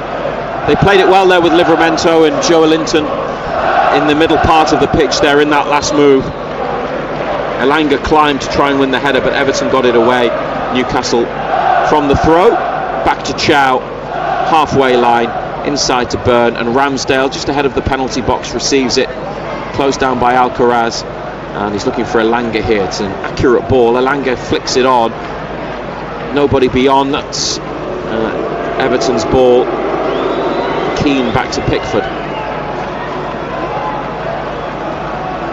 They played it well there with Livramento and Joelinton in the middle part of the pitch there in that last move. Elanga climbed to try and win the header, but Everton got it away. Newcastle from the throw, back to Chow, halfway line, inside to Byrne, and Ramsdale just ahead of the penalty box receives it, closed down by Alcaraz, and he's looking for Elanga here. It's an accurate ball. Elanga flicks it on, nobody beyond. That's Everton's ball. Keane back to Pickford.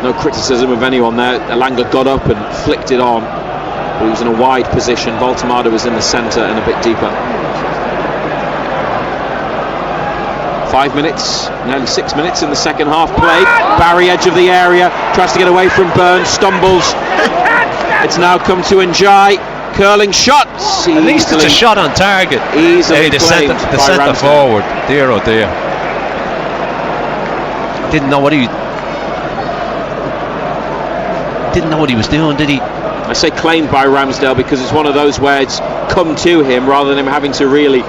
No criticism of anyone there. Elanga got up and flicked it on. He was in a wide position. Voltemada was in the centre and a bit deeper. 5 minutes, nearly 6 minutes in the second half played. Barry, edge of the area, tries to get away from Burns, stumbles. It's now come to Njai. Curling shots. At least it's a shot on target. Easily the claimed centre by Ramsdale. forward. Dear oh dear. Didn't know what he was doing, did he? I say claimed by Ramsdale because it's one of those where it's come to him rather than him having to really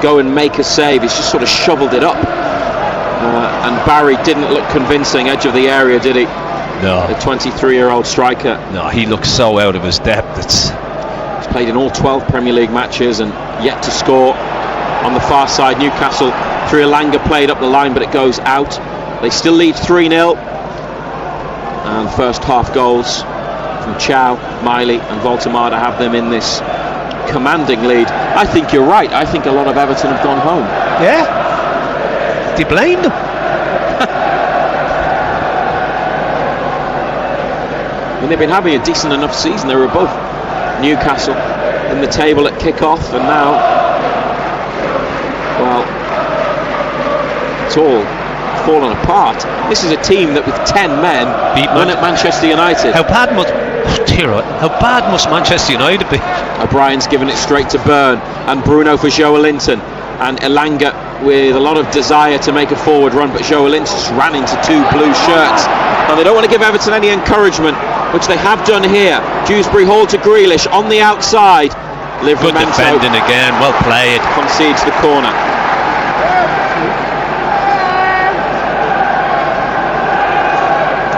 go and make a save. He's just sort of shoveled it up. And Barry didn't look convincing, edge of the area, did he? No. The 23-year-old striker. No, he looks so out of his depth. He's played in all 12 Premier League matches and yet to score. On the far side, Newcastle through Elanga played up the line, but it goes out. They still lead 3-0. And first half goals from Chow, Miley and Voltemada have them in this commanding lead. I think you're right. I think a lot of Everton have gone home. Yeah? Do you blame them? I mean, they've been having a decent enough season. They were above Newcastle in the table at kick-off, and now, well, it's all fallen apart. This is a team that with 10 men won at Manchester United. How bad must Manchester United be? O'Brien's given it straight to Byrne, and Bruno for Joelinton, and Elanga with a lot of desire to make a forward run, but Joelinton just ran into two blue shirts. Now they don't want to give Everton any encouragement, which they have done here. Dewsbury Hall to Grealish on the outside. Good defending again, well played. Concedes the corner.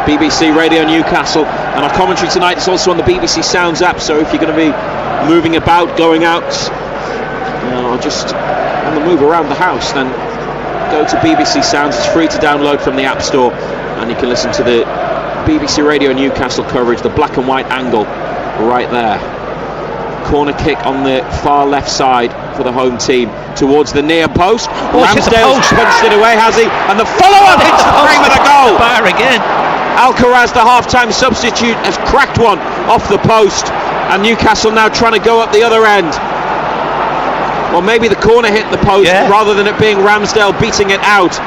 BBC Radio Newcastle, and our commentary tonight is also on the BBC Sounds app, so if you're going to be moving about, going out, or just on the move around the house, then go to BBC Sounds. It's free to download from the App Store, and you can listen to the BBC Radio Newcastle coverage, the black and white angle right there. Corner kick on the far left side for the home team towards the near post. Ramsdale's punched it away, has he? And the follow-on hits the frame of the goal. Bar again. Alcaraz, the half-time substitute, has cracked one off the post, and Newcastle now trying to go up the other end. Well, maybe the corner hit the post rather than it being Ramsdale beating it out.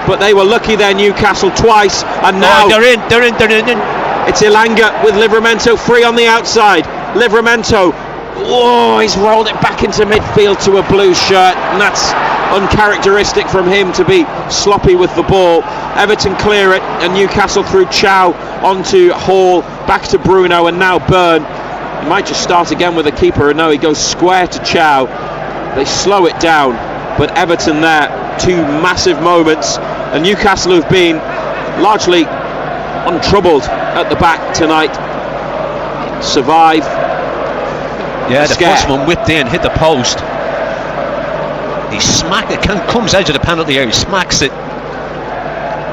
But they were lucky there, Newcastle, twice, and now they're in. It's Elanga with Livramento free on the outside. Livramento, he's rolled it back into midfield to a blue shirt, and that's uncharacteristic from him to be sloppy with the ball. Everton clear it, and Newcastle through Chow onto Hall, back to Bruno, and now Byrne. He might just start again with the keeper, and no, he goes square to Chow. They slow it down, but Everton there, two massive moments, and Newcastle who've been largely untroubled at the back tonight survive. Yeah, the first one whipped in, hit the post. He smacked it, comes edge of the penalty area, he smacks it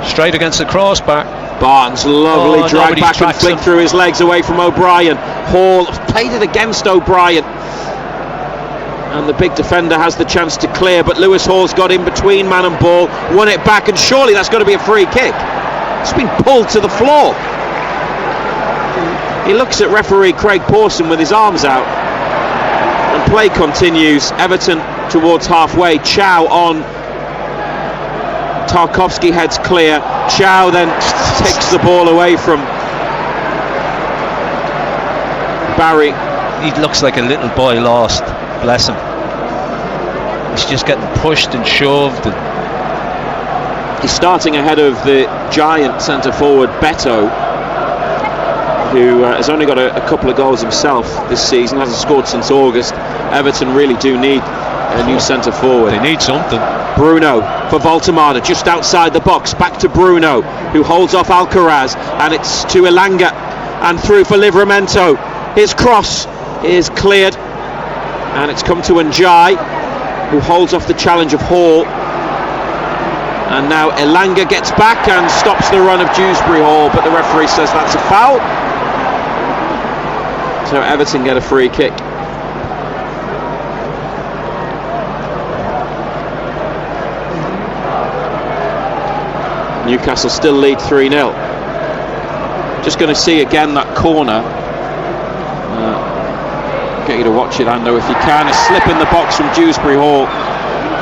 straight against the crossbar. Barnes, lovely drag back and flick through his legs away from O'Brien. Hall played it against O'Brien, and the big defender has the chance to clear, but Lewis Hall's got in between man and ball, won it back, and surely that's got to be a free kick. It's been pulled to the floor. He looks at referee Craig Pawson with his arms out, and play continues. Everton towards halfway. Chow on. Tarkowski heads clear. Chow then takes the ball away from Barry. He looks like a little boy lost. Bless him. He's just getting pushed and shoved. He's starting ahead of the giant centre forward Beto, who has only got a couple of goals himself this season, hasn't scored since August. Everton really do need a new centre forward. They need something. Bruno for Voltemada, just outside the box, back to Bruno, who holds off Alcaraz, and it's to Elanga, and through for Livramento. His cross is cleared, and it's come to Njai, who holds off the challenge of Hall. And now Elanga gets back and stops the run of Dewsbury Hall, but the referee says that's a foul. So Everton get a free kick. Newcastle still lead 3-0. Just going to see again that corner. Get you to watch it, Ando, if you can. A slip in the box from Dewsbury Hall.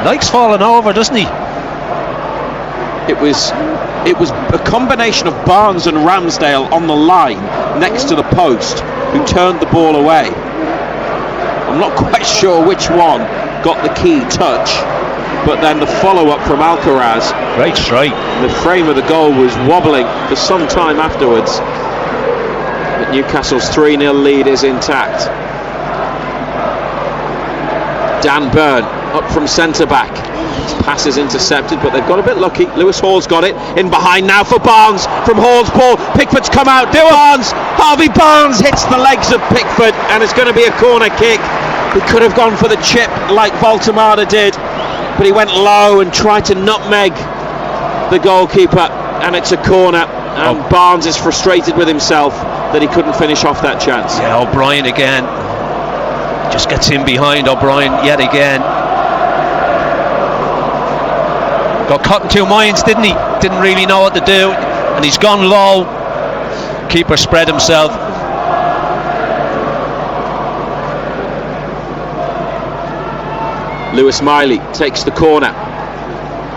Likes falling over, doesn't he? It was a combination of Barnes and Ramsdale on the line next to the post who turned the ball away. I'm not quite sure which one got the key touch, but then the follow-up from Alcaraz. Great strike. The frame of the goal was wobbling for some time afterwards. But Newcastle's 3-0 lead is intact. Dan Burn up from centre-back. His pass is intercepted, but they've got a bit lucky. Lewis Hall's got it. In behind now for Barnes. From Hall's ball. Pickford's come out. Barnes. Harvey Barnes hits the legs of Pickford, and it's going to be a corner kick. He could have gone for the chip like Voltemada did, but he went low and tried to nutmeg the goalkeeper, and it's a corner. And Barnes is frustrated with himself that he couldn't finish off that chance. Yeah, O'Brien again. Just gets in behind O'Brien yet again. Got caught in two minds, didn't he? Didn't really know what to do, and he's gone low. Keeper spread himself. Lewis Miley takes the corner.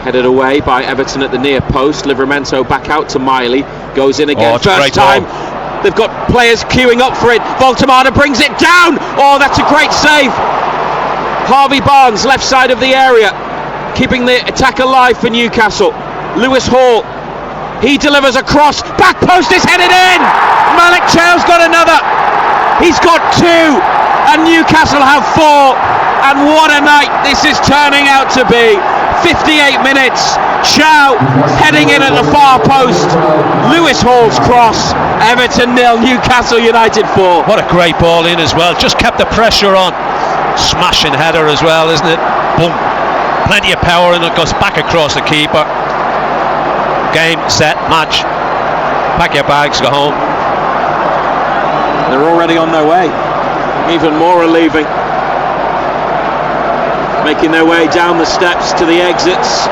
Headed away by Everton at the near post. Livramento back out to Miley. Goes in again. First time. They've got players queuing up for it. Voltemada brings it down. Oh, that's a great save. Harvey Barnes, left side of the area, keeping the attack alive for Newcastle. Lewis Hall, he delivers a cross. Back post is headed in. Malik Chow's got another. He's got two, and Newcastle have four. And what a night this is turning out to be. 58 minutes. Chow heading in at the far post. Lewis Hall's cross. Everton 0, Newcastle United 4. What a great ball in as well. Just kept the pressure on. Smashing header as well, isn't it? Boom. Plenty of power, and it goes back across the keeper. Game, set, match. Pack your bags, go home. They're already on their way. Even more are leaving. Making their way down the steps to the exits.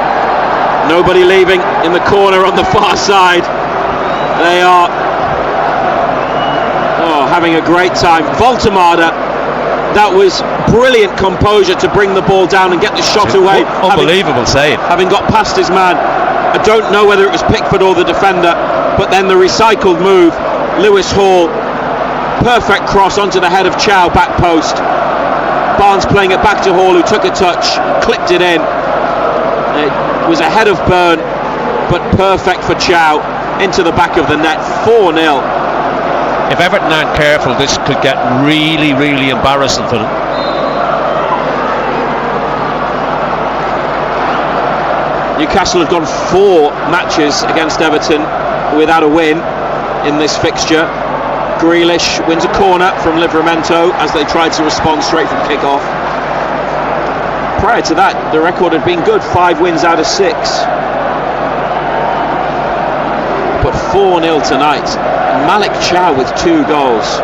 Nobody leaving in the corner on the far side. They are having a great time. Voltemada, that was brilliant composure to bring the ball down and get the shot away. Unbelievable save. Having got past his man. I don't know whether it was Pickford or the defender, but then the recycled move. Lewis Hall, perfect cross onto the head of Chow, back post. Barnes playing it back to Hall, who took a touch, clipped it in. It was ahead of Byrne, but perfect for Chow into the back of the net. 4-0. If Everton aren't careful, this could get really, really embarrassing for them. Newcastle have gone 4 matches against Everton without a win in this fixture. Grealish wins a corner from Livramento as they tried to respond straight from kick-off. Prior to that, the record had been good, 5 wins out of 6. But 4-0 tonight. Malik Chow with 2 goals.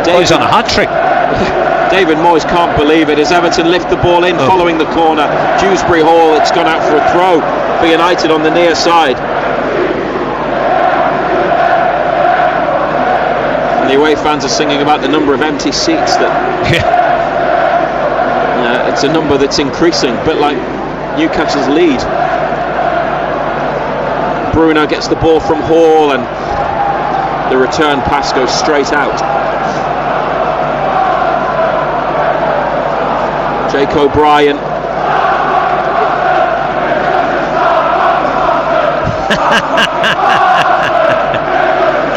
He's on a hat-trick. David Moyes can't believe it as Everton lift the ball in following the corner. Dewsbury Hall, it's gone out for a throw for United on the near side. And the away fans are singing about the number of empty seats that it's a number that's increasing, a bit like Newcastle's lead. Bruno gets the ball from Hall and the return pass goes straight out. Jake O'Brien.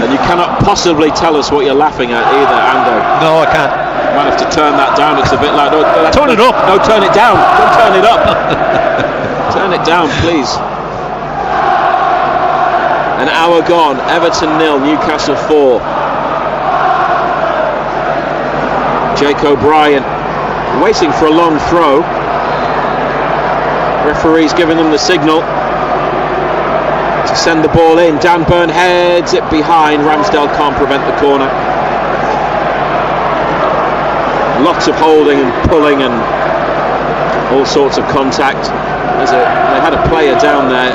And you cannot possibly tell us what you're laughing at either, Ando. No, I can't. You might have to turn that down, it's a bit loud. Turn it up. No, turn it down. Don't turn it up. Turn it down, please. An hour gone. Everton 0, Newcastle 4. Jake O'Brien waiting for a long throw. Referee's giving them the signal to send the ball in. Dan Burn heads it behind. Ramsdale can't prevent the corner. Lots of holding and pulling and all sorts of contact. They had a player down there,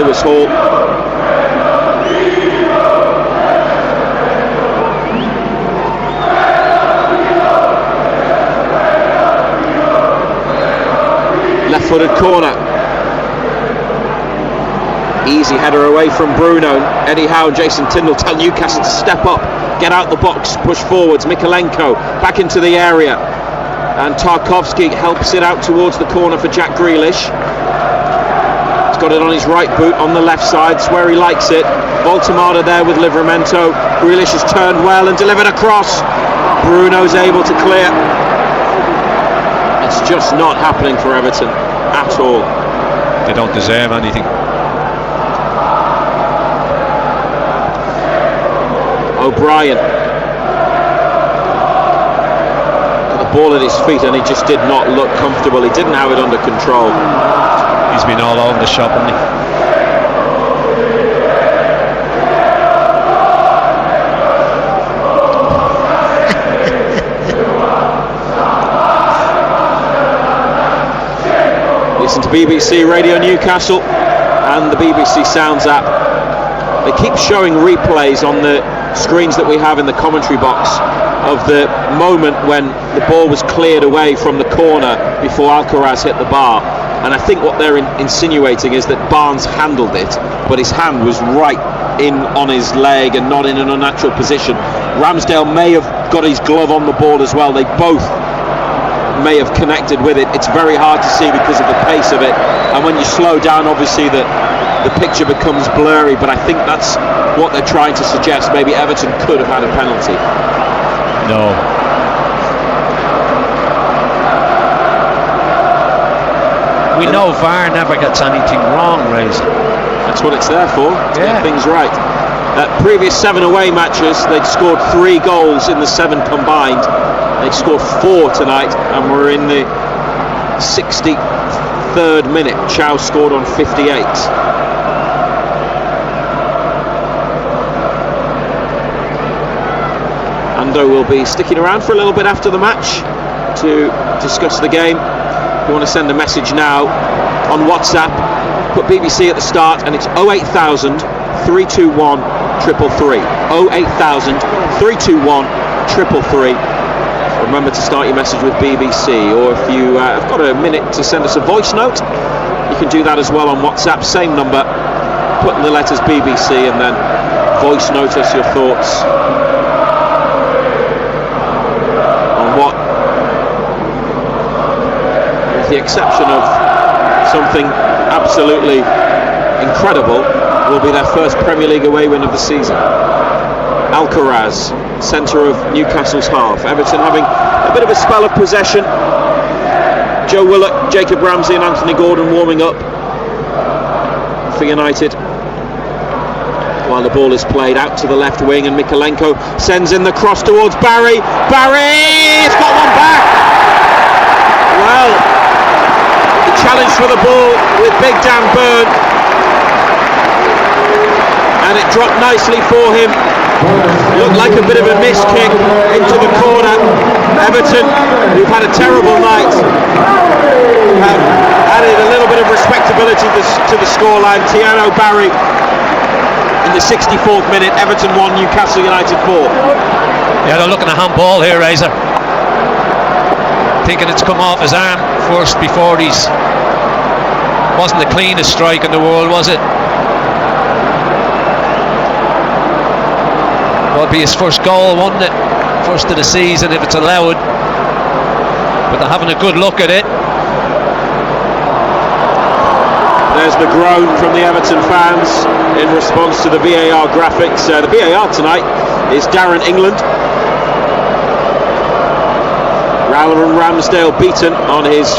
Lewis Hall. Left-footed corner. Easy header away from Bruno. Eddie Howe and Jason Tindall tell Newcastle to step up, get out the box, push forwards. Mikolenko back into the area, and Tarkovsky helps it out towards the corner for Jack Grealish. He's got it on his right boot on the left side, it's where he likes it. Voltemada there with Livramento. Grealish has turned well and delivered across. Bruno's able to clear. It's just not happening for Everton at all. They don't deserve anything. O'Brien got the ball at his feet and he just did not look comfortable. He didn't have it under control. He's been all over the shop, hasn't he? Listen to BBC Radio Newcastle and the BBC Sounds app. They keep showing replays on the screens that we have in the commentary box of the moment when the ball was cleared away from the corner before Alcaraz hit the bar. And I think what they're insinuating is that Barnes handled it, but his hand was right in on his leg and not in an unnatural position. Ramsdale may have got his glove on the ball as well. They both may have connected with it. It's very hard to see because of the pace of it, and when you slow down, obviously the picture becomes blurry, but I think that's what they're trying to suggest. Maybe Everton could have had a penalty. No. We know VAR never gets anything wrong, Razor. That's what it's there for, to get things right. Previous 7 away matches, they'd scored 3 goals in the 7 combined. They'd scored 4 tonight, and we're in the 63rd minute. Chow scored on 58. Ando will be sticking around for a little bit after the match to discuss the game. If you want to send a message now on WhatsApp, put BBC at the start, and it's 08000 321 333. 08000 321 333. Remember to start your message with BBC, or if you have got a minute to send us a voice note, you can do that as well on WhatsApp. Same number, put in the letters BBC and then voice note us your thoughts on what, with the exception of something absolutely incredible, will be their first Premier League away win of the season. Alcaraz, centre of Newcastle's half. Everton having a bit of a spell of possession. Joe Willock, Jacob Ramsey and Anthony Gordon warming up for United, while the ball is played out to the left wing, and Mikolenko sends in the cross towards Barry. Barry's got one back. Well, the challenge for the ball with Big Dan Burn, and it dropped nicely for him. Looked like a bit of a missed kick into the corner. Everton, who've had a terrible night, have added a little bit of respectability to the scoreline. Tiano Barry in the 64th minute. Everton 1, Newcastle United 4. Yeah, they're looking at handball here, Razor. Thinking it's come off his arm first before he's... Wasn't the cleanest strike in the world, was it? Will be his first goal, wouldn't it? First of the season if it's allowed. But they're having a good look at it. There's the groan from the Everton fans in response to the VAR graphics. The VAR tonight is Darren England. Aaron Ramsdale beaten on his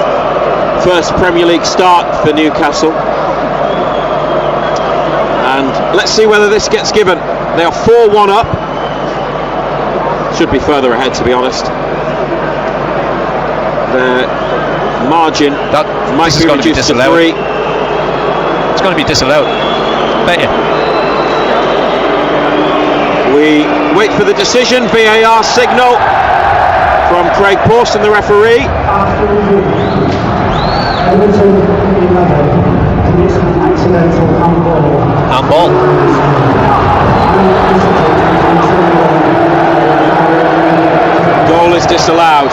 first Premier League start for Newcastle. And let's see whether this gets given. They are 4-1 up. Should be further ahead, to be honest. The margin might be reduced to 3. It's going to be disallowed. Bet you. We wait for the decision. VAR signal from Craig Pawson, the referee. disallowed,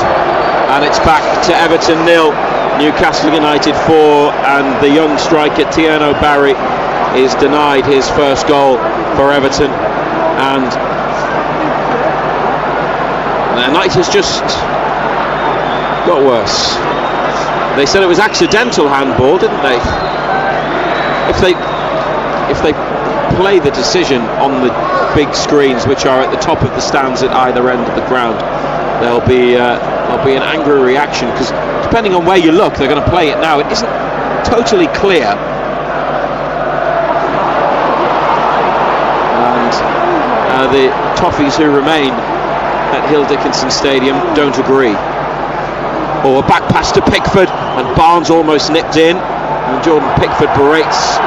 and it's back to Everton 0, Newcastle United 4, and the young striker Tierno Barry is denied his first goal for Everton, and the night has just got worse. They said it was accidental handball, didn't they? If they play the decision on the big screens, which are at the top of the stands at either end of the ground, there'll be an angry reaction, because depending on where you look, they're going to play it now. It isn't totally clear, and the Toffees who remain at Hill Dickinson Stadium don't agree. Or a back pass to Pickford, and Barnes almost nipped in, and Jordan Pickford berates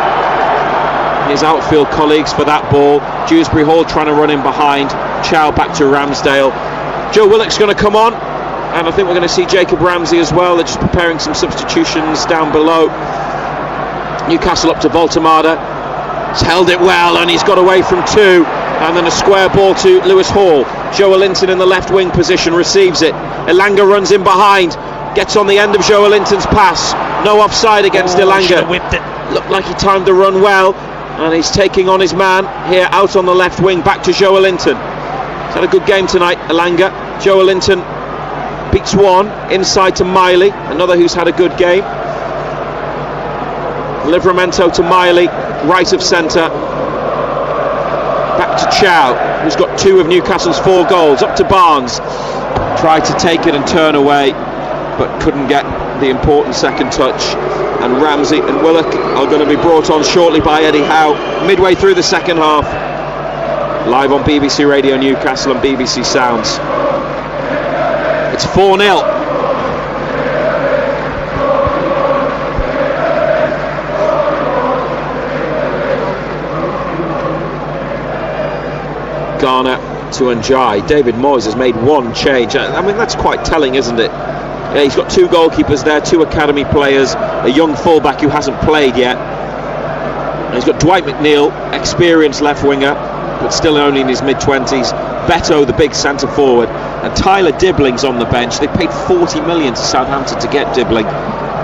his outfield colleagues for that ball. Dewsbury Hall trying to run in behind. Chow back to Ramsdale. Joe Willock's going to come on, and I think we're going to see Jacob Ramsey as well. They're just preparing some substitutions down below. Newcastle up to Voltemada. He's held it well, and he's got away from two, and then a square ball to Lewis Hall. Joelinton in the left wing position receives it. Elanga runs in behind, gets on the end of Joelinton's pass. No offside against Elanga. Whipped it. Looked like he timed the run well, and he's taking on his man here out on the left wing, back to Joelinton. He's had a good game tonight, Elanga. Joelinton beats one, inside to Miley, another who's had a good game. Livramento to Miley, right of centre. Back to Chow, who's got 2 of Newcastle's 4 goals. Up to Barnes, tried to take it and turn away, but couldn't get the important second touch. And Ramsey and Willock are going to be brought on shortly by Eddie Howe, midway through the second half. Live on BBC Radio Newcastle and BBC Sounds. It's 4-0. Garner to Njai. David Moyes has made one change. I mean, that's quite telling, isn't it? Yeah, he's got 2 goalkeepers there, 2 academy players, a young fullback who hasn't played yet. And he's got Dwight McNeil, experienced left winger, but still only in his mid-20s. Beto, the big centre forward, and Tyler Dibling's on the bench. They paid 40 million to Southampton to get Dibbling,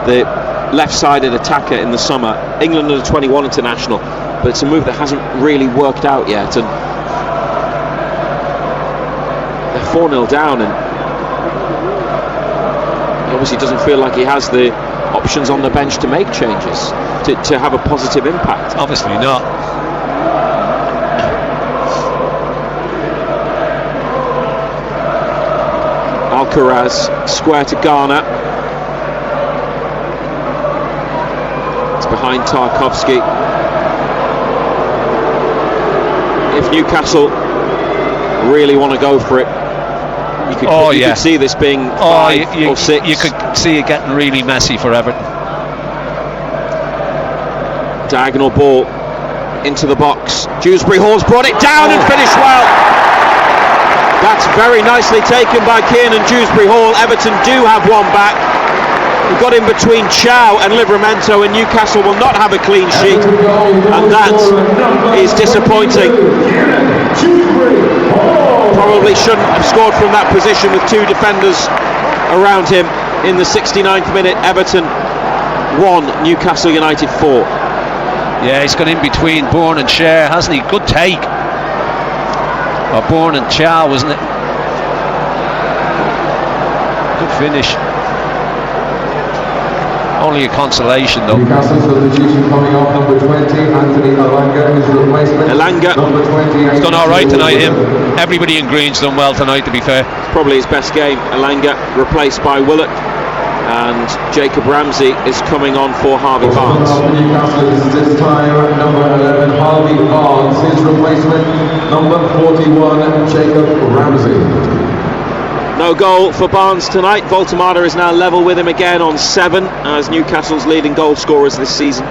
the left-sided attacker, in the summer. England under 21 international, but it's a move that hasn't really worked out yet. And they're 4-0 down, and obviously doesn't feel like he has the options on the bench to make changes to have a positive impact. Obviously not. Alcaraz square to Garner. It's behind Tarkovsky. If Newcastle really want to go for it, you could see this being 5 or 6. You could see it getting really messy for Everton. Diagonal ball into the box. Dewsbury Hall's brought it down and finished well. That's very nicely taken by Kiernan Dewsbury Hall. Everton do have one back. He got in between Chow and Livramento, and Newcastle will not have a clean sheet, and that is disappointing. Probably shouldn't have scored from that position with 2 defenders around him. In the 69th minute, Everton 1, Newcastle United 4. Yeah, he's got in between Bourne and Cher, hasn't he? Good take. Or Bourne and Chow, wasn't it? Good finish. Only a consolation though. Newcastle substitution coming off, number 20, Anthony Elanga, his replacement. Elanga, number 20. He's done all right tonight, him. Everybody in green's done well tonight, to be fair. Probably his best game. Elanga replaced by Willock, and Jacob Ramsey is coming on for Harvey Barnes. Newcastle is this time number 11, Harvey Barnes. His replacement, number 41, Jacob Ramsey. No goal for Barnes tonight. Voltemada is now level with him again on 7 as Newcastle's leading goal scorers this season.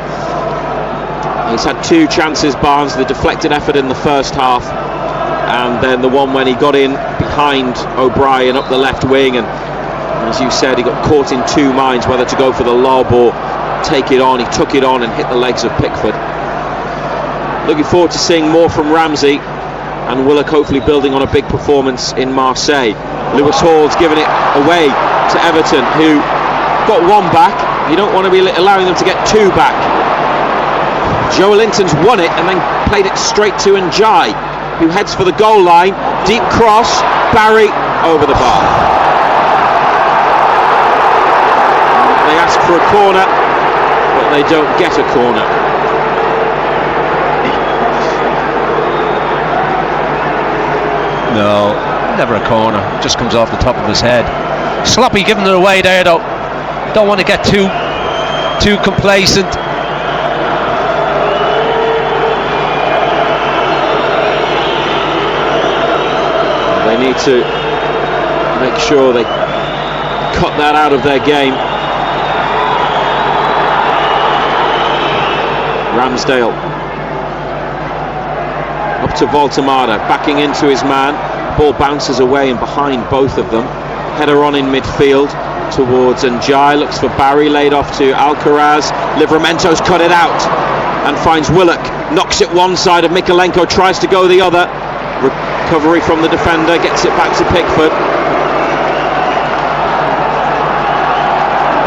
He's had 2 chances, Barnes, the deflected effort in the first half, and then the one when he got in behind O'Brien up the left wing, and as you said, he got caught in 2 minds whether to go for the lob or take it on. He took it on and hit the legs of Pickford. Looking forward to seeing more from Ramsey, and Willock hopefully building on a big performance in Marseille. Lewis Hall's given it away to Everton, who got one back. You don't want to be allowing them to get two back. Joe Linton's won it and then played it straight to Njai, who heads for the goal line. Deep cross, Barry over the bar. They ask for a corner, but they don't get a corner. No, never a corner. Just comes off the top of his head. Sloppy giving it away there, though. Don't want to get too complacent. They need to make sure they cut that out of their game. Ramsdale up to Voltemada, backing into his man. Ball bounces away and behind both of them. Header on in midfield towards Njai, looks for Barry, laid off to Alcaraz. Livramento's cut it out and finds Willock, knocks it one side of Mikolenko, tries to go the other. Recovery from the defender, gets it back to Pickford.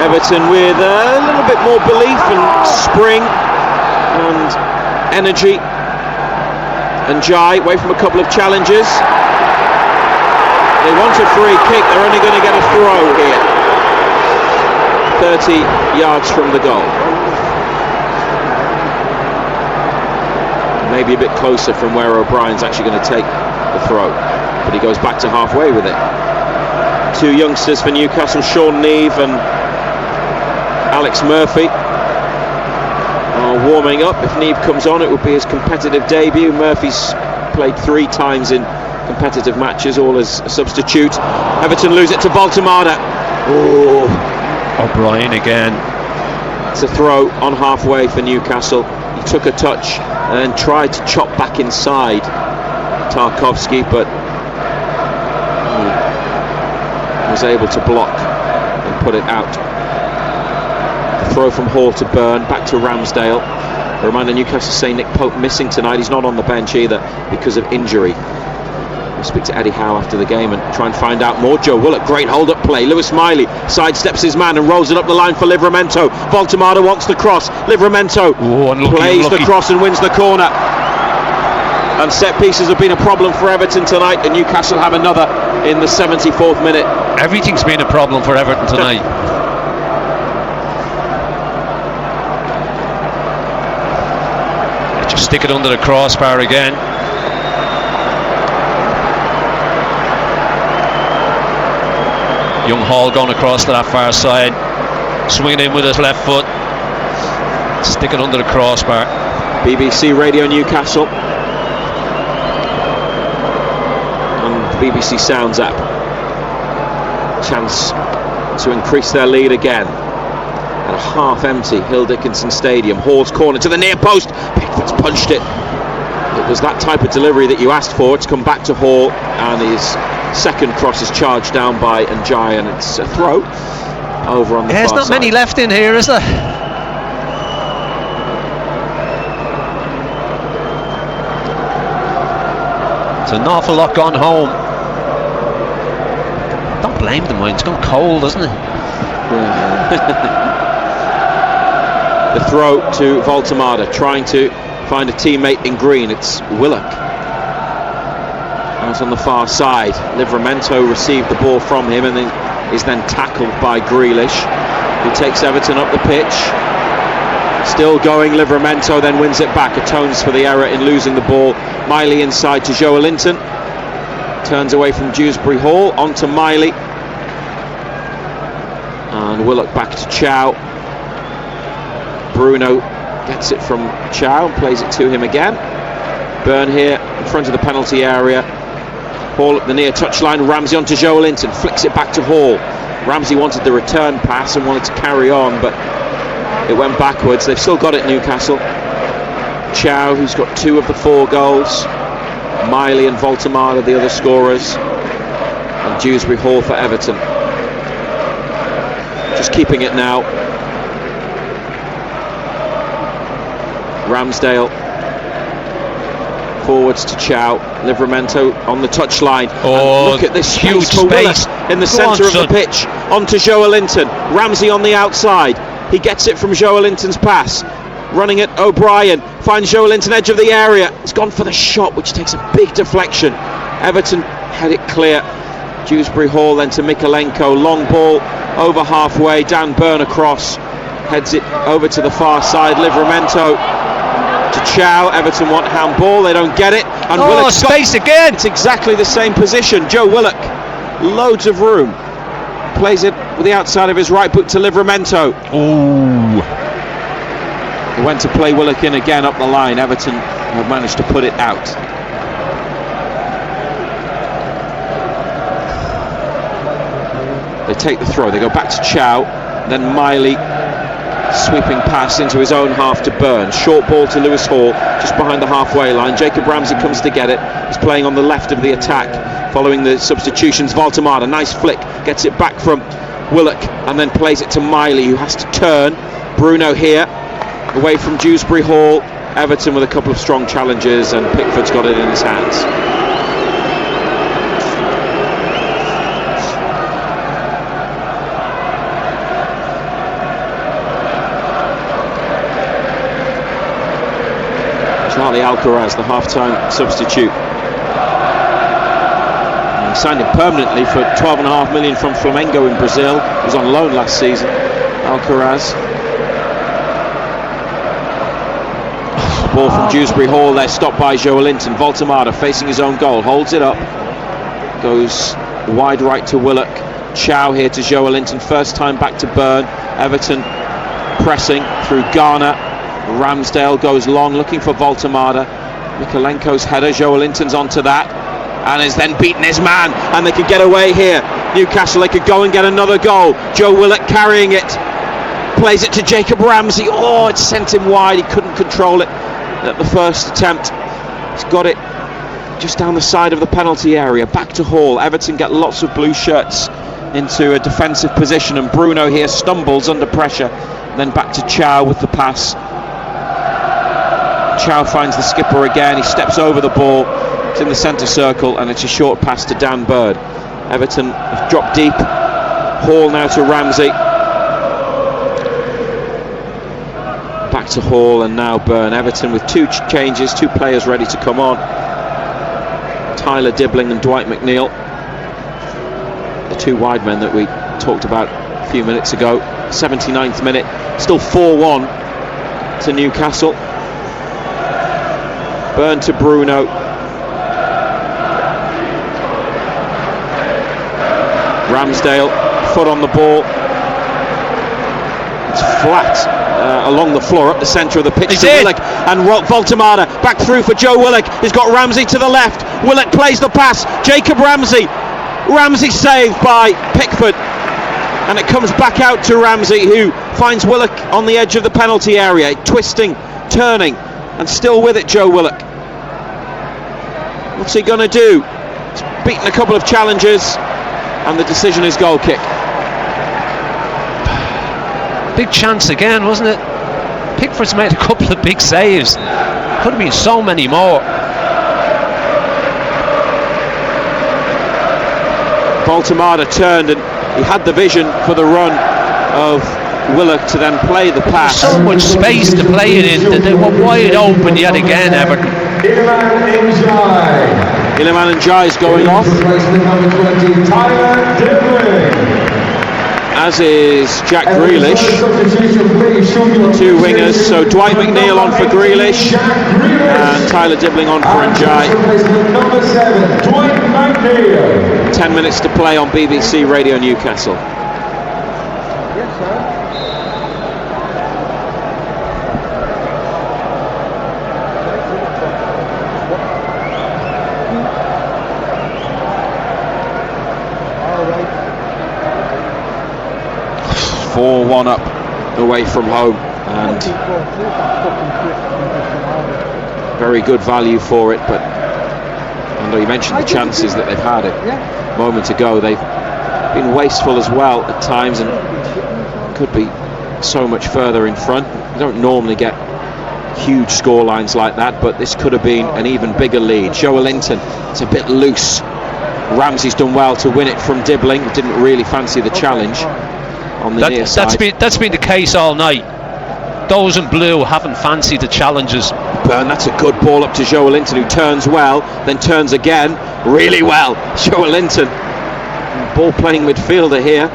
Everton with a little bit more belief and spring and energy. Njai away from a couple of challenges. They want a free kick, they're only going to get a throw here. 30 yards from the goal. Maybe a bit closer from where O'Brien's actually going to take the throw, but he goes back to halfway with it. Two youngsters for Newcastle, Sean Neve and Alex Murphy, are warming up. If Neve comes on, it will be his competitive debut. Murphy's played 3 times in competitive matches, all as a substitute. Everton lose it to Voltemada. Oh, O'Brien again. It's a throw on halfway for Newcastle. He took a touch and then tried to chop back inside Tarkowski, but he was able to block and put it out. The throw from Hall to Byrne, back to Ramsdale. A reminder, Newcastle say Nick Pope missing tonight. He's not on the bench either because of injury. We'll speak to Eddie Howe after the game and try and find out more. Joe Willock, great hold-up play. Lewis Miley sidesteps his man and rolls it up the line for Livramento. Voltemada wants the cross. Livramento plays the cross and wins the corner. And set pieces have been a problem for Everton tonight, and Newcastle have another in the 74th minute. Everything's been a problem for Everton tonight. Just stick it under the crossbar again. Young Hall going across to that far side, swinging in with his left foot, stick it under the crossbar. BBC Radio Newcastle and the BBC Sounds app. Chance to increase their lead again at a half-empty Hill Dickinson Stadium. Hall's corner to the near post. Pickford's punched it. It was that type of delivery that you asked for. It's come back to Hall, and his second cross is charged down by Njai, and it's a throw over on the far There's not side. many left in here, is there? It's an awful lot gone home. Don't blame them, it's gone cold, isn't it? The throw to Voltemada, trying to find a teammate in green. It's Willock. Out on the far side. Livramento received the ball from him and then is then tackled by Grealish, who takes Everton up the pitch. Still going, Livramento then wins it back, atones for the error in losing the ball. Miley inside to Joe Linton. Turns away from Dewsbury Hall, onto Miley. And Willock back to Chow. Bruno gets it from Chow, plays it to him again. Byrne here in front of the penalty area. Hall at the near touchline, Ramsey onto Joe Linton, flicks it back to Hall. Ramsey wanted the return pass and wanted to carry on, but it went backwards. They've still got it, Newcastle. Chow, who's got 2 of the 4 goals. Miley and Voltemada, the other scorers. And Dewsbury Hall for Everton. Just keeping it now. Ramsdale Forwards to Chow. Livramento on the touchline. Oh, look at this huge space for space. Willock in the Go centre on, of the son. pitch. Onto Joelinton. Ramsey on the outside. He gets it from Joelinton's pass. Running at O'Brien. Finds Joelinton edge of the area. He's gone for the shot, which takes a big deflection. Everton had it clear. Dewsbury Hall then to Mikolenko. Long ball over halfway. Dan Burn across. Heads it over to the far side. Livramento to Chow. Everton want handball. They don't get it. And Willock space again. It's exactly the same position. Joe Willock. Loads of room. Plays it with the outside of his right boot to Livramento. Ooh. He went to play Willock in again up the line. Everton have managed to put it out. They take the throw. They go back to Chow. Then Miley sweeping pass into his own half to Burn. Short ball to Lewis Hall just behind the halfway line. Jacob Ramsey comes to get it. He's playing on the left of the attack following the substitutions. Voltemada, nice flick, gets it back from Willock and then plays it to Miley, who has to turn. Bruno here away from Dewsbury Hall. Everton with a couple of strong challenges and Pickford's got it in his hands. Charlie Alcaraz, the half-time substitute. And he signed him permanently for $12.5 million from Flamengo in Brazil. He was on loan last season. Alcaraz. Ball from Dewsbury Hall there, stopped by Joelinton. Voltemada facing his own goal, holds it up. Goes wide right to Willock. Chow here to Joelinton, first time back to Burn. Everton pressing through Garner. Ramsdale goes long, looking for Voltemada. Mikolenko's header, Joelinton's onto that and is then beaten his man, and they could get away here. Newcastle, they could go and get another goal. Joe Willock carrying it, plays it to Jacob Ramsey. Oh, it sent him wide. He couldn't control it at the first attempt. He's got it just down the side of the penalty area. Back to Hall. Everton get lots of blue shirts into a defensive position, and Bruno here stumbles under pressure. Then back to Chow with the pass. Chow finds the skipper again. He steps over the ball. It's in the centre circle, and it's a short pass to Dan Bird. Everton have dropped deep. Hall now to Ramsey. Back to Hall and now Burn. Everton with two changes, two players ready to come on. Tyler Dibbling and Dwight McNeil, the two wide men that we talked about a few minutes ago. 79th minute, still 4-1 to Newcastle. Burn to Bruno. Ramsdale, foot on the ball. It's flat along the floor, up the centre of the pitch to Willock, and Voltemada back through for Joe Willock. He's got Ramsey to the left. Willock plays the pass. Jacob Ramsey. Ramsey saved by Pickford, and it comes back out to Ramsey, who finds Willock on the edge of the penalty area, twisting, turning, and still with it. Joe Willock. What's he going to do? He's beaten a couple of challenges, and the decision is goal kick. Big chance again, wasn't it? Pickford's made a couple of big saves. Could have been so many more. Voltemada turned, and he had the vision for the run of Willock to then play the pass. So much space to play it in. They were wide open yet again, Everton. Iliman Ndiaye is going off, as is Jack Grealish. Two wingers, so Dwight McNeil on for Grealish and Tyler Dibbling on for Ndiaye. 10 minutes to play on BBC Radio Newcastle. Yes, sir. 4-1 up away from home, and very good value for it. But and you mentioned the chances that they've had a moment ago. They've been wasteful as well at times, and could be so much further in front. You don't normally get huge scorelines like that, but this could have been an even bigger lead. Joe Linton, it's a bit loose. Ramsey's done well to win it from Dibbling. Didn't really fancy the challenge on the near side. That's been the case all night. Those in blue haven't fancied the challenges. Burn, that's a good ball up to Joe Linton, who turns well, then turns again really well. Joe Linton, ball playing midfielder here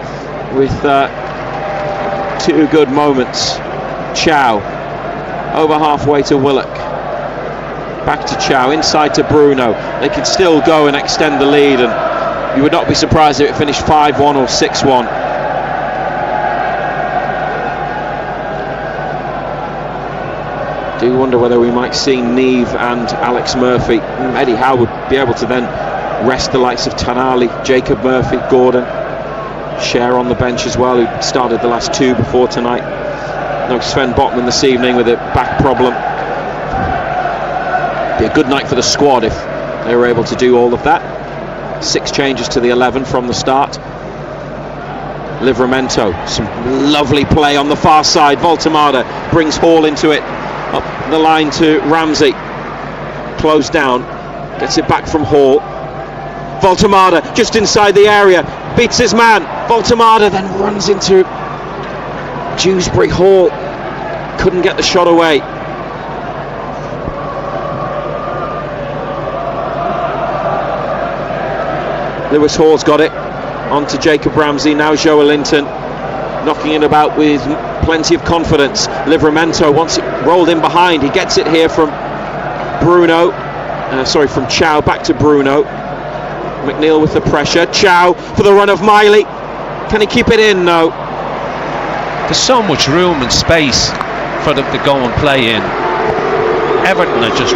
with 2 good moments. Chow over halfway to Willock, back to Chow, inside to Bruno. They can still go and extend the lead, and you would not be surprised if it finished 5-1 or 6-1. Do wonder whether we might see Neve and Alex Murphy. Eddie Howe would be able to then rest the likes of Tanali, Jacob Murphy, Gordon, Cher on the bench as well, who started the last 2 before tonight. No Sven Botman this evening with a back problem. Be a good night for the squad if they were able to do all of that. 6 changes to the 11 from the start. Livramento, some lovely play on the far side. Voltemada brings Hall into it. Up the line to Ramsey, closed down, gets it back from Hall. Voltemada just inside the area, beats his man. Voltemada then runs into Dewsbury Hall, couldn't get the shot away. Lewis Hall's got it onto Jacob Ramsey. Now Joe Linton knocking it about with plenty of confidence. Livramento wants it rolled in behind. He gets it here from from Chow back to Bruno. McNeil with the pressure. Chow for the run of Miley. Can he keep it in? No. There's so much room and space for them to go and play in. Everton are just...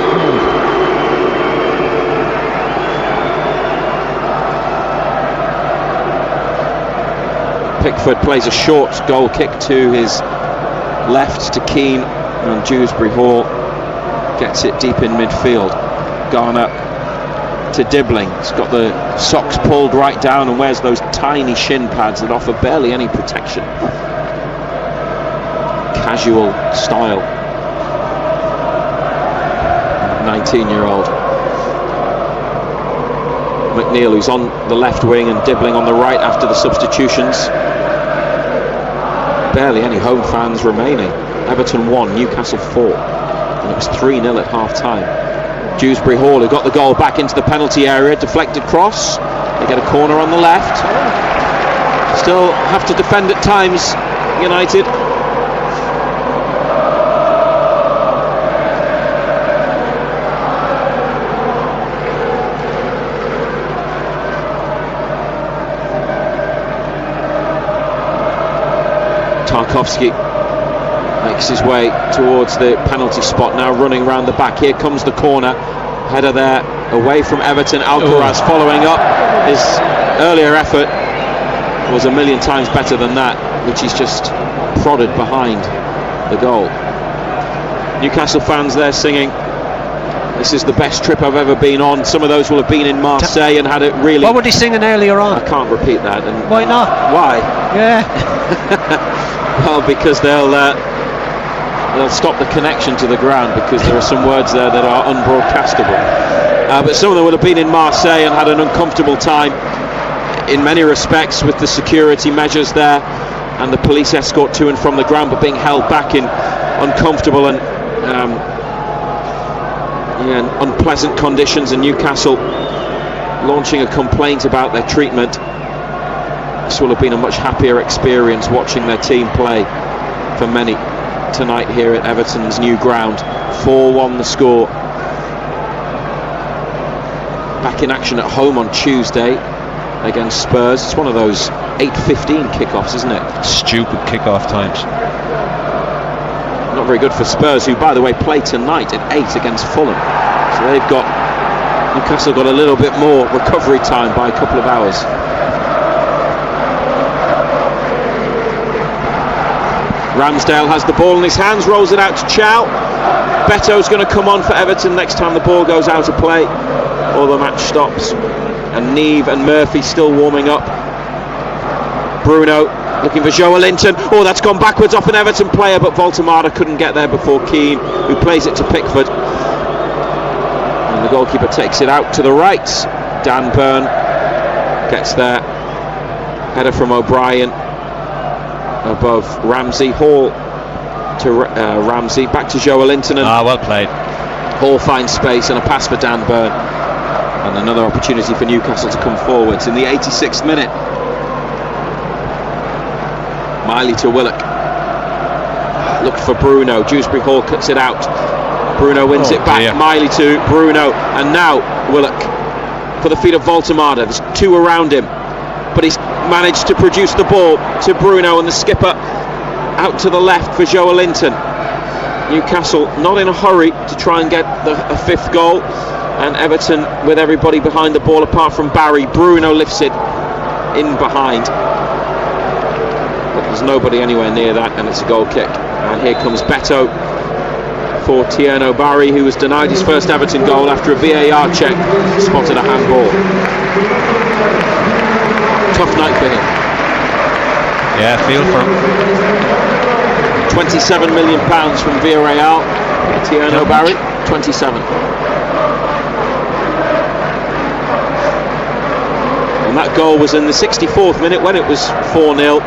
Pickford plays a short goal kick to his left to Keane, and Dewsbury Hall gets it deep in midfield. Garner to Dibbling. He's got the socks pulled right down and wears those tiny shin pads that offer barely any protection. Casual style. 19-year-old. McNeil, who's on the left wing, and Dibbling on the right after the substitutions. Barely any home fans remaining. Everton 1, Newcastle 4, and it was 3-0 at half-time. Dewsbury Hall, who got the goal back into the penalty area, deflected cross. They get a corner on the left. Still have to defend at times, United. Tarkowski makes his way towards the penalty spot, now running round the back. Here comes the corner. Header there away from Everton. Alcaraz following up. His earlier effort was a million times better than that, which he's just prodded behind the goal. Newcastle fans there singing, "This is the best trip I've ever been on." Some of those will have been in Marseille and had it really... What were they singing earlier on? I can't repeat that. And why not? Why? Yeah. Well, because they'll stop the connection to the ground, because there are some words there that are unbroadcastable. But some of them would have been in Marseille and had an uncomfortable time in many respects with the security measures there and the police escort to and from the ground, but being held back in uncomfortable and unpleasant conditions, and Newcastle launching a complaint about their treatment. This will have been a much happier experience watching their team play for many tonight here at Everton's new ground. 4-1 the score. Back in action at home on Tuesday against Spurs. It's one of those 8:15 kickoffs, isn't it? Stupid kickoff times. Not very good for Spurs, who, by the way, play tonight at 8 against Fulham. So Newcastle got a little bit more recovery time by a couple of hours. Ramsdale has the ball in his hands, rolls it out to Chow. Beto's going to come on for Everton next time the ball goes out of play, or the match stops. And Neve and Murphy still warming up. Bruno looking for Joe Linton. Oh, that's gone backwards off an Everton player, but Voltemada couldn't get there before Keane, who plays it to Pickford. And the goalkeeper takes it out to the right. Dan Burn gets there. Header from O'Brien above Ramsey. Hall to Ramsey, back to Joe Linton. Well played. Hall finds space and a pass for Dan Burn. And another opportunity for Newcastle to come forwards in the 86th minute. Miley to Willock. Look for Bruno. Dewsbury Hall cuts it out. Bruno wins it back. Dear. Miley to Bruno. And now Willock for the feet of Voltemada. There's two around him. But he's managed to produce the ball to Bruno, and the skipper out to the left for Joe Linton. Newcastle not in a hurry to try and get a fifth goal. And Everton with everybody behind the ball apart from Barry. Bruno lifts it in behind. But there's nobody anywhere near that, and it's a goal kick. And here comes Beto for Tierno Barry, who was denied his first Everton goal after a VAR check spotted a handball. Tough night for him. Yeah, feel for him. £27 million from Villarreal. Tierno Barry, 27. And that goal was in the 64th minute when it was 4-0.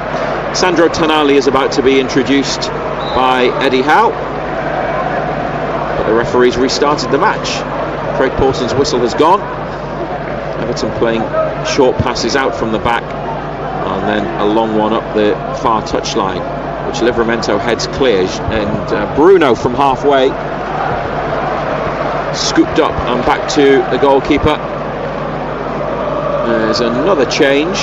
Sandro Tonali is about to be introduced by Eddie Howe, but the referees restarted the match. Craig Pawson's whistle has gone. Everton playing short passes out from the back, and then a long one up the far touchline, which Livramento heads clear, and Bruno from halfway scooped up and back to the goalkeeper. There's another change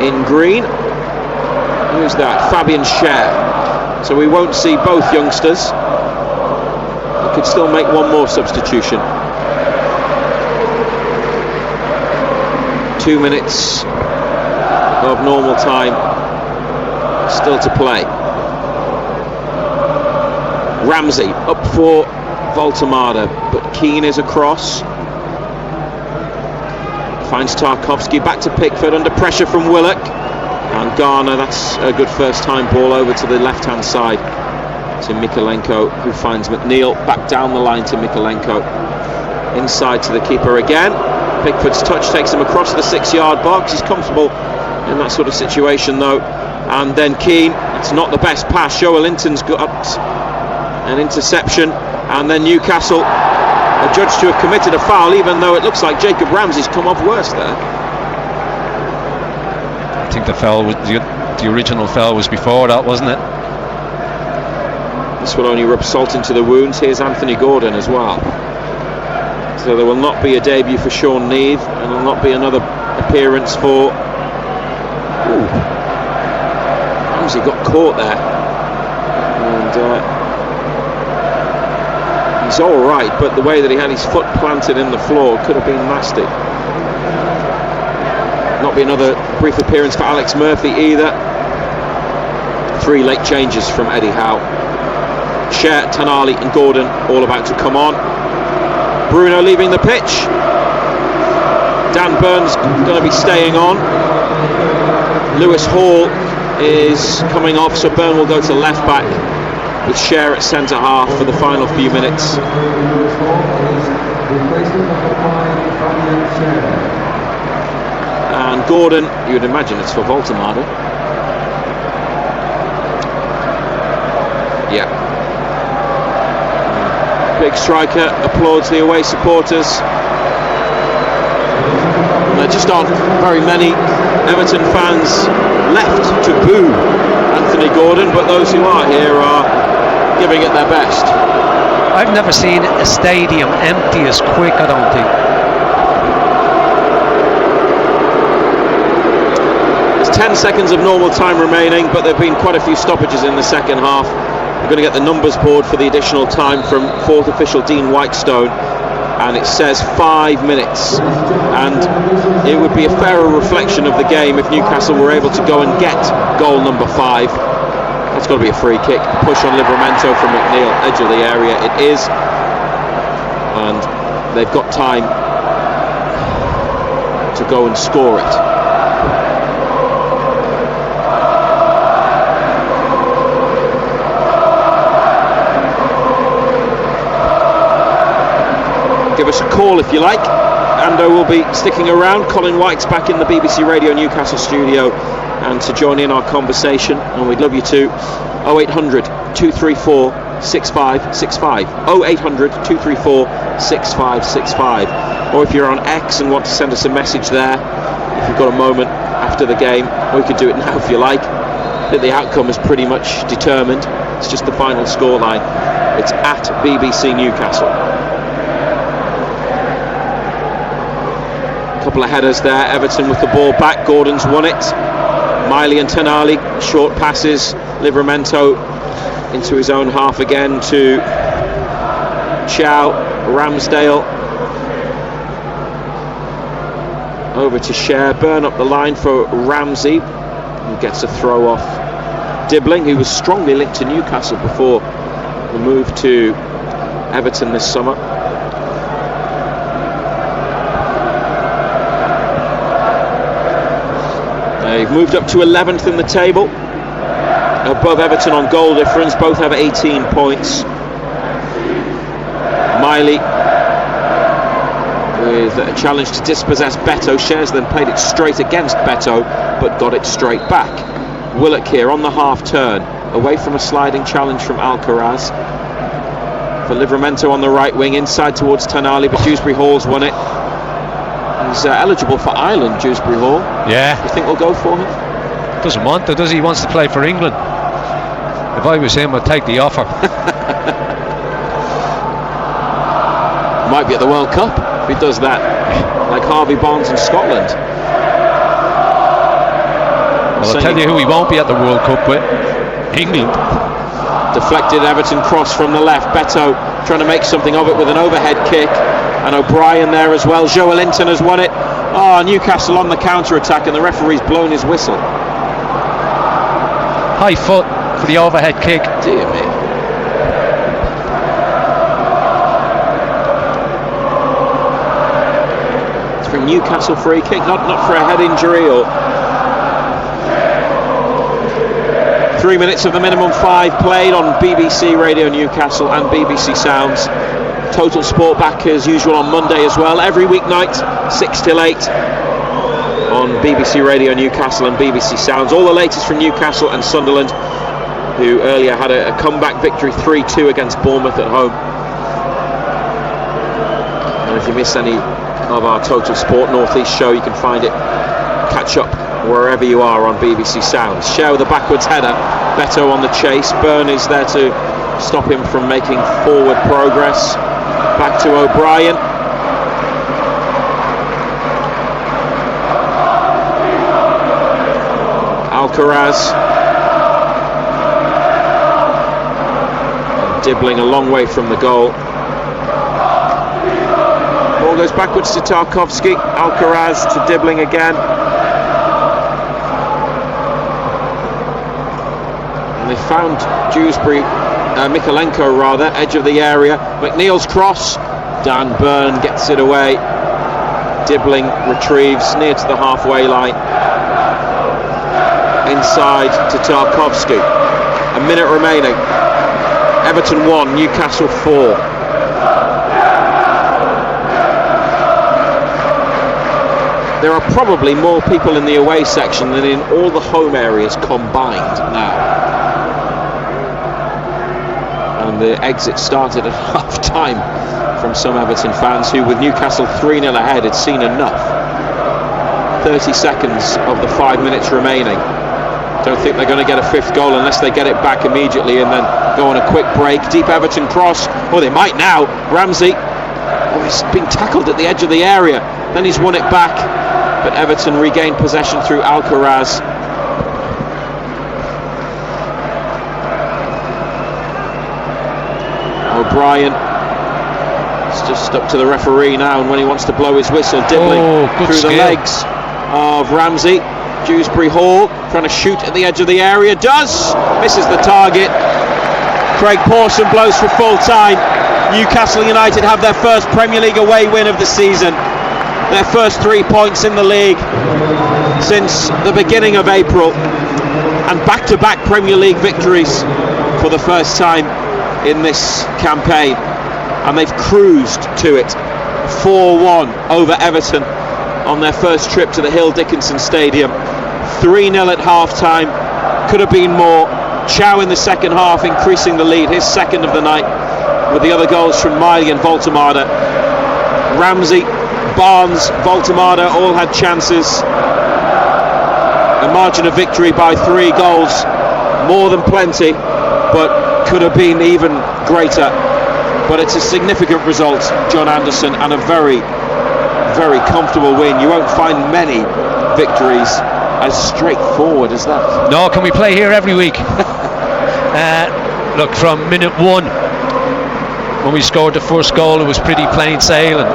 in green. Who's that? Fabian Schär. So we won't see both youngsters. We could still make one more substitution. 2 minutes of normal time still to play. Ramsey up for Voltemada, but Keane is across. Finds Tarkowski, back to Pickford, under pressure from Willock. And Garner, that's a good first time ball over to the left hand side to Mykolenko, who finds McNeil, back down the line to Mykolenko. Inside to the keeper again. Pickford's touch takes him across the 6-yard box. He's comfortable in that sort of situation though. And then Keane, it's not the best pass. Joe Linton's got an interception, and then Newcastle are judged to have committed a foul, even though it looks like Jacob Ramsey's come off worse there. I think the foul, the original foul was before that, wasn't it? This will only rub salt into the wounds. Here's Anthony Gordon as well. So there will not be a debut for Sean Neave, and there will not be another appearance for... Ramsey got caught there. And he's alright, but the way that he had his foot planted in the floor could have been nasty. Not be another brief appearance for Alex Murphy either. 3 late changes from Eddie Howe. Schär, Tonali and Gordon all about to come on. Bruno leaving the pitch. Dan Burn's going to be staying on. Lewis Hall is coming off, so Burn will go to left back with Schär at centre half for the final few minutes. And Gordon, you would imagine it's for Voltemada. Yeah. Big striker applauds the away supporters. There just aren't very many Everton fans left to boo Anthony Gordon, but those who are here are giving it their best. I've never seen a stadium empty as quick, I don't think. There's 10 seconds of normal time remaining, but there have been quite a few stoppages in the second half. We're going to get the numbers board for the additional time from fourth official Dean Whitestone, and it says 5 minutes, and it would be a fairer reflection of the game if Newcastle were able to go and get goal number 5. That's got to be a free kick. Push on Livramento from McNeil, edge of the area. It is, and they've got time to go and score it. call if you like. Ando will be sticking around. Colin White's back in the BBC Radio Newcastle studio and to join in our conversation, and we'd love you to. 0800 234 6565 0800 234 6565, or if you're on X and want to send us a message there, if you've got a moment after the game, or you can do it now if you like. I think the outcome is pretty much determined. It's just the final scoreline. It's at BBC Newcastle. A couple of headers there. Everton with the ball back. Gordon's won it. Miley and Tonali, short passes. Livramento into his own half again to Chow. Ramsdale over to Cher. Burn up the line for Ramsey, who gets a throw off Dibbling, who was strongly linked to Newcastle before the move to Everton this summer. They've moved up to 11th in the table, above Everton on goal difference. Both have 18 points. Miley with a challenge to dispossess Beto. Shares then played it straight against Beto, but got it straight back. Willock here on the half turn, away from a sliding challenge from Alcaraz. For Livramento on the right wing, inside towards Tonali, but Dewsbury Hall's won it. He's eligible for Ireland, Dewsbury Hall. Yeah. You think we'll go for him? Doesn't want to, does he? He wants to play for England. If I was him, I'd take the offer. Might be at the World Cup if he does that, like Harvey Barnes in Scotland. Well, I'll tell you who he won't be at the World Cup with. England. Deflected Everton cross from the left. Beto trying to make something of it with an overhead kick, and O'Brien there as well. Joe Linton has won it. Newcastle on the counter-attack, and the referee's blown his whistle. High foot for the overhead kick. Dear me. It's for a Newcastle free kick, not for a head injury or... 3 minutes of the minimum 5 played on BBC Radio Newcastle and BBC Sounds. Total Sport back as usual on Monday as well, every weeknight 6 till 8 on BBC Radio Newcastle and BBC Sounds. All the latest from Newcastle and Sunderland, who earlier had a comeback victory 3-2 against Bournemouth at home. And if you miss any of our Total Sport North East show, you can find it, catch up wherever you are on BBC Sounds. Share with a backwards header. Beto on the chase. Byrne is there to stop him from making forward progress. Back to O'Brien. Alcaraz. And Dibbling a long way from the goal. Ball goes backwards to Tarkowski. Alcaraz to Dibbling again. They found Dewsbury, Mikalenko rather, edge of the area. McNeil's cross. Dan Byrne gets it away. Dibbling retrieves near to the halfway line. Inside to Tarkowski. A minute remaining. Everton 1, Newcastle 4. There are probably more people in the away section than in all the home areas combined now. And the exit started at half-time from some Everton fans who, with Newcastle 3-0 ahead, had seen enough. 30 seconds of the 5 minutes remaining. Don't think they're going to get a fifth goal unless they get it back immediately and then go on a quick break. Deep Everton cross. Oh, they might now. Ramsey. Oh, he's been tackled at the edge of the area. Then he's won it back. But Everton regained possession through Alcaraz. O'Brien. It's just up to the referee now, and when he wants to blow his whistle, Dibbling through the legs of Ramsey. Dewsbury Hall trying to shoot at the edge of the area. Does! Misses the target. Craig Pawson blows for full time. Newcastle United have their first Premier League away win of the season. Their first 3 points in the league since the beginning of April. And back-to-back Premier League victories for the first time in this campaign. And they've cruised to it 4-1 over Everton on their first trip to the Hill Dickinson Stadium. 3-0 at half-time. Could have been more. Chow in the second half increasing the lead, his second of the night, with the other goals from Miley and Voltemada. Ramsey, Barnes, Voltemada all had chances. A margin of victory by 3 goals, more than plenty, but could have been even greater. But it's a significant result, John Anderson, and a very, very comfortable win. You won't find many victories as straightforward as that. No, can we play here every week? Look, from minute 1, when we scored the first goal, it was pretty plain sailing.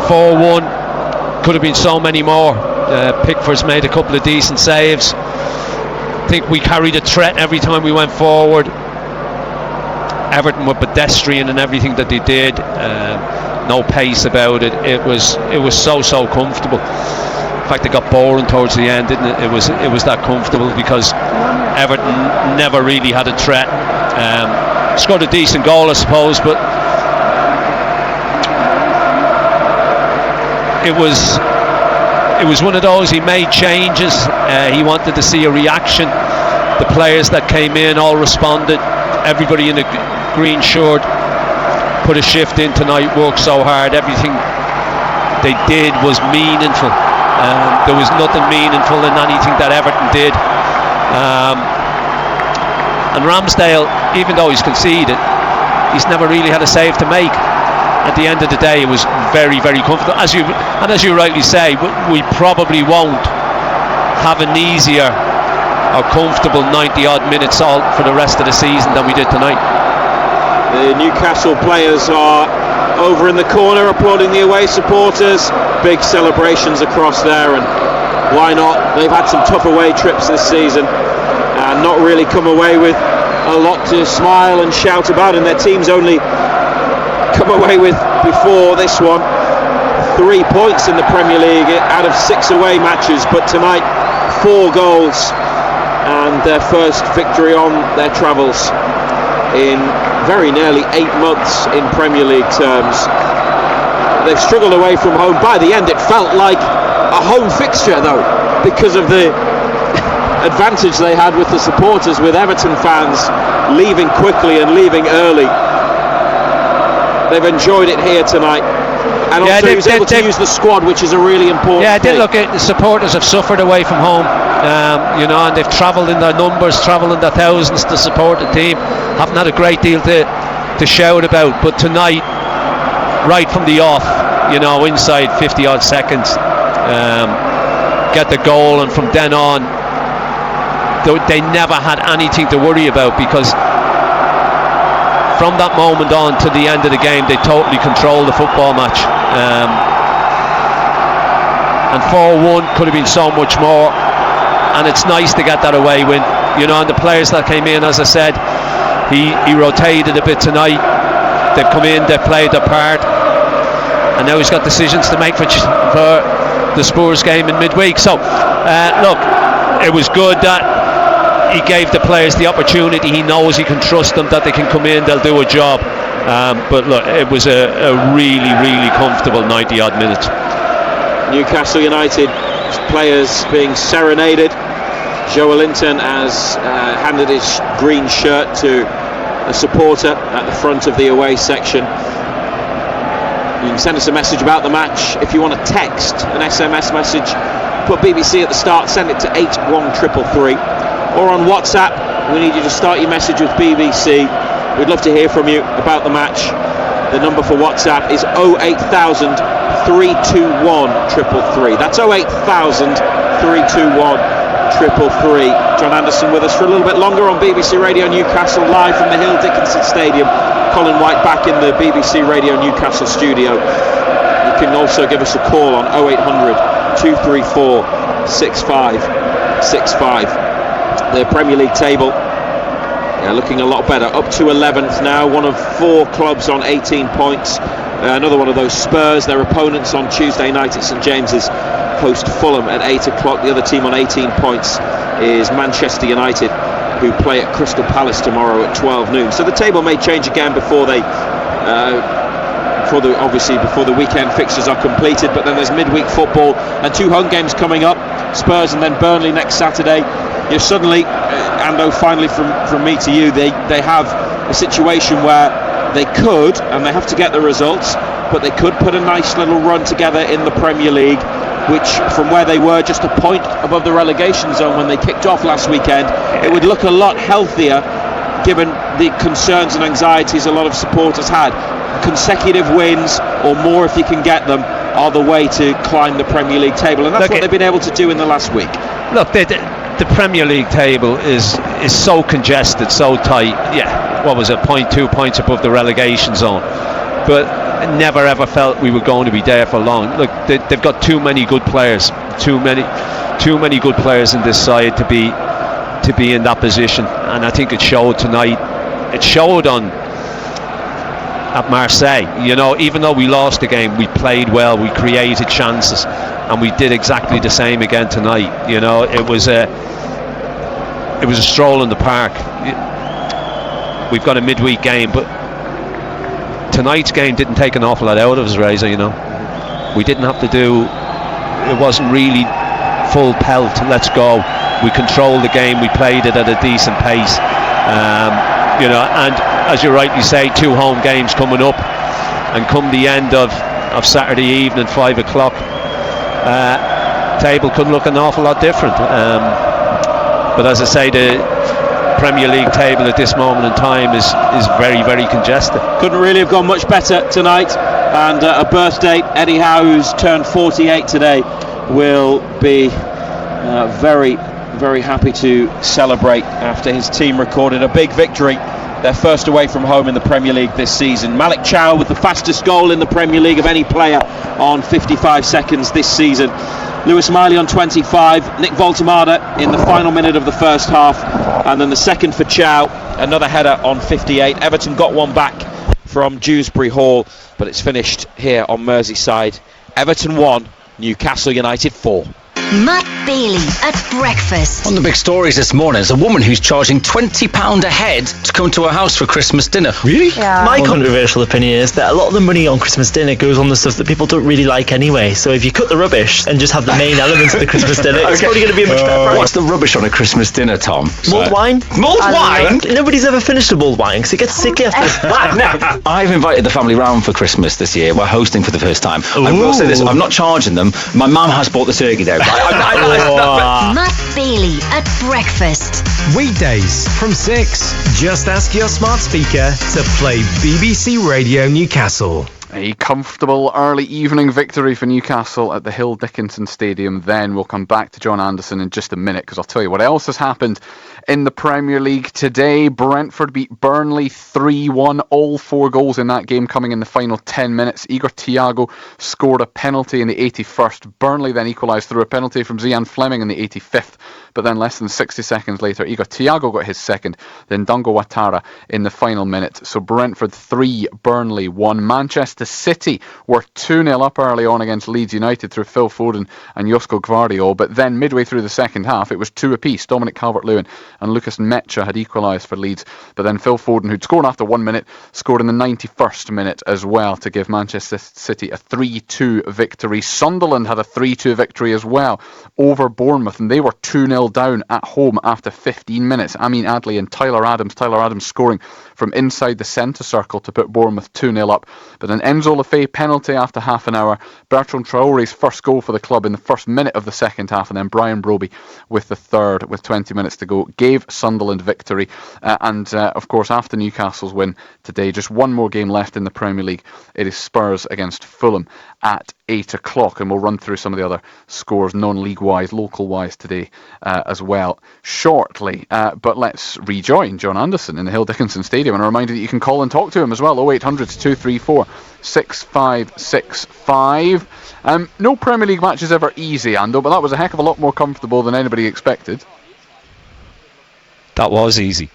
4-1, could have been so many more. Pickford's made a couple of decent saves. I think we carried a threat every time we went forward. Everton were pedestrian in everything that they did. No pace about it. It was so comfortable. In fact, it got boring towards the end, didn't it? It was that comfortable because Everton never really had a threat. Scored a decent goal, I suppose, but it was one of those. He made changes. He wanted to see a reaction. The players that came in all responded. Everybody in the green shirt put a shift in tonight, worked so hard. Everything they did was meaningful. There was nothing meaningful in anything that Everton did. And Ramsdale, even though he's conceded, he's never really had a save to make. At the end of the day, it was very, very comfortable. As you rightly say, we probably won't have an easier or comfortable 90-odd minutes all for the rest of the season than we did tonight. The Newcastle players are over in the corner applauding the away supporters. Big celebrations across there, and why not? They've had some tough away trips this season and not really come away with a lot to smile and shout about, and their team's only come away with before this one 3 points in the Premier League out of 6 away matches, but tonight 4 goals and their first victory on their travels in very nearly 8 months in Premier League terms. They've struggled away from home. By the end it felt like a home fixture though, because of the advantage they had with the supporters, with Everton fans leaving quickly and leaving early. They've enjoyed it here tonight, and also he was able to use the squad, which is a really important thing. Look, the supporters have suffered away from home, and they've travelled in their numbers, travelled in their thousands to support the team. Haven't had a great deal to shout about, but tonight, right from the off, inside 50 odd seconds, get the goal, and from then on they never had anything to worry about, because from that moment on to the end of the game they totally controlled the football match, and 4-1 could have been so much more, and it's nice to get that away win, and the players that came in, as I said, he rotated a bit tonight. They've come in, they've played their part, and now he's got decisions to make for the Spurs game in midweek. So look, it was good that he gave the players the opportunity. He knows he can trust them, that they can come in, they'll do a job. But look, it was a really, really comfortable 90 odd minutes. Newcastle United players being serenaded. Joe Linton has handed his green shirt to a supporter at the front of the away section. You can send us a message about the match. If you want to text an SMS message, put BBC at the start, send it to 81333. Or on WhatsApp, we need you to start your message with BBC. We'd love to hear from you about the match. The number for WhatsApp is 08000 321 333. That's 08000 321 333. John Anderson with us for a little bit longer on BBC Radio Newcastle, live from the Hill Dickinson Stadium. Colin White back in the BBC Radio Newcastle studio. You can also give us a call on 0800 234 6565. The Premier League table looking a lot better, up to 11th now, one of 4 clubs on 18 points. Another one of those Spurs, their opponents on Tuesday night at St James's, host Fulham at 8 o'clock. The other team on 18 points is Manchester United, who play at Crystal Palace tomorrow at 12 noon. So the table may change again before they before the weekend fixtures are completed. But then there's midweek football and 2 home games coming up, Spurs and then Burnley next Saturday. You're suddenly, Ando, finally from me to you, they have a situation where they could, and they have to get the results, but they could put a nice little run together in the Premier League, which from where they were just a point above the relegation zone when they kicked off last weekend, it would look a lot healthier given the concerns and anxieties a lot of supporters had. Consecutive wins, or more if you can get them, are the way to climb the Premier League table, and that's what they've been able to do in the last week. Look, the Premier League table is so congested, so tight. Yeah, what was it, 0.2 points above the relegation zone, but I never ever felt we were going to be there for long. Look, they've got too many good players, too many good players in this side to be in that position, and I think it showed tonight. It showed at Marseille. You know, even though we lost the game, we played well, we created chances, and we did exactly the same again tonight. You know, it was a stroll in the park. We've got a midweek game, but tonight's game didn't take an awful lot out of us, Razor. You know, we didn't have to do. It wasn't really full pelt. Let's go. We controlled the game. We played it at a decent pace. You know, and as you rightly say, 2 home games coming up, and come the end of Saturday evening, 5 o'clock, table could look an awful lot different. But as I say, the Premier League table at this moment in time is very, very congested. Couldn't really have gone much better tonight, and a birthday, Eddie Howe, who's turned 48 today, will be very, very happy to celebrate after his team recorded a big victory, their first away from home in the Premier League this season. Malik Chow with the fastest goal in the Premier League of any player on 55 seconds this season. Lewis Miley on 25, Nick Voltemada in the final minute of the first half, and then the second for Chow, another header on 58. Everton got one back from Dewsbury Hall, but it's finished here on Merseyside. Everton 1, Newcastle United 4. Matt Bailey at breakfast. On the big stories this morning is a woman who's charging £20 a head to come to her house for Christmas dinner. Really? Yeah. My controversial opinion is that a lot of the money on Christmas dinner goes on the stuff that people don't really like anyway. So if you cut the rubbish and just have the main elements of the Christmas dinner, it's probably going to be a much better price. What's the rubbish on a Christmas dinner, Tom? Mulled wine. Mulled wine? Nobody's ever finished a mulled wine because it gets sickly after. No. I've invited the family round for Christmas this year. We're hosting for the first time. I will say this, I'm not charging them. My mum has bought the turkey though. Matt Bailey at breakfast. Weekdays from 6. Just ask your smart speaker to play BBC Radio Newcastle. A comfortable early evening victory for Newcastle at the Hill Dickinson Stadium. Then we'll come back to John Anderson in just a minute, because I'll tell you what else has happened in the Premier League today. Brentford beat Burnley 3-1. All 4 goals in that game coming in the final 10 minutes. Igor Thiago scored a penalty in the 81st. Burnley then equalised through a penalty from Zian Fleming in the 85th. But then less than 60 seconds later, Igor Thiago got his second. Then Dango Ouattara in the final minute. So Brentford 3, Burnley 1. Manchester City were 2-0 up early on against Leeds United through Phil Foden and Josko Gvardiol. But then midway through the second half, it was 2 apiece. Dominic Calvert-Lewin and Lucas Mecha had equalised for Leeds, but then Phil Foden, who'd scored after 1 minute, scored in the 91st minute as well to give Manchester City a 3-2 victory. Sunderland had a 3-2 victory as well over Bournemouth, and they were 2-0 down at home after 15 minutes. Amin Adli and Tyler Adams scoring from inside the centre circle to put Bournemouth 2-0 up. But an Enzo Lefebvre penalty after half an hour, Bertrand Traore's first goal for the club in the first minute of the second half, and then Brian Broby with the third with 20 minutes to go gave Sunderland victory. Of course, after Newcastle's win today, just one more game left in the Premier League. It is Spurs against Fulham at 8 o'clock, and we'll run through some of the other scores non-league wise, local wise today as well shortly. But let's rejoin John Anderson in the Hill Dickinson Stadium, and a reminder that you can call and talk to him as well. 0800 234 6565. No Premier League match is ever easy, Ando, but that was a heck of a lot more comfortable than anybody expected. That was easy.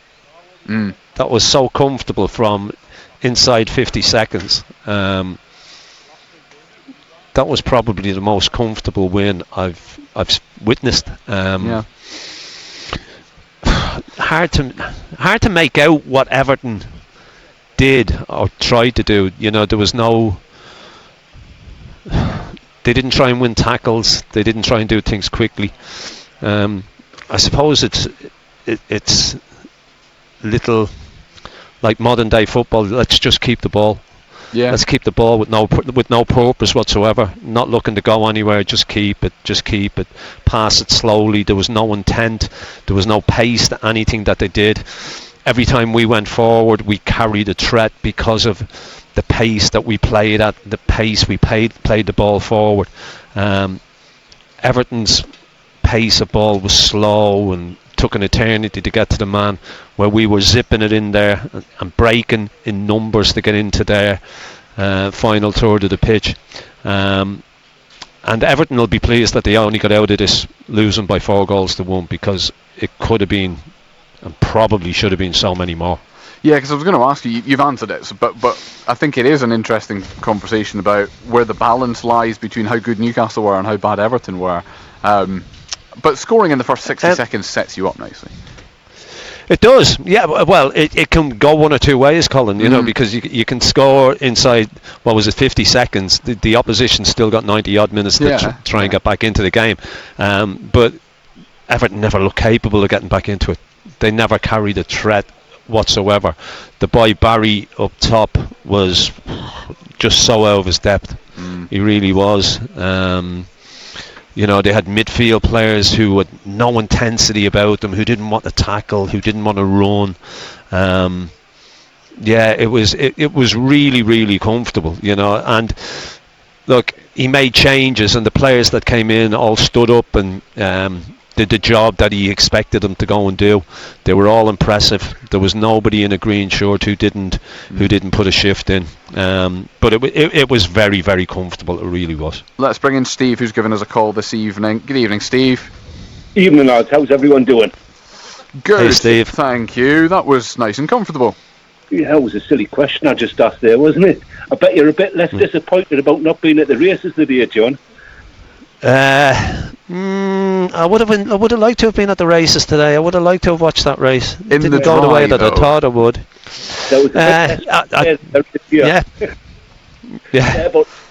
That was so comfortable from inside 50 seconds. That was probably the most comfortable win I've witnessed. Hard to make out what Everton did or tried to do. You know, there was no they didn't try and win tackles. They didn't try and do things quickly. I suppose it's little like modern day football. Let's just keep the ball. Yeah. Let's keep the ball with no purpose whatsoever. Not looking to go anywhere. Just keep it. Pass it slowly. There was no intent. There was no pace to anything that they did. Every time we went forward, we carried a threat because of the pace that we played at. The pace we played the ball forward. Everton's pace of ball was slow and took an eternity to get to the man, where we were zipping it in there and breaking in numbers to get into their final third of the pitch. And Everton will be pleased that they only got out of this losing by 4-1, because it could have been and probably should have been so many more. Yeah, because I was going to ask you, you've answered it, but I think it is an interesting conversation about where the balance lies between how good Newcastle were and how bad Everton were. But scoring in the first 60 seconds sets you up nicely. It does, yeah. Well, it can go one or two ways, Colin, you know, because you can score inside, 50 seconds. The opposition still got 90-odd minutes to try and get back into the game. But Everton never looked capable of getting back into it. They never carried a threat whatsoever. The boy Barry up top was just so out of his depth. He really was. You know, they had midfield players who had no intensity about them, who didn't want to tackle, who didn't want to run. It was really, really comfortable, you know. And look, he made changes, and the players that came in all stood up and did the job that he expected them to go and do. They were all impressive. There was nobody in a green shirt who didn't put a shift in. But it was very, very comfortable. It really was. Let's bring in Steve, who's given us a call this evening. Good evening, Steve. Evening, lads. How's everyone doing? Good. Hey, Steve. Thank you. That was nice and comfortable. Yeah, it was a silly question I just asked there, wasn't it? I bet you're a bit less disappointed about not being at the races today, John. I would have liked to have been at the races today. I would have liked to have watched that race. It didn't go the way that I thought it would. That was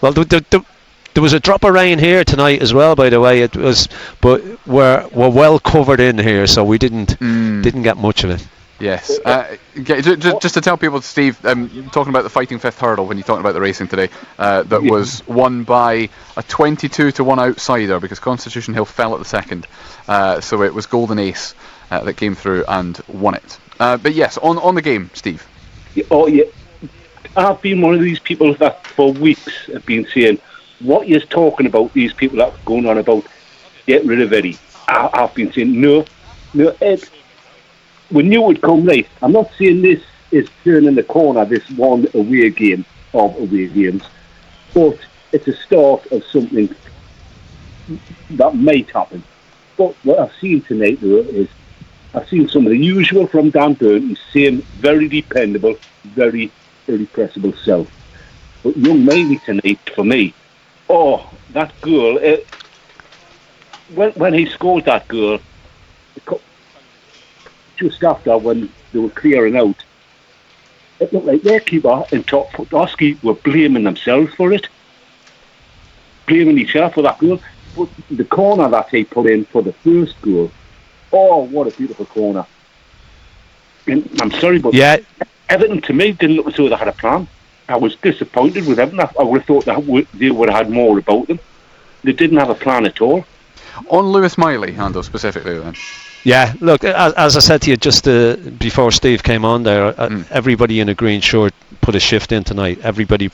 Well, there was a drop of rain here tonight as well, by the way. But we're well covered in here, so we didn't get much of it. Yes. Just to tell people, Steve, talking about the Fighting Fifth Hurdle when you're talking about the racing today, that was won by a 22-1 outsider because Constitution Hill fell at the second. So it was Golden Ace that came through and won it. But yes, on the game, Steve. Oh, yeah. I've been one of these people that for weeks have been saying, what you're talking about, these people that are going on about, get rid of Eddie. I've been saying, no, Ed. We knew it would come late. I'm not saying this is turning the corner, this one away game of away games, but it's a start of something that might happen. But what I've seen tonight, though, is I've seen some of the usual from Dan Burn, his same very dependable, very irrepressible self. But young Miley tonight, for me, that goal, when he scored that goal, just after when they were clearing out, it looked like their keeper and Top Podolski were blaming themselves for it, blaming each other for that goal. But the corner that he put in for the first goal, what a beautiful corner. And I'm sorry, but Everton to me didn't look as though they had a plan. I was disappointed with Everton. I would have thought that they would have had more about them. They didn't have a plan at all. On Lewis Miley, Hando, specifically then. Yeah, look, as I said to you just before Steve came on there, everybody in a green shirt put a shift in tonight. Everybody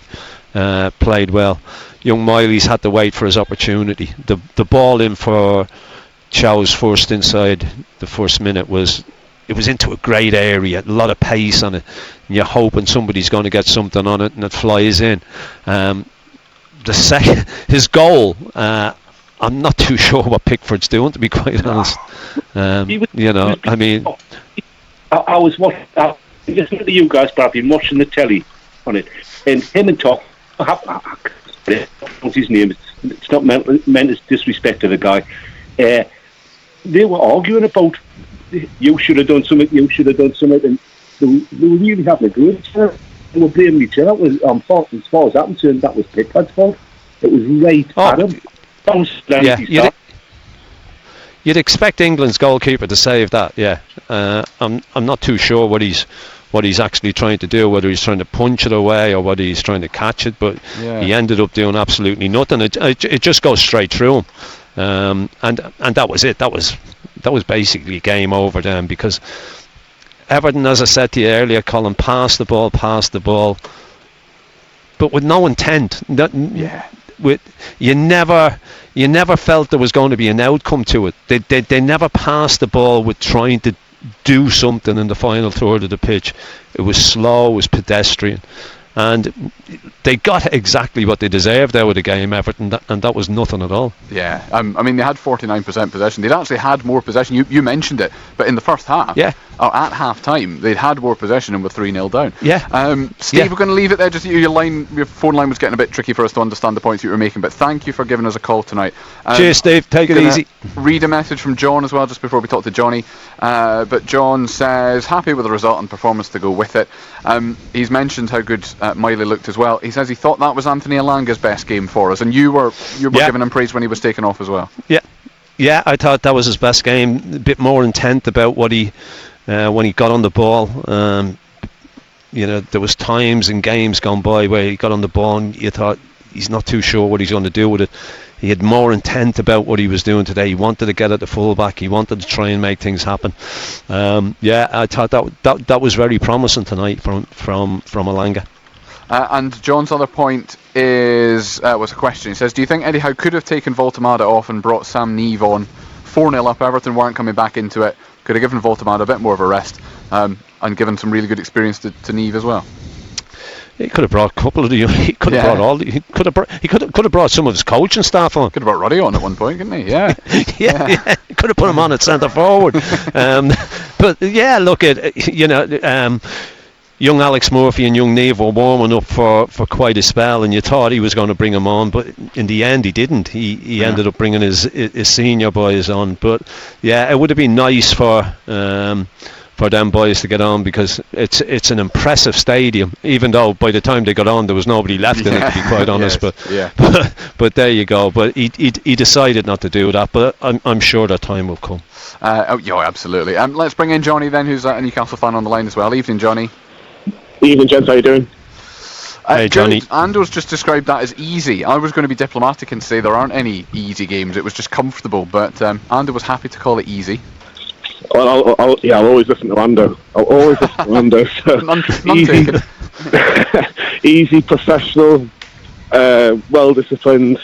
played well. Young Miley's had to wait for his opportunity. The ball in for Chow's first inside the first minute was into a great area, a lot of pace on it. And you're hoping somebody's going to get something on it and it flies in. His goal, I'm not too sure what Pickford's doing, to be quite honest. I was watching, listening to you guys, but I've been watching the telly on it. And him and Top, what's his name? It's not meant as disrespect to the guy. They were arguing about, you should have done something, and they were really having a go at each other. They were blaming each other. As far as that was concerned, that was Pickford's fault. It was right at him. Yeah, you'd expect England's goalkeeper to save that. Yeah, I'm not too sure what he's actually trying to do, whether he's trying to punch it away or whether he's trying to catch it. But he ended up doing absolutely nothing. It just goes straight through him, and that was it. That was basically game over then, because Everton, as I said to you earlier, Colin, passed the ball, but with no intent. You never felt there was going to be an outcome to it. They never passed the ball with trying to do something in the final third of the pitch. It was slow, it was pedestrian, and they got exactly what they deserved out of the game, Everton, and that was nothing at all. Yeah, I mean, they had 49% possession. They'd actually had more possession. You mentioned it, but in the first half, at half time, they'd had more possession and were 3-0 down. Steve, we're going to leave it there. Just your phone line was getting a bit tricky for us to understand the points you were making, but thank you for giving us a call tonight. Cheers, Steve. Take it easy. Read a message from John as well, just before we talk to Johnny. But John says, happy with the result and performance to go with it. He's mentioned how good Miley looked as well. He says he thought that was Anthony Elanga's best game for us, and you were giving him praise when he was taken off as well. Yeah, I thought that was his best game. A bit more intent about what he when he got on the ball. There was times in games gone by where he got on the ball and you thought he's not too sure what he's going to do with it. He had more intent about what he was doing today. He wanted to get at the fullback. He wanted to try and make things happen. I thought that was very promising tonight from Elanga. And John's other point was a question. He says, do you think Eddie Howe could have taken Voltemada off and brought Sam Neve on? 4-0 up, Everton weren't coming back into it. Could have given Voltemada a bit more of a rest and given some really good experience to Neve as well. He could have brought a couple of the. He could have brought all. He could have brought some of his coaching staff on. Could have brought Roddy on at one point, couldn't he? Yeah. yeah. Could have put him on at centre forward. But yeah, look at young Alex Murphy and young Neve were warming up for quite a spell, and you thought he was going to bring him on, but in the end he didn't. He ended up bringing his senior boys on. But yeah, it would have been nice for them boys to get on, because it's an impressive stadium, even though by the time they got on there was nobody left in it, to be quite honest. But there you go. But he decided not to do that, but I'm sure that time will come. Absolutely. Let's bring in Johnny then, who's a Newcastle fan on the line as well. Evening, Johnny. Evening, gents. How you doing? Hey, Johnny. Ando's just described that as easy. I was going to be diplomatic and say there aren't any easy games. It was just comfortable, but Ando was happy to call it easy. Well, I'll always listen to Ando. I'll always listen to Ando. So easy, professional, well-disciplined,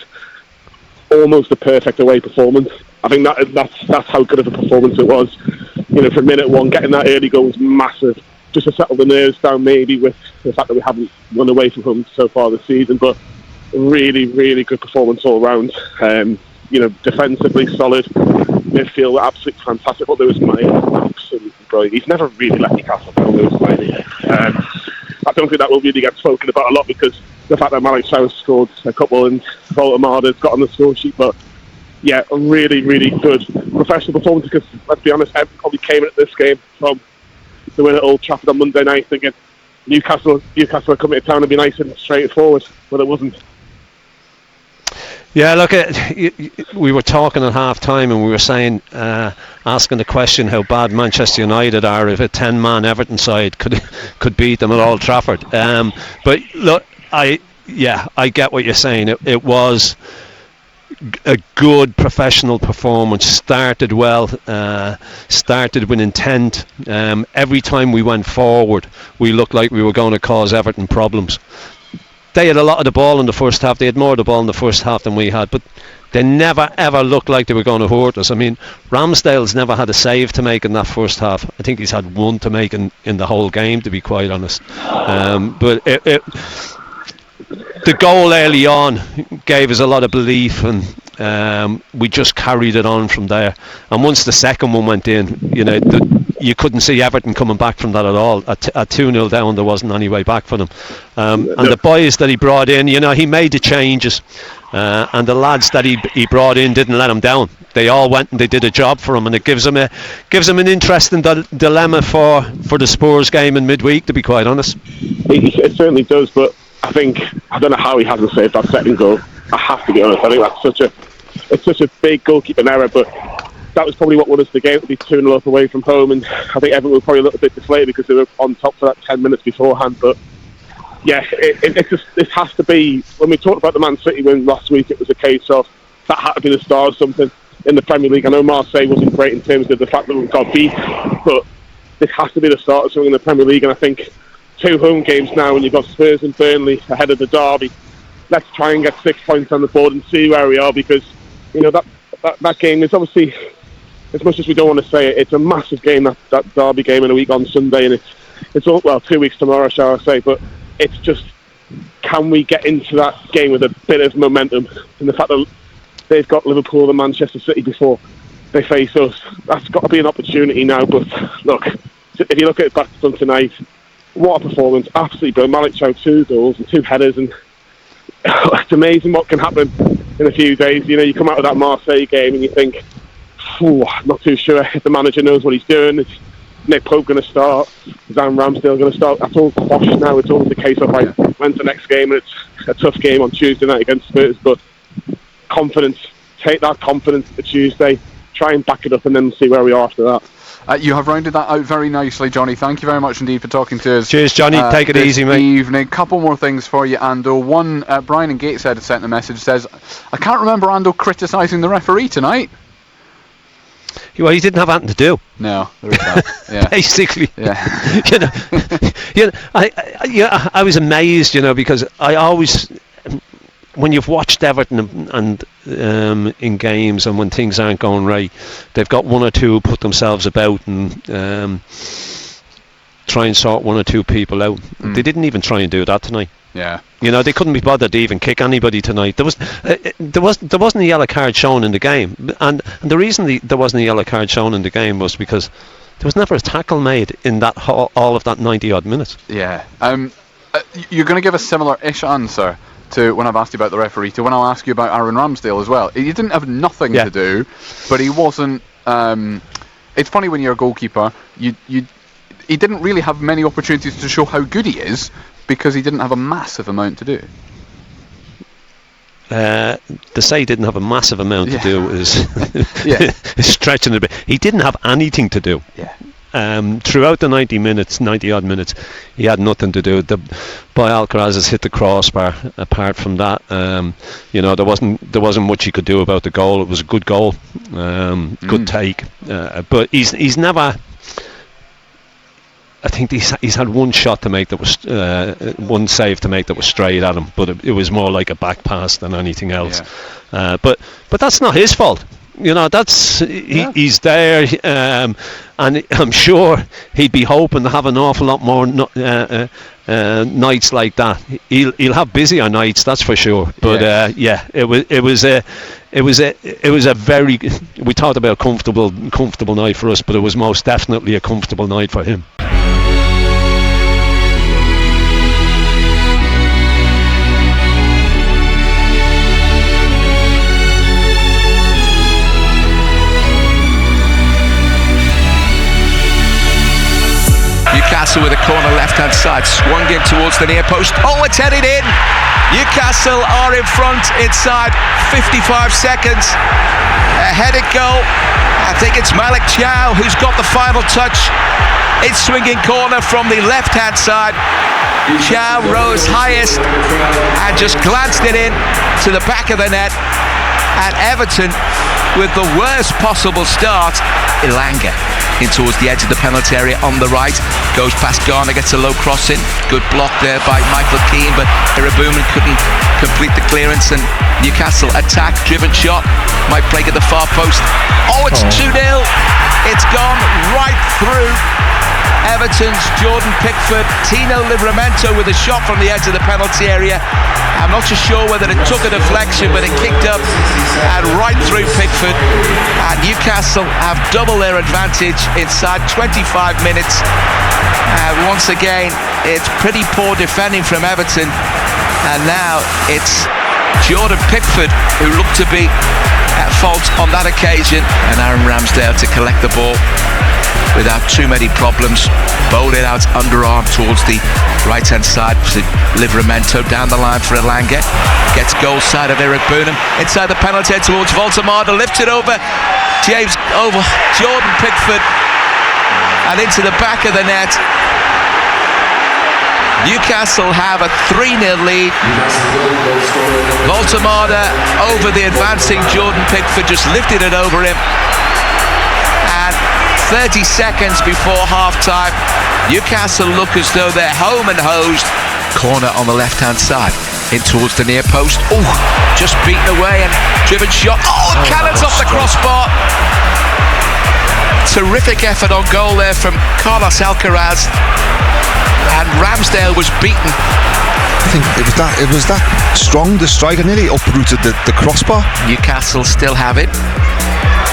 almost a perfect away performance. I think that's how good of a performance it was. From minute one, getting that early goal was massive. Just to settle the nerves down, maybe, with the fact that we haven't run away from home so far this season. But really, really good performance all round. Defensively solid. Midfield absolutely fantastic. But Lewis Miley, absolutely brilliant. He's never really let Newcastle down, Lewis Miley. I don't think that will really get spoken about a lot, because the fact that Malik Chow scored a couple and Voltemada's got on the score sheet. But yeah, a really, really good professional performance, because let's be honest, Everton probably came at this game from the win at Old Trafford on Monday night thinking Newcastle are coming to town and be nice and straightforward, but it wasn't. Yeah, look, we were talking at half time and we were saying, asking the question how bad Manchester United are if a 10-man Everton side could beat them at Old Trafford. But look, I get what you're saying. It was a good professional performance. Started well, started with intent. Every time we went forward, we looked like we were going to cause Everton problems. They had a lot of the ball in the first half. They had more of the ball in the first half than we had, but they never ever looked like they were going to hurt us. I mean, Ramsdale's never had a save to make in that first half. I think he's had one to make in the whole game, to be quite honest. But the goal early on gave us a lot of belief, and we just carried it on from there. And once the second one went in, you couldn't see Everton coming back from that at all. At 2-0 down, there wasn't any way back for them. And the boys that he brought in, he made the changes, and the lads that he brought in didn't let him down. They all went and they did a job for him, and it gives him an interesting dilemma for the Spurs game in midweek, to be quite honest. It certainly does, but I don't know how he hasn't saved that second goal. I have to be honest. I think it's such a big goalkeeping error, but that was probably what won us the game, to be 2-0 up away from home, and I think Everton were probably a little bit deflated because they were on top for that 10 minutes beforehand. But yeah, it has to be. When we talked about the Man City win last week, it was a case of that had to be the start of something in the Premier League. I know Marseille wasn't great in terms of the fact that we got beat, but this has to be the start of something in the Premier League. And I think 2 home games now, and you've got Spurs and Burnley ahead of the derby. Let's try and get 6 points on the board and see where we are, because that game is obviously, as much as we don't want to say it, it's a massive game, that derby game in a week on Sunday, and it's all, well, 2 weeks tomorrow, shall I say, but it's just, can we get into that game with a bit of momentum? And the fact that they've got Liverpool and Manchester City before they face us, that's got to be an opportunity now. But look, if you look at it back from tonight, what a performance, absolutely brilliant. Malik Chow, 2 goals and 2 headers, and it's amazing what can happen in a few days. You come out of that Marseille game and you think, I'm not too sure if the manager knows what he's doing. Is Nick Pope going to start? Is Aaron Ramsdale going to start? That's all quashed now. It's always a case of when's the next game, and it's a tough game on Tuesday night against Spurs. But confidence, take that confidence to Tuesday, try and back it up, and then see where we are after that. You have rounded that out very nicely, Johnny. Thank you very much indeed for talking to us. Cheers, Johnny. Take it easy, mate. Evening. Couple more things for you, Ando. One, Brian in Gateshead has sent a message. Says, I can't remember Ando criticising the referee tonight. Well, he didn't have anything to do. No, there is that. Yeah. Basically. Yeah. I was amazed, because I always, when you've watched Everton and in games, and when things aren't going right, they've got 1 or 2 put themselves about and try and sort 1 or 2 people out. They didn't even try and do that tonight. Yeah. They couldn't be bothered to even kick anybody tonight. There wasn't a yellow card shown in the game, and the reason there wasn't a yellow card shown in the game was because there was never a tackle made in that all of that 90 odd minutes. Yeah. You're going to give a similar-ish answer to when I've asked you about the referee, to when I'll ask you about Aaron Ramsdale as well. He didn't have nothing to do, but he wasn't. It's funny when you're a goalkeeper, he didn't really have many opportunities to show how good he is, because he didn't have a massive amount to do. To say he didn't have a massive amount to do is is stretching it a bit. He didn't have anything to do. Yeah. Throughout the 90 odd minutes, he had nothing to do. The boy Alcaraz has hit the crossbar. Apart from that, there wasn't much he could do about the goal. It was a good goal, good take, but he's never. I think he's had 1 shot to make that was 1 save to make that was straight at him, but it was more like a back pass than anything else. Yeah. But that's not his fault. He's there, and I'm sure he'd be hoping to have an awful lot more nights like that. He'll have busier nights, that's for sure. But it was a very. We talked about comfortable night for us, but it was most definitely a comfortable night for him. Newcastle with a corner left-hand side, swung in towards the near post. Oh, it's headed in! Newcastle are in front inside 55 seconds. A headed goal. I think it's Malik Chow who's got the final touch. It's swinging corner from the left-hand side. Chow rose highest and just glanced it in to the back of the net. And Everton, with the worst possible start, Elanga in towards the edge of the penalty area on the right, goes past Garner, gets a low cross in, good block there by Michael Keane, but Irabuman couldn't complete the clearance, and Newcastle attack, driven shot, might break at the far post. Oh, it's 2-0, it's gone right through Everton's Jordan Pickford. Tino Livramento with a shot from the edge of the penalty area. I'm not too sure whether it took a deflection, but it kicked up and right through Pickford. And Newcastle have double their advantage inside 25 minutes. Once again, it's pretty poor defending from Everton. And now it's Jordan Pickford who looked to be at fault on that occasion. And Aaron Ramsdale to collect the ball. without too many problems. Bowled it out underarm towards the right-hand side to Livramento, down the line for Elanga. Gets goal side of Eric Burnham. Inside the penalty area towards Voltemada, lifts it over Jordan Pickford and into the back of the net. Newcastle have a 3-0 lead. Voltemada over the advancing Jordan Pickford, just lifted it over him. And 30 seconds before half-time, Newcastle look as though they're home and hosed. Corner on the left-hand side, in towards the near post. Oh, just beaten away and driven shot. Oh, cannons off the crossbar. Terrific effort on goal there from Carlos Alcaraz. And Ramsdale was beaten. I think it was that strong, the striker nearly uprooted the crossbar. Newcastle still have it.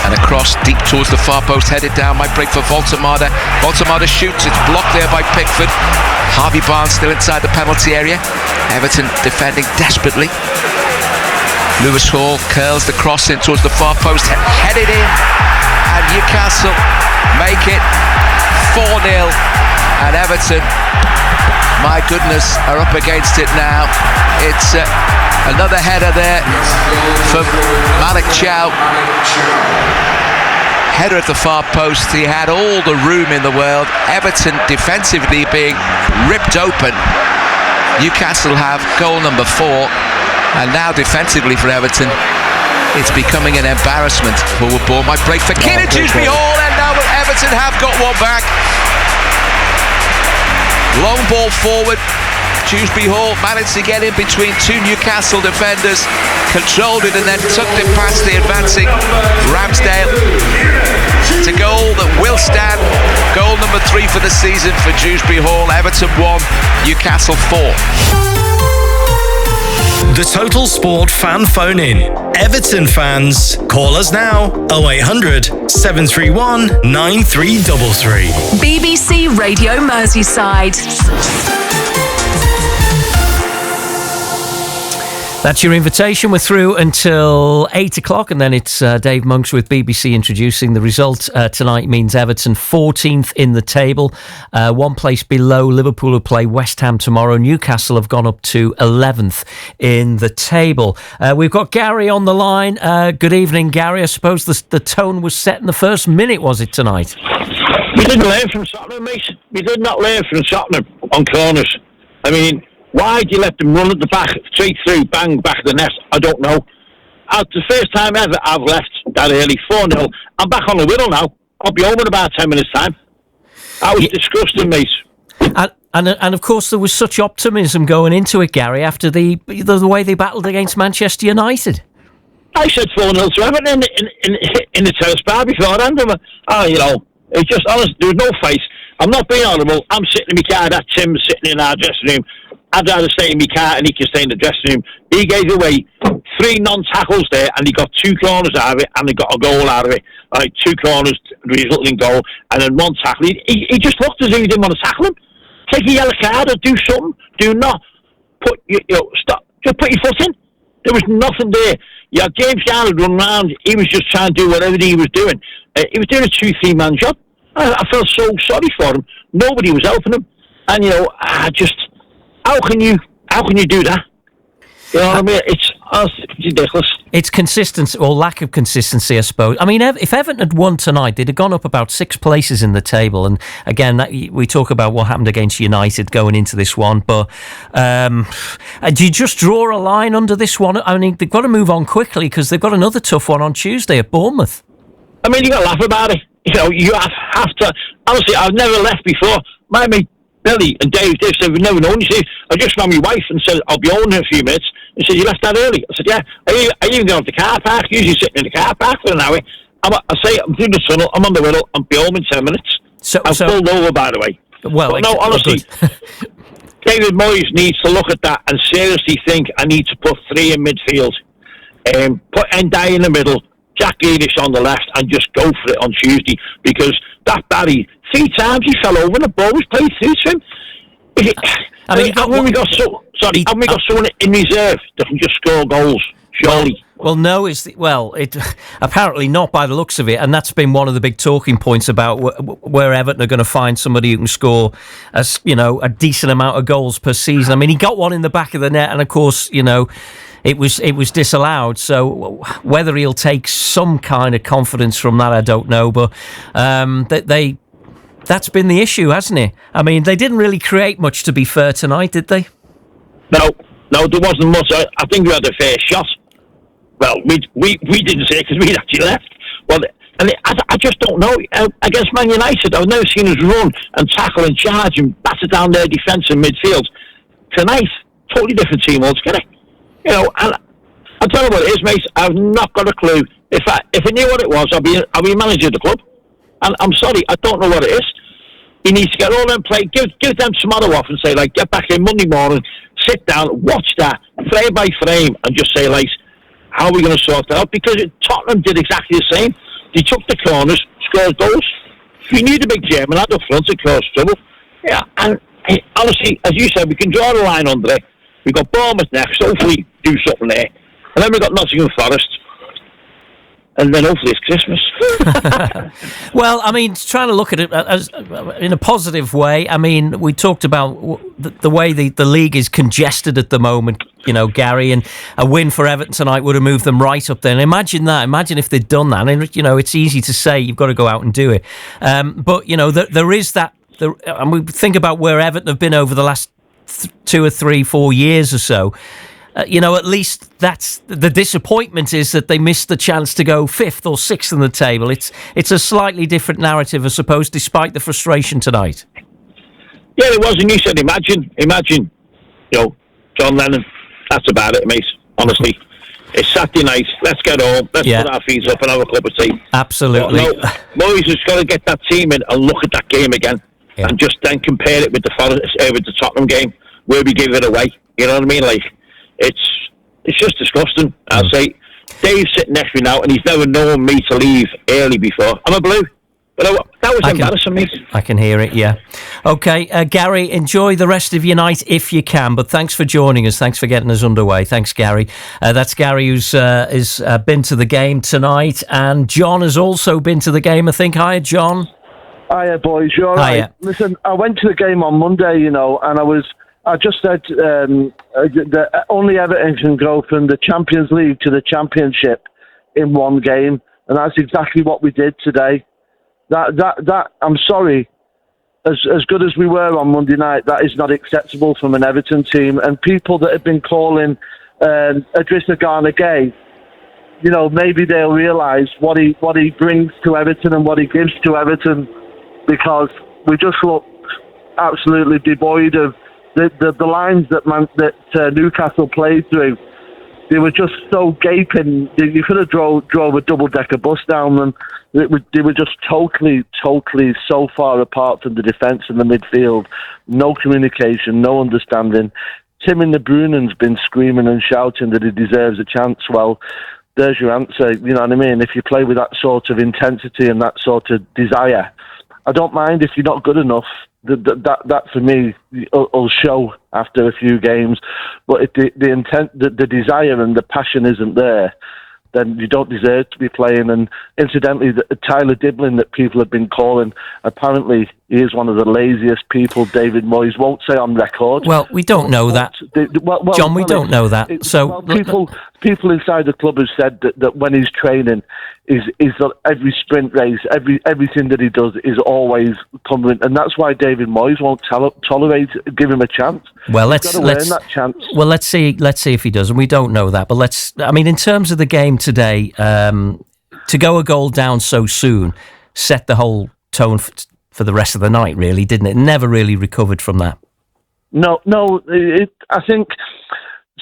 And a cross deep towards the far post, headed down, might break for Voltemada. Voltemada shoots, it's blocked there by Pickford. Harvey Barnes still inside the penalty area. Everton defending desperately. Lewis Hall curls the cross in towards the far post, headed in. And Newcastle make it 4-0. And Everton, my goodness, are up against it now. It's another header there from Malik Chow. Header at the far post. He had all the room in the world. Everton defensively being ripped open. Newcastle have goal number 4. And now defensively for Everton, it's becoming an embarrassment. Forward ball might break for Keenan Dewsbury Hall, and now Everton have got one back. Long ball forward. Dewsbury Hall managed to get in between two Newcastle defenders, controlled it and then tucked it past the advancing Ramsdale. It's a goal that will stand. Goal number 3 for the season for Dewsbury Hall. Everton 1, Newcastle 4. The Total Sport fan phone in. Everton fans, call us now 0800 731 9333. BBC Radio Merseyside. That's your invitation. We're through until 8 o'clock, and then it's Dave Monks with BBC introducing the result. Tonight means Everton 14th in the table, one place below Liverpool, who play West Ham tomorrow. Newcastle have gone up to 11th in the table. We've got Gary on the line. Good evening, Gary. I suppose the tone was set in the first minute, was it, tonight? We didn't learn from Tottenham, mate. We did not learn from Tottenham on corners. I mean, why do you let them run at the back, straight through, bang, back of the net? I don't know. It's the first time ever I've left that early, 4-0. I'm back on the wheel now. I'll be home in about 10 minutes' time. That was disgusting, mate. And of course, there was such optimism going into it, Gary, after the way they battled against Manchester United. I said 4-0 to Everton in the terrace bar beforehand. It's just honest. There was no fight. I'm not being horrible. I'm sitting in my car. That Tim's sitting in our dressing room. I'd rather stay in my car and he can stay in the dressing room. He gave away 3 non-tackles there, and he got 2 corners out of it, and he got a goal out of it. Like 2 corners resulting in goal, and then 1 tackle. He just looked as if he didn't want to tackle him. Take a yellow card or do something. Do not stop. Just put your foot in. There was nothing there. Yeah, James Garner run around. He was just trying to do whatever he was doing. He was doing a 2-3-man job. I felt so sorry for him. Nobody was helping him, and how can you do that? You know what I mean? It's ridiculous. It's consistency, or lack of consistency, I suppose. I mean, if Everton had won tonight, they'd have gone up about 6 places in the table. And again, we talk about what happened against United going into this one. But do you just draw a line under this one? I mean, they've got to move on quickly because they've got another tough one on Tuesday at Bournemouth. I mean, you got to laugh about it. You have to. Honestly, I've never left before. My mate Billy and Dave said, we've never known. You see, I just found my wife and said, I'll be home in a few minutes. He said, you left that early? I said, yeah. I even go to the car park, usually sitting in the car park for an hour. I'm through the tunnel, I'm on the Whittle, I'll be home in 10 minutes. I'm pulled over, by the way. Well, but no, honestly, David Moyes needs to look at that and seriously think, I need to put 3 in midfield. Put Ndiaye in the middle, Jack Grealish on the left, and just go for it on Tuesday, because that Barry, 3 times he fell over and the ball was played through to him. When we got someone in reserve that can just score goals, surely. Well, no, it apparently not by the looks of it, and that's been one of the big talking points about where Everton are going to find somebody who can score, a decent amount of goals per season. I mean, he got one in the back of the net, and of course, it was disallowed. So whether he'll take some kind of confidence from that, I don't know. But that's been the issue, hasn't it? I mean, they didn't really create much, to be fair, tonight, did they? No, there wasn't much. I think we had a fair shot. Well, we didn't say it because we'd actually left. Well, and I just don't know. Against Man United, I've never seen us run and tackle and charge and batter down their defence and midfield. Tonight, totally different team altogether. And I'll tell you what it is, mate. I've not got a clue. If I knew what it was, I'd be manager of the club. And I'm sorry, I don't know what it is. He needs to get all them play, give them tomorrow off and say, like, get back in Monday morning, sit down, watch that, frame by frame, and just say, like, how are we going to sort that out? Because Tottenham did exactly the same. They took the corners, scored goals. We knew the big German had up front, it caused trouble. Yeah, and honestly, as you said, we can draw the line under it. We've got Bournemouth next, hopefully do something there. And then we've got Nottingham Forest. And then hopefully it's Christmas. Well, I mean, trying to look at it as in a positive way. I mean, we talked about the way the league is congested at the moment, Gary, and a win for Everton tonight would have moved them right up there. And imagine that. Imagine if they'd done that. And, it's easy to say you've got to go out and do it. But, there is that. And we think about where Everton have been over the last 2 or 3, 4 years or so. At least that's the disappointment is that they missed the chance to go 5th or 6th in the table. It's a slightly different narrative, I suppose, despite the frustration tonight. Yeah, it was, and you said imagine, John Lennon. That's about it, mate. Honestly, it's Saturday night. Let's get home. Let's put our feet up and have a cup of tea. Absolutely. Moyes has got to get that team in and look at that game again, and just then compare it with the Tottenham game where we gave it away. You know what I mean? Like. It's just disgusting. I'll say, Dave's sitting next to me now, and he's never known me to leave early before. I'm a blue, but that was embarrassing me. I can hear it. Yeah. Okay, Gary, enjoy the rest of your night if you can. But thanks for joining us. Thanks for getting us underway. Thanks, Gary. That's Gary, who's been to the game tonight, and John has also been to the game. I think. Hi, John. Hiya, boys. You all right? Hiya. Listen, I went to the game on Monday, and I just said that only Everton can go from the Champions League to the Championship in one game, and that's exactly what we did today. That I'm sorry, as good as we were on Monday night, that is not acceptable from an Everton team. And people that have been calling Idrissa Gana gay, maybe they'll realise what he brings to Everton and what he gives to Everton, because we just look absolutely devoid of. The lines that Newcastle played through, they were just so gaping. You could have drove a double-decker bus down them. They were just totally so far apart from the defence and the midfield. No communication, no understanding. Tim in the Brunen's been screaming and shouting that he deserves a chance. Well, there's your answer. You know what I mean? If you play with that sort of intensity and that sort of desire, I don't mind if you're not good enough. That for me will show after a few games. But if the intent, the desire and the passion isn't there, then you don't deserve to be playing. And incidentally, Tyler Diblin that people have been calling, apparently he is one of the laziest people David Moyes won't say on record. Well, we don't know that. John, we don't know that. People inside the club have said that when he's training, is that every sprint race, everything that he does is always coming, and that's why David Moyes won't tolerate, give him a chance. Well, let's earn that chance. Well, let's see if he does, and we don't know that. But in terms of the game today, to go a goal down so soon set the whole tone for the rest of the night, really, didn't it? Never really recovered from that. No. I think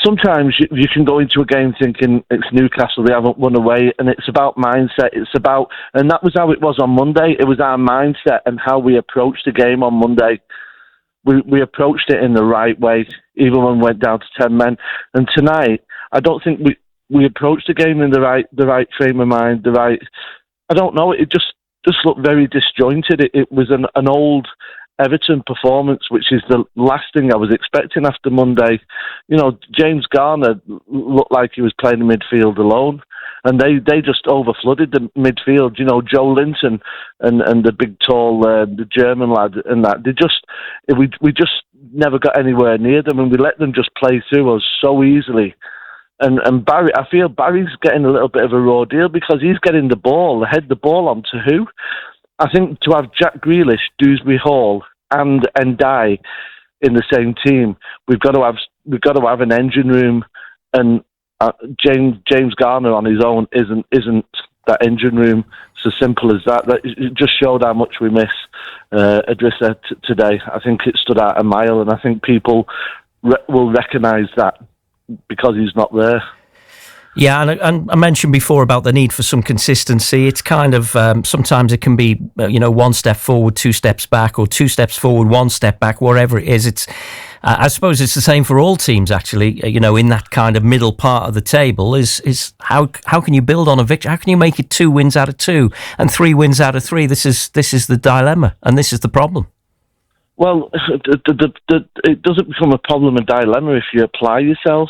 sometimes you can go into a game thinking it's Newcastle, they haven't won away, and it's about mindset. And that was how it was on Monday. It was our mindset and how we approached the game on Monday. We approached it in the right way, even when we went down to 10 men. And tonight, I don't think we approached the game in the right frame of mind. I don't know. It just looked very disjointed. It was an old Everton performance, which is the last thing I was expecting after Monday. You know, James Garner looked like he was playing the midfield alone, and they just overflooded the midfield. You know, Joe Linton and the big tall the German lad and that we just never got anywhere near them, and we let them just play through us so easily. And Barry, I feel Barry's getting a little bit of a raw deal because he's getting the ball on to who? I think to have Jack Grealish, Dewsbury Hall, and Ndiaye in the same team, we've got to have an engine room, and James Garner on his own isn't that engine room. It's as simple as that. It just showed how much we miss Idrissa today. I think it stood out a mile, and I think people will recognise that because he's not there. Yeah, and I mentioned before about the need for some consistency. It's kind of, sometimes it can be, one step forward, 2 steps back, or 2 steps forward, 1 step back, whatever it is. It's, I suppose it's the same for all teams, actually, in that kind of middle part of the table is how can you build on a victory? How can you make it 2 wins out of 2 and 3 wins out of 3? This is the dilemma, and this is the problem. Well, it doesn't become a problem, a dilemma, if you apply yourself.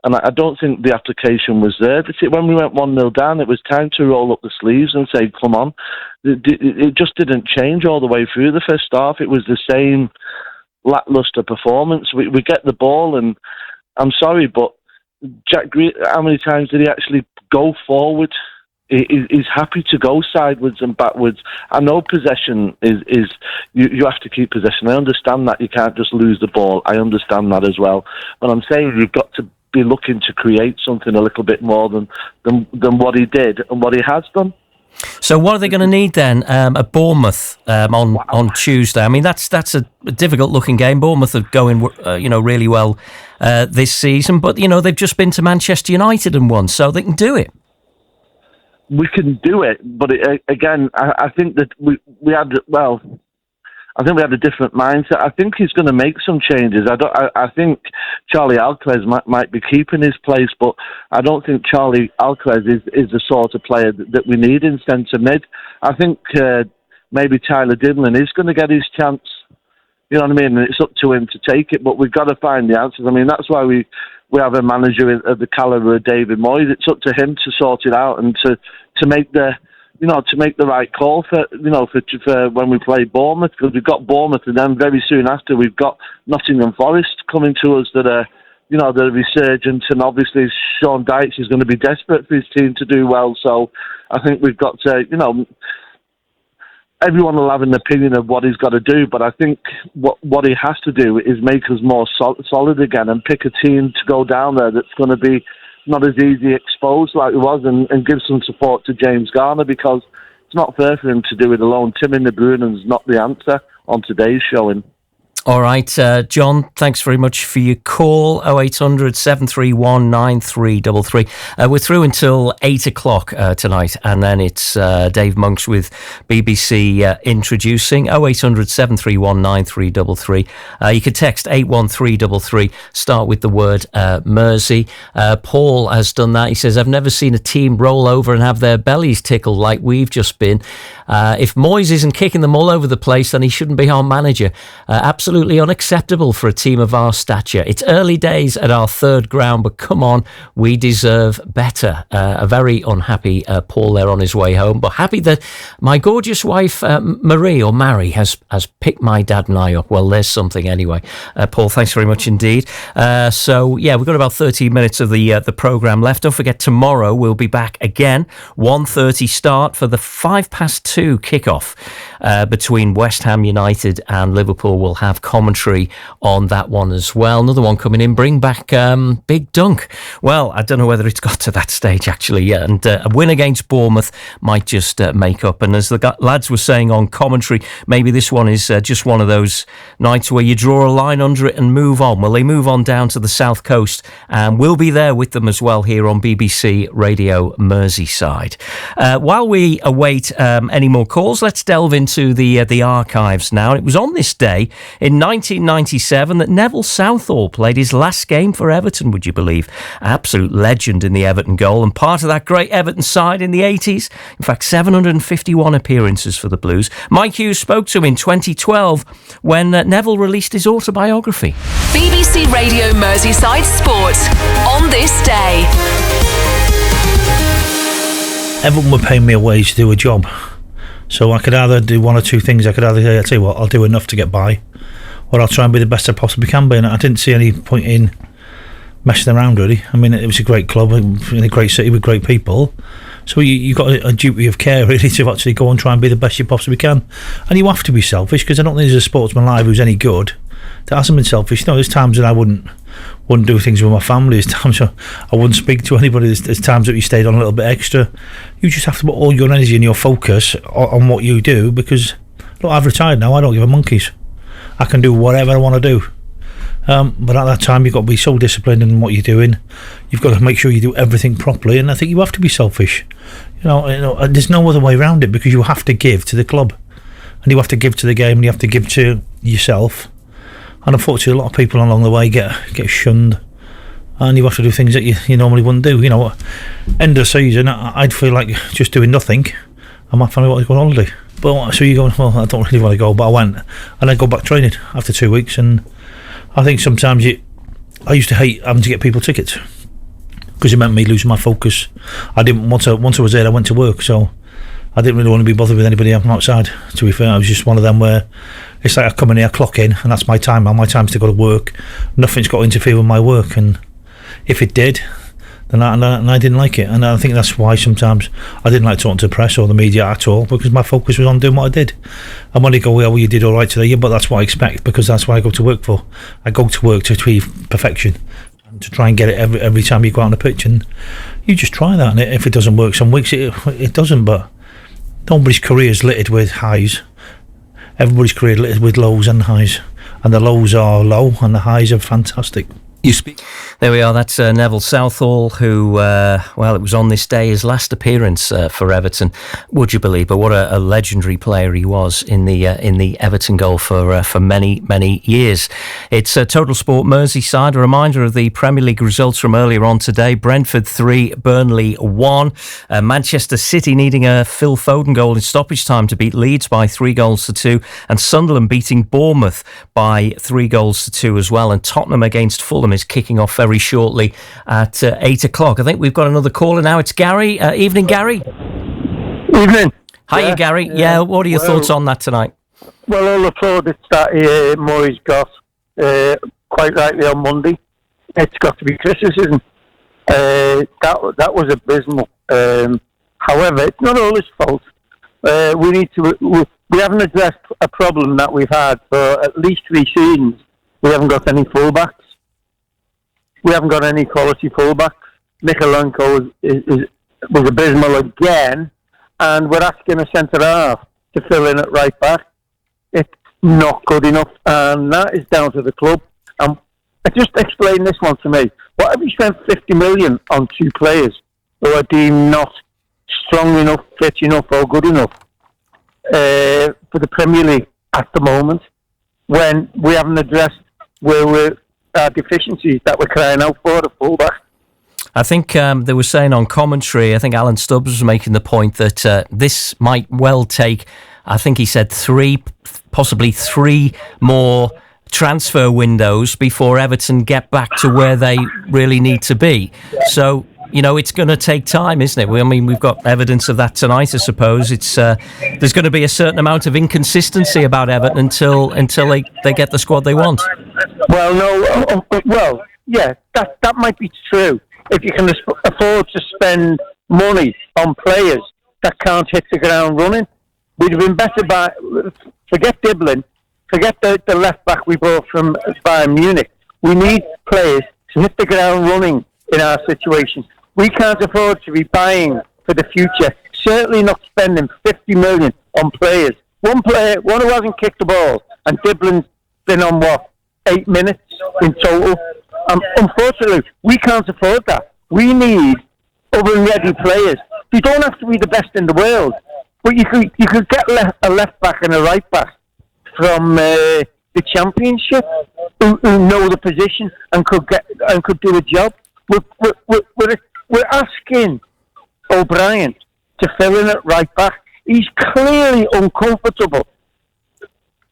And I don't think the application was there. When we went 1-0 down, it was time to roll up the sleeves and say, come on. It just didn't change all the way through the first half. It was the same lacklustre performance. We get the ball, and I'm sorry, but Jack Grealish, how many times did he actually go forward? He's happy to go sideways and backwards. I know possession is you have to keep possession. I understand that you can't just lose the ball. I understand that as well. But I'm saying you've got to be looking to create something a little bit more than what he did and what he has done. So what are they going to need then at Bournemouth on Tuesday? I mean, that's a difficult looking game. Bournemouth are going really well this season, but they've just been to Manchester United and won, so they can do it. We can do it, but again, I think that we had a different mindset. I think he's going to make some changes. I think Charlie Alcaraz might be keeping his place, but I don't think Charlie Alcaraz is the sort of player that we need in centre mid. I think maybe Tyler Dillon is going to get his chance. You know what I mean? And it's up to him to take it, but we've got to find the answers. I mean, that's why we have a manager of the calibre of David Moyes. It's up to him to sort it out and to make the right call for when we play Bournemouth, because we've got Bournemouth, and then very soon after we've got Nottingham Forest coming to us that are they're resurgent, and obviously Sean Dyche is going to be desperate for his team to do well. So I think we've got to everyone will have an opinion of what he's got to do, but I think what he has to do is make us more solid again and pick a team to go down there that's going to be not as easy exposed like it was, and give some support to James Garner, because it's not fair for him to do it alone. Timmy De Bruyne's not the answer on today's showing. All right, John, thanks very much for your call. 0800 731 9333. We're through until 8 o'clock tonight, and then it's Dave Monks with BBC introducing. 0800 731 9333. You can text 81333, start with the word Mersey. Paul has done that. He says, I've never seen a team roll over and have their bellies tickled like we've just been. If Moyes isn't kicking them all over the place, then he shouldn't be our manager. Absolutely unacceptable for a team of our stature. It's early days at our third ground, but come on, we deserve better. A very unhappy Paul there on his way home, but happy that my gorgeous wife Marie has picked my dad and I up. Well, there's something anyway. Paul, thanks very much indeed. So yeah, we've got about 13 minutes of the programme left. Don't forget, tomorrow we'll be back again, 1:30 start for the 2:05 kickoff between West Ham United and Liverpool. We'll have commentary on that one as well. Another one coming in, bring back Big Dunk. Well, I don't know whether it's got to that stage actually yet, and a win against Bournemouth might just make up. And as the lads were saying on commentary, maybe this one is just one of those nights where you draw a line under it and move on. Well, they move on down to the south coast, and we'll be there with them as well here on BBC Radio Merseyside. While we await any more calls, let's delve into the archives now. It was on this day in in 1997 that Neville Southall played his last game for Everton, would you believe? Absolute legend in the Everton goal and part of that great Everton side in the 80s. In fact, 751 appearances for the Blues. Mike Hughes spoke to him in 2012 when Neville released his autobiography. BBC Radio Merseyside Sport on this day. Everton were paying me a wage to do a job. So I could either do one or two things. I could either say, I'll tell you what, I'll do enough to get by, or I'll try and be the best I possibly can be. And I didn't see any point in messing around, really. I mean, it was a great club in a great city with great people. So you've got a duty of care, really, to actually go and try and be the best you possibly can. And you have to be selfish, because I don't think there's a sportsman alive who's any good that hasn't been selfish. You know, there's times that I wouldn't do things with my family. There's times I wouldn't speak to anybody. There's times that you stayed on a little bit extra. You just have to put all your energy and your focus on what you do, because, look, I've retired now. I don't give a monkeys. I can do whatever I want to do. But at that time, you've got to be so disciplined in what you're doing. You've got to make sure you do everything properly, and I think you have to be selfish. You know, there's no other way around it, because you have to give to the club, and you have to give to the game, and you have to give to yourself. And unfortunately, a lot of people along the way get shunned, and you have to do things that you normally wouldn't do. You know, end of season, I'd feel like just doing nothing, and my family wanted to go on holiday. But so you're going, well, I don't really want to go, but I went, and I go back training after 2 weeks, and I think sometimes I used to hate having to get people tickets, because it meant me losing my focus. I didn't once I was there, I went to work, so I didn't really want to be bothered with anybody outside. To be fair, I was just one of them where it's like I come in here, I clock in, and that's my time. My time's to go to work. Nothing's got to interfere with my work, and if it did, then I didn't like it. And I think that's why sometimes I didn't like talking to the press or the media at all, because my focus was on doing what I did. And when they go, well, you did all right today, yeah, but that's what I expect, because that's what I go to work for. I go to work to achieve perfection, and to try and get it every time you go out on the pitch, and you just try that. And if it doesn't work some weeks, it doesn't. But nobody's career is littered with highs. Everybody's career is littered with lows and highs, and the lows are low and the highs are fantastic. There we are. That's Neville Southall, who, it was on this day his last appearance for Everton. Would you believe? But what a legendary player he was in the Everton goal for many, many years. It's Total Sport Merseyside. A reminder of the Premier League results from earlier on today: Brentford 3, Burnley 1. Manchester City needing a Phil Foden goal in stoppage time to beat Leeds by 3-2, and Sunderland beating Bournemouth by 3-2 as well. And Tottenham against Fulham is kicking off very shortly at 8 o'clock. I think we've got another caller now. It's Gary. Evening, Gary. Evening. Hiya, Gary. Yeah, what are your thoughts on that tonight? Well, all the plaudits that Murray's got, quite rightly on Monday, it's got to be criticism. That was abysmal. However, it's not all his fault. We haven't addressed a problem that we've had for at least 3 seasons. We haven't got any fullbacks. We haven't got any quality fullbacks. Mikalenko was abysmal again, and we're asking a centre half to fill in at right back. It's not good enough, and that is down to the club. Just explain this one to me. What have you spent 50 million on 2 players who are deemed not strong enough, fit enough, or good enough for the Premier League at the moment, when we haven't addressed where our deficiencies that we're crying out for the fullback? I think they were saying on commentary, I think Alan Stubbs was making the point that this might well take, I think he said 3, possibly 3 more transfer windows before Everton get back to where they really need to be. So, you know, it's going to take time, isn't it? I mean, we've got evidence of that tonight, I suppose. It's there's going to be a certain amount of inconsistency about Everton until they get the squad they want. Well, yeah, that might be true. If you can afford to spend money on players that can't hit the ground running, we'd have been better by... Forget Diblin, forget the left-back we bought from Bayern Munich. We need players to hit the ground running in our situation. We can't afford to be buying for the future, certainly not spending 50 million on players. One who hasn't kicked the ball, and Diblin's been on, 8 minutes in total? Unfortunately, we can't afford that. We need oven-ready players. You don't have to be the best in the world, but you could get a left-back and a right-back from the Championship, who know the position and could do a job. We're asking O'Brien to fill in at right back. He's clearly uncomfortable.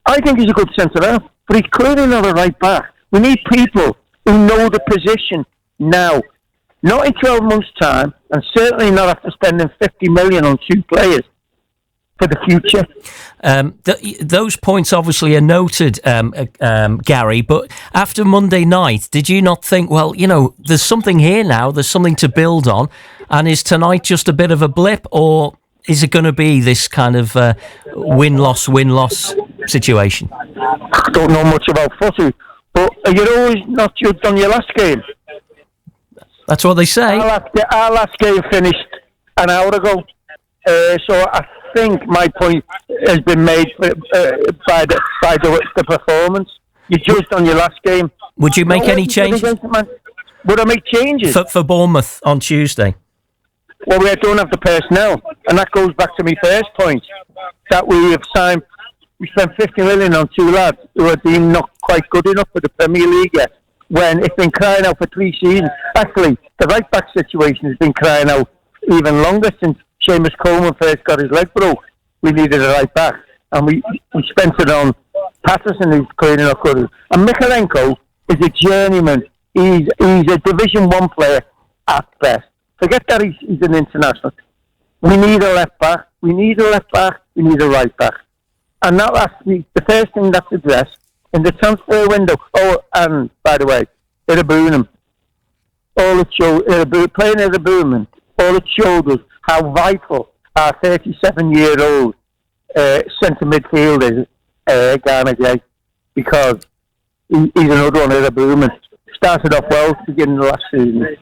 I think he's a good centre half, but he's clearly not a right back. We need people who know the position now, not in 12 months' time, and certainly not after spending 50 million on 2 players for the future. Those points obviously are noted, Gary, but after Monday night, did you not think, well, there's something here now, there's something to build on, and is tonight just a bit of a blip, or is it going to be this kind of win-loss situation? I don't know much about footy, but you're always not judged on your last game. That's what they say. Our last game finished an hour ago, so I think my point has been made by the performance. You're judged on your last game. Would you make any changes? Would I make changes? For Bournemouth on Tuesday? Well, we don't have the personnel, and that goes back to my first point, that we have signed. We spent 50 million on 2 lads who are deemed not quite good enough for the Premier League yet, when it's been crying out for 3 seasons. Actually, the right-back situation has been crying out even longer since Seamus Coleman first got his leg broke. We needed a right-back, and we spent it on Patterson, who's clearly not good. And Mikalenko is a journeyman. He's a Division 1 player at best. Forget that he's an international. We need a left back. We need a left back. We need a right back. And that last week, the first thing that's addressed in the transfer window. Oh, and by the way, Irabunum. Playing Irabunum, all it showed us how vital our 37-year-old centre midfielder is, Garner, because he's another one, Irabunum. Started off well at the beginning of last season.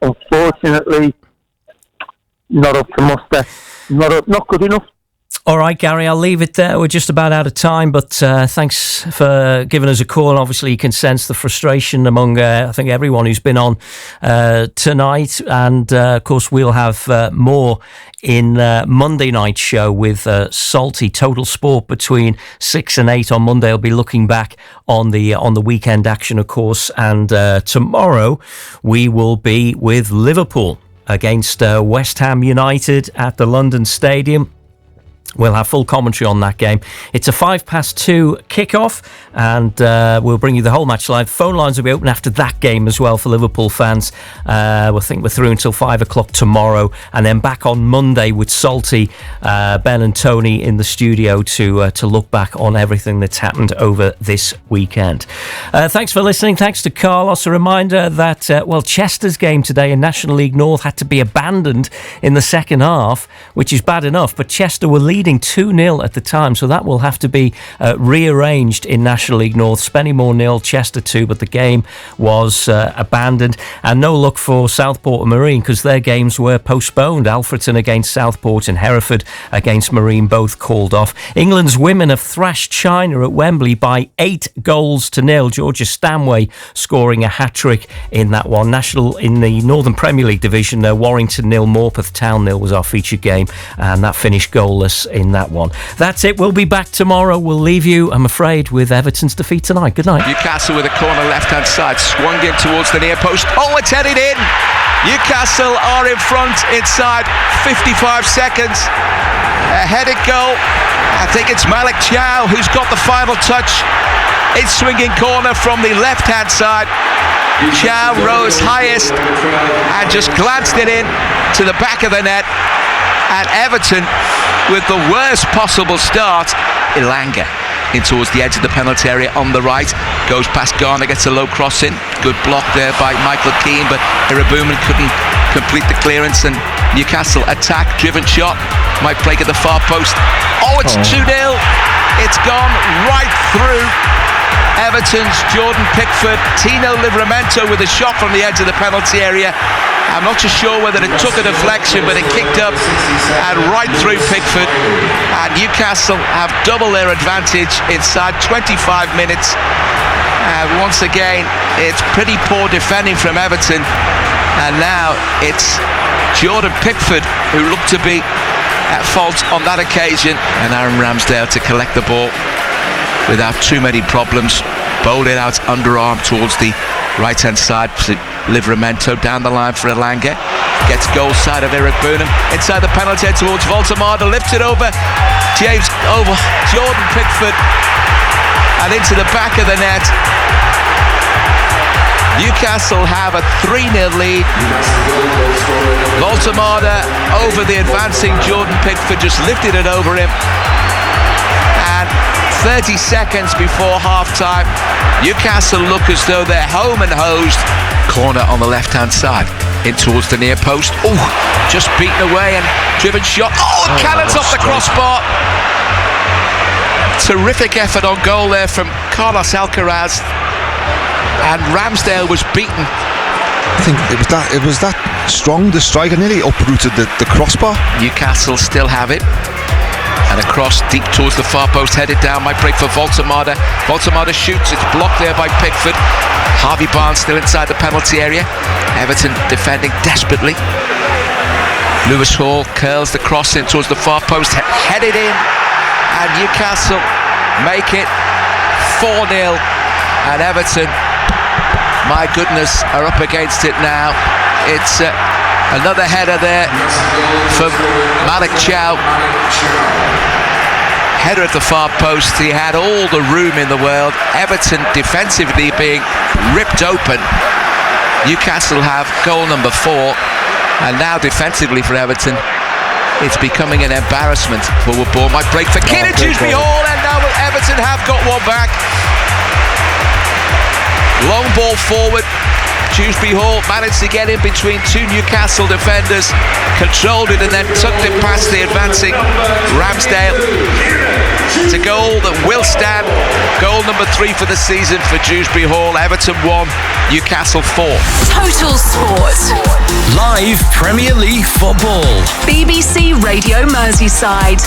Unfortunately, not up to muster. Not good enough. All right, Gary, I'll leave it there. We're just about out of time, but thanks for giving us a call. Obviously, you can sense the frustration among, I think, everyone who's been on tonight. And, of course, we'll have more in Monday night's show with Salty Total Sport between 6 and 8 on Monday. I'll be looking back on the weekend action, of course. And tomorrow we will be with Liverpool against West Ham United at the London Stadium. We'll have full commentary on that game. It's a 2:05 kickoff, and we'll bring you the whole match live. Phone lines will be open after that game as well for Liverpool fans. We'll think we're through until 5 o'clock tomorrow, and then back on Monday with Salty, Ben and Tony in the studio to look back on everything that's happened over this weekend. Thanks for listening. Thanks to Carlos. A reminder that, Chester's game today in National League North had to be abandoned in the second half, which is bad enough, but Chester were leading 2-0 at the time, so that will have to be rearranged in National League North. Spennymoor 0, Chester 2, but the game was abandoned. And no luck for Southport and Marine, because their games were postponed. Alfreton against Southport and Hereford against Marine, both called off. England's women have thrashed China at Wembley by 8-0. Georgia Stanway scoring a hat-trick in that one. National in the Northern Premier League division, Warrington 0, Morpeth Town 0 was our featured game, and that finished goalless in that one. That's it. We'll be back tomorrow. We'll leave you, I'm afraid, with Everton's defeat tonight. Good night. Newcastle with a corner left-hand side, swung in towards the near post. Oh, it's headed in. Newcastle are in front inside 55 seconds. A headed goal. I think it's Malik Chow who's got the final touch. It's swinging corner from the left-hand side. Chow rose highest and just glanced it in to the back of the net. And Everton, with the worst possible start, Ilanga in towards the edge of the penalty area on the right, goes past Garner, gets a low cross in, good block there by Michael Keane, but Irabuman couldn't complete the clearance, and Newcastle attack, driven shot, might play at the far post. Oh, it's 2-0, it's gone right through Everton's Jordan Pickford. Tino Livramento with a shot from the edge of the penalty area. I'm not too sure whether it took a deflection, but it kicked up and right through Pickford. And Newcastle have double their advantage inside 25 minutes. Once again, it's pretty poor defending from Everton. And now it's Jordan Pickford who looked to be at fault on that occasion. And Aaron Ramsdale to collect the ball. without too many problems. Bowled it out underarm towards the right-hand side. Livramento down the line for Elanga. Gets goal side of Eric Burnham. Inside the penalty towards Voltemada. Lifts it over Jordan Pickford. And into the back of the net. Newcastle have a 3-0 lead. Voltemada over the advancing Jordan Pickford, just lifted it over him. And 30 seconds before half-time, Newcastle look as though they're home and hosed. Corner on the left-hand side, in towards the near post. Oh, just beaten away and driven shot. Oh, cannons off the crossbar. Terrific effort on goal there from Carlos Alcaraz. And Ramsdale was beaten. I think it was that strong, the striker nearly uprooted the crossbar. Newcastle still have it. And a cross deep towards the far post, headed down, might break for Voltemada. Voltemada shoots, it's blocked there by Pickford. Harvey Barnes still inside the penalty area. Everton defending desperately. Lewis Hall curls the cross in towards the far post, headed in. And Newcastle make it 4-0. And Everton, my goodness, are up against it now. It's another header there from Malik Chow. Header at the far post. He had all the room in the world. Everton defensively being ripped open. Newcastle have goal number 4. And now defensively for Everton, it's becoming an embarrassment. Forward ball might break for Keenan Dewsbury Hall. And now Everton have got one back. Long ball forward. Dewsbury Hall managed to get in between two Newcastle defenders, controlled it and then tucked it past the advancing Ramsdale. It's a goal that will stand. Goal number 3 for the season for Dewsbury Hall. Everton 1, Newcastle 4. Total Sport. Live Premier League football. BBC Radio Merseyside.